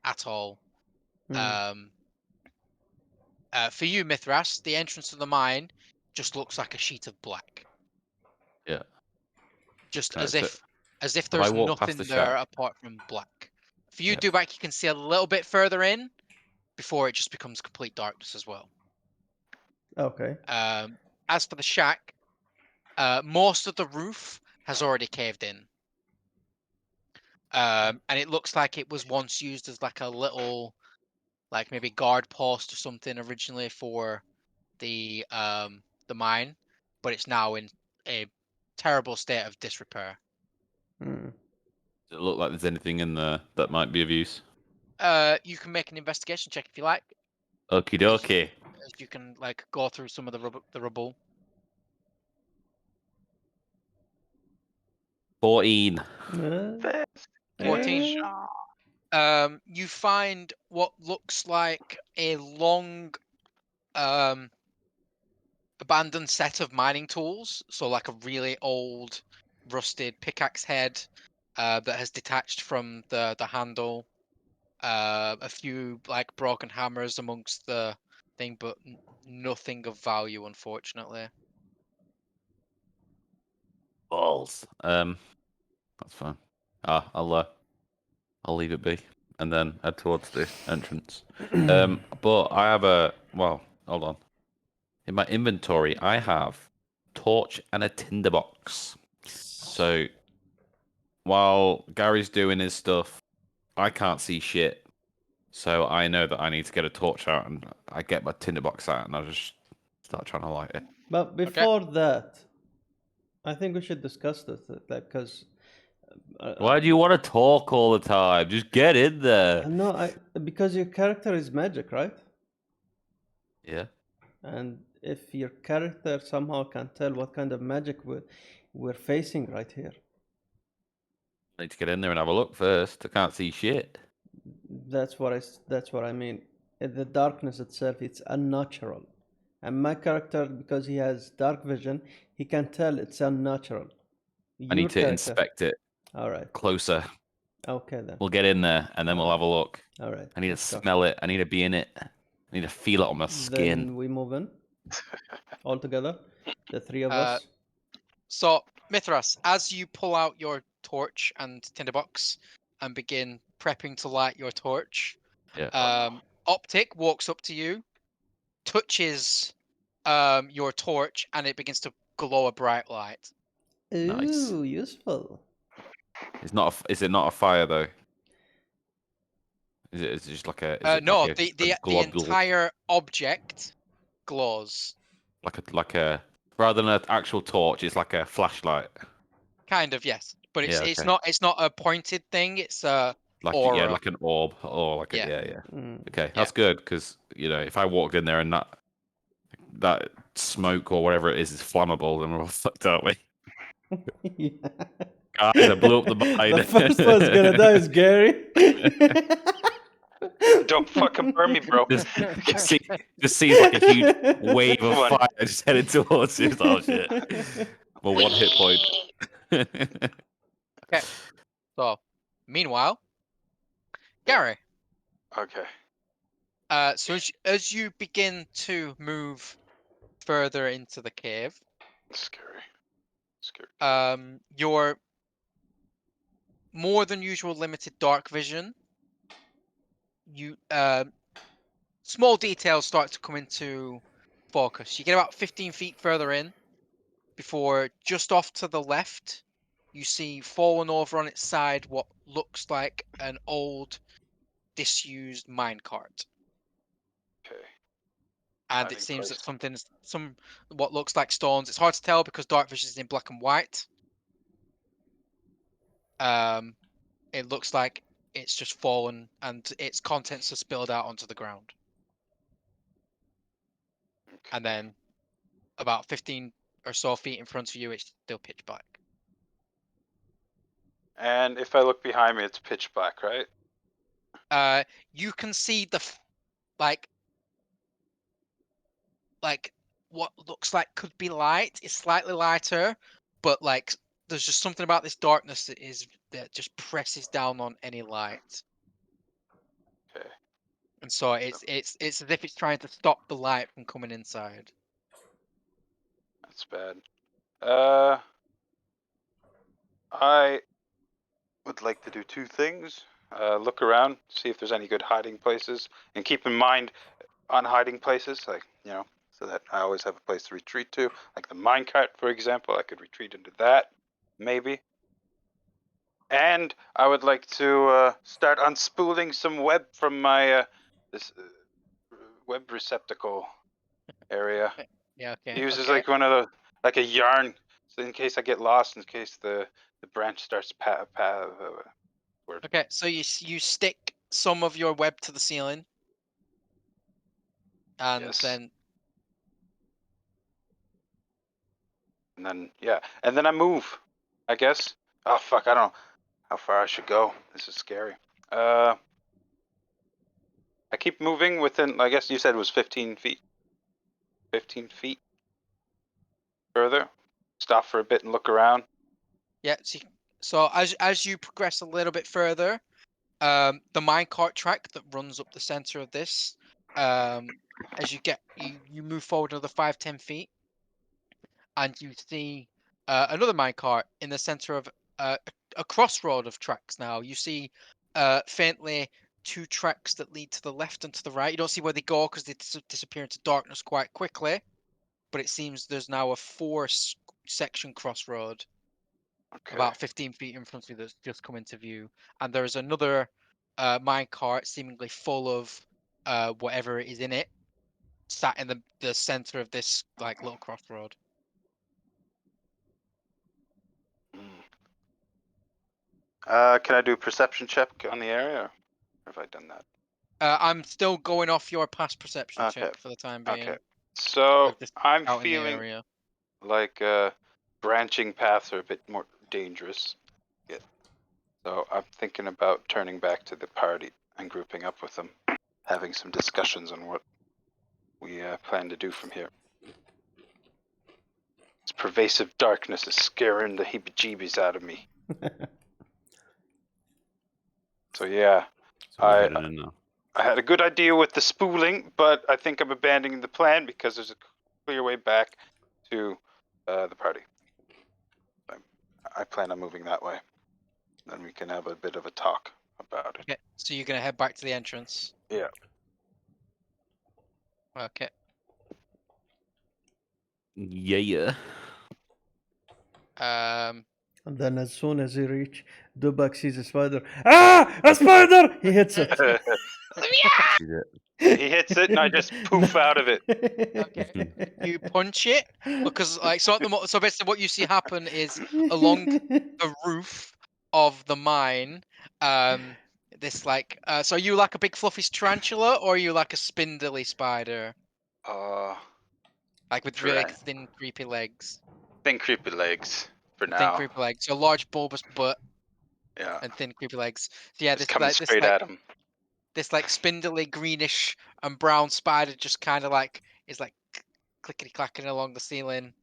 at all. For you, Mithras, the entrance to the mine just looks like a sheet of black.
Yeah.
Just as if there's nothing there apart from black. For you, Dubak, you can see a little bit further in before it just becomes complete darkness as well.
Okay.
As for the shack, most of the roof has already caved in. And it looks like it was once used as like a little, like maybe guard post or something originally for the mine, but it's now in a terrible state of disrepair.
Does it look like there's anything in there that might be of use?
You can make an investigation check if you like.
Okie dokie.
As you can like go through some of the rubble.
14.
14. You find what looks like a long abandoned set of mining tools. So like a really old rusted pickaxe head that has detached from the handle. A few like broken hammers amongst the thing, but nothing of value, unfortunately.
Balls. That's fine. I'll leave it be and then head towards the entrance. But I have hold on. In my inventory, I have torch and a tinderbox. So while Gary's doing his stuff, I can't see shit. So I know that I need to get a torch out, and I get my tinderbox out, and I just start trying to light it.
But before that, I think we should discuss this, like, because
Why do you want to talk all the time? Just get in there.
No, because your character is magic, right?
Yeah.
And if your character somehow can tell what kind of magic we're facing right here.
I need to get in there and have a look first. I can't see shit.
That's what I mean. The darkness itself, it's unnatural. And my character, because he has dark vision, he can tell it's unnatural.
I need to inspect it.
All right.
Closer.
Okay then.
We'll get in there and then we'll have a look.
All right.
I need to smell it. I need to be in it. I need to feel it on my skin.
Then we move in all together, the three of us.
So, Mithras, as you pull out your torch and tinderbox and begin prepping to light your torch, Optic walks up to you, touches your torch, and it begins to glow a bright light.
Ooh,
nice.
Useful.
Is it not a fire though? Is it just like a?
No,
like
the entire object glows.
Like a rather than an actual torch, it's like a flashlight.
Kind of, yes, but it's not a pointed thing. It's
like
aura.
like an orb or like a
Mm.
Okay, that's good because if I walked in there and that smoke or whatever it is flammable, then we're all fucked, aren't we?
Yeah.
Guys, I blew up the mine.
The first one's gonna die is Gary.
Don't fucking burn me, bro.
just sees like a huge wave of fire just headed towards you. Oh shit! Well, 1 hit point.
Okay. So, meanwhile, Gary.
Okay.
So as you begin to move further into the cave,
Scary.
your more than usual limited dark vision, small details start to come into focus. You get about 15 feet further in before just off to the left, you see fallen over on its side what looks like an old, disused minecart.
Okay.
And it seems that what looks like stones. It's hard to tell because dark vision is in black and white. It looks like it's just fallen and its contents are spilled out onto the ground.
Okay.
And then about 15 or so feet in front of you, it's still pitch black.
And if I look behind me, it's pitch black, right?
You can see like what looks like could be light. It's slightly lighter, but like there's just something about this darkness that just presses down on any light.
Okay.
And so it's as if it's trying to stop the light from coming inside.
That's bad. I would like to do 2 things. Look around, see if there's any good hiding places, and keep in mind on hiding places, like, so that I always have a place to retreat to. Like the minecart, for example, I could retreat into that, maybe. And I would like to start unspooling some web from my this web receptacle area.
Yeah, okay.
It uses like one of the like a yarn, so in case I get lost, in case the branch starts
Okay, so you stick some of your web to the ceiling, and then
I move, I guess. Oh fuck, I don't know how far I should go. This is scary. I keep moving within. I guess you said it was 15 feet. 15 feet further. Stop for a bit and look around.
Yeah. So as you progress a little bit further, the minecart track that runs up the center of this, as you move forward another 5-10 feet, and you see another minecart in the center of a crossroad of tracks. Now you see faintly 2 tracks that lead to the left and to the right. You don't see where they go because they disappear into darkness quite quickly. But it seems there's now a 4-section crossroad about 15 feet in front of you that's just come into view. And there's another minecart seemingly full of whatever is in it, sat in the center of this like little crossroad.
Can I do a perception check on the area, or have I done that?
I'm still going off your past perception
Okay.
check for the time being.
Okay. So
Of this
I'm
out in the
feeling
area.
like branching paths are a bit more dangerous. Yeah. So I'm thinking about turning back to the party and grouping up with them, having some discussions on what we plan to do from here. This pervasive darkness is scaring the heebie-jeebies out of me. So yeah,
So we're heading in now.
I had a good idea with the spooling, but I think I'm abandoning the plan because there's a clear way back to the party. I plan on moving that way. Then we can have a bit of a talk about it.
Okay, so you're gonna head back to the entrance.
Yeah.
Okay.
Yeah.
And then as soon as he reach, Dubak sees a spider. Ah! A spider! He hits it.
He hits it and I just poof out of it.
Okay. You punch it because so basically what you see happen is along the roof of the mine, this so are you like a big fluffy tarantula or are you like a spindly spider? Like with really thin creepy legs.
Thin creepy legs for now.
Thin creepy legs. So large bulbous butt.
Yeah.
And thin creepy legs. So yeah,
just coming straight at him.
This like spindly greenish and brown spider just kind of is clickety clacking along the ceiling.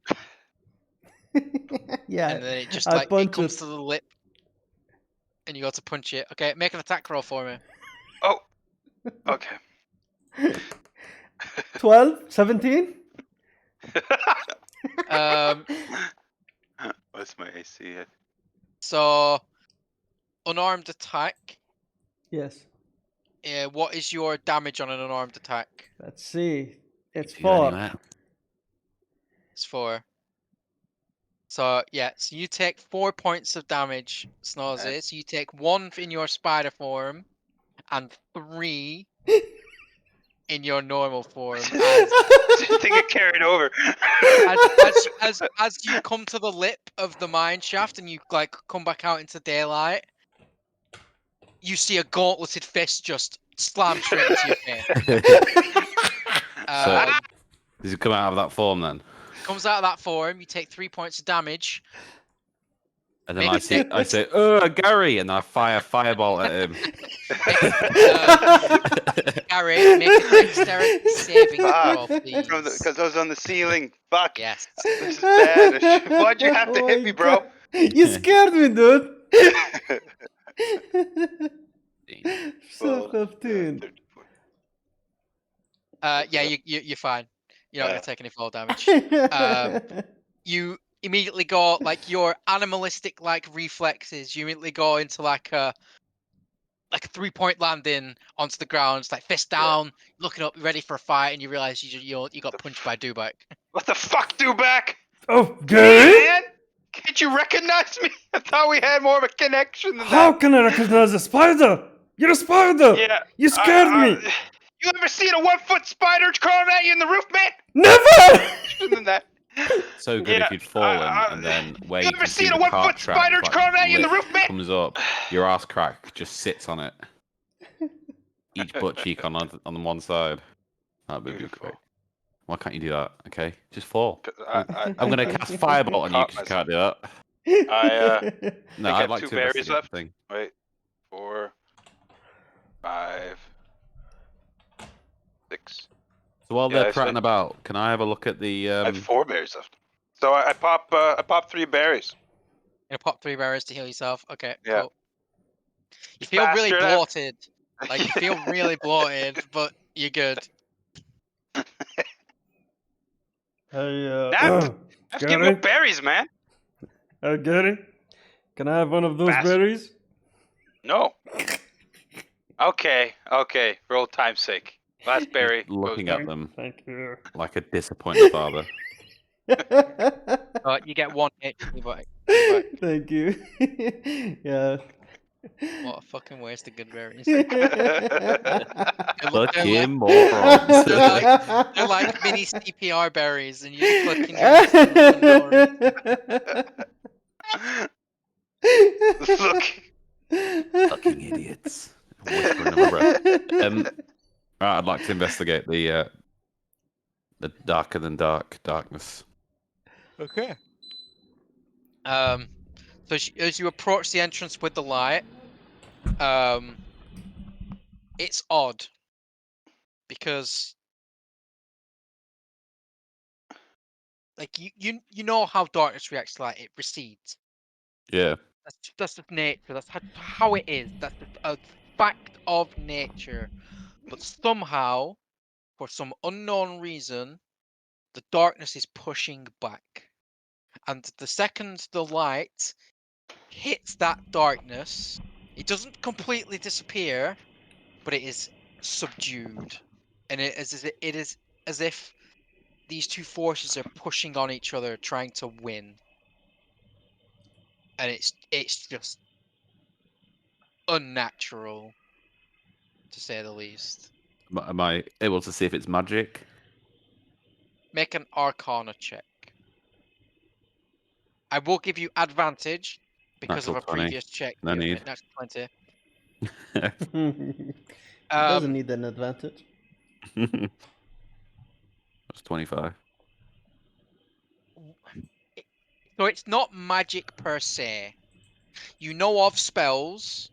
Yeah.
And then it just
it
comes to the lip. And you go to punch it. Okay, make an attack roll for me.
Oh. Okay.
12, 17?
What's my AC?
So unarmed attack.
Yes.
What is your damage on an unarmed attack?
Let's see. It's 4.
It's 4. So yeah, so you take 4 points of damage, Snowsie. So you take 1 in your spider form, and 3 in your normal form.
I think it carried over.
As you come to the lip of the mine shaft and you come back out into daylight, you see a gauntleted fist just slam straight into your face.
So, does it come out of that form then?
Comes out of that form, you take 3 points of damage.
And then I say, Gary, and I fire fireball at him.
Gary, make a dexterity saving throw, please.
Because I was on the ceiling. Fuck.
Yes.
This is bad. Why'd you have to hit me, bro?
You scared me, dude. So 15.
Yeah, you're fine. You're not gonna take any fall damage. You immediately go your animalistic reflexes. You immediately go into a 3-point landing onto the ground. It's fist down, looking up, ready for a fight, and you realize you got punched by Dubak.
What the fuck, Dubak?
Oh, Gary?
Man, can't you recognize me? I thought we had more of a connection than
How
that.
can I recognize a spider? You're a spider.
Yeah.
You scared me.
You ever seen a 1-foot spider crawling at you in the roof, man?
Never.
Than that.
So good if you'd fallen and then wait.
You ever seen a 1-foot spider crawling at you in the roof, man?
Comes up, your ass crack just sits on it. Each butt cheek on the one side. That'd be great. Why can't you do that? Okay, just fall. I'm gonna cast fireball on you because you can't do that. No, I'd like
2
to
berries left.
Thing.
Wait, 4, 5, 6.
So while they're prattling about, can I have a look at the?
I have 4 berries left. So I pop 3 berries.
You're gonna pop 3 berries to heal yourself. Okay.
Yeah.
Cool. You feel really bloated. You feel really bloated, but you're good.
Hey,
Let's give more berries, man.
Gary, can I have one of those berries?
No. Okay. For old time's sake. Last berry.
Looking at them.
Thank you.
Like a disappointed father.
You get 1 HP back.
Thank you. Yeah.
What a fucking waste of good berries.
Fucking morons.
They're like mini CPR berries, and you're clicking.
Look,
Fucking idiots. Whispering under my breath. I'd like to investigate the darker than darkness.
Okay. So as you approach the entrance with the light, it's odd because, like, you know how darkness reacts to light; it recedes.
Yeah.
That's just nature. That's how it is. That's just a fact of nature. But somehow, for some unknown reason, the darkness is pushing back. And the second the light hits that darkness, it doesn't completely disappear, but it is subdued. And it is as if these two forces are pushing on each other, trying to win. And it's just unnatural, to say the least.
Am I able to see if it's magic?
Make an Arcana check. I will give you advantage because
Natural
of a
20.
previous check.
No need.
Natural 20.
Doesn't need an advantage.
That's 25.
So it's not magic per se. You know of spells,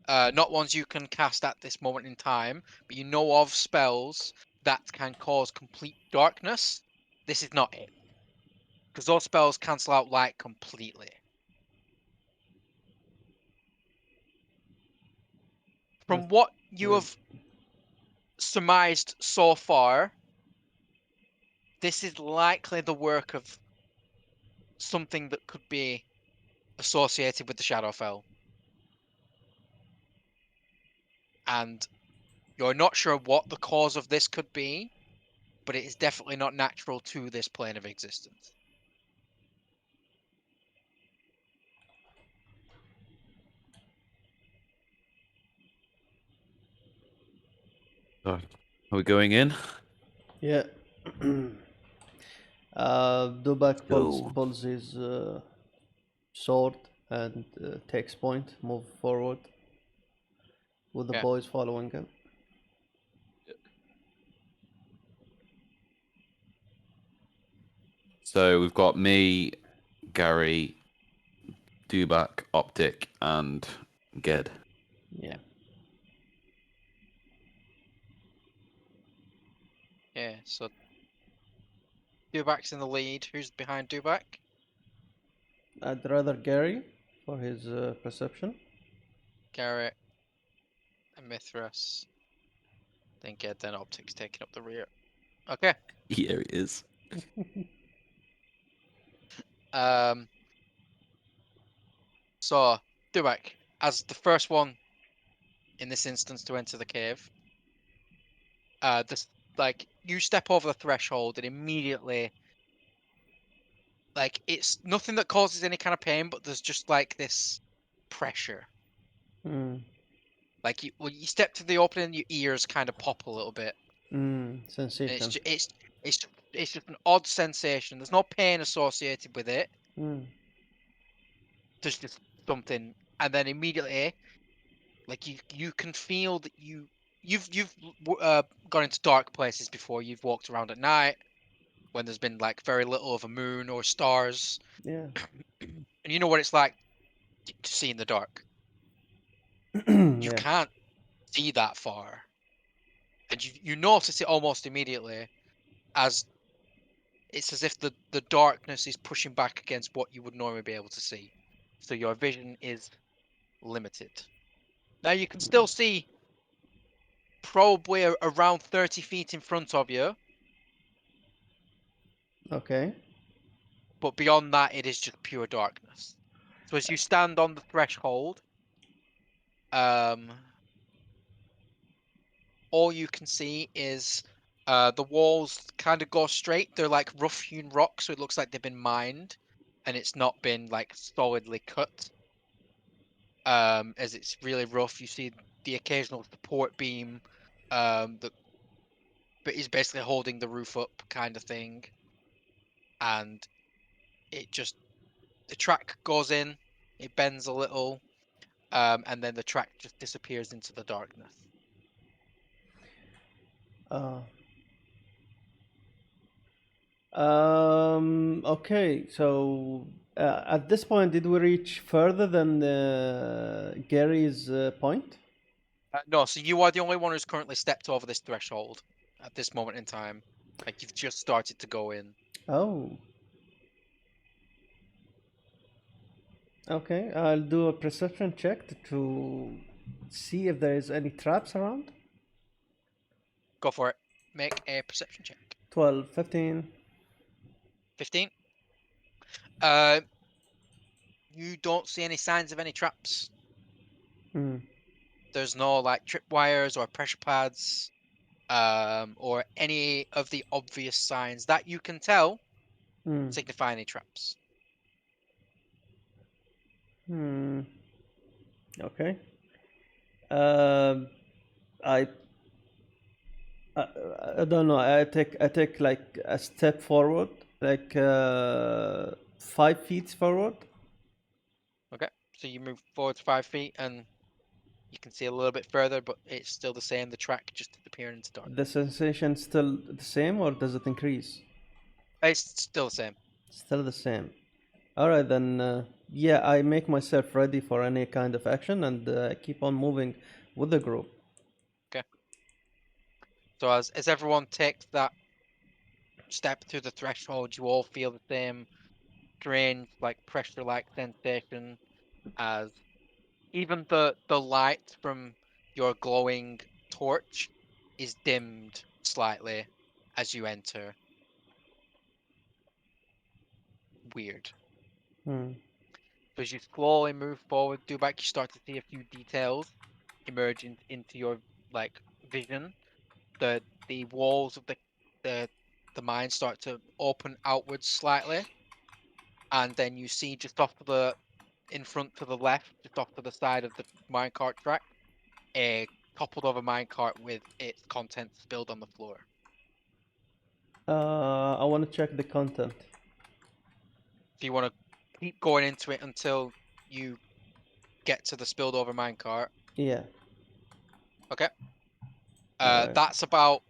not ones you can cast at this moment in time, but you know of spells that can cause complete darkness. This is not it. Because those spells cancel out light completely. From what you have surmised so far, this is likely the work of something that could be associated with the Shadowfell. And you're not sure what the cause of this could be, but it is definitely not natural to this plane of existence.
Are we going in?
Yeah. Dubak
Go.
pulls his sword and takes point, move forward with the
Yeah.
boys following him.
So we've got me, Gary, Dubak, Optic, and Ged.
Yeah.
Yeah, so Dubak's in the lead. Who's behind Dubak?
I'd rather Gary for his perception.
Garrett and Mithras. Then Ged, then Optic's taking up the rear. Okay.
Here he is.
So Dubak, as the first one in this instance to enter the cave, this, like, you step over the threshold and immediately, like, it's nothing that causes any kind of pain, but there's just like this pressure. Like when you step to the opening, your ears kind of pop a little bit.
Sensation.
It's just an odd sensation. There's no pain associated with it. There's just something, and then immediately, like, you can feel that you've gone into dark places before. You've walked around at night when there's been like very little of a moon or stars.
Yeah.
And you know what it's like to see in the dark. You can't see that far, and you notice it almost immediately, as it's as if the darkness is pushing back against what you would normally be able to see. So your vision is limited. Now you can still see probably around 30 feet in front of you.
Okay.
But beyond that, it is just pure darkness. So as you stand on the threshold, all you can see is the walls kind of go straight. They're like rough-hewn rock, so it looks like they've been mined, and it's not been like solidly cut. As it's really rough. You see the occasional support beam, that but is basically holding the roof up, kind of thing. And it just, the track goes in, it bends a little, and then the track just disappears into the darkness.
Okay, so at this point, did we reach further than Gary's point?
No, so you are the only one who's currently stepped over this threshold at this moment in time. Like, you've just started to go in.
Oh. Okay, I'll do a perception check to see if there is any traps around.
Go for it. Make a perception check.
12, 15.
15. You don't see any signs of any traps. There's no like tripwires or pressure pads, or any of the obvious signs that you can tell signify any traps.
Okay. I I don't know. I take like a step forward, like 5 feet forward.
Okay, so you move forward 5 feet, and you can see a little bit further, but it's still the same. The track just disappearing into dark.
The sensation still the same, or does it increase?
It's still the same.
Still the same. All right, then. Yeah, I make myself ready for any kind of action and keep on moving with the group.
Okay. So as everyone takes that step through the threshold, you all feel the same strange, like pressure-like sensation, as even the light from your glowing torch is dimmed slightly as you enter. Weird. So as you slowly move forward, Dubak, you start to see a few details emerging into your like vision. The walls of the mine start to open outwards slightly, and then you see just off to the in front to the left, just off to the side of the minecart track, a toppled over minecart with its contents spilled on the floor.
I want to check the content.
So you want to keep going into it until you get to the spilled over minecart.
Yeah.
Okay.
Right.
That's about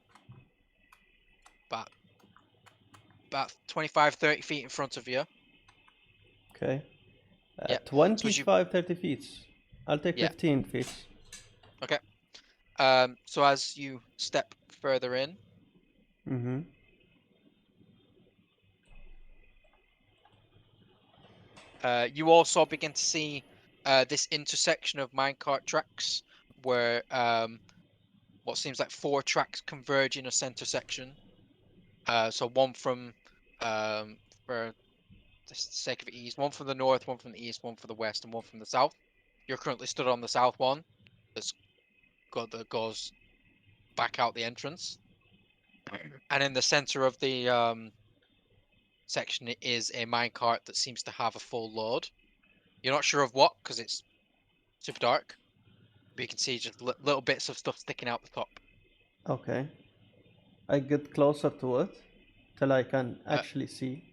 25, 30 feet in front of you.
Okay.
Yeah.
25, 30 feet. I'll take 15 feet.
Okay. So as you step further in, you also begin to see this intersection of minecart tracks where what seems like 4 tracks converge in a center section. So one from, for the sake of ease, one from the north, one from the east, one from the west, and one from the south. You're currently stood on the south one that goes back out the entrance. And in the center of the section is a minecart that seems to have a full load. You're not sure of what because it's super dark, but you can see just little bits of stuff sticking out the top.
Okay. I get closer to it till I can actually see.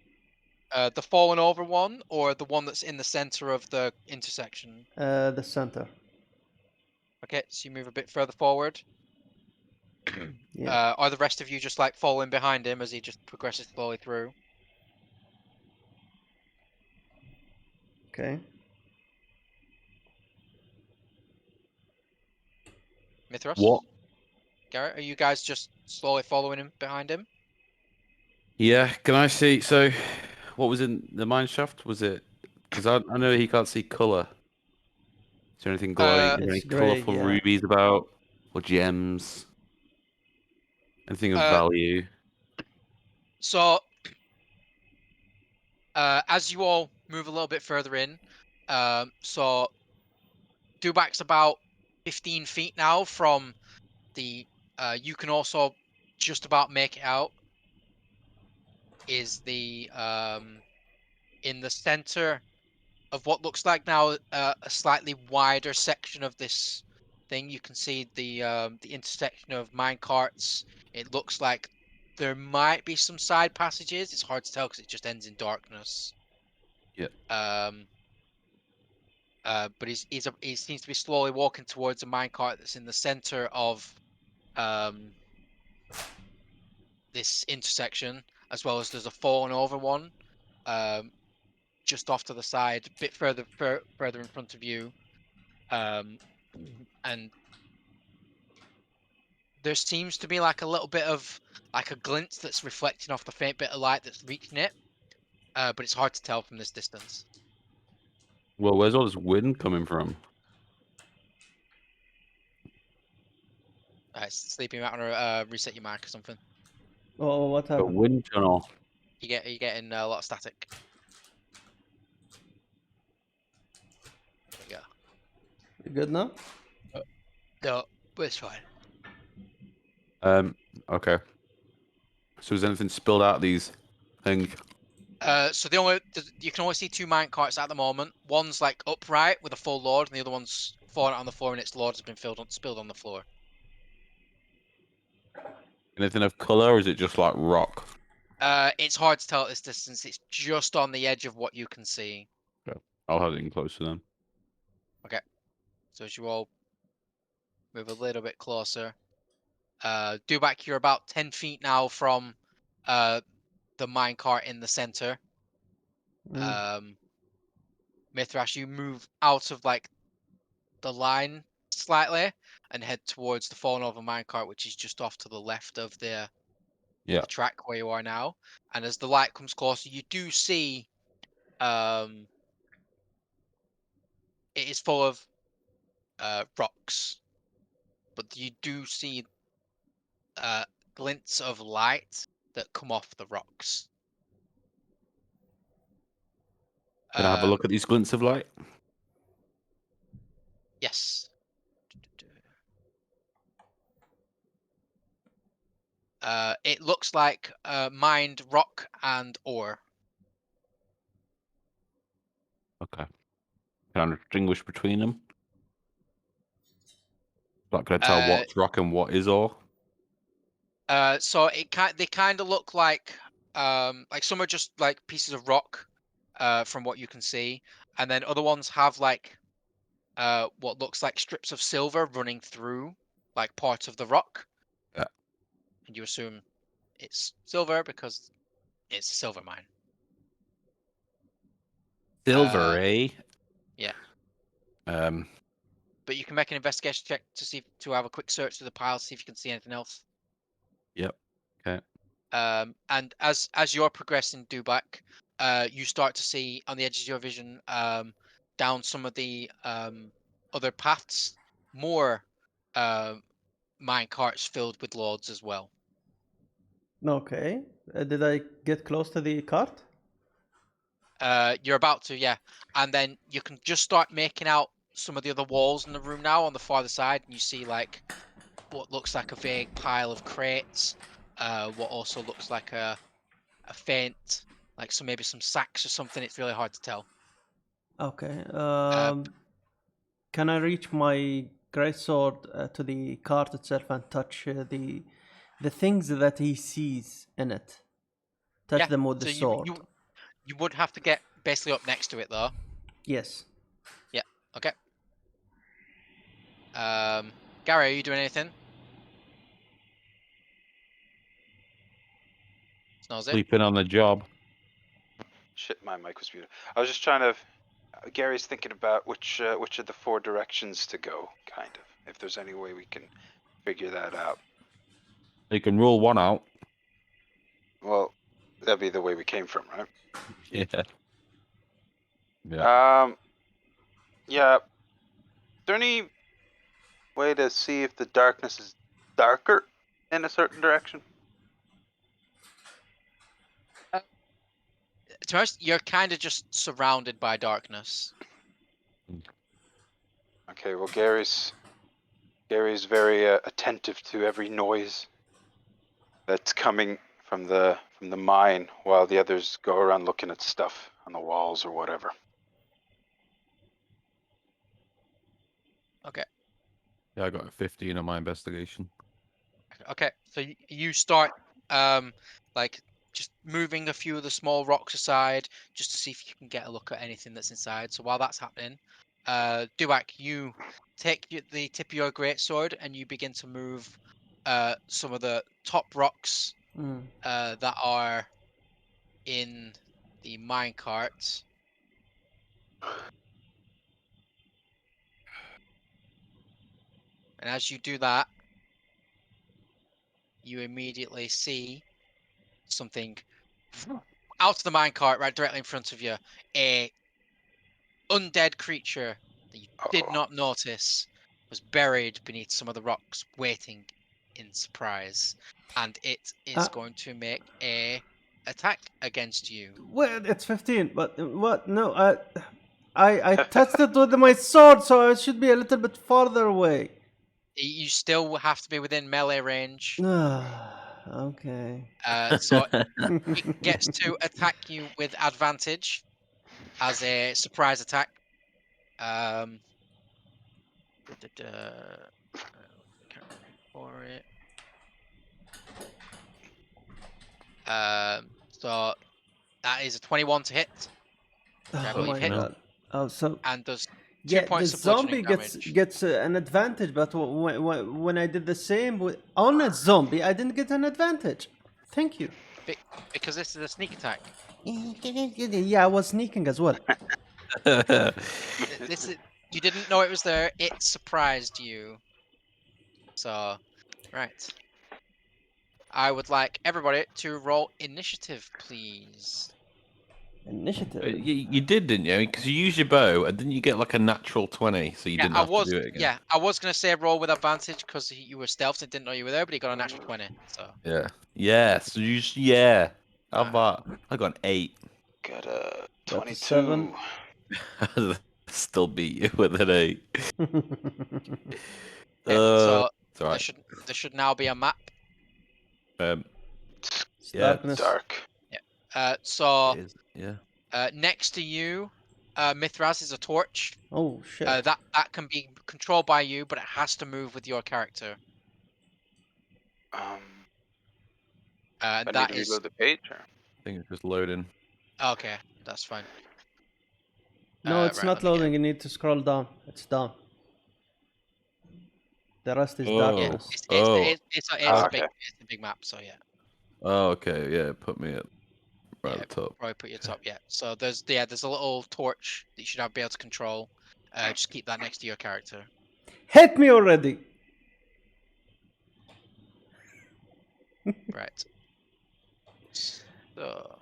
The fallen over one, or the one that's in the center of the intersection?
The center.
Okay, so you move a bit further forward.
Yeah.
Are the rest of you just like following behind him as he just progresses slowly through?
Okay.
Mithras?
What?
Garrett, are you guys just slowly following him behind him?
Yeah, can I see? So, what was in the mine shaft? Was it? Because I know he can't see color. Is there anything glowing? Is there any
It's gray,
colorful
yeah.
rubies about, or gems? Anything of value?
So, as you all move a little bit further in, so Dubak's about 15 feet now from the. You can also just about make it out. Is the in the center of what looks like now a slightly wider section of this thing. You can see the intersection of minecarts. It looks like there might be some side passages. It's hard to tell because it just ends in darkness.
Yeah.
But he seems to be slowly walking towards a minecart that's in the center of this intersection, as well as there's a fallen over one just off to the side, a bit further in front of you, and there seems to be like a little bit of like a glint that's reflecting off the faint bit of light that's reaching it, but it's hard to tell from this distance.
Well, where's all this wind coming from?
Sleeping, you might want to reset your mic or something.
Oh, what
A
happened?
wind tunnel.
You're getting a lot of static. There we go.
You good now?
No, but it's fine.
Okay. So is anything spilled out of these things?
So you can only see 2 mine carts at the moment. One's like upright with a full load, and the other one's fallen out on the floor, and its load has been spilled on the floor.
Anything of color, or is it just like rock?
It's hard to tell at this distance. It's just on the edge of what you can see.
Okay. I'll have it in closer then.
Okay. So as you all move a little bit closer, Dubak, you're about 10 feet now from the minecart in the center. Mithrash, you move out of like the line slightly and head towards the fallen over minecart, which is just off to the left of the track where you are now. And as the light comes closer, you do see it is full of rocks, but you do see glints of light that come off the rocks.
Can I have a look at these glints of light?
Yes. It looks like mined rock and ore.
Okay. Can I distinguish between them? Like, can I tell what's rock and what is ore?
So they kind of look like some are just like pieces of rock, from what you can see, and then other ones have like what looks like strips of silver running through like part of the rock.
Yeah.
And you assume it's silver because it's a silver mine.
Silver, eh?
Yeah.
But
you can make an investigation check to have a quick search through the pile, see if you can see anything else.
Yep. Okay.
And as you're progressing, Dubak, you start to see on the edges of your vision, down some of the other paths, more mine carts filled with loads as well.
Okay. Did I get close to the cart?
You're about to, yeah. And then you can just start making out some of the other walls in the room now on the farther side, and you see like what looks like a vague pile of crates, what also looks like a faint, like maybe some sacks or something. It's really hard to tell.
Okay. Can I reach my greatsword to the cart itself and touch the things that he sees in it? Touch them with the sword.
You would have to get basically up next to it though.
Yes.
Yeah. Okay. Gary, are you doing anything? Snowsie?
Sleeping on the job.
Shit, my mic was muted. I was just trying to. Gary's thinking about which of the 4 directions to go, kind of. If there's any way we can figure that out.
You can rule one out.
Well, that'd be the way we came from, right?
Yeah.
Yeah. Yeah. Is there any way to see if the darkness is darker in a certain direction?
To be honest, you're kind of just surrounded by darkness.
Okay, well, Gary's very attentive to every noise that's coming from the mine, while the others go around looking at stuff on the walls or whatever.
Okay.
Yeah, I got a 15 on my investigation.
Okay, so you start like just moving a few of the small rocks aside just to see if you can get a look at anything that's inside. So while that's happening, Duak, you take the tip of your greatsword and you begin to move some of the top rocks that are in the minecart. And as you do that, you immediately see something out of the minecart right directly in front of you. A undead creature that you did not notice was buried beneath some of the rocks, waiting in surprise. And it is going to make a attack against you.
Well, it's 15, but what? No, I touched it with my sword, so I should be a little bit farther away.
You still have to be within melee range.
Okay.
So it gets to attack you with advantage as a surprise attack. Can't for it. So that is a 21 to hit.
Oh my god. Oh, so
and does 2
yeah,
points
the
of bludgeoning
zombie
damage.
gets an advantage, but when I did the same on a zombie, I didn't get an advantage. Thank you.
Because this is a sneak attack.
Yeah, I was sneaking as well.
This is, you didn't know it was there. It surprised you. So, right. I would like everybody to roll initiative, please.
Initiative.
You did, didn't you? Because you used your bow, and didn't you get like a natural 20, so you didn't have to do it again?
Yeah, I was going to say roll with advantage because you were stealthed and didn't know you were there, but he got a natural 20. So
yeah, yeah. So yeah. How about I got an 8?
Got a 22.
7.
Still beat you with an 8.
so
there
should now be a map.
Yeah,
Darkness.
Dark.
Yeah. So
yeah.
Next to you, Mithras is a torch.
Oh shit.
That can be controlled by you, but it has to move with your character.
I need to reload the page. Or?
I think it's just loading.
Okay, that's fine.
No, it's not loading. You need to scroll down. It's down. The rest is darkness.
It's a big map, so yeah.
Oh, okay, yeah. Put me at right at the top.
Probably put your top, yeah. So there's a little torch that you should be able to control. Just keep that next to your character.
Hit me already.
Right. So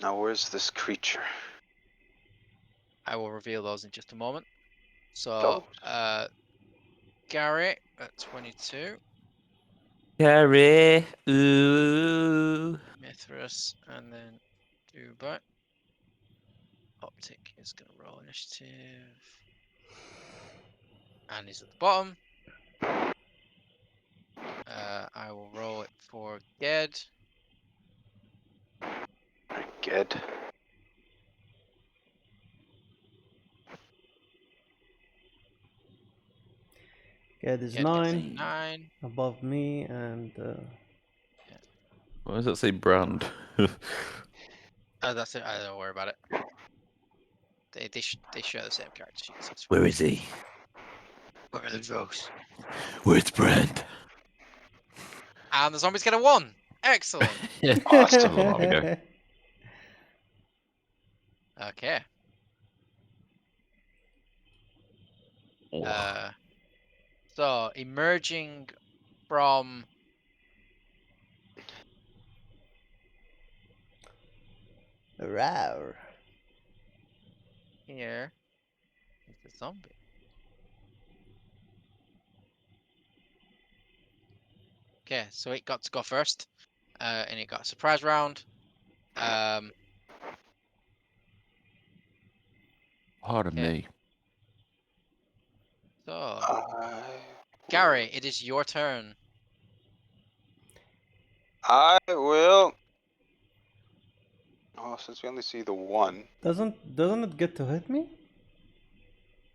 now where's this creature?
I will reveal those in just a moment. So Gary at 22.
Gary, ooh.
Mithras, and then Dubai. Optic is going to roll initiative. And he's at the bottom. I will roll it for Ged.
Ged.
Ged is 9 above me, and
why does that say brand?
That's it. I don't worry about it. They share the same character sheets.
Where is he?
Where are the drugs?
Where's Brand?
And the zombies get a 1. Excellent.
Awesome. There we go.
Okay. So emerging from
Rawr.
Here is the zombie. Okay, so it got to go first, and it got a surprise round.
Pardon me.
So, Gary, it is your turn.
I will. Oh, since we only see the one.
Doesn't it get to hit me?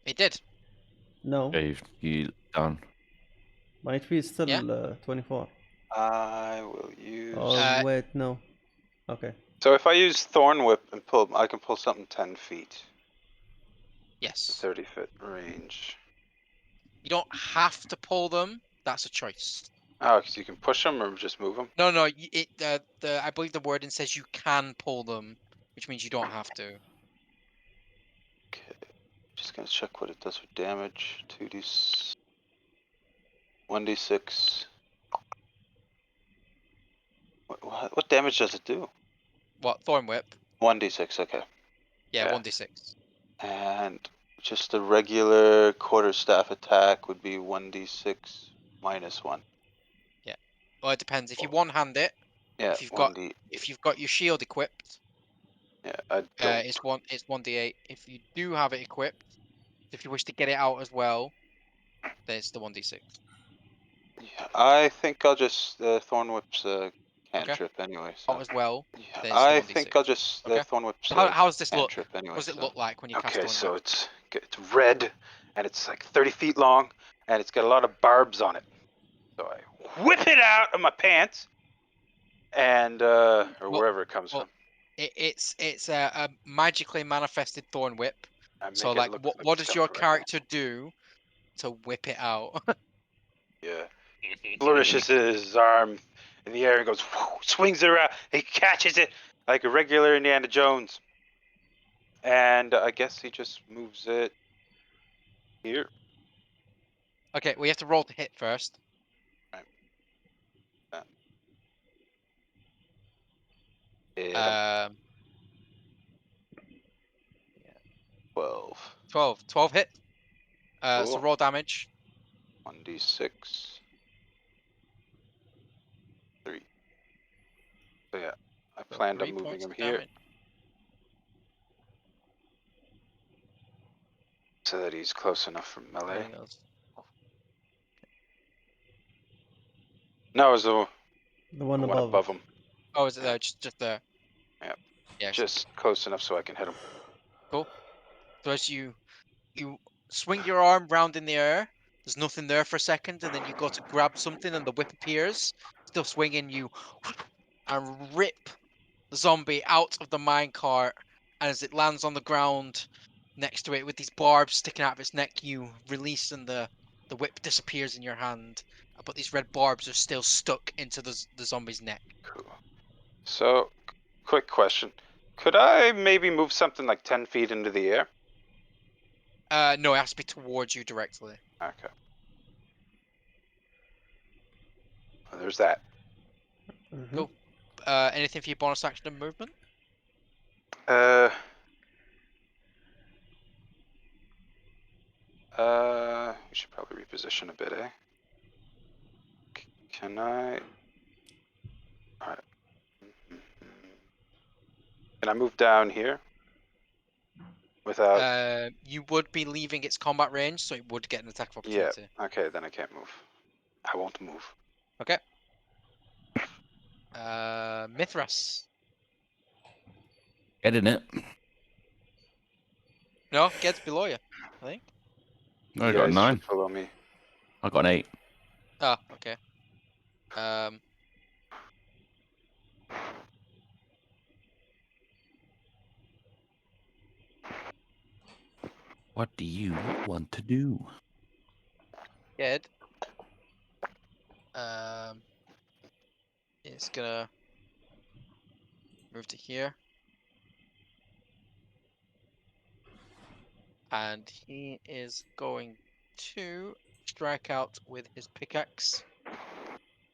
It did.
No.
Dave, you done.
My HP is still 24.
I will use.
Oh wait, no. Okay.
So if I use Thorn Whip and pull, I can pull something 10 feet.
Yes.
30-foot range.
You don't have to pull them. That's a choice.
Oh, because you can push them or just move them?
No, no. I believe the wording says you can pull them, which means you don't have to.
Okay. Just gonna check what it does for damage. 2d... 1d6. What damage does it do?
What? Thorn Whip?
1d6, okay.
Yeah, 1d6.
And just a regular quarterstaff attack would be 1d6 minus 1.
Yeah. Well, it depends. If you one-hand it,
Yeah,
if you've
1d.
got your shield equipped,
Yeah, I don't.
it's 1d8. If you do have it equipped, if you wish to get it out as well, then it's the 1d6.
Yeah, I think I'll just Thorn Whip's
Okay.
cantrip anyway.
Out
So
as well,
yeah,
then it's the
I
1d6.
think I'll just
Okay.
Thorn Whip's
So how does this look?
cantrip anyway.
What does it
So.
look like when you cast
Okay,
Thorn
so
Whip?
it's red and it's like 30 feet long and it's got a lot of barbs on it. So I whip it out of my pants and or wherever it comes from.
It's a magically manifested Thorn Whip.
I make
So
it
like,
look
what
it's
does your
coming right
character do to whip it out?
Yeah. Flourishes his arm in the air and goes, whoo, swings it around. He catches it like a regular Indiana Jones. And I guess he just moves it here.
Okay, we have to roll to hit first.
Right.
Yeah.
12.
12 hit. So
Cool.
roll damage.
1d6. 3. So yeah, I
So
planned
3
on moving
points
him
of
here
damage.
so that he's close enough for melee.
There he goes.
No, it was the
one
one above him.
Oh, is it there? Just there.
Yeah.
Yeah.
Just close enough so I can hit him.
Cool. So as you swing your arm round in the air, there's nothing there for a second, and then you go to grab something, and the whip appears, still swinging. You and rip the zombie out of the minecart, and as it lands on the ground next to it with these barbs sticking out of its neck, you release, and the whip disappears in your hand. But these red barbs are still stuck into the zombie's neck.
Cool. So, quick question. Could I maybe move something like 10 feet into the air?
No, it has to be towards you directly.
Okay. Well, there's that.
Cool. Anything for your bonus action and movement?
We should probably reposition a bit, eh? Can I? Alright. Can I move down here? Without...
You would be leaving its combat range, so it would get an attack of opportunity.
Yeah, okay, then I can't move. I won't move.
Okay. Mithras.
Get in it.
No, Ged's below you, I think.
I got a 9.
Below me.
I got an 8.
Oh, okay.
What do you want to do?
Ged. Is gonna move to here. And he is going to strike out with his pickaxe.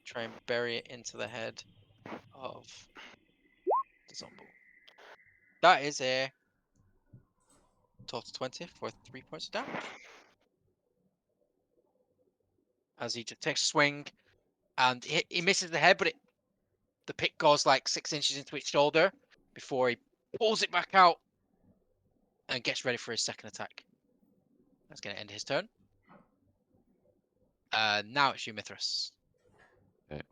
Try and bury it into the head of the zombie. That is a total 20 for 3 points of damage. As he just takes a swing, and he misses the head, but the pick goes like 6 inches into its shoulder before he pulls it back out and gets ready for his second attack. That's going to end his turn. Now it's you, Mithras.
Okay.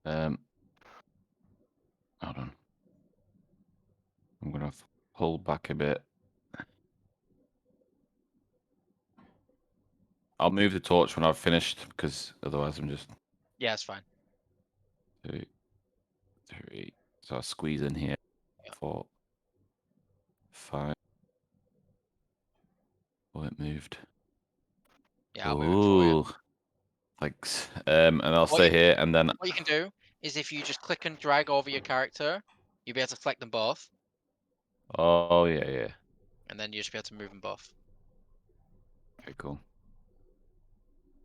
Hold on. I'm gonna pull back a bit. I'll move the torch when I've finished, because otherwise I'm just...
Yeah, it's fine.
2, 3.
So I'll squeeze in here. 4, 5. Oh, it moved.
Yeah, I'll move it for you.
Thanks. And I'll stay here, and then...
What you can do is if you just click and drag over your character, you'll be able to select them both.
Oh, yeah.
And then you just be able to move them both.
Okay, cool.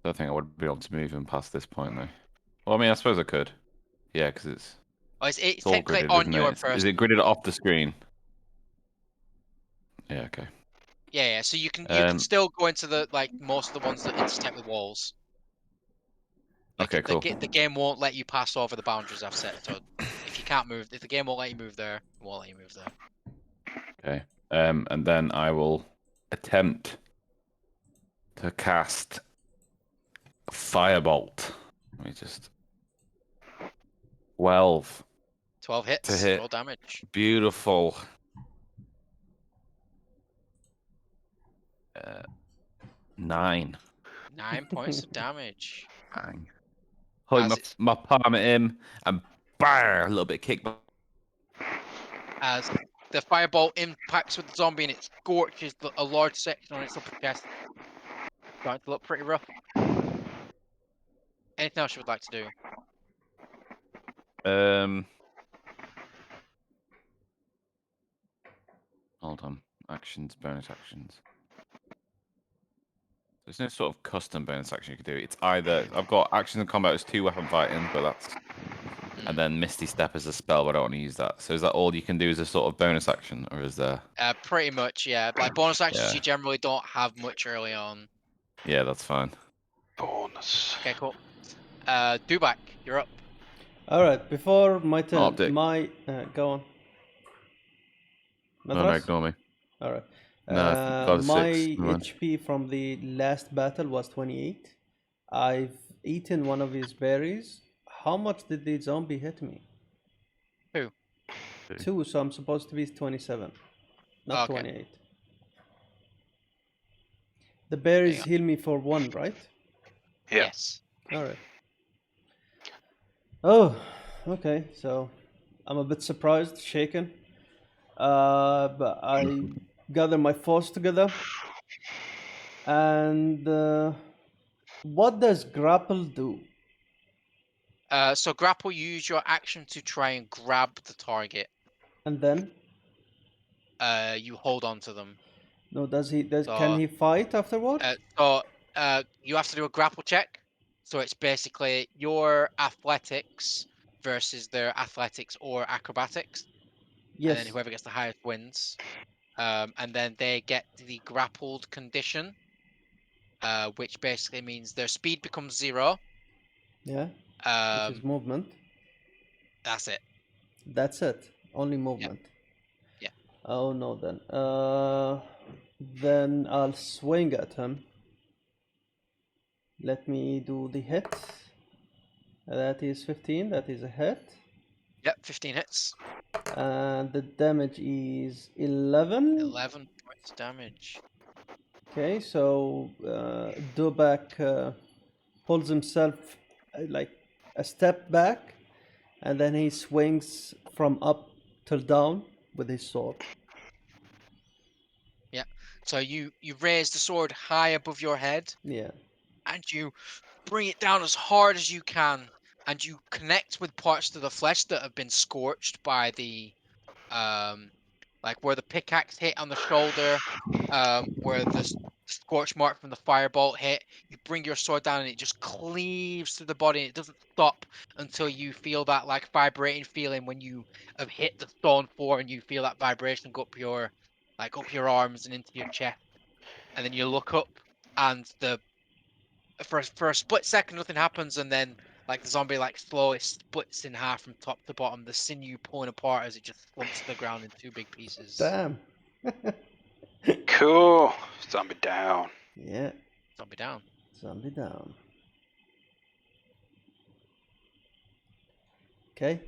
I don't think I would be able to move him past this point, though. Well, I mean, I suppose I could. Yeah, because it's...
Oh, it's
all
technically
gridded,
on
isn't
your
it?
person.
Is it gridded off the screen? Yeah, okay.
Yeah. So you can still go into the most of the ones that intersect with walls.
Okay, cool.
The game won't let you pass over the boundaries I've set. So if you can't move, if the game won't let you move there, it won't let you move there.
Okay. And then I will attempt to cast Firebolt. Let me just... 12.
12 hits.
To hit.
Roll damage.
Beautiful. 9.
9 points of damage.
Bang. Hold my palm at him and a little bit of kickback.
As the firebolt impacts with the zombie and it scorches a large section on its upper chest. Starting to look pretty rough. Anything else you would like to do?
Hold on. Actions, bonus actions. There's no sort of custom bonus action you can do. It's either... I've got actions and combat as 2 weapon fighting, but that's... And then Misty Step as a spell, but I don't want to use that. So is that all you can do as a sort of bonus action, or is there...
Pretty much, yeah. Like bonus actions you generally don't have much early on.
Yeah, that's fine.
Bonus.
Okay, cool. Dubak, you're up.
Alright, before my turn, go on.
No, ignore me.
Alright.
No,
my
6.
HP from the last battle was 28. I've eaten one of his berries. How much did the zombie hit me?
2.
2, so I'm supposed to be 27. Not 28. The berries heal me for 1, right?
Yeah.
Yes.
Alright. Oh, okay, so I'm a bit surprised, shaken. But I gather my force together. And what does grapple do?
So grapple, you use your action to try and grab the target.
And then?
You hold on to them.
No, can he fight afterwards?
You have to do a grapple check. So it's basically your athletics versus their athletics or acrobatics.
Yes.
And then whoever gets the highest wins. And then they get the grappled condition, which basically means their speed becomes 0.
Yeah. Which is movement.
That's it.
That's it. Only movement.
Yeah.
Oh no, then. Then I'll swing at him. Let me do the hit. That is 15. That is a hit.
Yep, 15 hits.
And the damage is 11.
11 points damage.
Okay, so Dubak pulls himself like a step back, and then he swings from up till down with his sword.
Yeah. So you raise the sword high above your head.
Yeah.
And you bring it down as hard as you can, and you connect with parts of the flesh that have been scorched by the like where the pickaxe hit on the shoulder, where the scorch mark from the firebolt hit. You bring your sword down and it just cleaves through the body, and it doesn't stop until you feel that like vibrating feeling when you have hit the stone floor, and you feel that vibration go up your arms and into your chest. And then you look up, and for a split second nothing happens, and then like the zombie slowly splits in half from top to bottom, the sinew pulling apart as it just slumps to the ground in 2 big pieces.
Damn.
Cool. Zombie down.
Yeah.
Zombie down.
Zombie down. Okay.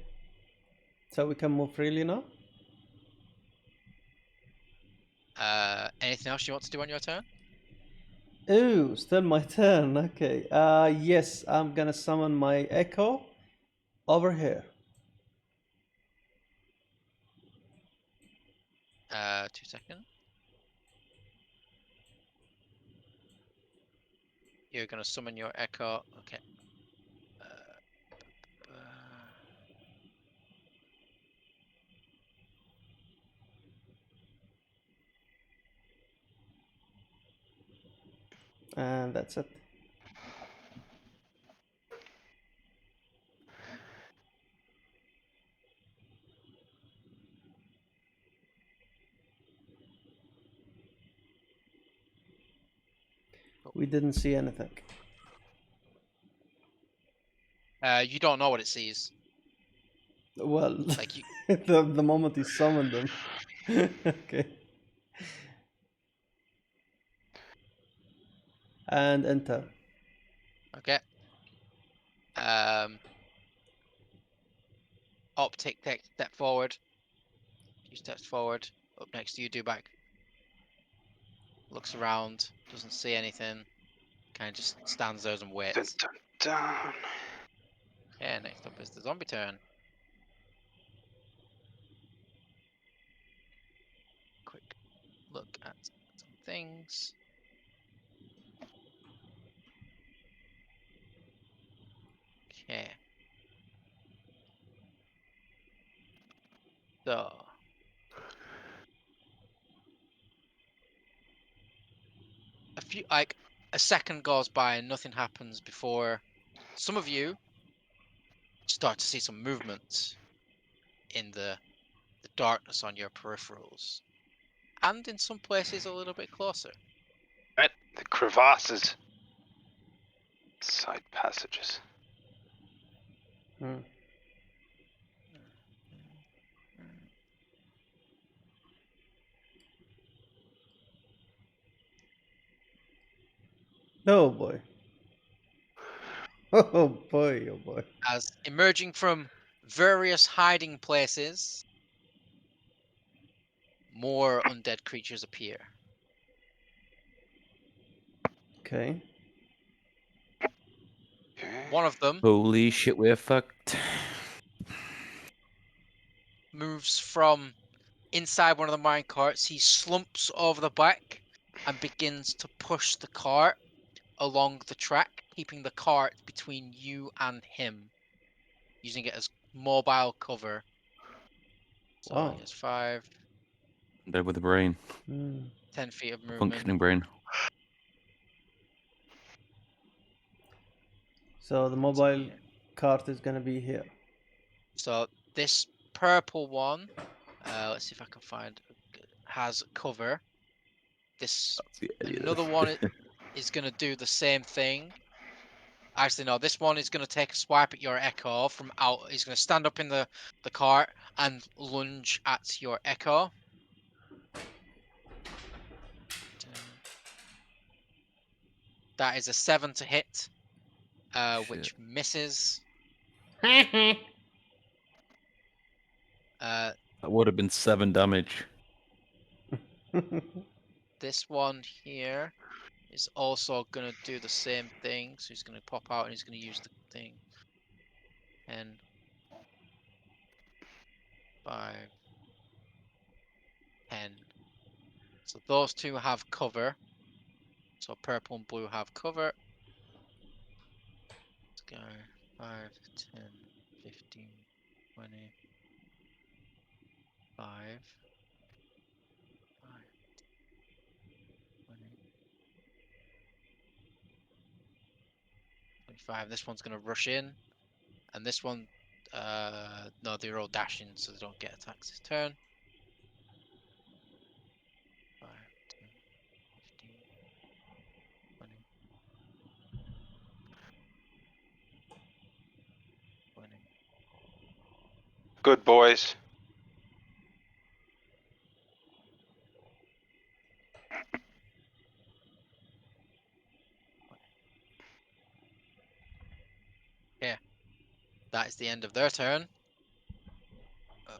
So we can move freely now?
Anything else you want to do on your turn?
Ooh, still my turn. Okay. Yes, I'm gonna summon my echo over here.
2 seconds. You're gonna summon your echo. Okay.
And that's it. We didn't see anything.
You don't know what it sees.
Well,
Like you.
the moment he summoned them. Okay. And enter.
Okay. Optic takes a step forward. 2 steps forward. Up next to you, do back. Looks around. Doesn't see anything. Kind of just stands there and waits.
Dun, dun, dun.
Yeah, next up is the zombie turn. Quick look at some things. Okay. So. A second goes by and nothing happens before some of you start to see some movement in the darkness on your peripherals. And in some places a little bit closer.
Right, the crevasses. Side passages.
Oh boy. Oh boy, oh boy.
As emerging from various hiding places, more undead creatures appear.
Okay.
Okay.
One of them
Holy shit, we're fucked.
moves from inside one of the mine carts. He slumps over the back and begins to push the cart along the track, keeping the cart between you and him, using it as mobile cover. So
Wow.
he has 5,
Dead with the brain.
10 feet of
A
movement.
functioning brain.
So the mobile cart is gonna be here.
So this purple one, let's see if I can find, has cover. This another one is gonna do the same thing. Actually, no, this one is gonna take a swipe at your echo from out. He's gonna stand up in the cart and lunge at your echo. That is a 7 to hit, which misses.
That would have been 7 damage.
This one here is also gonna do the same thing. So he's gonna pop out and he's gonna use the thing. 10, 5, 10. So those two have cover. So purple and blue have cover. Let's go 5, 10, 15, 20, 5, 20, 25. This one's gonna rush in, and this one, no, they're all dashing, so they don't get attacks this turn. 5, 10, 15, 20, 20.
Good boys.
Yeah, that is the end of their turn. Oh,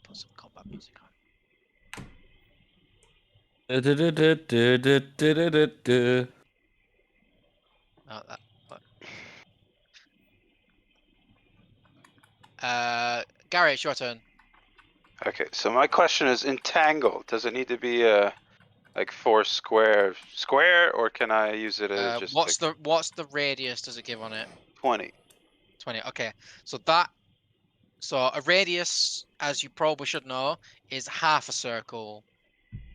put some combat music on. No, that. Gary, it's your turn.
Okay, so my question is entangled. Does it need to be like 4 square, or can I use it as just
what's the radius does it give on it?
20?
20. Okay, so a radius, as you probably should know, is half a circle.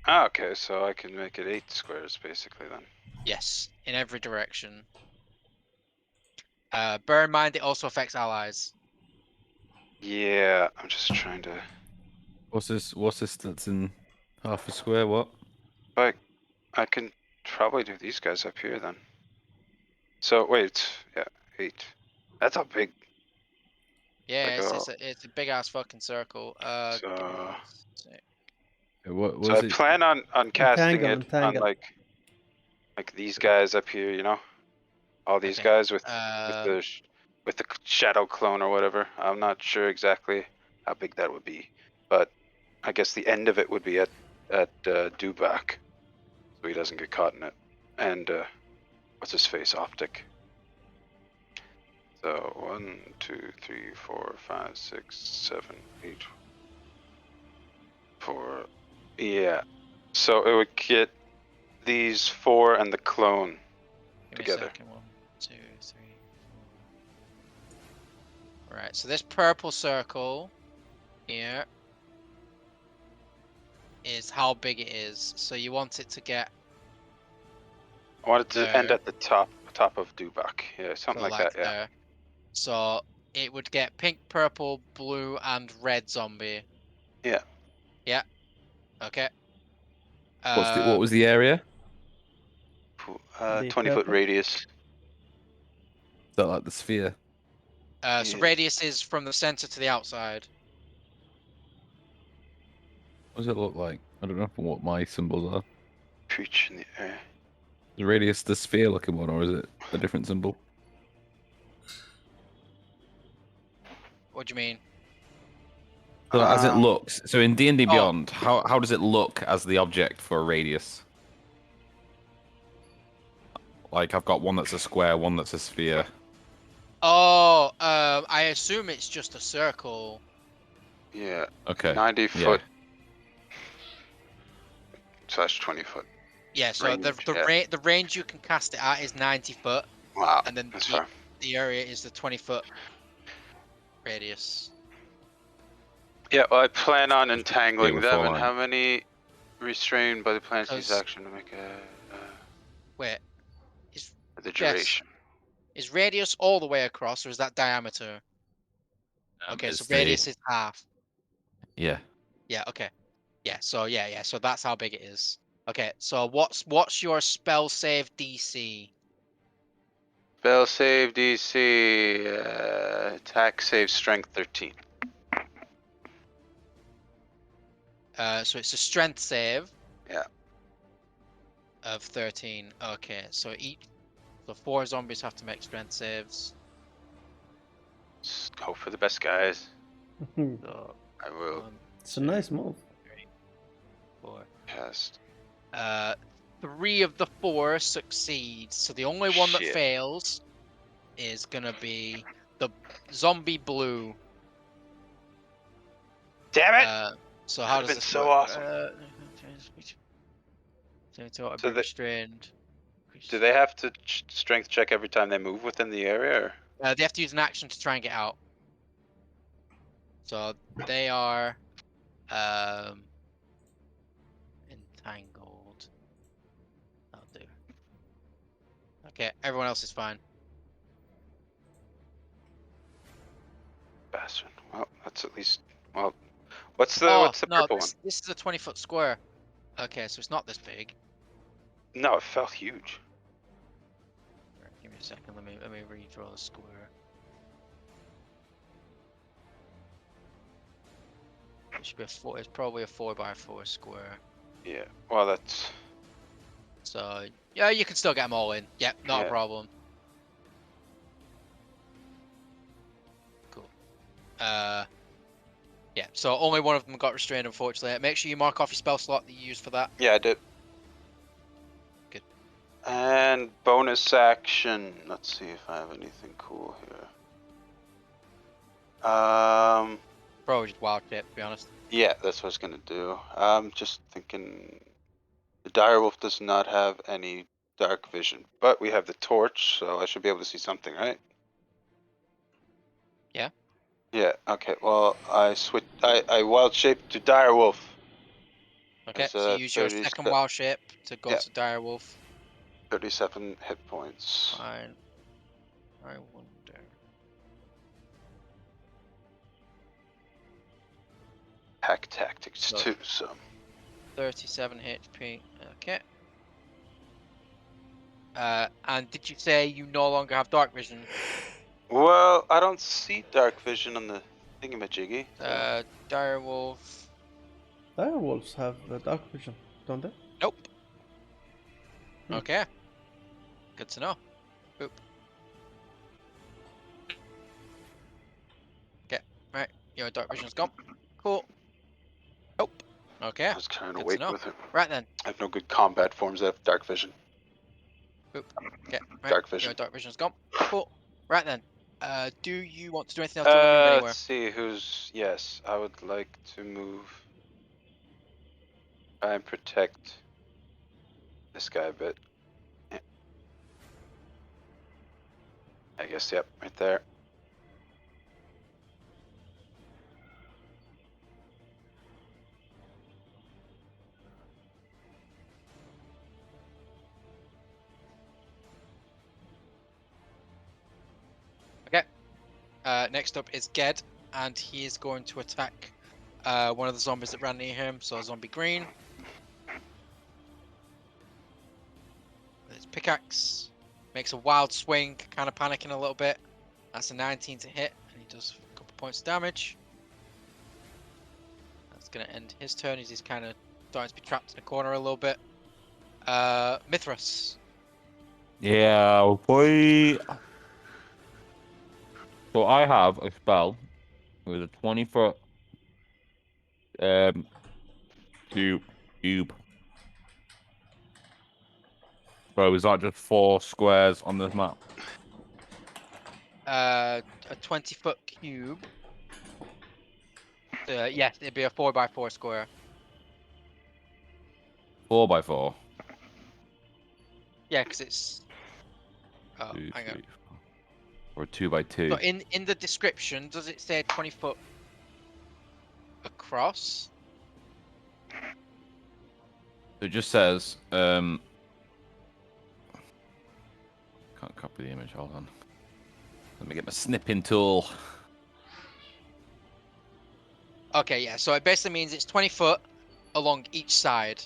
Ah, okay, so I can make it 8 squares basically then.
Yes, in every direction. Bear in mind it also affects allies.
Yeah, I'm just trying to.
What's this? What's this? That's in half a square. What?
Like, I can probably do these guys up here then. So wait, yeah, 8. That's a big.
Yeah,
Like
it's a big ass fucking circle. Give me
so.
1 sec.
What
So
was
I
it?
plan on casting
Entangle,
it on
entangle.
like these guys up here, you know, all these
Okay.
guys with the with the shadow clone or whatever. I'm not sure exactly how big that would be, but I guess the end of it would be at Dubak, so he doesn't get caught in it. And what's his face? Optic. So 1, 2, 3, 4, 5, 6, 7, 8, 4. Yeah. So it would get these 4 and the clone
Give me
together.
a second. 1, 2, 3, 4. Right, so this purple circle here is how big it is. So you want it to get
I want it to end
there.
at the top of Dubak. Yeah, something
So
like that. Yeah.
there. So it would get pink, purple, blue, and red zombie.
Yeah.
Yeah. Okay.
What was the area?
20-foot
purple.
radius.
Is that like the sphere?
So
Yeah.
radius is from the center to the outside.
What does it look like? I don't know what my symbols are.
Preach in the air.
The radius the sphere looking one, or is it a different symbol?
What do you mean?
So as it looks, so in D&D
Oh.
Beyond, how does it look as the object for a radius? Like I've got one that's a square, one that's a sphere.
Oh, I assume it's just a circle.
Yeah.
Okay.
90-foot / 20-foot.
Yeah, so
range.
the range you can cast it at is 90 foot.
Wow.
And then
that's far.
the area is the 20-foot radius.
Yeah, well, I plan on entangling
with
them.
four
And
lines.
how many restrained by the plan's use
Because-
action to make
Wait,
the duration?
is radius all the way across, or is that diameter? Okay, so radius is half.
Yeah.
Yeah. Okay. Yeah. So yeah. So that's how big it is. Okay. So what's your spell save DC?
Spell save DC. Attack save strength 13.
So it's a strength save.
Yeah.
Of 13. Okay. So 4 zombies have to make strength saves.
Just hope for the best, guys.
So
I will.
It's a nice move.
3, 4.
Cast.
3 of the 4 succeed. So the only one that
Shit.
fails is gonna be the zombie blue.
Damn it!
So how does
been
this
so
work?
awesome.
So restrained.
Do they have to strength check every time they move within the area? Or?
They have to use an action to try and get out. So they are entangled. That'll do. Okay, everyone else is fine.
Bastard. Well, that's at least. Well, what's the purple one?
This is a 20-foot square. Okay, so it's not this big.
No, it felt huge.
Right, give me a second. Let me redraw the square. It should be it's probably a 4x4 square.
Yeah. Well, that's.
So yeah, you can still get them all in. Yep, not a problem. Cool. Yeah. So only one of them got restrained, unfortunately. Make sure you mark off your spell slot that you used for that.
Yeah, I did.
Good.
And bonus action. Let's see if I have anything cool here.
Probably just wild shape, to be honest.
Yeah, that's what I was gonna do. I'm just thinking the direwolf does not have any dark vision, but we have the torch, so I should be able to see something, right?
Yeah.
Yeah. Okay. Well, I wild shaped to direwolf.
Okay,
As
so use your second wild shape to go to direwolf.
37 hit points.
Fine. I wonder.
Hack tactics
No.
too, so.
37 HP. Okay. And did you say you no longer have dark vision?
Well, I don't see dark vision on the thingamajiggy. So.
Direwolf.
Direwolves have dark vision, don't they?
Nope. Okay. Good to know. Boop. Okay. Right. Your dark vision's gone. Cool. Nope. Okay.
I was trying to
Good
wait
to know.
with it.
Right then.
I have no good combat forms that have dark vision.
Boop. Okay. Right.
Dark vision.
Your dark vision's gone. Cool. Right then. Do you want to do anything else to move anywhere?
Let's see who's. Yes, I would like to move. Try and protect this guy a bit. Yeah. I guess, yep, right there.
Okay. Next up is Ged, and he is going to attack one of the zombies that ran near him, so zombie green. With his pickaxe. Makes a wild swing, kind of panicking a little bit. That's a 19 to hit, and he does a couple points of damage. That's going to end his turn as he's kind of starting to be trapped in a corner a little bit. Mithras.
Yeah, boy. So I have a spell with a 20-foot cube. So is that just 4 squares on this map?
A 20-foot cube. Yes, it'd be a 4x4 square.
4x4.
Yeah, because it's. Oh,
2,
hang
3,
on.
4. Or 2x2.
So in the description, does it say 20 foot across?
It just says can't copy the image. Hold on. Let me get my snipping tool.
Okay, yeah. So it basically means it's 20 foot along each side.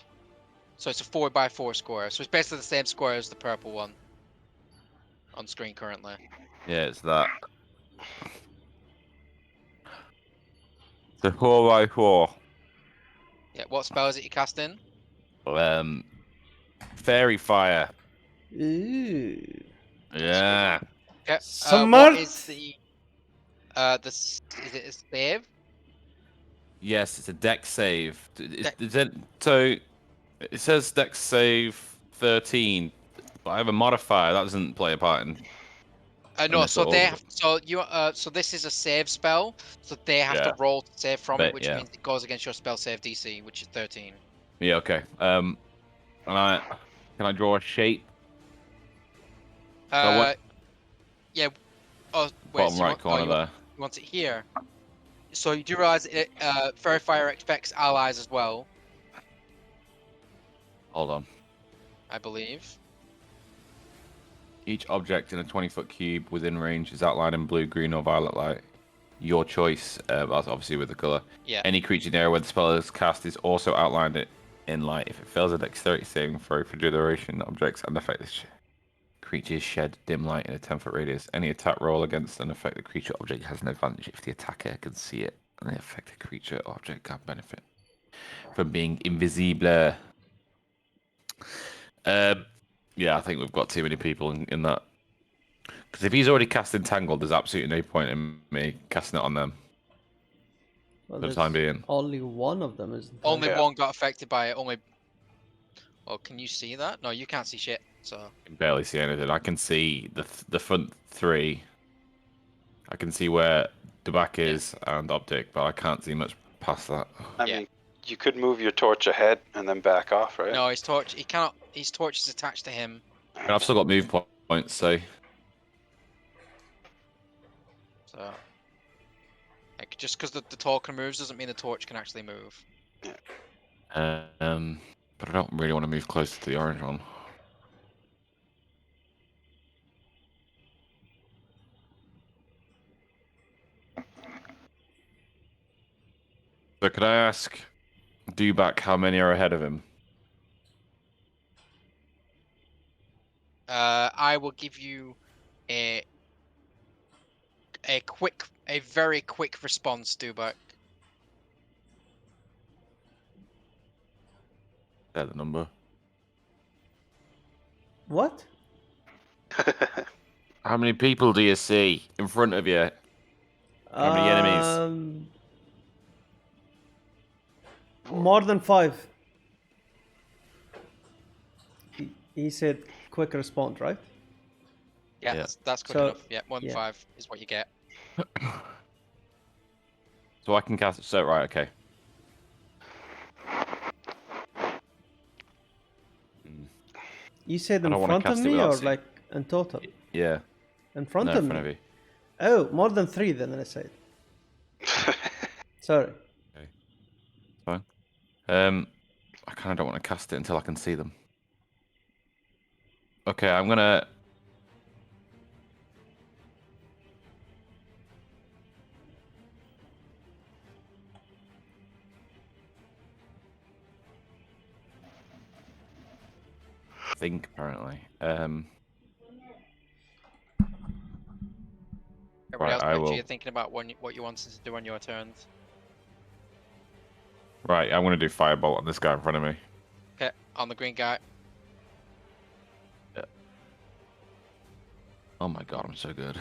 So it's a 4x4 square. So it's basically the same square as the purple one on screen currently.
Yeah, it's that. The 4x4.
Yeah. What spell is it you cast in?
Fairy fire.
Ooh.
Yeah.
Okay.
Smart.
What is the is it a save?
Yes, it's a dex save. So it says dex save 13, but I have a modifier that doesn't play a part in.
No, so they have, so you so this is a save spell, so they have to roll to save from it, which means it goes against your spell save DC, which is 13.
Yeah, okay. Can I draw a shape?
Yeah. Oh, wait.
Bottom
So
right corner there.
You want it here? So you do realize it, Fairy Fire affects allies as well,
Hold on.
I believe.
Each object in a 20-foot cube within range is outlined in blue, green, or violet light. Your choice. That's obviously with the color.
Yeah.
Any creature in the area where the spell is cast is also outlined in light. If it fails a dexterity saving throw for duration, objects and affected creatures shed dim light in a 10-foot radius. Any attack roll against an affected creature object has an advantage if the attacker can see it, and the affected creature object can benefit from being invisible. Yeah, I think we've got too many people in that. Because if he's already cast Entangled, there's absolutely no point in me casting it on them.
Well,
for the time being.
Only one of them isn't.
Only one got affected by it. Only. Oh, can you see that? No, you can't see shit. So.
I can barely see anything. I can see the front 3. I can see where Dubak is and Optic, but I can't see much past that.
I mean, you could move your torch ahead and then back off, right?
No, his torch. He cannot. His torch is attached to him.
And I've still got move points, so.
So, like, just because the token moves doesn't mean the torch can actually move.
But I don't really want to move closer to the orange one. So could I ask Dubak how many are ahead of him?
I will give you a very quick response, Dubak.
There's the number.
What?
How many people do you see in front of you? How many enemies?
More than 5. He said quick response, right?
Yeah,
Yeah.
that's good
So,
enough. Yeah, 1 in 5 is what you get.
So I can cast it. So right, okay.
You said
I
in
don't wanna
front of
cast it
me
without
or
seeing-
like in total?
Yeah.
In front
No,
of
in front
me.
of you.
Oh, more than 3 then I said. Sorry.
Okay. Fine. I kind of don't want to cast it until I can see them. Okay, I'm gonna. Think apparently.
Everybody
Right,
else,
I
make sure
will.
you're thinking about what you wanted to do on your turns.
Right, I'm gonna do firebolt on this guy in front of me.
Okay, on the green guy.
Yeah. Oh my god, I'm so good.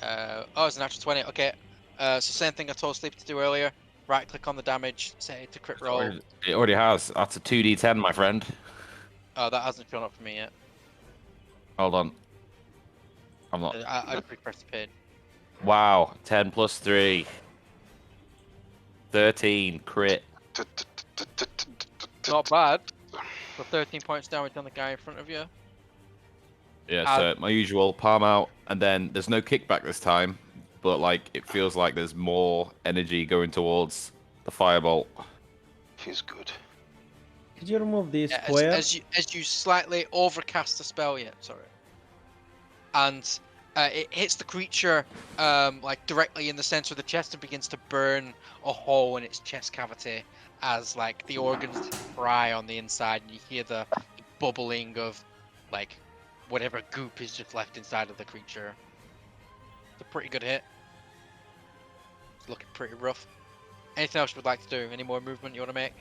Oh, it's an natural 20. Okay. So same thing I told Sleep to do earlier. Right click on the damage, set it to crit roll.
It already has. That's a 2d10, my friend.
Oh, that hasn't shown up for me yet.
Hold on. I'm not.
I pressed the pin.
Wow, 10 plus 3. 13 crit.
Not bad. For 13 points damage on the guy in front of you.
Yeah, so my usual palm out, and then there's no kickback this time, but like it feels like there's more energy going towards the firebolt.
Feels good.
Could you remove the
Yeah,
square?
as you slightly overcast the spell, and it hits the creature like directly in the center of the chest and begins to burn a hole in its chest cavity as like the organs fry on the inside, and you hear the bubbling of like whatever goop is just left inside of the creature. It's a pretty good hit. It's looking pretty rough. Anything else you would like to do? Any more movement you want to make?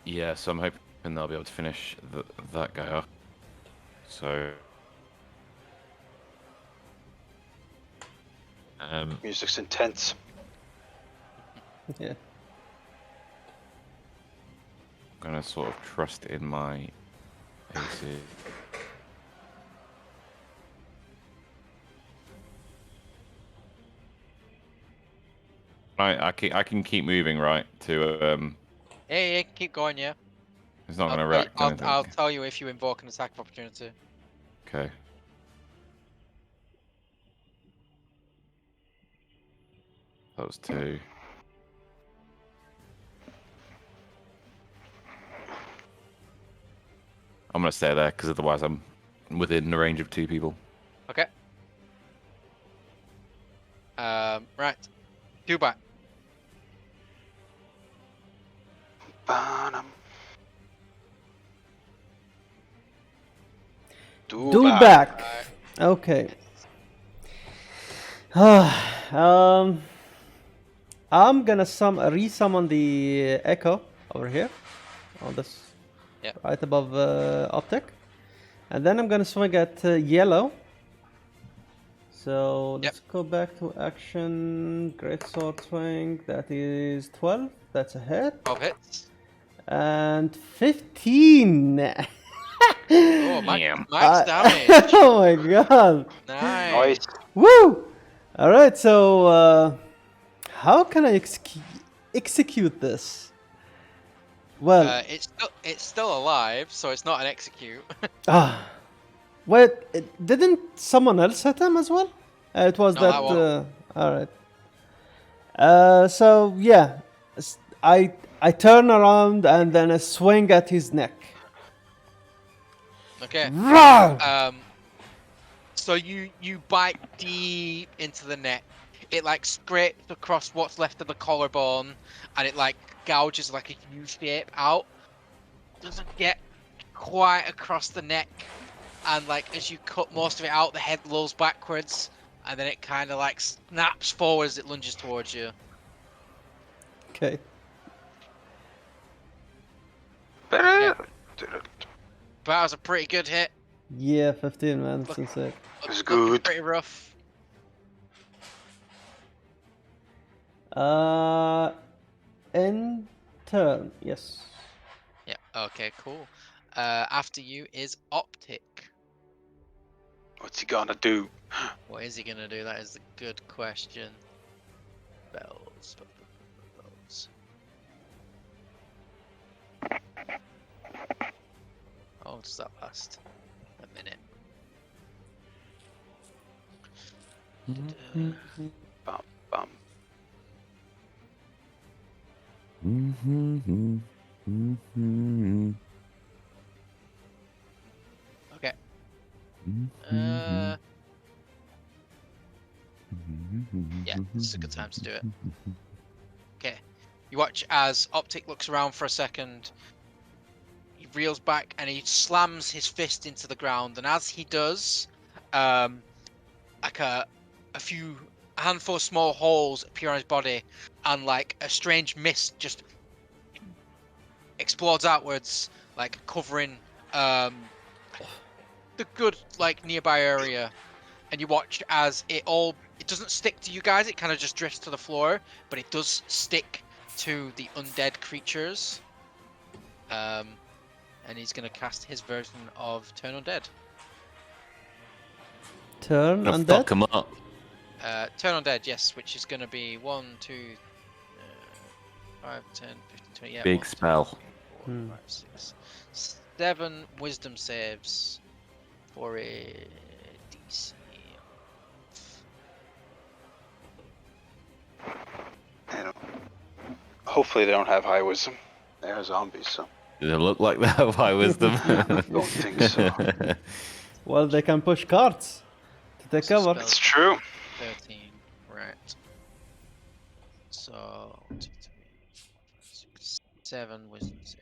Yeah, so I'm hoping they'll be able to finish that guy off. So,
Music's intense.
Yeah.
I'm gonna sort of trust in my AC. I can keep moving, right? To
Yeah, keep going, yeah.
It's not gonna react.
I'll tell you if you invoke an attack of opportunity.
Okay. That was 2. I'm gonna stay there because otherwise I'm within the range of 2 people.
Okay. Right. Dubak.
Do back. Okay. I'm gonna resummon the echo over here on this, right above optic, and then I'm gonna swing at yellow. So let's go back to action. Great sword swing. That is 12. That's a hit.
12 hits.
And 15.
Oh, max damage.
Oh my god.
Nice.
Woo! Alright, so how can I execute this? Well,
it's still alive, so it's not an execute.
wait, didn't someone else hit him as well? It was
No,
that.
that one.
Alright. So yeah, I turn around and then I swing at his neck.
Okay.
Roar!
So you bite deep into the neck. It like scrapes across what's left of the collarbone, and it like gouges like a U shape out. Doesn't get quite across the neck, and like as you cut most of it out, the head lolls backwards, and then it kind of like snaps forward as it lunges towards you.
Okay.
Yeah. That was a pretty good hit.
Yeah, 15, man. That's insane.
It's good.
Pretty rough.
In turn, yes.
Yeah. Okay. Cool. After you is Optic.
What's he gonna do?
What is he gonna do? That is a good question. Bells. Bells. How long does that last? A minute.
Bum, bum.
Okay. Yeah, this is a good time to do it. Okay. You watch as Optic looks around for a second. He reels back and he slams his fist into the ground. And as he does, like a handful of small holes appear on his body, and like a strange mist just explodes outwards, like covering the good like nearby area. And you watch as it doesn't stick to you guys, it kind of just drifts to the floor, but it does stick to the undead creatures. And he's gonna cast his version of Turn Undead.
Turn
Gonna
undead?
fuck him up.
Turn Undead, yes, which is gonna be 1, 2, 5, 10, 15, 20, yeah.
Big
1, 2,
spell.
4, 5, 6, 7 wisdom saves for a DC.
Hopefully they don't have high wisdom. They are zombies, so.
They look like they have high wisdom.
I don't think so.
Well, they can push cards to take cover.
It's true.
13, right. So, 1, 2, 3, 4, 5, 6, 7 wisdom save.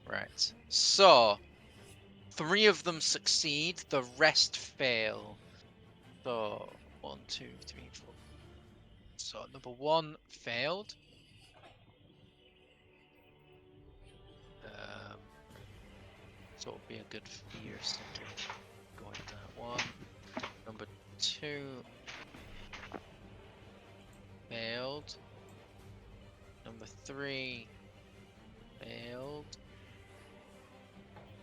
Right. So, 3 of them succeed, the rest fail. So, 1, 2, 3, 4. So, number 1 failed. So it'll be a good fear symbol going to that one. Number 2 failed. Number 3 failed.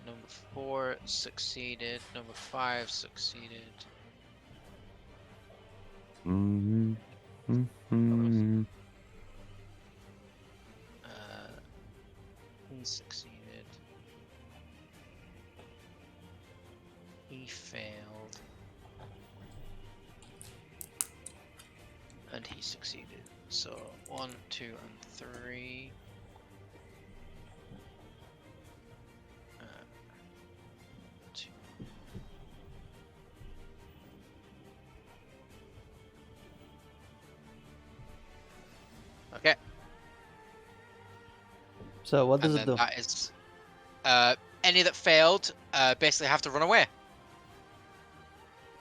Number 4 succeeded. Number 5 succeeded. He succeeded. He failed. And he succeeded. So 1, 2, and 3. Two. Okay.
So what does
And
it
then
do?
that is any that failed basically have to run away.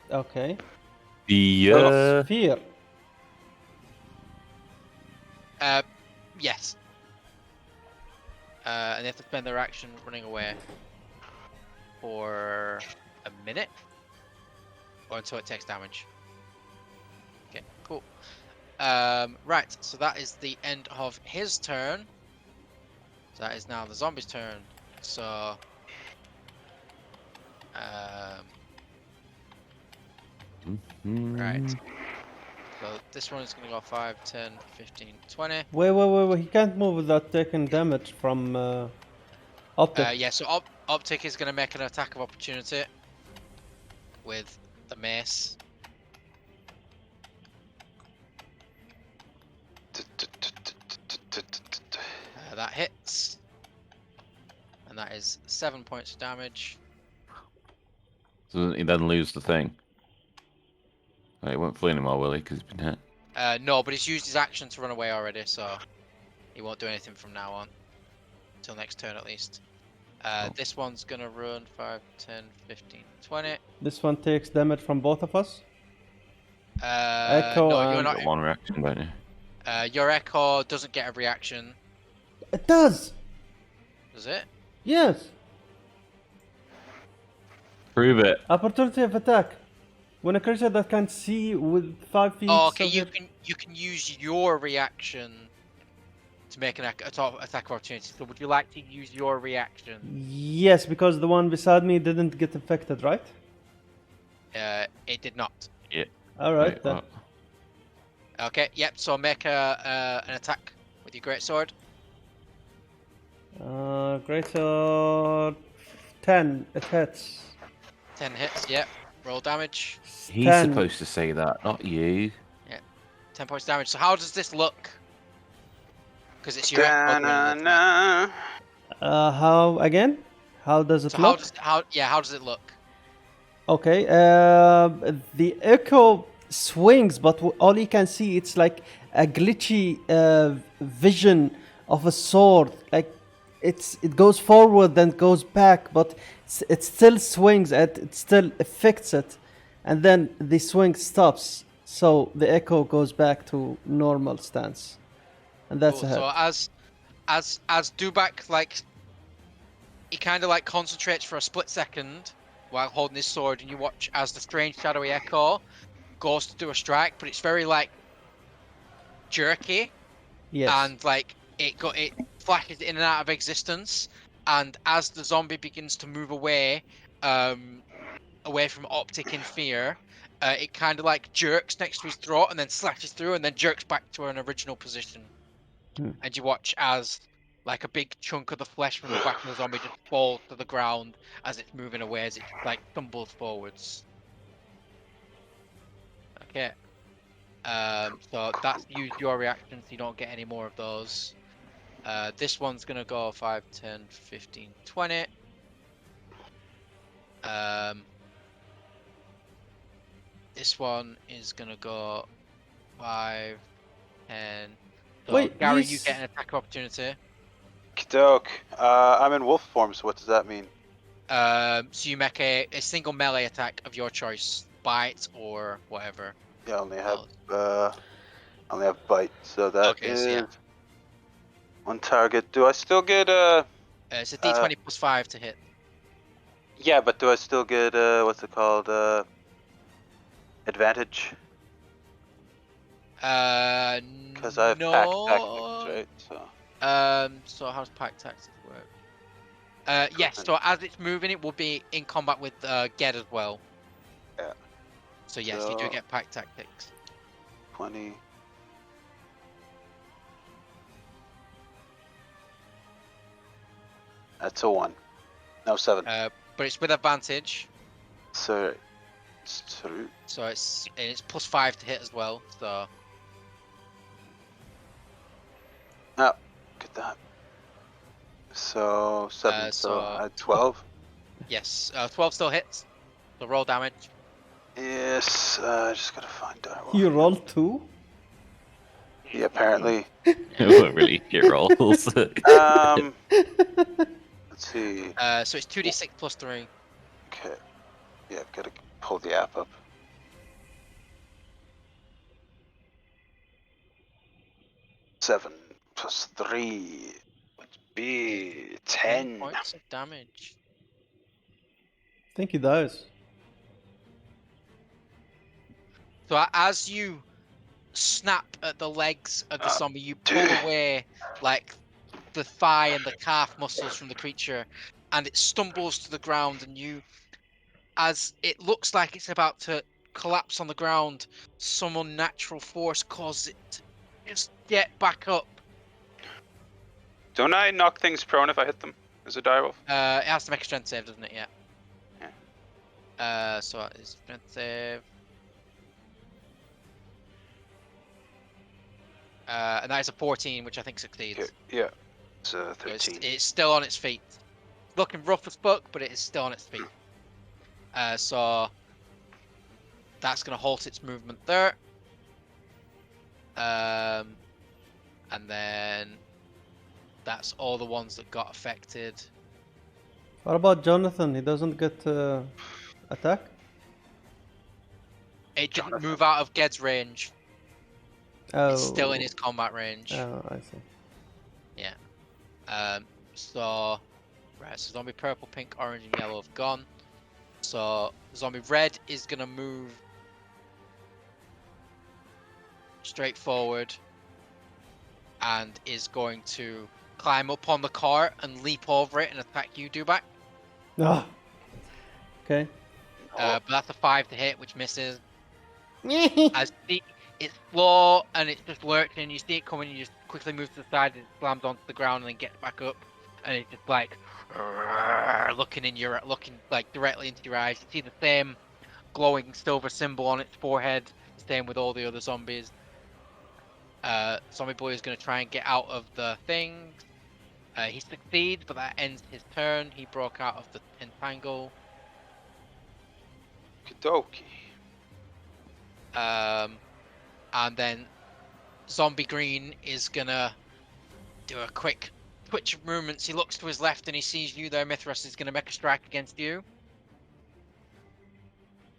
Okay.
Yeah.
Fear.
Yes. And they have to spend their action running away for a minute. Or until it takes damage. Okay, cool. Right, so that is the end of his turn. So that is now the zombie's turn. So, right. So this one is going to go 5, 10, 15, 20.
Wait. He can't move without taking damage from Optic.
Yeah, so Optic is going to make an attack of opportunity with the mace. That hits. And that is 7 points of damage.
So he then lose the thing. Oh, he won't flee anymore, will he? Because he's been hit.
No, but he's used his action to run away already, so he won't do anything from now on. Until next turn, at least. This one's going to run 5, 10, 15, 20.
This one takes damage from both of us?
No, you're not.
Got one reaction, don't you?
Your Echo doesn't get a reaction.
It does!
Does it?
Yes!
Prove it.
Opportunity of attack. When a creature that can see with 5 feet...
Oh, okay, you can use your reaction to make an attack of opportunity. So would you like to use your reaction?
Yes, because the one beside me didn't get affected, right?
It did not.
Yeah.
Alright
Wait,
then.
what?
Okay, yep, so make an attack with your greatsword.
Greatsword... 10. It hits.
10 hits, yep. Roll damage.
He's
10.
supposed to say that, not you.
10 points damage. So how does this look? Because it's your Echo doing the attack.
How... Again? How does it
So
look?
how does it look?
Okay, the Echo swings, but all you can see, it's like a glitchy vision of a sword. Like it goes forward, then goes back, but it still swings, it still affects it, and then the swing stops. So the Echo goes back to normal stance, and that's
Cool.
a hit.
So as Dubak, like, he kind of like concentrates for a split second while holding his sword, and you watch as the strange shadowy Echo goes to do a strike, but it's very like jerky.
Yes.
And like it flashes in and out of existence, and as the zombie begins to move away from Optic in fear, it kind of like jerks next to his throat and then slashes through and then jerks back to an original position. And you watch as like a big chunk of the flesh from the back of the zombie just falls to the ground as it's moving away, as it like stumbles forwards. Okay. So that's used your reaction, so you don't get any more of those. This one's gonna go 5, 10, 15, 20. This one is gonna go 5, 10. So
Wait,
Gary, you get an attack opportunity.
Doke. I'm in wolf form, so what does that mean?
So you make a single melee attack of your choice, bite or whatever.
Yeah, I only have bite, so that is
so yeah.
one target. Do I still get
It's a D20 plus 5 to hit.
Yeah, but do I still get what's it called? Advantage? Because I have
no.
pack tactics, right?
So how does pack tactics work? Yes. So as it's moving, it will be in combat with Ged as well.
Yeah.
So yes, you do get pack tactics.
20. That's a 1. No, 7.
But it's with advantage.
So it's true.
So it's plus 5 to hit as well. So.
Oh, get that. So 7. So 12.
Yes, 12 still hits. So roll damage.
Yes, I just gotta find direwolf.
You rolled 2?
Yeah, apparently.
It won't really get rolls.
Let's see.
So it's 2d6 plus 3.
Okay. Yeah, I've gotta pull the app up. Seven plus 3 would be 10
points of damage.
I think he dies.
So as you snap at the legs of the zombie, you pull away like the thigh and the calf muscles from the creature, and it stumbles to the ground, and you, as it looks like it's about to collapse on the ground, some unnatural force causes it to just get back up.
Don't I knock things prone if I hit them as a direwolf?
It has to make a strength save, doesn't it? Yeah.
Yeah.
So that is strength save. And that is a 14, which I think succeeds.
Yeah. It's 13.
It's still on its feet. It's looking rough as fuck, but it is still on its feet. So that's going to halt its movement there. And then that's all the ones that got affected.
What about Jonathan? He doesn't get attack?
It didn't move out of Ged's range.
Oh.
It's still in his combat range.
Oh, I see.
Yeah. So zombie purple, pink, orange, and yellow have gone. So zombie red is gonna move straight forward and is going to climb up on the cart and leap over it and attack you, Dubak.
Ah. Okay.
But that's a 5 to hit, which misses. As it's slow and it's just lurching, you see it coming, you just quickly move to the side and it slams onto the ground and then gets back up, and it's just like looking like directly into your eyes. You see the same glowing silver symbol on its forehead, same with all the other zombies. Zombie boy is going to try and get out of the thing. He succeeds, but that ends his turn. He broke out of the entangle.
Kidoki.
And then Zombie Green is gonna do a quick twitch of movements. He looks to his left and he sees you there, Mithras. Is gonna make a strike against you.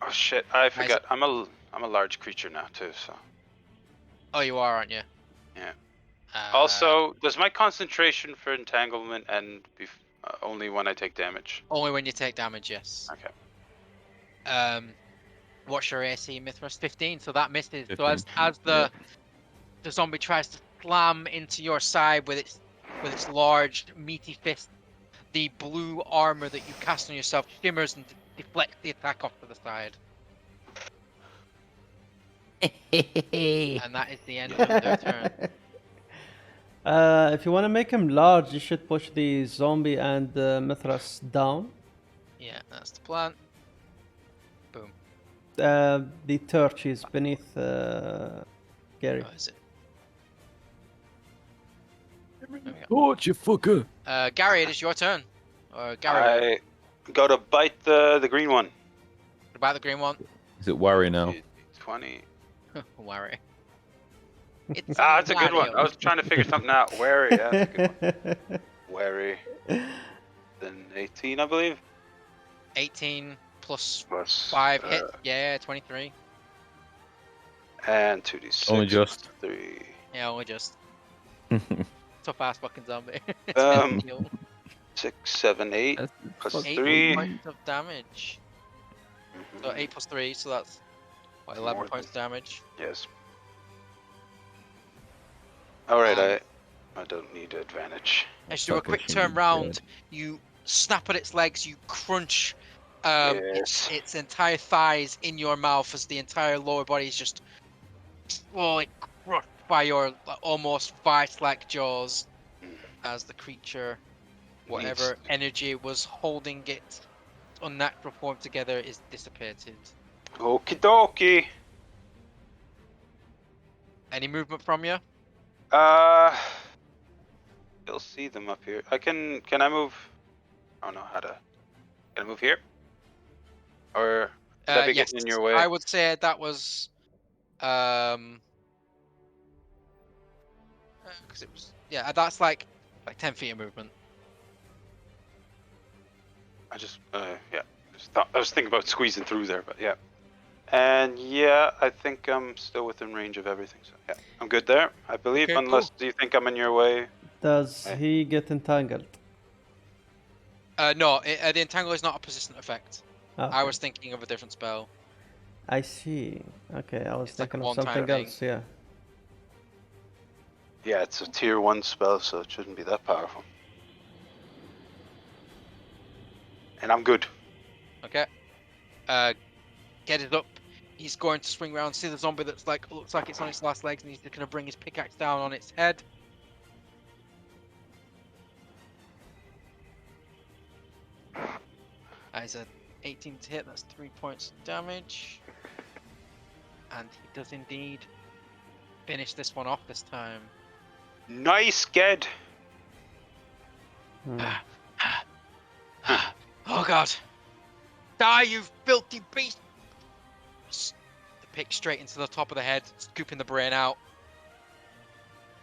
Oh shit! I forgot. I'm a large creature now too. So.
Oh, you are, aren't you?
Yeah. Also, does my concentration for entanglement end only when I take damage?
Only when you take damage, yes.
Okay.
What's your AC, Mithras? 15, so that misses.
15.
So as the zombie tries to slam into your side with its large meaty fist, the blue armor that you cast on yourself shimmers and deflects the attack off to the side. And that is the end of their turn.
If you want to make him large, you should push the zombie and Mithras down.
Yeah, that's the plan. Boom.
The torch is beneath Gary.
Oh, is it?
Torch, you fucker!
Gary, it is your turn. Or Gary.
I go to bite the green one.
About the green one.
Is it worry now?
20.
Worry.
It's a good one. I was trying to figure something out. Wary, yeah, that's a good one. Wary. Then 18, I believe.
18 plus
5
hit. Yeah, 23.
And 2d6.
Only just.
3.
Yeah, only just. Tough ass fucking zombie.
6, 7, 8 plus
8
3.
points of damage. So 8 plus 3, so that's what, 11 points of damage.
Yes. Alright, I don't need advantage.
As you do a quick turn round, you snap at its legs, you crunch its entire thighs in your mouth as the entire lower body is just slowly crushed by your almost vice-like jaws as the creature, whatever energy was holding its unnatural form together, is dissipated.
Okie dokie.
Any movement from you?
You'll see them up here. Can I move? I don't know how to. Can I move here? Or would that be
Yes,
getting in your way?
I would say that was because it was that's like 10 feet of movement.
I just I was thinking about squeezing through there, but yeah. And yeah, I think I'm still within range of everything. So yeah, I'm good there, I believe.
Okay,
unless
cool.
do you think I'm in your way?
Does he get entangled?
No, the entangle is not a persistent effect.
Okay.
I was thinking of a different spell.
I see. Okay, I was
It's like
thinking
a
of
one-time
something
thing.
else. Yeah.
Yeah, it's a tier 1 spell, so it shouldn't be that powerful. And I'm good.
Okay. Get it up. He's going to swing around, see the zombie that's like looks like it's on its last legs, and he's going to bring his pickaxe down on its head. That is a 18 to hit. That's 3 points of damage, and he does indeed finish this one off this time.
Nice, Ged.
Oh god! Die, you filthy beast! The pick straight into the top of the head, scooping the brain out.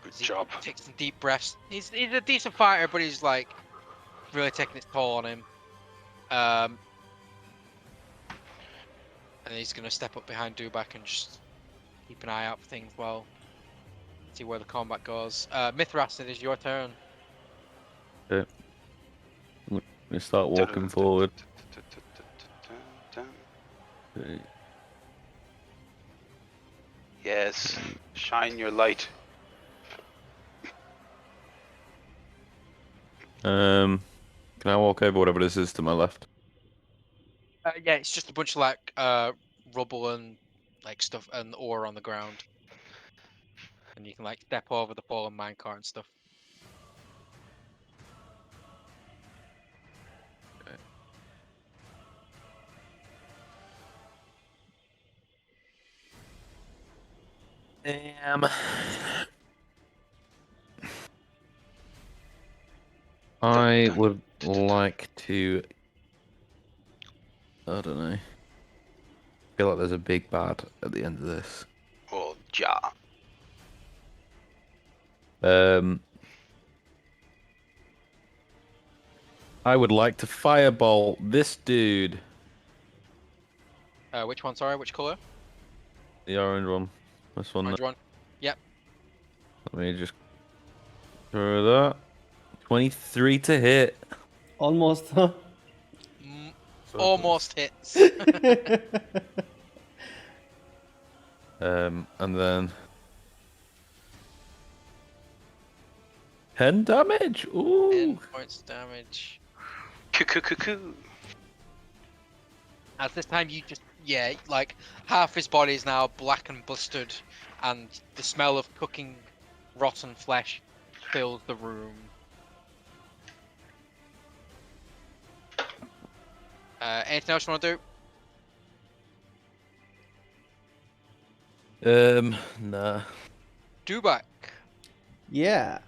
Good job.
Takes some deep breaths. He's a decent fighter, but he's like really taking its toll on him. And he's gonna step up behind Dubak and just keep an eye out for things while see where the combat goes. Mithras, it is your turn.
Okay. We start walking forward. Okay.
Yes, shine your light.
Can I walk over whatever this is to my left?
Yeah, it's just a bunch of like rubble and like stuff and ore on the ground, and you can like step over the fallen minecart and stuff.
Okay. I would like to. I don't know. I feel like there's a big bad at the end of this.
Oh, ja.
I would like to fireball this dude.
Which one? Sorry, which color?
The orange one. This one.
Orange one. Yep.
Let me just throw that. 23 to hit.
Almost, huh?
Almost hits.
And then 10 damage. Ooh.
10 points damage.
Coo.
At this time, you just like half his body is now black and busted, and the smell of cooking, rotten flesh fills the room. Anything else you want to do?
Nah.
Dubak.
Yeah.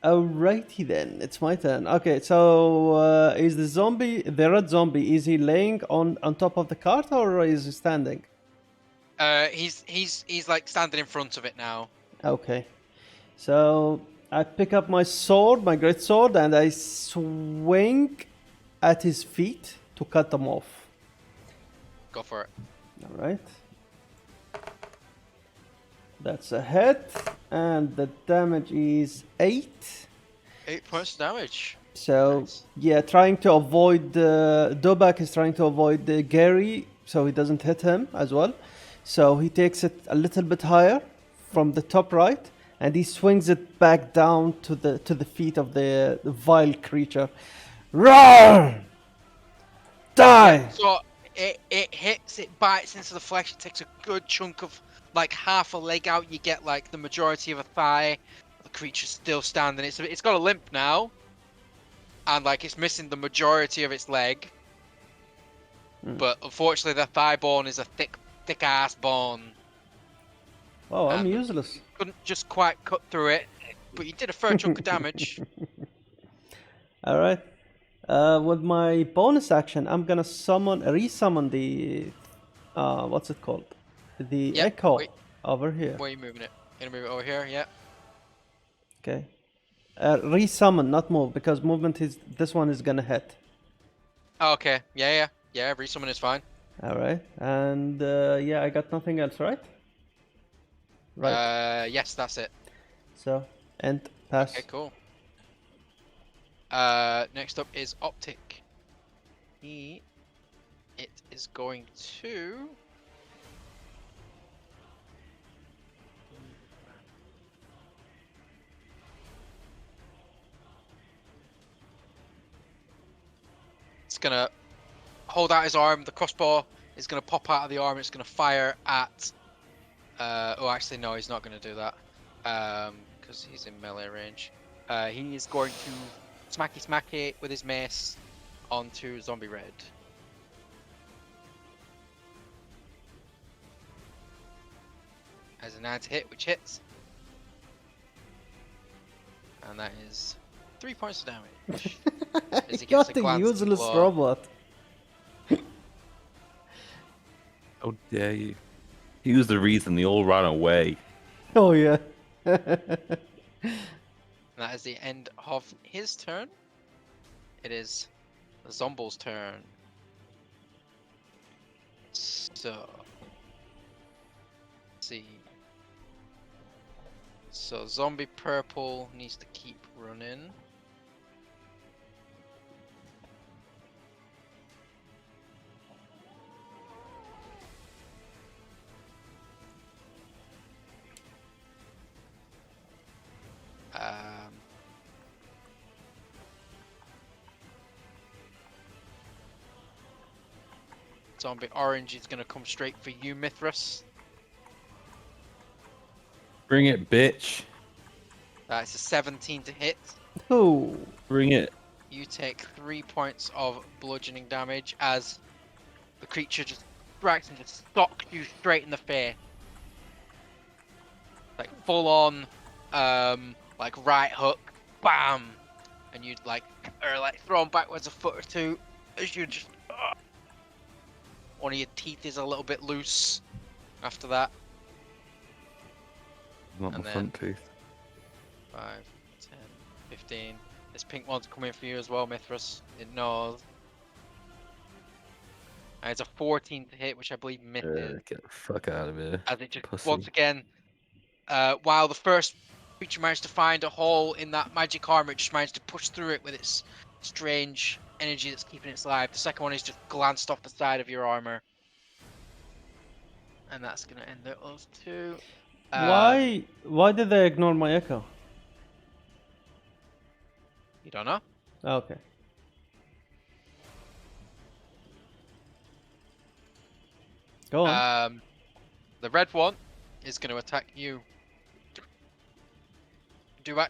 Alrighty then, it's my turn. Okay, so is the red zombie, is he laying on top of the cart or is he standing?
He's like standing in front of it now.
Okay, so I pick up my sword, my great sword, and I swing at his feet to cut them off.
Go for it.
All right. That's a hit, and the damage is 8.
8 points of damage.
So,
nice.
Yeah, trying to avoid... Dobak is trying to avoid Gary, so he doesn't hit him as well. So he takes it a little bit higher from the top right, and he swings it back down to the feet of the vile creature. Roar! Die!
Yeah, so it hits, it bites into the flesh, it takes a good chunk of like half a leg out, you get like the majority of a thigh. The creature's still standing. It's got a limp now, and like it's missing the majority of its leg. But unfortunately, the thigh bone is a thick ass bone.
Oh, I'm useless.
Couldn't just quite cut through it, but you did a fair chunk of damage.
All right. With my bonus action, I'm gonna resummon the what's it called? The echo over here.
Where are you moving it? Gonna move it over here, yeah.
Okay. Resummon, not move, because movement is this one is gonna hit.
Oh, okay. Yeah. Resummon is fine.
All right, and I got nothing else, right?
Right. Yes, that's it.
So end pass.
Okay, cool. Next up is Optic. He It is going to... It's gonna hold out his arm. The crossbow is gonna pop out of the arm. It's gonna fire at... oh, actually, no, he's not gonna do that. Because he's in melee range. He is going to smacky with his mace onto Zombie Red. Has a 9 to hit, which hits. And that is 3 points of damage. As he gets
Got
a
the
glancing
useless
blow.
robot.
How dare you? He was the reason they all ran away.
Oh yeah.
And that is the end of his turn. It is the Zomble's turn. So, let's see. So Zombie Purple needs to keep running. Zombie Orange is going to come straight for you, Mithras.
Bring it, bitch.
That's a 17 to hit.
Oh.
Bring it.
You take 3 points of bludgeoning damage as the creature just strikes and just socks you straight in the face. Like full on, like right hook, bam, and you'd like, or like thrown backwards a foot or two as you just. One of your teeth is a little bit loose after that.
Not
And
my
then-
front tooth.
5, 10, 15. This pink one's coming for you as well, Mithras. It knows. And it's a 14 to hit, which I believe misses.
Get the fuck out of here.
As it just,
Pussy.
once again, while the first creature managed to find a hole in that magic armor, it just managed to push through it with its strange energy that's keeping it alive. The second one is just glanced off the side of your armor. And that's going to end it off too.
Why did they ignore my echo?
You don't know?
Okay. Go on.
The red one is going to attack you. Duvak.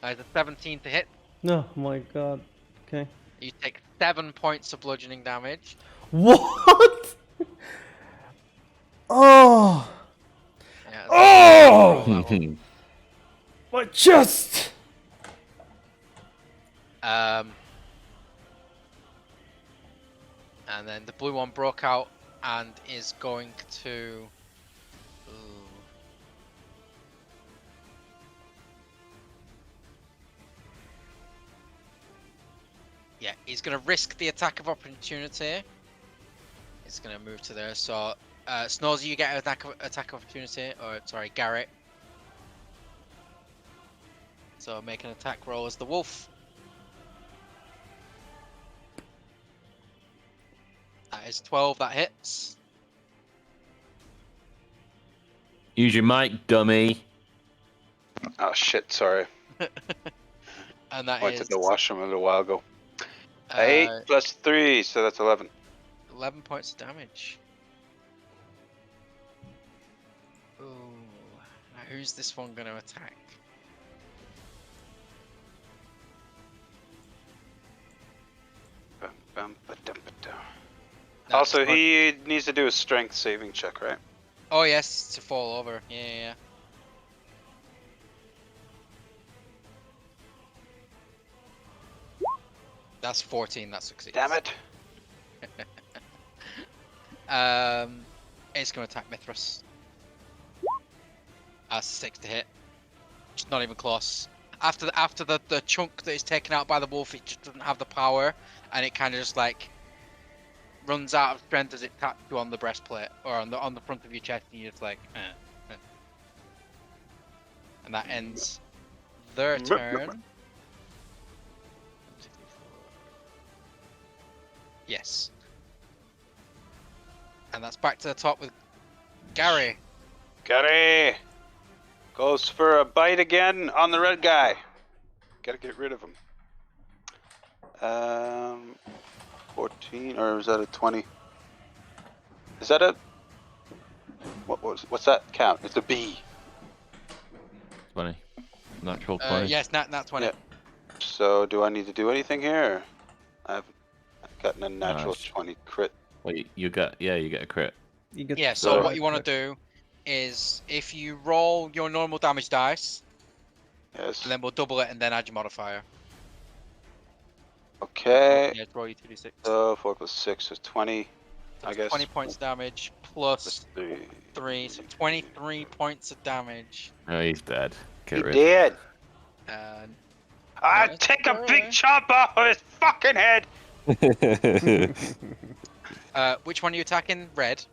It's a 17 to hit.
No, my god. Okay.
You take 7 points of bludgeoning damage.
What? Oh!
Yeah,
Oh! My chest!
And then the blue one broke out and is going to. Ooh. Yeah, he's going to risk the attack of opportunity. He's going to move to there. So, Snowsie, you get an attack of opportunity. Or, sorry, Garrett. So, make an attack roll as the wolf. That is 12, that hits.
Use your mic, dummy.
Oh shit, sorry.
And that
Went
is
to the washroom a little while ago. 8 plus 3, so that's 11.
11 points of damage. Ooh. Now who's this one going to attack?
Bum, bum, ba-dum, ba-dum.
No,
Also,
it's not-
he needs to do a strength saving check, right?
Oh yes, to fall over. Yeah. That's 14, that succeeds.
Damn it.
It's going to attack Mithras. That's 6 to hit. Just not even close. After the chunk that is taken out by the wolf, it just doesn't have the power, and it kind of just like runs out of strength as it taps you on the breastplate or on the front of your chest, and you're just like, and that ends their turn. Yes. And that's back to the top with Gary.
Gary goes for a bite again on the red guy. Gotta get rid of him. 14, or is that a 20? Is that a... What's that count? It's a B.
20. Natural 20.
Yes, nat 20.
Yeah. So do I need to do anything here? I've gotten a natural 20 crit.
Wait, you get a crit.
You get
Yeah, so what you want to do is if you roll your normal damage dice,
Yes.
and then we'll double it and then add your modifier.
Okay.
Yeah, roll your 2d6.
So 4 plus 6 is 20.
So
I guess.
20 points damage plus
3.
3, so 23 points of damage.
Oh, he's dead.
He
Get rid.
dead.
And
I
no,
take a
alright.
big chop off of his fucking head.
Which one are you attacking? Red.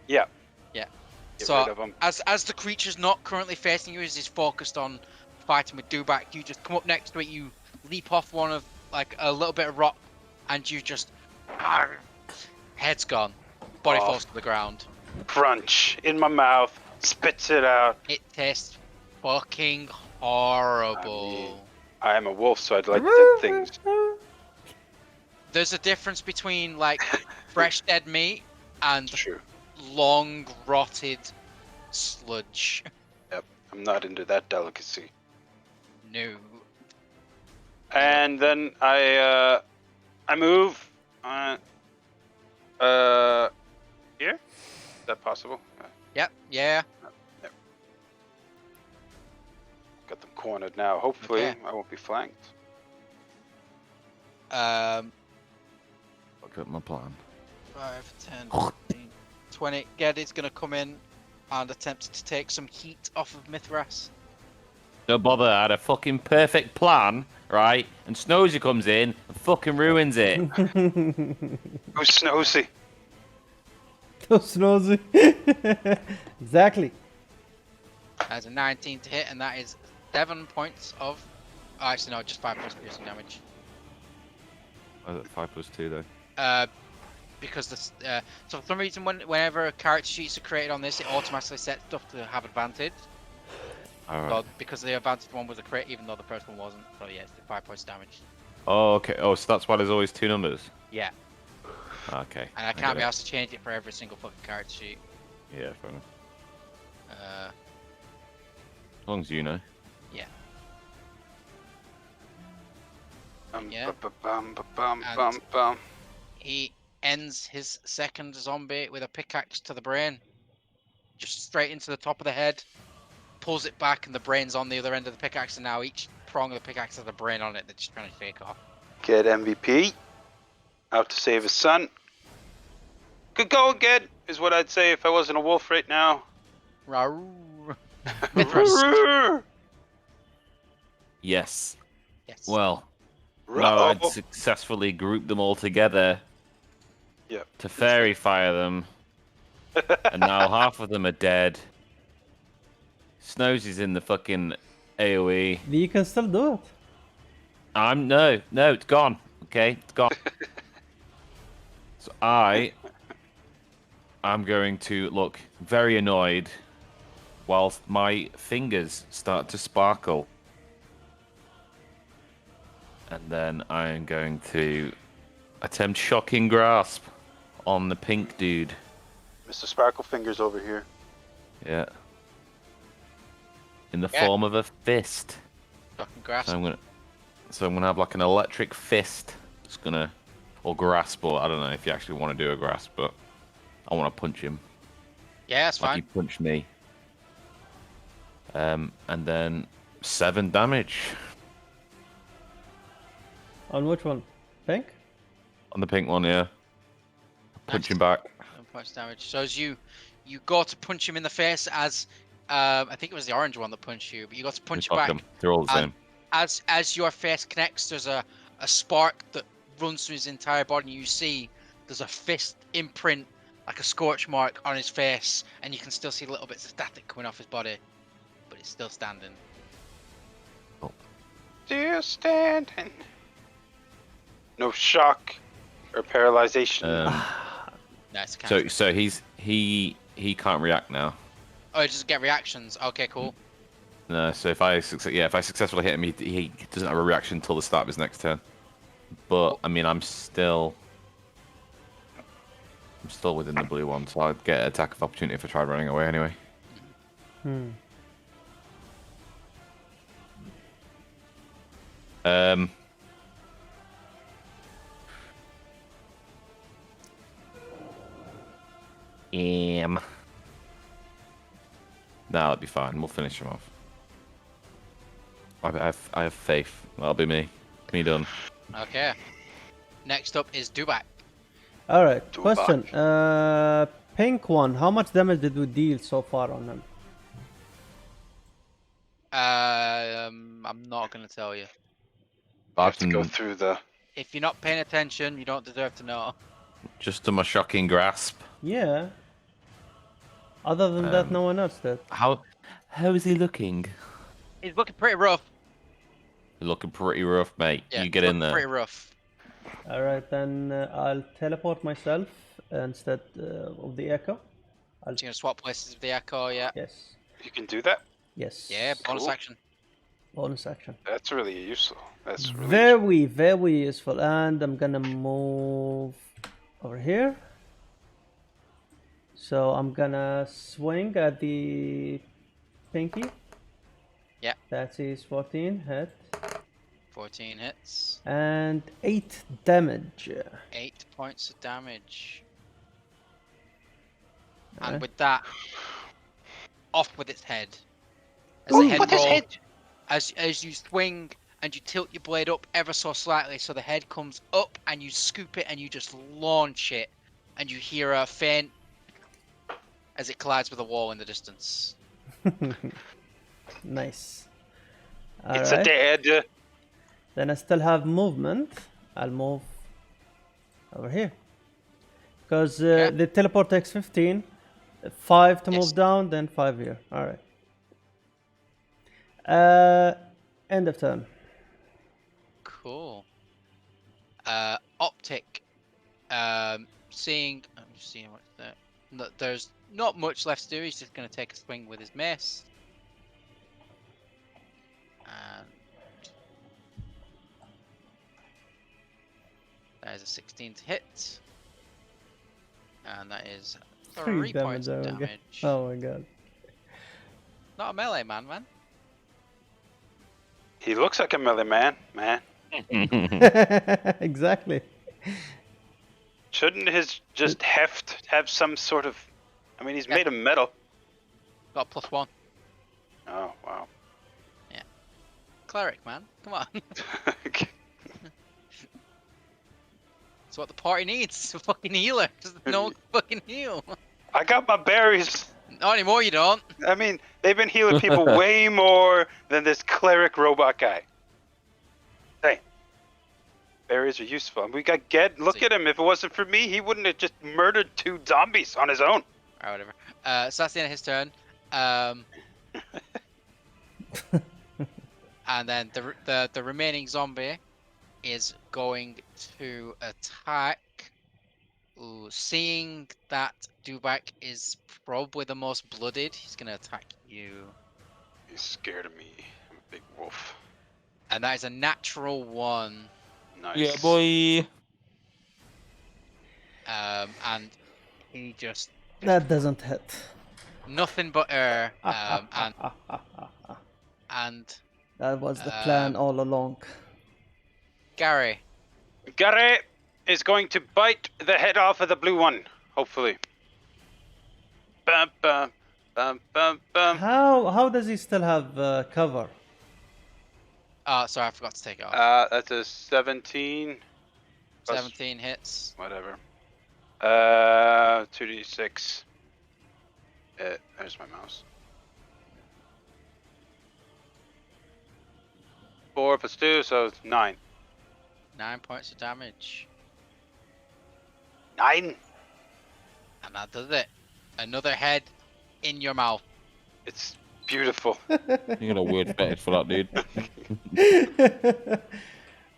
Yeah.
Yeah.
Get
So
rid of him.
as the creature's not currently facing you, as he's focused on fighting with Dubak, you just come up next to it. You leap off one of like a little bit of rock, and you just head's gone, body falls to the ground.
Crunch in my mouth. Spits it out.
It tastes fucking horrible.
I am a wolf, so I'd like dead things.
There's a difference between like fresh dead meat and
True.
long rotted sludge.
Yep. I'm not into that delicacy.
No.
And then I move. Here? Is that possible?
Yep. Yeah.
Yep. Got them cornered now. Hopefully,
Okay.
I won't be flanked.
Look at my plan.
5, 10, 15, 20. Geddy's gonna come in and attempt to take some heat off of Mithras.
Don't bother. I had a fucking perfect plan, right? And Snowsie comes in and fucking ruins it.
Who's Snowsie?
Snowsie. Exactly.
That's a 19 to hit, and that is 7 points of. Actually, no, just 5 points of piercing damage.
Oh, is it 5 plus 2 though?
Because this, so for some reason, whenever character sheets are created on this, it automatically sets stuff to have advantage.
Alright.
So because the advantage one was a crit, even though the first one wasn't. So yeah, it's 5 points damage.
Oh, okay. Oh, so that's why there's always 2 numbers.
Yeah,
Okay.
and I can't be asked to change it for every single fucking character sheet.
Yeah, fair enough. As long as you know.
Yeah.
Bum.
He ends his second zombie with a pickaxe to the brain. Just straight into the top of the head. Pulls it back and the brain's on the other end of the pickaxe, and now each prong of the pickaxe has a brain on it that's just trying to shake off.
Get MVP. Out to save his son. Good going, Ged, is what I'd say if I wasn't a wolf right now.
Rawr. Mithras.
Yes.
Yes.
Well, now I'd successfully grouped them all together to fairy fire them, and now half of them are dead. Snows is in the fucking AoE.
You can still do it.
No, it's gone. Okay, it's gone. So I'm going to look very annoyed whilst my fingers start to sparkle. And then I'm going to attempt shocking grasp on the pink dude.
Mr. Sparkle Fingers over here.
Yeah. In the form of a fist.
Fucking grasp.
So I'm gonna have like an electric fist. It's gonna, or grasp, or I don't know if you actually want to do a grasp, but I want to punch him.
Yeah, that's
Like
fine.
he punched me. And then 7 damage.
On which one? Pink?
On the pink one, yeah. Punch him back.
7 points damage. So as you go to punch him in the face, as I think it was the orange one that punched you, but you got to punch him
Fuck
back.
'em. They're all the same.
As your face connects, there's a spark that runs through his entire body. And you see there's a fist imprint, like a scorch mark on his face, and you can still see little bits of static coming off his body, but it's still standing.
Still standing. No shock or paralyzation.
No. Nice.
So he can't react now.
Oh, he doesn't get reactions. Okay, cool.
No, so if I successfully hit him, he doesn't have a reaction until the start of his next turn. But I mean, I'm still within the blue one, so I'd get an attack of opportunity if I tried running away anyway. Nah, that'll be fine. We'll finish him off. I have faith. That'll be me. Me done.
Okay. Next up is Dubak.
All right. Question. Pink one. How much damage did we deal so far on him?
I'm not gonna tell you.
I have to go through the.
If you're not paying attention, you don't deserve to know.
Just to my shocking grasp.
Yeah. Other than that, no one else did.
How is he looking?
He's looking pretty rough.
Looking pretty rough, mate.
Yeah,
You get in there.
Pretty rough.
All right, then I'll teleport myself instead of the echo.
So you're gonna swap places with the echo, yeah?
Yes.
You can do that.
Yes.
Yeah, bonus
Cool.
action.
Bonus action.
That's really useful. That's really
Very, very useful. And I'm gonna move over here. So I'm gonna swing at the pinky.
Yeah.
That is 14 hit.
14 hits.
And 8 damage.
8 points of damage.
Alright.
And with that, off with its head. As the head roll, as you swing and you tilt your blade up ever so slightly, so the head comes up and you scoop it and you just launch it, and you hear a faint as it collides with a wall in the distance.
Nice.
It's
Alright.
a dead.
Then I still have movement. I'll move over here. Because the teleport takes 15. 5 to move down, then 5 here. Alright. End of turn.
Cool. Optic. Seeing. I'm just seeing what's there. No, there's not much left to do. He's just going to take a swing with his mace. And that is a 16 to hit. And that is 3 points of damage.
Oh my god.
Not a melee man.
He looks like a melee man.
Exactly.
Shouldn't his just heft have some sort of? I mean, he's made of metal.
Got +1.
Oh wow.
Yeah. Cleric, man. Come on. That's what the party needs. A fucking healer. Just no fucking heal.
I got my berries.
Not anymore, you don't.
I mean, they've been healing people way more than this cleric robot guy. Hey, berries are useful. And we got Ged. Look at him. If it wasn't for me, he wouldn't have just murdered 2 zombies on his own.
Or whatever. So that's the end of his turn. And then the remaining zombie is going to attack. Ooh, seeing that Dubak is probably the most blooded, he's going to attack you.
He's scared of me. I'm a big wolf.
And that is a natural 1.
Nice.
Yeah, boy.
And he just
That doesn't hit.
nothing but air. And
That was the plan all along.
Gary.
Gary is going to bite the head off of the blue one, hopefully. Bum, bum, bum, bum, bum.
How does he still have cover?
Sorry, I forgot to take it off.
That's a 17.
17 hits.
Whatever. 2d6. There's my mouse. 4 plus 2, so it's 9.
9 points of damage.
9?
And that does it. Another head in your mouth.
It's beautiful.
You got a weird fetish for that, dude.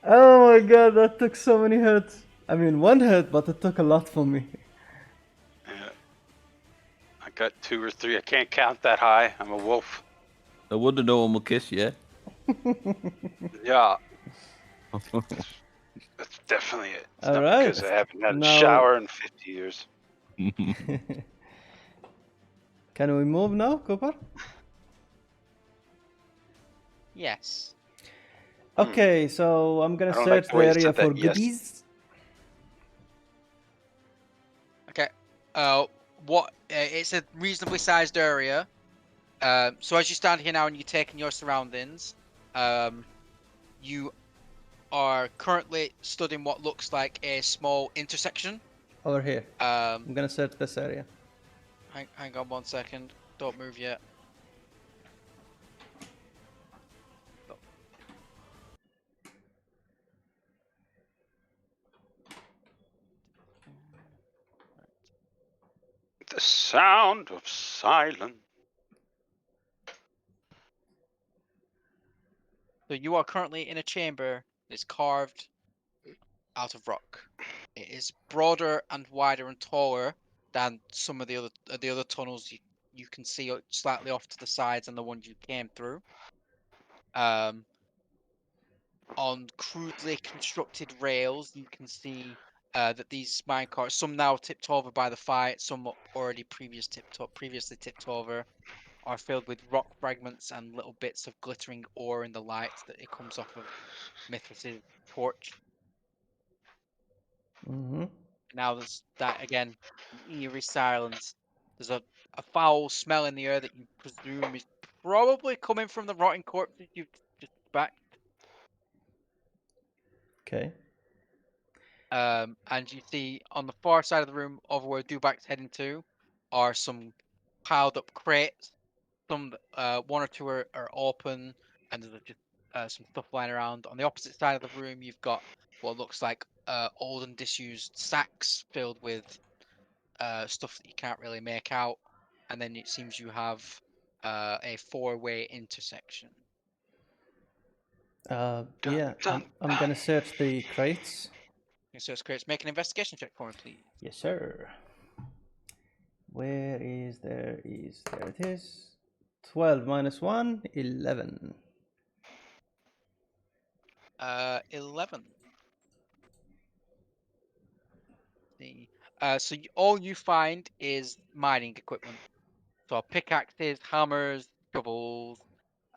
Oh my god, that took so many hits. I mean, 1 hit, but it took a lot for me.
Got 2 or 3. I can't count that high. I'm a wolf.
No wonder no one will kiss you.
Yeah. That's definitely it. It's
All
not
right.
because I haven't had a
Now-
shower in 50 years.
Can we move now, Cooper?
Yes.
Okay, so I'm gonna
I don't
search
like the way you
the area
said that,
for
yes.
goodies.
Okay. It's a reasonably sized area. So as you stand here now and you're taking your surroundings, you are currently stood in what looks like a small intersection.
Over here.
Um,
I'm gonna search this area.
hang on 1 second. Don't move yet.
The sound of silence.
So you are currently in a chamber that's carved out of rock. It is broader and wider and taller than some of the other tunnels you can see slightly off to the sides and the ones you came through. On crudely constructed rails, you can see that these minecarts, some now tipped over by the fight, some already previously tipped over, are filled with rock fragments and little bits of glittering ore in the light that it comes off of Mithras's torch.
Mm-hmm.
Now there's that again, eerie silence. There's a foul smell in the air that you presume is probably coming from the rotting corpses you've just back.
Okay.
And you see on the far side of the room, over where Dubak's heading to, are some piled up crates. Some, one or two are open, and there's just some stuff lying around. On the opposite side of the room, you've got what looks like old and disused sacks filled with stuff that you can't really make out. And then it seems you have a four-way intersection.
Yeah, I'm gonna search the crates.
So it's great. Make an investigation check for me, please.
Yes, sir. Where is there is there it is. 12 minus 1, 11.
11. So all you find is mining equipment. So pickaxes, hammers, shovels,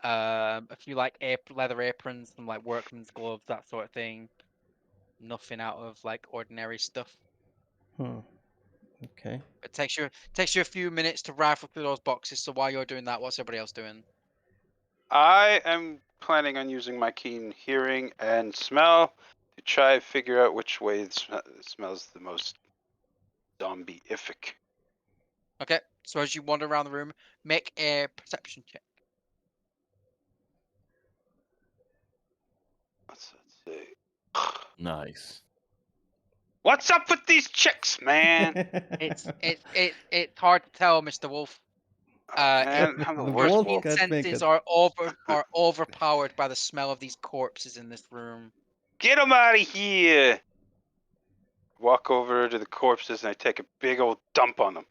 a few like leather aprons, some like workman's gloves, that sort of thing. Nothing out of like ordinary stuff.
Okay.
It takes you a few minutes to rifle through those boxes. So while you're doing that, what's everybody else doing?
I am planning on using my keen hearing and smell to try and figure out which way it smells the most zombie-ific.
Okay, so as you wander around the room, make a perception check.
Let's see.
Nice.
What's up with these chicks, man?
It's hard to tell, Mr. Wolf.
Man, I'm the
The
worst
wolf
wolf.
can't make
Senses
it.
are overpowered by the smell of these corpses in this room.
Get them out of here! Walk over to the corpses and I take a big old dump on them.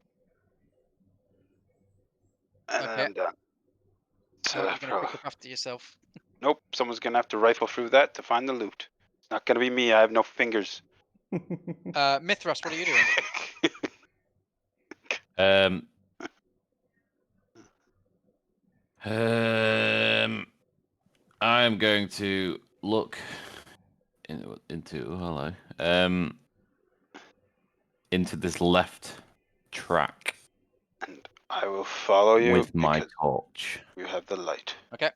And then
Okay.
I'm done. So
You're gonna pick up after yourself.
Nope, someone's gonna have to rifle through that to find the loot. It's not gonna be me, I have no fingers.
Mithras, what are you doing?
I'm going to look into into this left track.
And I will follow you
with my torch.
You have the light.
Okay.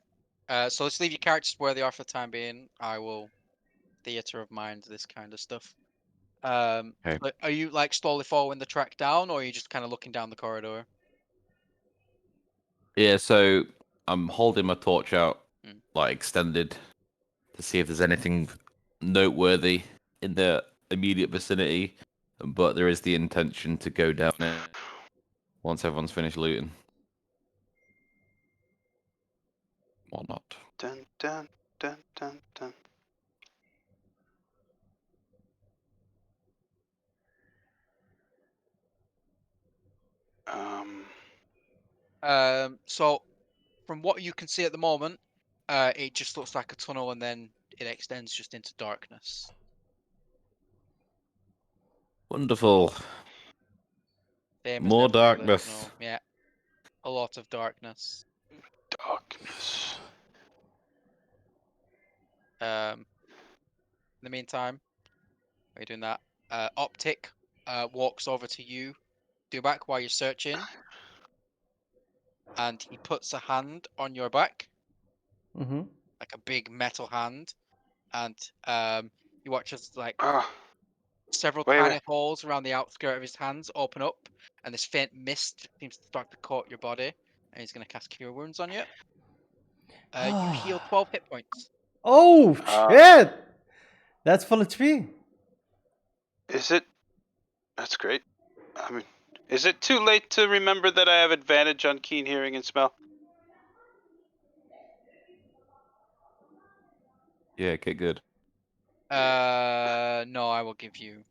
So let's leave your characters where they are for the time being. I will theater of mind this kind of stuff.
Okay.
But are you like slowly following the track down, or are you just kind of looking down the corridor?
Yeah, so I'm holding my torch out,
Mm.
like extended, to see if there's anything noteworthy in the immediate vicinity. But there is the intention to go down it once everyone's finished looting. Whatnot.
Dun dun dun dun dun.
So from what you can see at the moment, it just looks like a tunnel, and then it extends just into darkness.
Wonderful.
Same as
More
every other
darkness.
tunnel. Yeah, a lot of darkness.
Darkness.
In the meantime, while you're doing that, Optic walks over to you, Dubak, while you're searching, and he puts a hand on your back, like a big metal hand, and you watch as like several tiny holes around the outskirt of his hands open up, and this faint mist seems to start to coat your body, and he's going to cast Cure Wounds on you. You heal 12 hit points.
Oh, shit! That's full HP.
Is it? That's great. I mean, is it too late to remember that I have advantage on keen hearing and smell?
Yeah, okay, good.
No, I will give you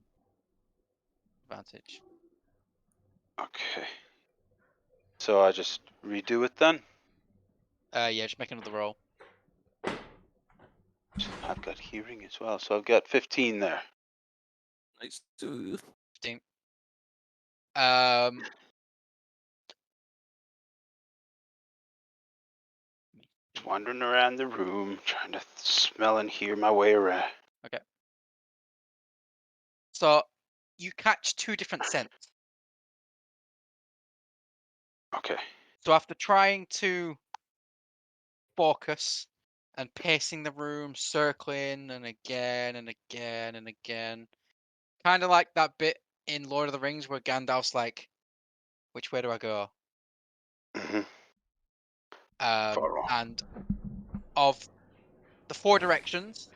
advantage.
Okay. So I just redo it then?
Yeah, just make another roll.
I've got hearing as well, so I've got 15 there.
Nice.
15.
Just wandering around the room, trying to smell and hear my way around.
Okay. So you catch 2 different scents.
Okay.
So after trying to focus and pacing the room, circling and again and again and again, kind of like that bit in Lord of the Rings where Gandalf's like, "Which way do I go?" And of the 4 directions,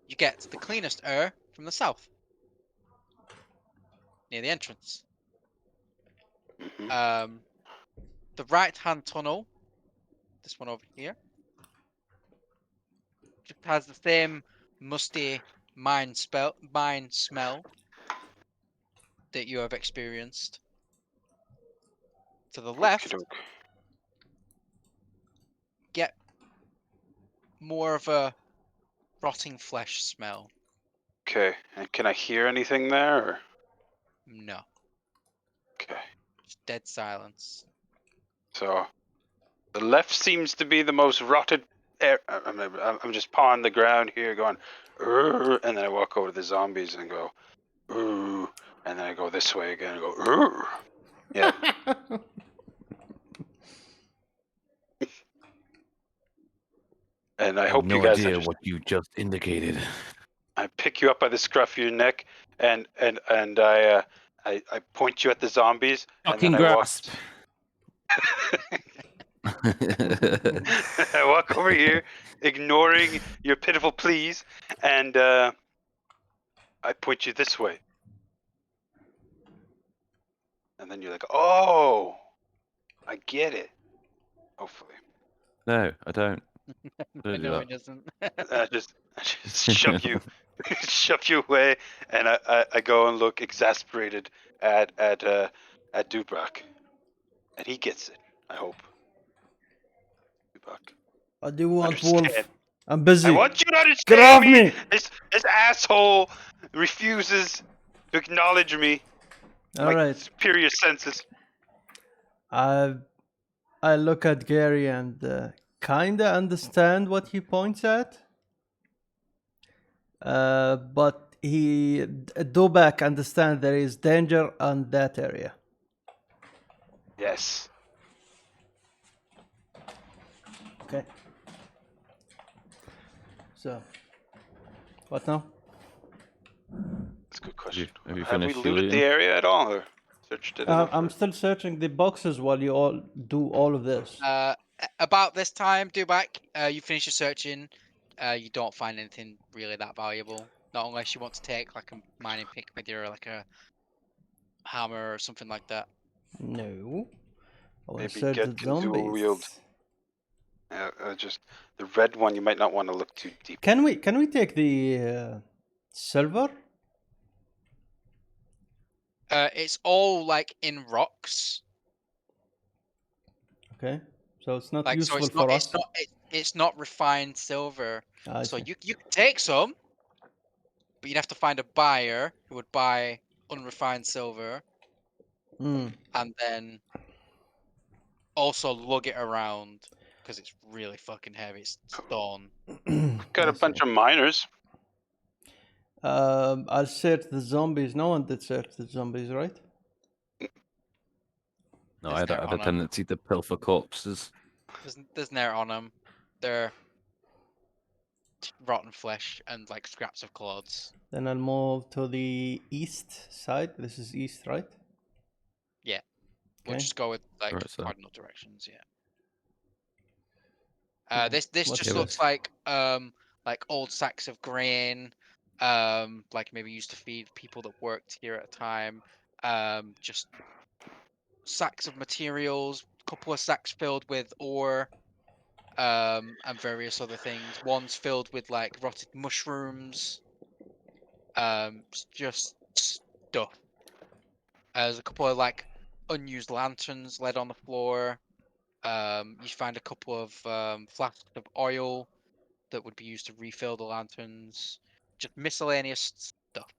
you get the cleanest air from the south, near the entrance. The right-hand tunnel, this one over here, just has the same musty mine smell that you have experienced. To the left, get more of a rotting flesh smell.
Okay, and can I hear anything there? Or?
No.
Okay.
Just dead silence.
So, the left seems to be the most rotted air. I'm just pawing the ground here, going, and then I walk over to the zombies and go, and then I go this way again and go, yeah. And I hope
no
you guys
idea
understand.
what you just indicated.
I pick you up by the scruff of your neck, and I point you at the zombies,
Fucking
and then
grasp.
I walk over here, ignoring your pitiful pleas, and I point you this way. And then you're like, oh, I get it. Hopefully.
No, I don't. Don't do
No,
that.
it doesn't.
I just shove you, shove you away, and I go and look exasperated at Dubrak, and he gets it. I hope. Dubrak.
I do want
Understand.
Wolf. I'm busy.
I want you to understand
Get off
me.
me!
This asshole refuses to acknowledge me.
All
My
right.
superior senses.
I look at Gary and kinda understand what he points at. But Dobak understand there is danger on that area.
Yes.
Okay. So, what now?
That's a good question.
Have you
Have we
finished
looted
Julian?
the area at all, or searched it enough?
I'm still searching the boxes while you all do all of this.
About this time, Dubak, you finish your searching. You don't find anything really that valuable. Not unless you want to take like a mining pick with you, or like a hammer or something like that.
No. I want to
Maybe
search
get
the
the dual wield.
zombies.
Just the red one. You might not want to look too deep.
Can we take the silver?
It's all like in rocks.
Okay. So it's not
Like, so
useful
it's not,
for us.
it's not refined silver.
I
So
see.
you can take some, but you'd have to find a buyer who would buy unrefined silver,
Mm.
and then also lug it around because it's really fucking heavy. It's stone.
Got a bunch of miners.
I'll search the zombies. No one did search the zombies, right?
No, I had a tendency to pilfer corpses.
There's nair on them. They're rotten flesh and like scraps of clothes.
Then I'll move to the east side. This is east, right?
Yeah. We'll
Okay.
just go with like
Right, so-
cardinal directions. Yeah. This
What's
just looks
this?
like old sacks of grain, like maybe used to feed people that worked here at a time. Just sacks of materials, couple of sacks filled with ore, and various other things. One's filled with like rotted mushrooms. Just stuff. There's a couple of like unused lanterns laid on the floor. You find a couple of flasks of oil that would be used to refill the lanterns. Just miscellaneous stuff.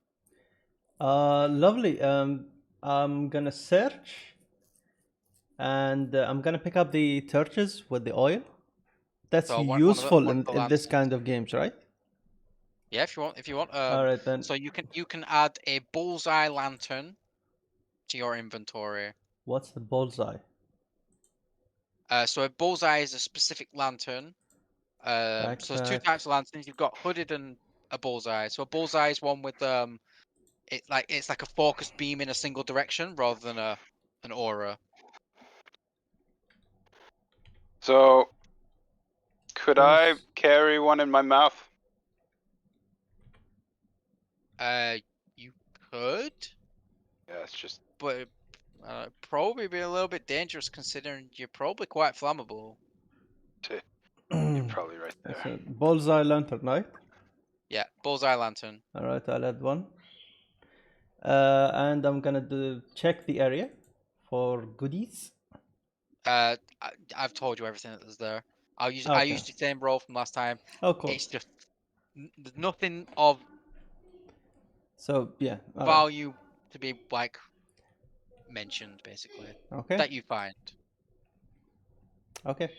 Lovely. I'm gonna search, and I'm gonna pick up the torches with the oil. That's
So
useful
one of the
in this
lanterns.
kind of games, right?
Yeah, if you want.
All right then.
So you can add a bullseye lantern to your inventory.
What's the bullseye?
So a bullseye is a specific lantern. So there's two types of lanterns. You've got hooded and a bullseye. So a bullseye is one with it's like a focused beam in a single direction rather than an aura.
So, could I carry one in my mouth?
You could,
Yeah, it's just.
but probably be a little bit dangerous considering you're probably quite flammable.
You're probably right there.
That's a bullseye lantern, right?
Yeah, bullseye lantern.
All right, I'll add one. And I'm gonna check the area for goodies.
I've told you everything that there's there. I used the same roll from last time.
Oh, cool.
It's just there's nothing of
So yeah,
value to be like mentioned basically.
Okay.
That you find.
Okay.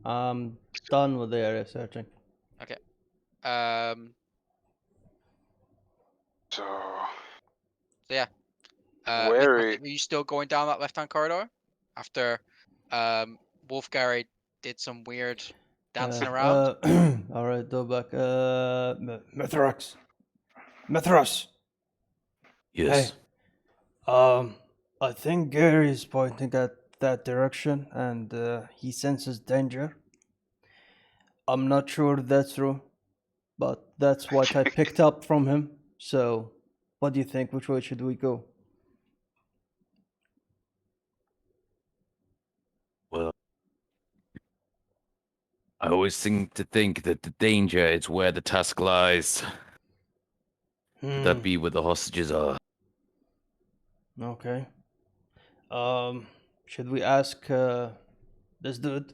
I'm done with the area searching.
Okay.
So
yeah.
where
are you still going down that left-hand corridor after Wolfgary did some weird dancing around?
All right, go back. Mithrax. Mithras.
Yes.
Hey. I think Gary is pointing at that direction, and he senses danger. I'm not sure that's true, but that's what I picked up from him. So, what do you think? Which way should we go?
Well, I always think that the danger is where the task lies. Could that be where the hostages are?
Okay. Should we ask this dude?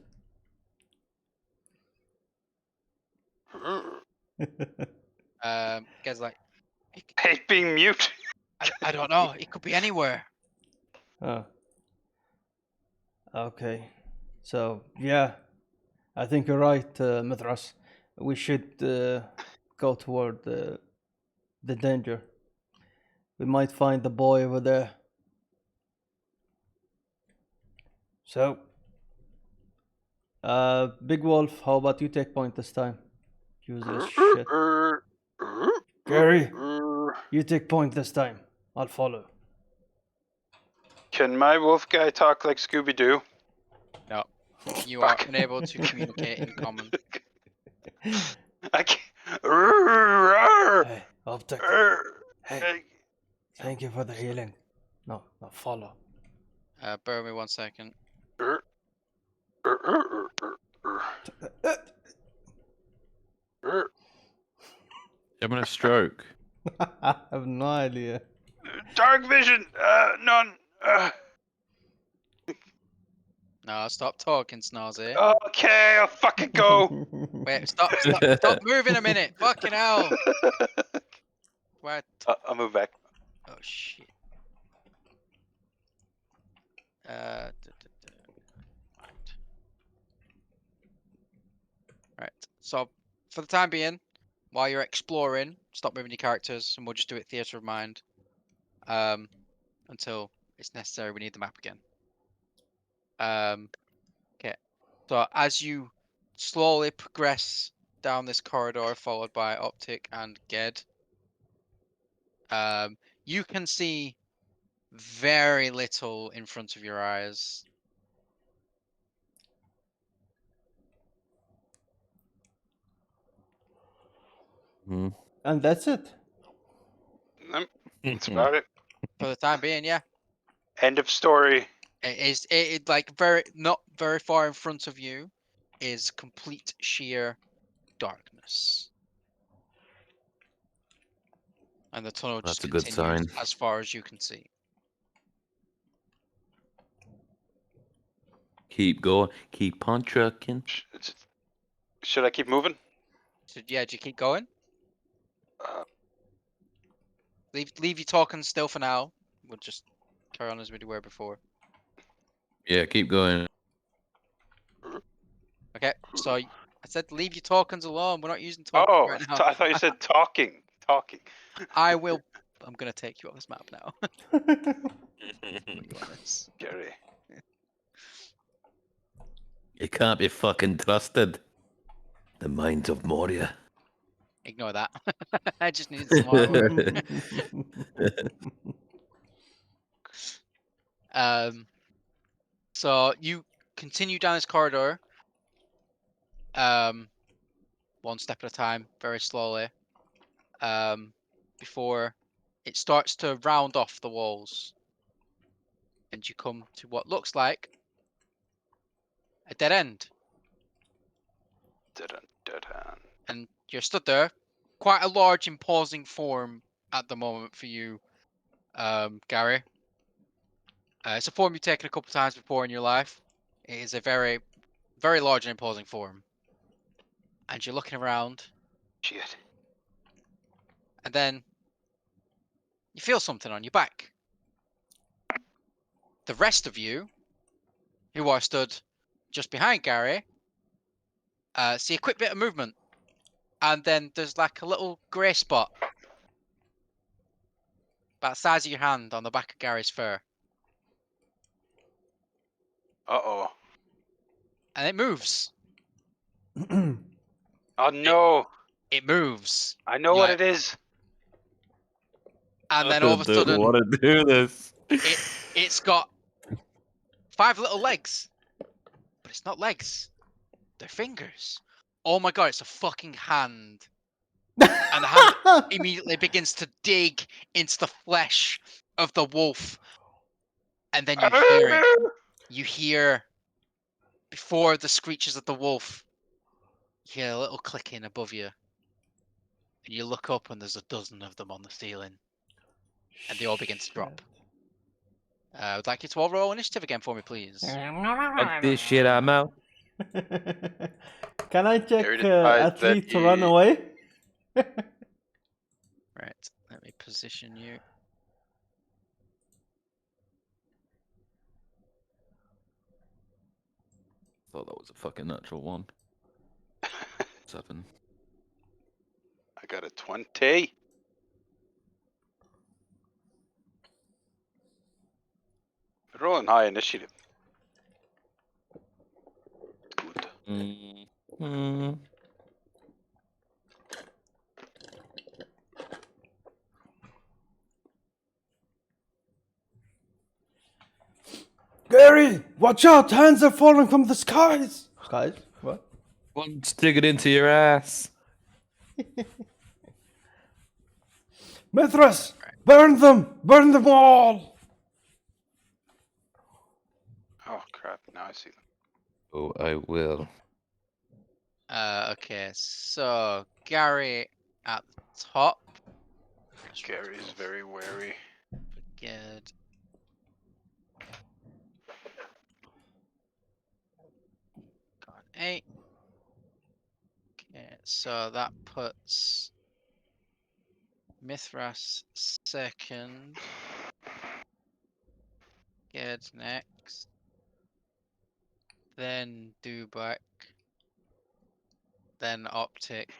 Guy's like,
hate being mute.
I don't know. It could be anywhere.
Okay. So yeah, I think you're right, Mithras. We should go toward the danger. We might find the boy over there. So, Big Wolf, how about you take point this time? Useless shit. Gary, you take point this time. I'll follow.
Can my wolf guy talk like Scooby-Doo?
No. You are unable to communicate in common.
I can't.
Hey, Optic. Hey, thank you for the healing. No, follow.
Bear with me 1 second.
Having a stroke.
I have no idea.
Dark vision. None.
No, stop talking, Snowsie.
Okay, I'll fucking go.
Wait, stop moving a minute. Fucking hell. What?
I'll move back.
Oh shit. Right. So, for the time being, while you're exploring, stop moving your characters, and we'll just do it theater of mind. Until it's necessary, we need the map again. Okay. So as you slowly progress down this corridor, followed by Optic and Ged, you can see very little in front of your eyes.
And that's it.
That's about it.
For the time being, yeah.
End of story.
It like not very far in front of you is complete sheer darkness. And the tunnel just
That's a good
continues
sign.
as far as you can see.
Keep going. Keep on trucking.
Should I keep moving?
So yeah, do you keep going?
Uh,
Leave your talking still for now. We'll just carry on as we were before.
Yeah, keep going.
Okay, so I said leave your tokens alone. We're not using tokens
oh,
right now.
I thought you said talking. Talking.
I'm gonna take you off this map now. Put you on this.
Gary.
You can't be fucking trusted. The minds of Moria.
Ignore that. I just needed some artwork. So you continue down this corridor. One step at a time, very slowly. Before it starts to round off the walls. And you come to what looks like a dead end.
Dead end.
And you're stood there, quite a large, imposing form at the moment for you, Gary. It's a form you've taken a couple times before in your life. It is a very, very large and imposing form. And you're looking around.
Shit.
And then you feel something on your back. The rest of you, who are stood just behind Gary, see a quick bit of movement. And then there's like a little grey spot about the size of your hand on the back of Gary's fur.
Uh-oh.
And it moves.
Oh, no.
It moves.
I know what it is.
And then all of a sudden,
want to do this.
It's got 5 little legs. But it's not legs. They're fingers. Oh my god, it's a fucking hand. And the hand immediately begins to dig into the flesh of the wolf. And then you hear it. You hear, before the screeches of the wolf, you hear a little clicking above you. And you look up and there's a dozen of them on the ceiling. And they all begin to drop. I'd like you to all roll initiative again for me, please.
Fuck this shit, I'm out.
Can I check
Gary decides
athlete
that
to run away?
Right, let me position you.
Thought that was a fucking natural one. 7.
I got a 20. Rolling high initiative. Good.
Gary, watch out! Hands are falling from the skies. Skies? What?
One, stick it into your ass.
Mithras, burn them! Burn them all!
Oh, crap. Now I see them.
Oh, I will.
Okay, so Gary at the top.
Gary's very wary.
Good. 8. Okay, so that puts Mithras second. Ged next. Then Dubak. Then Optic.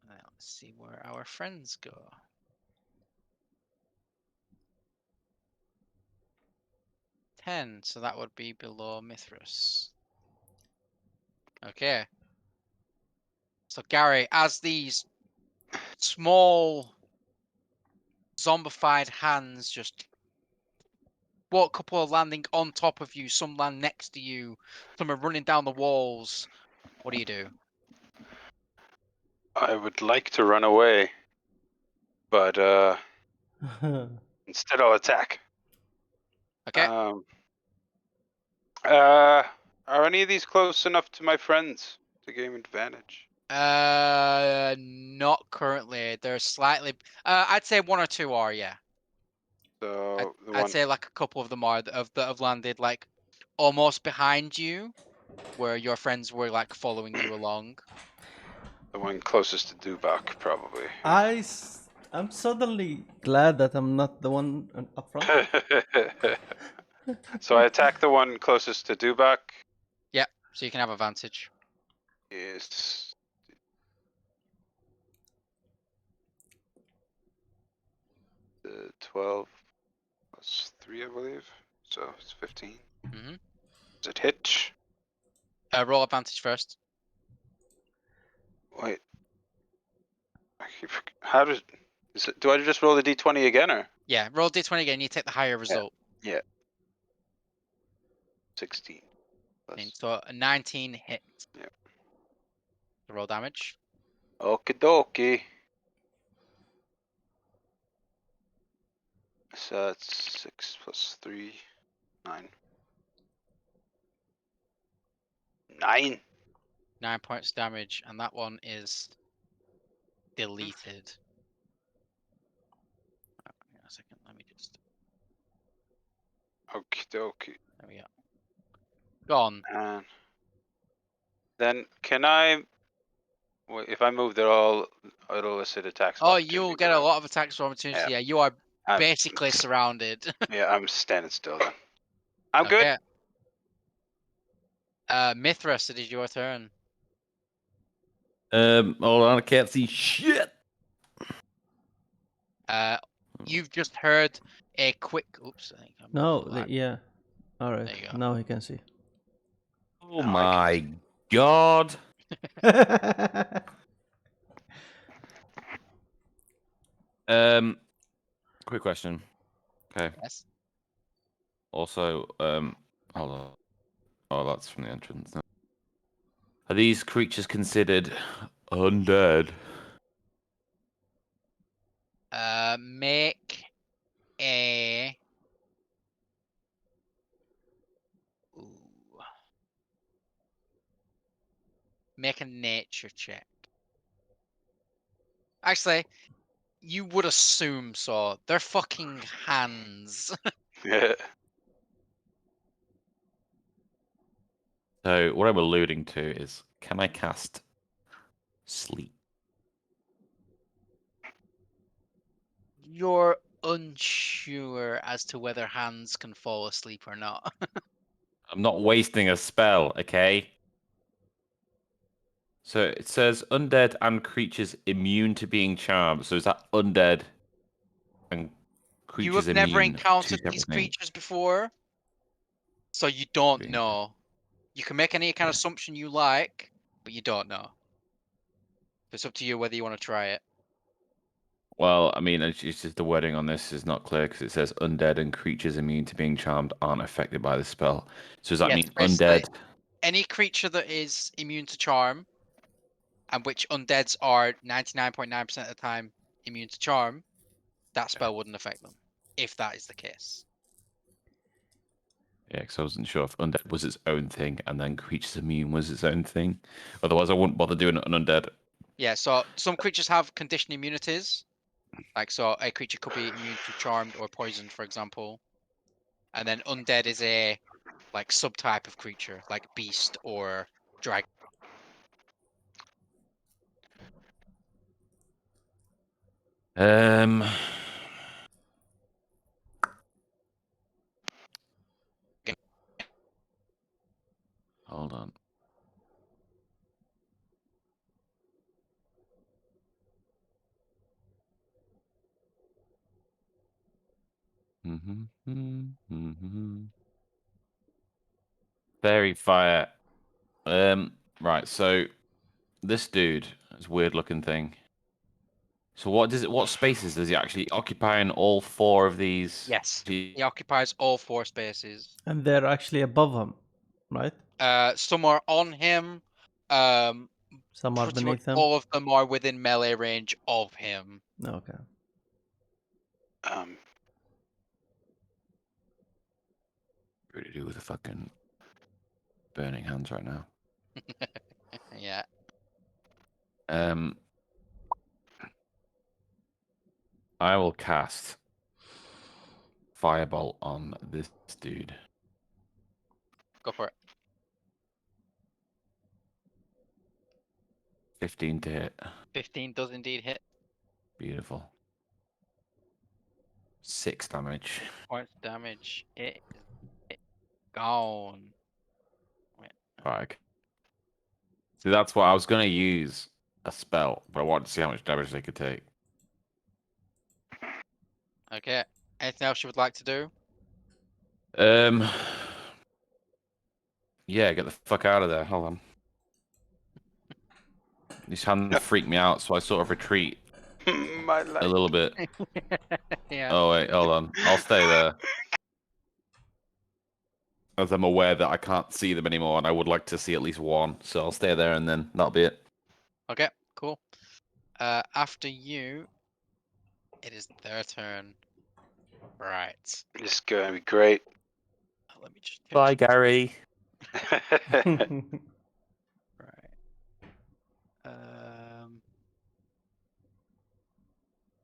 Let's see where our friends go. So that would be below Mithras. Okay. So Gary, as these small zombified hands just a couple are landing on top of you, some land next to you, some are running down the walls. What do you do?
I would like to run away, but instead I'll attack.
Okay.
Are any of these close enough to my friends to gain advantage?
Not currently. They're slightly. I'd say 1 or 2 are, yeah.
So
I'd say like a couple of them are that have landed like almost behind you, where your friends were like following you along.
The one closest to Dubak, probably.
I'm suddenly glad that I'm not the one up front.
So I attack the one closest to Dubak.
Yeah, so you can have advantage.
Yes. The 12 plus 3, I believe. So it's 15.
Mm-hmm.
Does it hit?
Roll advantage first.
Wait. How does... do I just roll the d20 again, or?
Yeah, roll d20 again, you take the higher result.
Yeah. 16.
So a 19 hit.
Yeah.
Roll damage.
Okie dokie. So that's 6 plus 3, 9. 9.
9 points damage, and that one is deleted. Hang on a second, let me just.
Okie dokie.
There we go. Gone.
And then can I... if I move, it'll elicit attacks.
Oh, you'll get a lot of attacks of opportunity. Yeah, you are basically surrounded.
Yeah, I'm standing still then. I'm
okay.
good.
Mithras, it is your turn.
Hold on, I can't see shit.
You've just heard a quick. Oops. I think I'm
yeah. All right.
There you go.
Now he can see.
Oh my god. Quick question. Okay.
Yes.
Also, hold on. Oh, that's from the entrance. Are these creatures considered undead?
Make a. Ooh. Make a nature check. Actually, you would assume so. They're fucking hands.
Yeah.
So what I'm alluding to is, can I cast sleep?
You're unsure as to whether hands can fall asleep or not.
I'm not wasting a spell, okay? So it says undead and creatures immune to being charmed. So is that undead and creatures
You have
immune?
never encountered these creatures before, so you don't know. You can make any kind of assumption you like, but you don't know. It's up to you whether you want to try it.
Well, I mean, it's just the wording on this is not clear because it says undead and creatures immune to being charmed aren't affected by the spell. So does that mean undead?
Any creature that is immune to charm, and which undeads are 99.9% of the time immune to charm, that spell wouldn't affect them, if that is the case.
Yeah, because I wasn't sure if undead was its own thing and then creatures immune was its own thing. Otherwise, I wouldn't bother doing it on undead.
Yeah, so some creatures have conditioned immunities. Like, so a creature could be immune to charmed or poisoned, for example. And then undead is a like subtype of creature, like beast or dragon.
Hold on. Fairy fire. Right. So this dude, this weird looking thing. So what spaces does he actually occupy in all 4 of these?
Yes, he occupies all 4 spaces.
And they're actually above him, right?
Some are on him.
Some are
Pretty
beneath
much
him.
all of them are within melee range of him.
Okay.
What do you do with the fucking burning hands right now?
Yeah.
I will cast Firebolt on this dude.
Go for it.
15 to hit.
15 does indeed hit.
Beautiful. 6 damage.
Points damage. It is gone. Wait.
Right. See, that's what I was going to use a spell, but I wanted to see how much damage they could take.
Okay. Anything else you would like to do?
Yeah, get the fuck out of there. Hold on. These hands freak me out, so I sort of retreat
My life.
a little bit.
Yeah.
Oh, wait, hold on. I'll stay there. As I'm aware that I can't see them anymore, and I would like to see at least one. So I'll stay there, and then that'll be it.
Okay, cool. After you, it is their turn. Right.
This is gonna be great.
Let me just
Bye, Gary.
Right.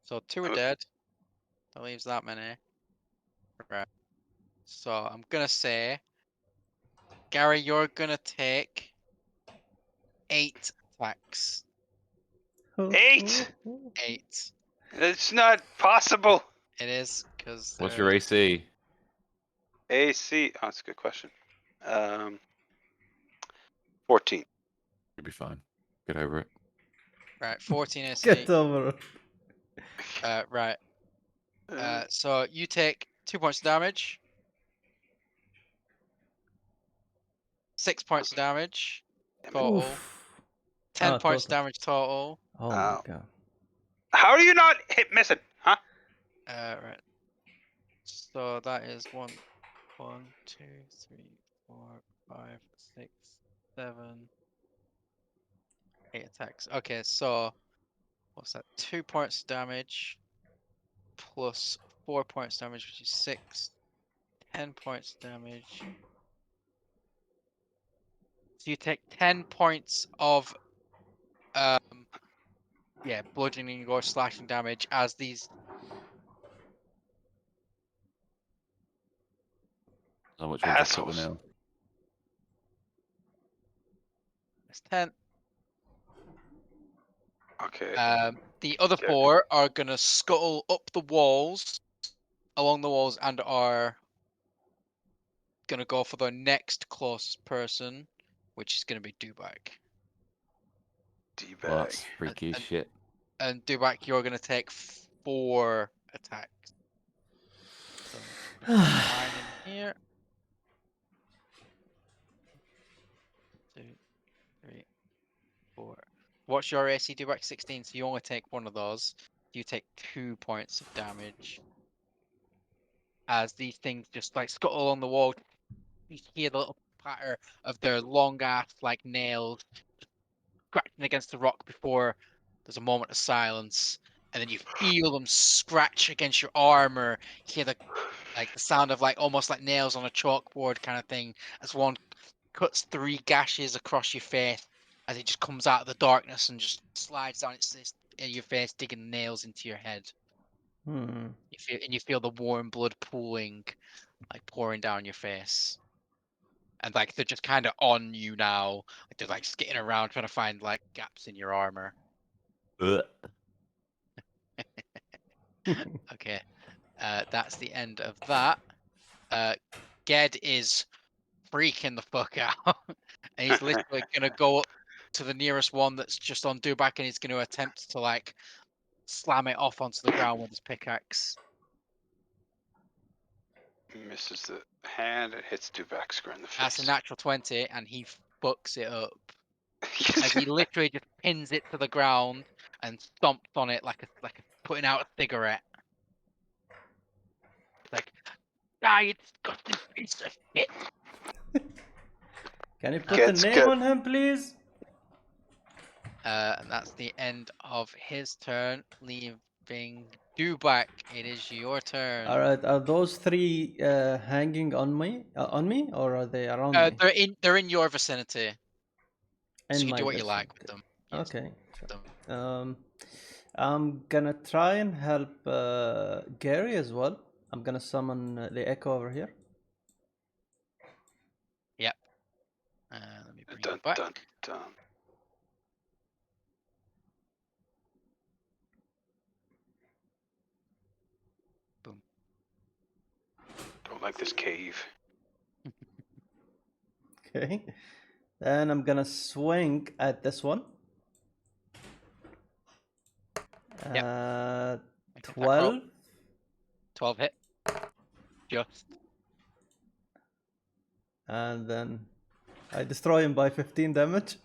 So 2 are dead. That leaves that many. Right. So I'm gonna say, Gary, you're gonna take 8 attacks.
8.
8.
It's not possible.
It is because
What's your AC?
AC. Oh, that's a good question. 14.
You'll be fine. Get over it.
Right, 14 AC.
Get over it.
Right. So you take 2 points of damage. 6 points of damage total.
Oof.
10 points
Total.
damage total.
Oh my god.
How are you not missing? Huh?
Right. So that is 1, 2, 3, 4, 5, 6, 7, 8 attacks. Okay, so what's that? 2 points damage plus 4 points damage, which is 6. 10 points damage. So you take 10 points of bludgeoning or slashing damage as these.
How much would you cut the
Assholes.
nail?
It's 10.
Okay.
The other 4 are gonna scuttle up the walls, along the walls, and are gonna go for the next closest person, which is gonna be Dubak.
D-bag.
Well, that's freaky as shit.
And Dubak, you're gonna take 4 attacks. So put 9 in here. 2, 3, 4. What's your AC? Dubak 16. So you only take 1 of those. You take 2 points of damage. As these things just like scuttle on the wall, you hear the little patter of their long ass like nails scratching against the rock before there's a moment of silence, and then you feel them scratch against your armor. Hear the sound of like almost like nails on a chalkboard kind of thing as one cuts 3 gashes across your face as it just comes out of the darkness and just slides down your face, digging nails into your head. You feel the warm blood pooling, like pouring down your face. and like they're just kind of on you now. Like they're like skittering around trying to find like gaps in your armor. Okay, that's the end of that. Ged is freaking the fuck out, and he's literally gonna go up to the nearest one that's just on Dubak, and he's gonna attempt to like slam it off onto the ground with his pickaxe.
Misses the hand and hits Dubak square in the face.
That's a natural 20, and he fucks it up. Like he literally just pins it to the ground and stomps on it like a putting out a cigarette. It's like, die, you disgusting piece of shit.
Can you put the name on him, please?
And that's the end of his turn, leaving Dubak. It is your turn.
All right. Are those three hanging on me, or are they around me?
They're in your vicinity.
In
so you can
my
do what you
vicinity.
like with them. Yes.
Okay. I'm gonna try and help Gary as well. I'm gonna summon the Echo over here.
Yep. Let me bring it back. Boom.
Don't like this cave.
Okay. Then I'm gonna swing at this one.
Yep.
12.
12 hit. Just.
And then I destroy him by 15 damage.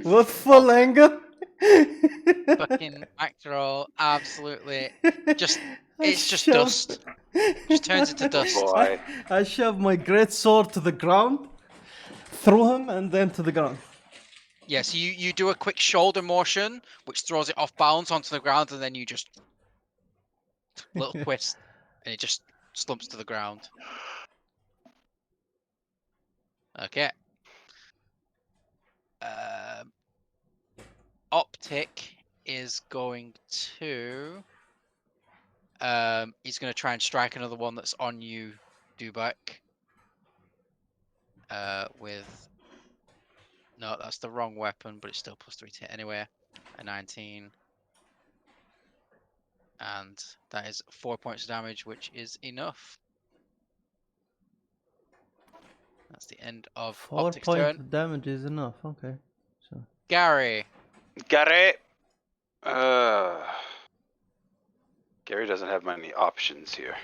With full anger.
Fucking max roll, absolutely. It's just dust. Just turns into dust.
Boy.
I shove my great sword to the ground, throw him, and then to the ground.
Yeah, so you do a quick shoulder motion, which throws it off balance onto the ground, and then you just little twist, and it just slumps to the ground. Okay. Optic is going to. He's going to try and strike another one that's on you, Dubak. With. No, that's the wrong weapon, but it's still +3 to hit anyway. A 19. And that is 4 points of damage, which is enough. That's the end of
4
Optic's
points
turn.
of damage is enough. Okay. So.
Gary.
Gary doesn't have many options here.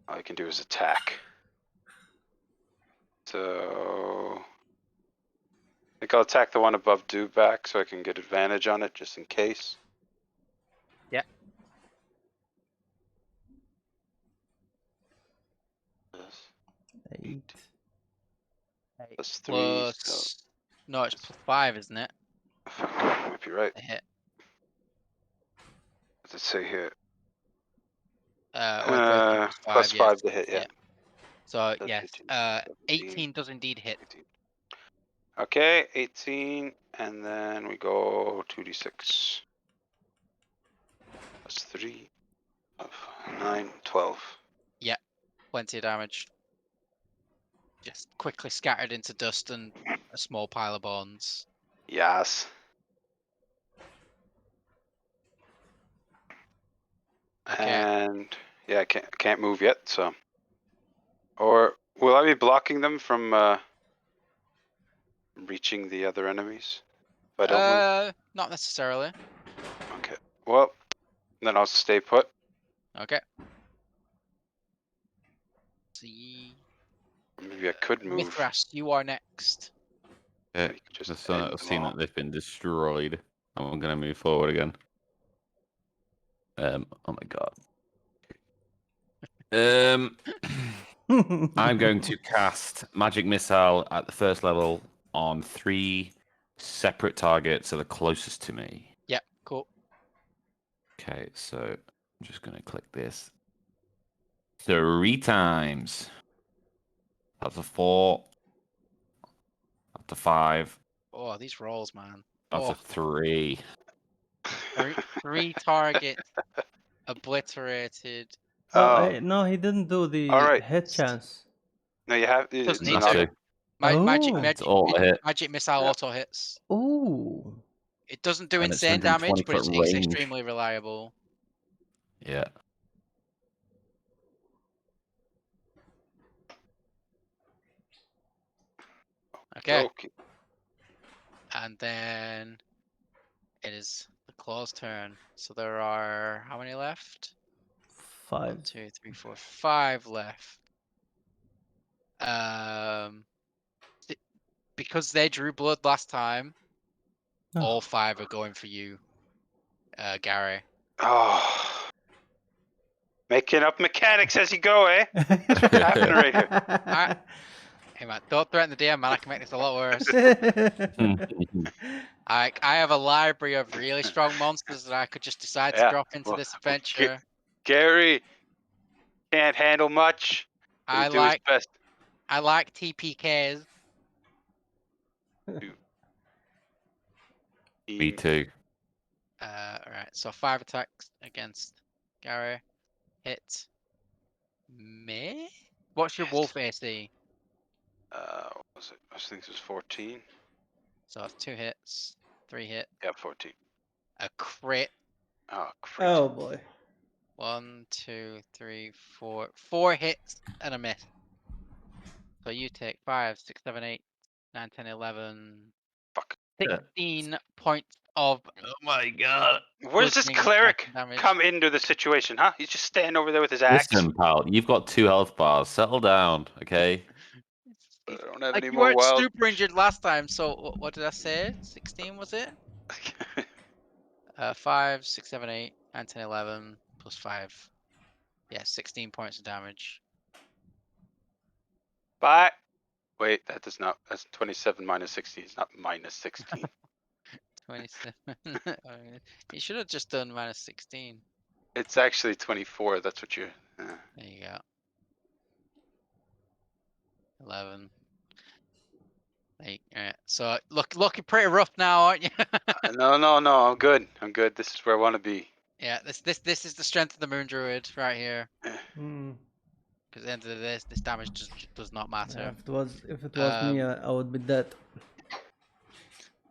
All I can do is attack. So I think I'll attack the one above Dubak so I can get advantage on it just in case.
Yeah.
Eight.
Plus 3.
Plus... No, it's +5, isn't it?
You might be right.
A hit.
What does it say here?
Plus
5 to hit, yeah.
So, yes, 18 does indeed hit.
18. Okay, 18, and then we go 2d6. Plus 3, 9, 12.
Yeah, plenty of damage. Just quickly scattered into dust and a small pile of bones.
Yes.
Okay.
And yeah, I can't move yet, so. Or will I be blocking them from reaching the other enemies? If I don't move?
Not necessarily.
Okay. Well, then I'll stay put.
Okay. See.
Maybe I could move.
Mithras, you are next.
Yeah, just I've seen that they've been destroyed. I'm gonna move forward again. Oh my god. I'm going to cast Magic Missile at the first level on 3 separate targets that are closest to me.
Yeah, cool.
Okay, so I'm just going to click this 3 times. That's a 4. That's a 5.
Oh, these rolls, man.
That's a 3.
3 targets obliterated.
Oh,
no, he didn't do the
all right.
hit chance.
No, you have.
Doesn't
It's
need
not-
to.
Oh.
Magic,
all hit.
magic missile
Yeah.
auto hits.
Ooh.
It doesn't do
And it's
insane damage,
120
but it's
foot range.
extremely reliable.
Yeah.
Okay.
Okay.
And then it is the claw's turn. So there are how many left?
5.
1, 2, 3, 4, 5 left. Because they drew blood last time,
Oh.
all 5 are going for you, Gary.
Oh. Making up mechanics as you go, eh? That's what's happening right here.
Hey man, don't threaten the DM, man. I can make this a lot worse. I have a library of really strong monsters that I could just decide to drop into this adventure.
Gary can't handle much.
I
do his best.
like TPKs.
Me too.
Alright, so 5 attacks against Gary. Hit. Me? What's your wolf AC?
What was it? I think it was 14.
So that's 2 hits, 3 hit.
Yeah, 14.
A crit.
Oh, great.
Oh boy.
1, 2, 3, 4. 4 hits and a miss. So you take 5, 6, 7, 8, 9, 10, 11.
Fuck.
16 points of.
Oh my god.
Where's this
bludgeoning
cleric
damage.
come into the situation, huh? He's just standing over there with his axe.
Listen, pal, you've got 2 health bars. Settle down, okay?
I don't have
Like
any
you
more
weren't
wild.
super injured last time, so what did I say? 16 was it? 5, 6, 7, 8, 9, 10, 11 plus 5. Yeah, 16 points of damage.
Bye. Wait, that does not. That's 27 minus 16. It's not minus 16.
27. You should have just done minus 16.
It's actually 24. That's what you.
There you go. 11. 8. Alright. So looking pretty rough now, aren't you?
No. I'm good. I'm good. This is where I want to be.
Yeah. This is the strength of the Moon Druid right here.
Hmm.
Because at the end of this damage does not matter.
Yeah, if it was me, I would be dead.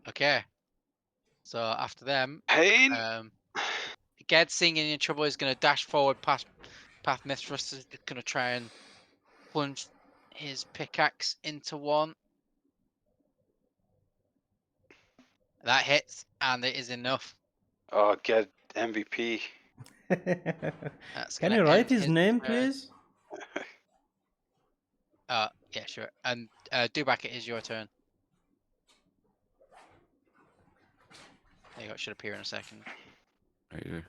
Okay. So after them,
Pain.
Ged seeing any trouble is going to dash forward past Mistress. Is going to try and plunge his pickaxe into one. That hits, and it is enough.
Oh, get MVP.
That's
Can
gonna
you write
end
his name,
turn.
please?
Yeah, sure. And Dubak, it is your turn. There you go. It should appear in a second.
There you go.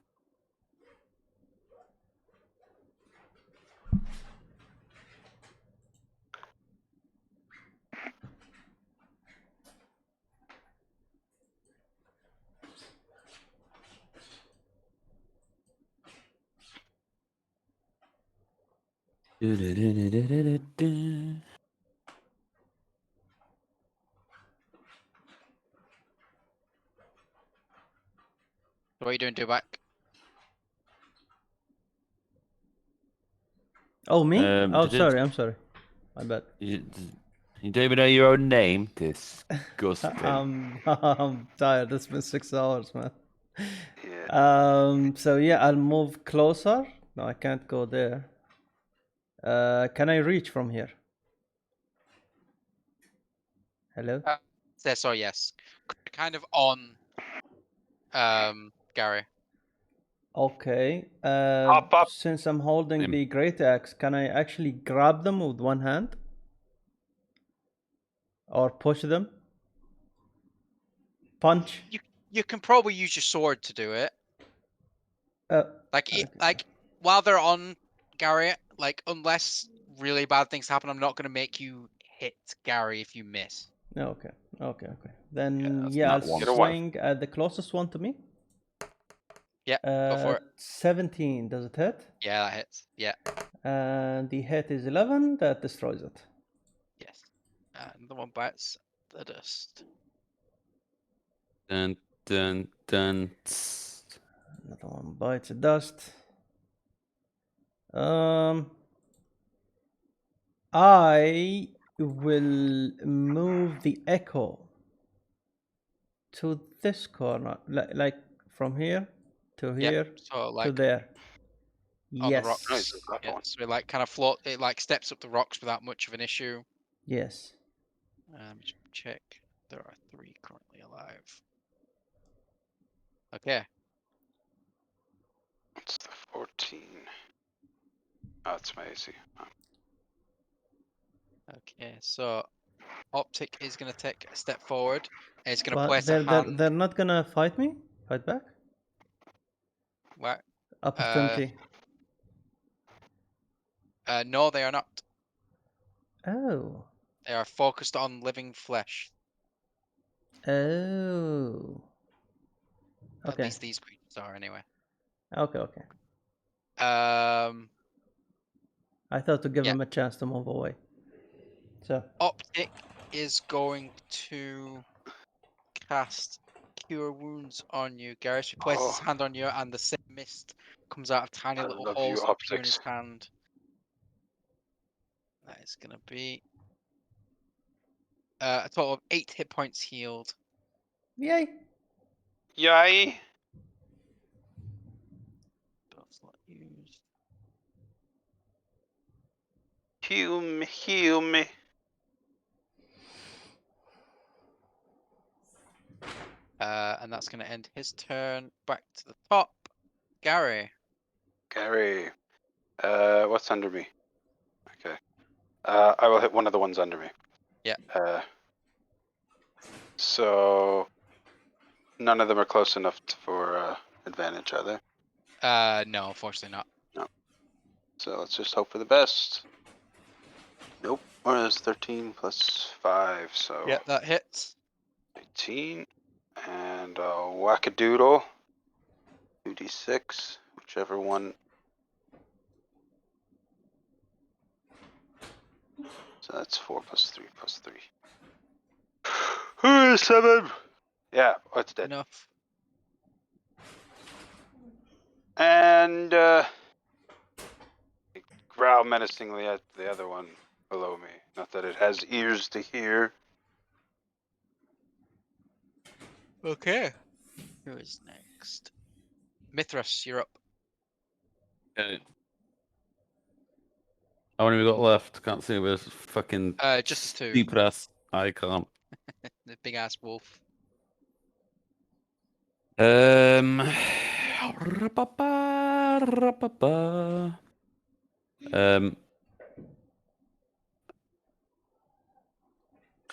What are you doing, Dubak?
Oh, me? Oh,
did it-
sorry. I'm sorry. My bad.
You don't even know your own name? Disgusting.
I'm tired. It's been 6 hours, man.
Yeah.
So yeah, I'll move closer. No, I can't go there. Can I reach from here? Hello?
So yes, kind of on. Gary.
Okay.
Hop up.
Since I'm holding the great axe, can I actually grab them with one hand? Or push them? Punch?
You can probably use your sword to do it.
Okay.
Like while they're on Gary, like unless really bad things happen, I'm not gonna make you hit Gary if you miss.
Okay. Then
Yeah,
I'll
that's
not one.
swing at the closest one to me.
Yeah, go for it.
17, does it hit?
Yeah, that hits. Yeah.
And the hit is 11, that destroys it.
Yes. And the one bites the dust.
Dun.
Another one bites the dust. I will move the echo to this corner, like from here to here
So
to
like
there.
on the
Yes.
rocks.
Nice, that
Yeah,
one.
so it like kind of float. It like steps up the rocks without much of an issue.
Yes.
Just check. There are 3 currently alive. Okay.
It's the 14. Oh, it's my AC. Oh.
Okay. So Optic is going to take a step forward. And it's going to
But
place a hand.
they're not gonna fight me? Fight back?
Where?
Opportunity.
No, they are not.
Oh.
They are focused on living flesh.
Oh.
At
Okay.
least these creatures are, anyway.
Okay. Okay. I thought to give
Yeah.
him a chance to move away. So.
Optic is going to cast Cure Wounds on you, Gareth. He places his hand on you, and the same mist comes out of tiny
I
little
love
holes
you,
that appear in his
Optics.
hand. That is going to be a total of 8 hit points healed.
Yay.
Yay! Heal me, heal me.
And that's going to end his turn. Back to the top. Gary.
Gary. What's under me? Okay. I will hit one of the ones under me.
Yeah.
So none of them are close enough for advantage, are they?
No, unfortunately not.
No. So let's just hope for the best. Nope. Or is 13 plus 5, so
Yeah, that hits.
18. And whack-a-doodle. 2d6, whichever one. So that's 4 plus 3 plus 3. 7! Yeah, it's dead.
Enough.
And growl menacingly at the other one below me. Not that it has ears to hear.
Okay. Who is next? Mithras, you're up.
Okay. How many we got left? Can't see with this fucking
just the 2.
stupid ass icon.
The big ass wolf.
Rapapa. I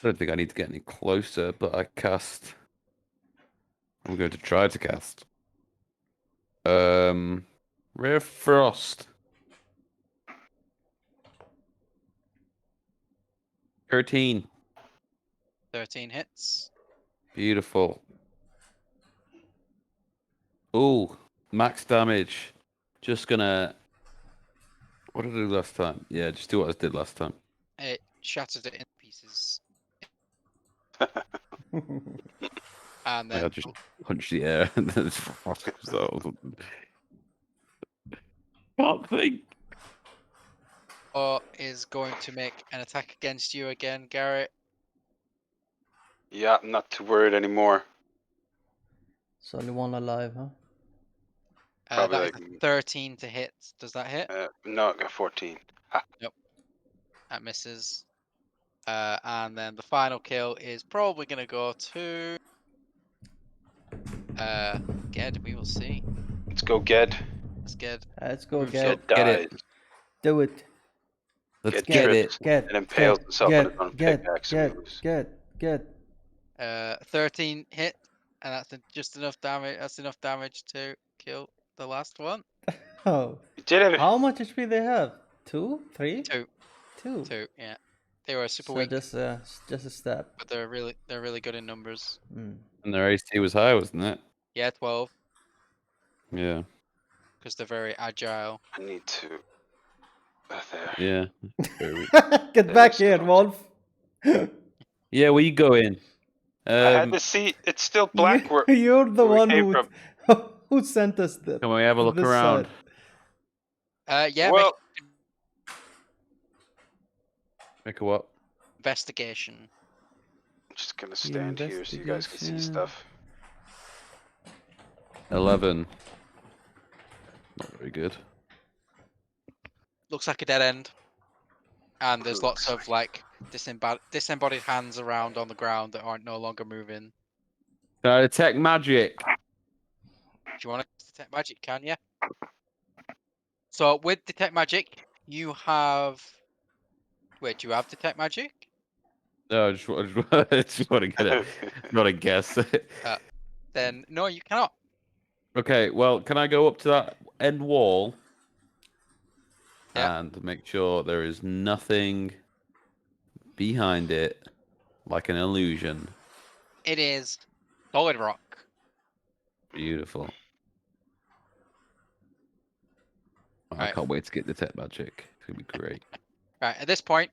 don't think I need to get any closer, but I'm going to try to cast. Rare Frost. 13.
13 hits.
Beautiful. Ooh, max damage. Just gonna. What did I do last time? Yeah, just do what I did last time.
It shattered it in pieces. And then
I just punch the air and then it's so. Can't think.
Or is going to make an attack against you again, Garrett.
Yeah, I'm not too worried anymore.
It's only one alive, huh?
Probably
That is
like
a 13 to hit. Does that hit?
no, I got 14.
Nope. That misses. And then the final kill is probably going to go to Ged. We will see.
Let's go, Ged.
Let's Ged.
Let's go,
Moves
get
Ged
it.
Get
dies.
it.
Do it.
Let's
Ged
get
trips
it.
Get.
and impales himself on his own pickaxe and moves.
Get.
13 hit, and that's just enough damage. That's enough damage to kill the last one.
Oh.
You did it.
How much HP they have? 2? 3?
2.
2.
2. Yeah, they were super
So
weak,
just a stab.
but they're really good in numbers.
Mm.
And their AC was high, wasn't it?
Yeah, 12,
Yeah.
because they're very agile.
I need to. There.
Yeah.
Get back here, Wolf.
Yeah, where you going?
I had to see. It's still black.
You're the
where we
one
came from.
who sent us the.
Can we have a look
this
around?
side.
Yeah.
Well,
Make a what?
Investigation.
I'm just gonna stand here so you guys can see
Investigation.
stuff.
11. Not very good.
Looks like a dead end. And there's lots
Looks
of like disembodied hands around on the ground that aren't no longer moving.
Can I detect magic?
Do you want to detect magic? Can you? So with detect magic, you have. Wait, do you have detect magic?
No, I just want to get it. Not a guess.
Then no, you cannot.
Okay, well, can I go up to that end wall
Yeah.
and make sure there is nothing behind it, like an illusion?
It is solid rock.
Beautiful. I
Right.
can't wait to get detect magic. It's gonna be great.
Right. At this point,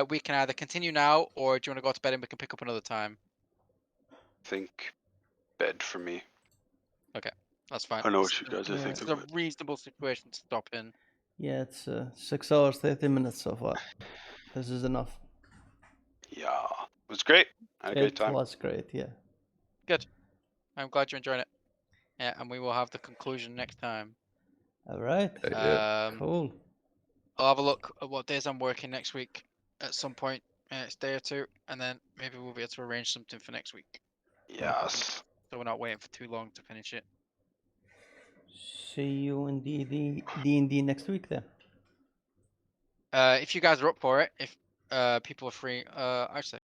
we can either continue now, or do you want to go to bed and we can pick up another time?
Think bed for me.
Okay, that's fine.
I don't know what you guys are
Yeah.
This
thinking.
is a reasonable situation to stop in.
Yeah, it's 6 hours, 30 minutes so far. This is enough.
Yeah, it was great. I had a great
It
time.
was great, yeah.
Good. I'm glad you're enjoying it. Yeah, and we will have the conclusion next time.
All right.
Yeah.
Cool.
I'll have a look at what days I'm working next week at some point, next day or two, and then maybe we'll be able to arrange something for next week.
Yes.
So we're not waiting for too long to finish it.
See you in D&D next week then.
If you guys are up for it, if people are free, actually.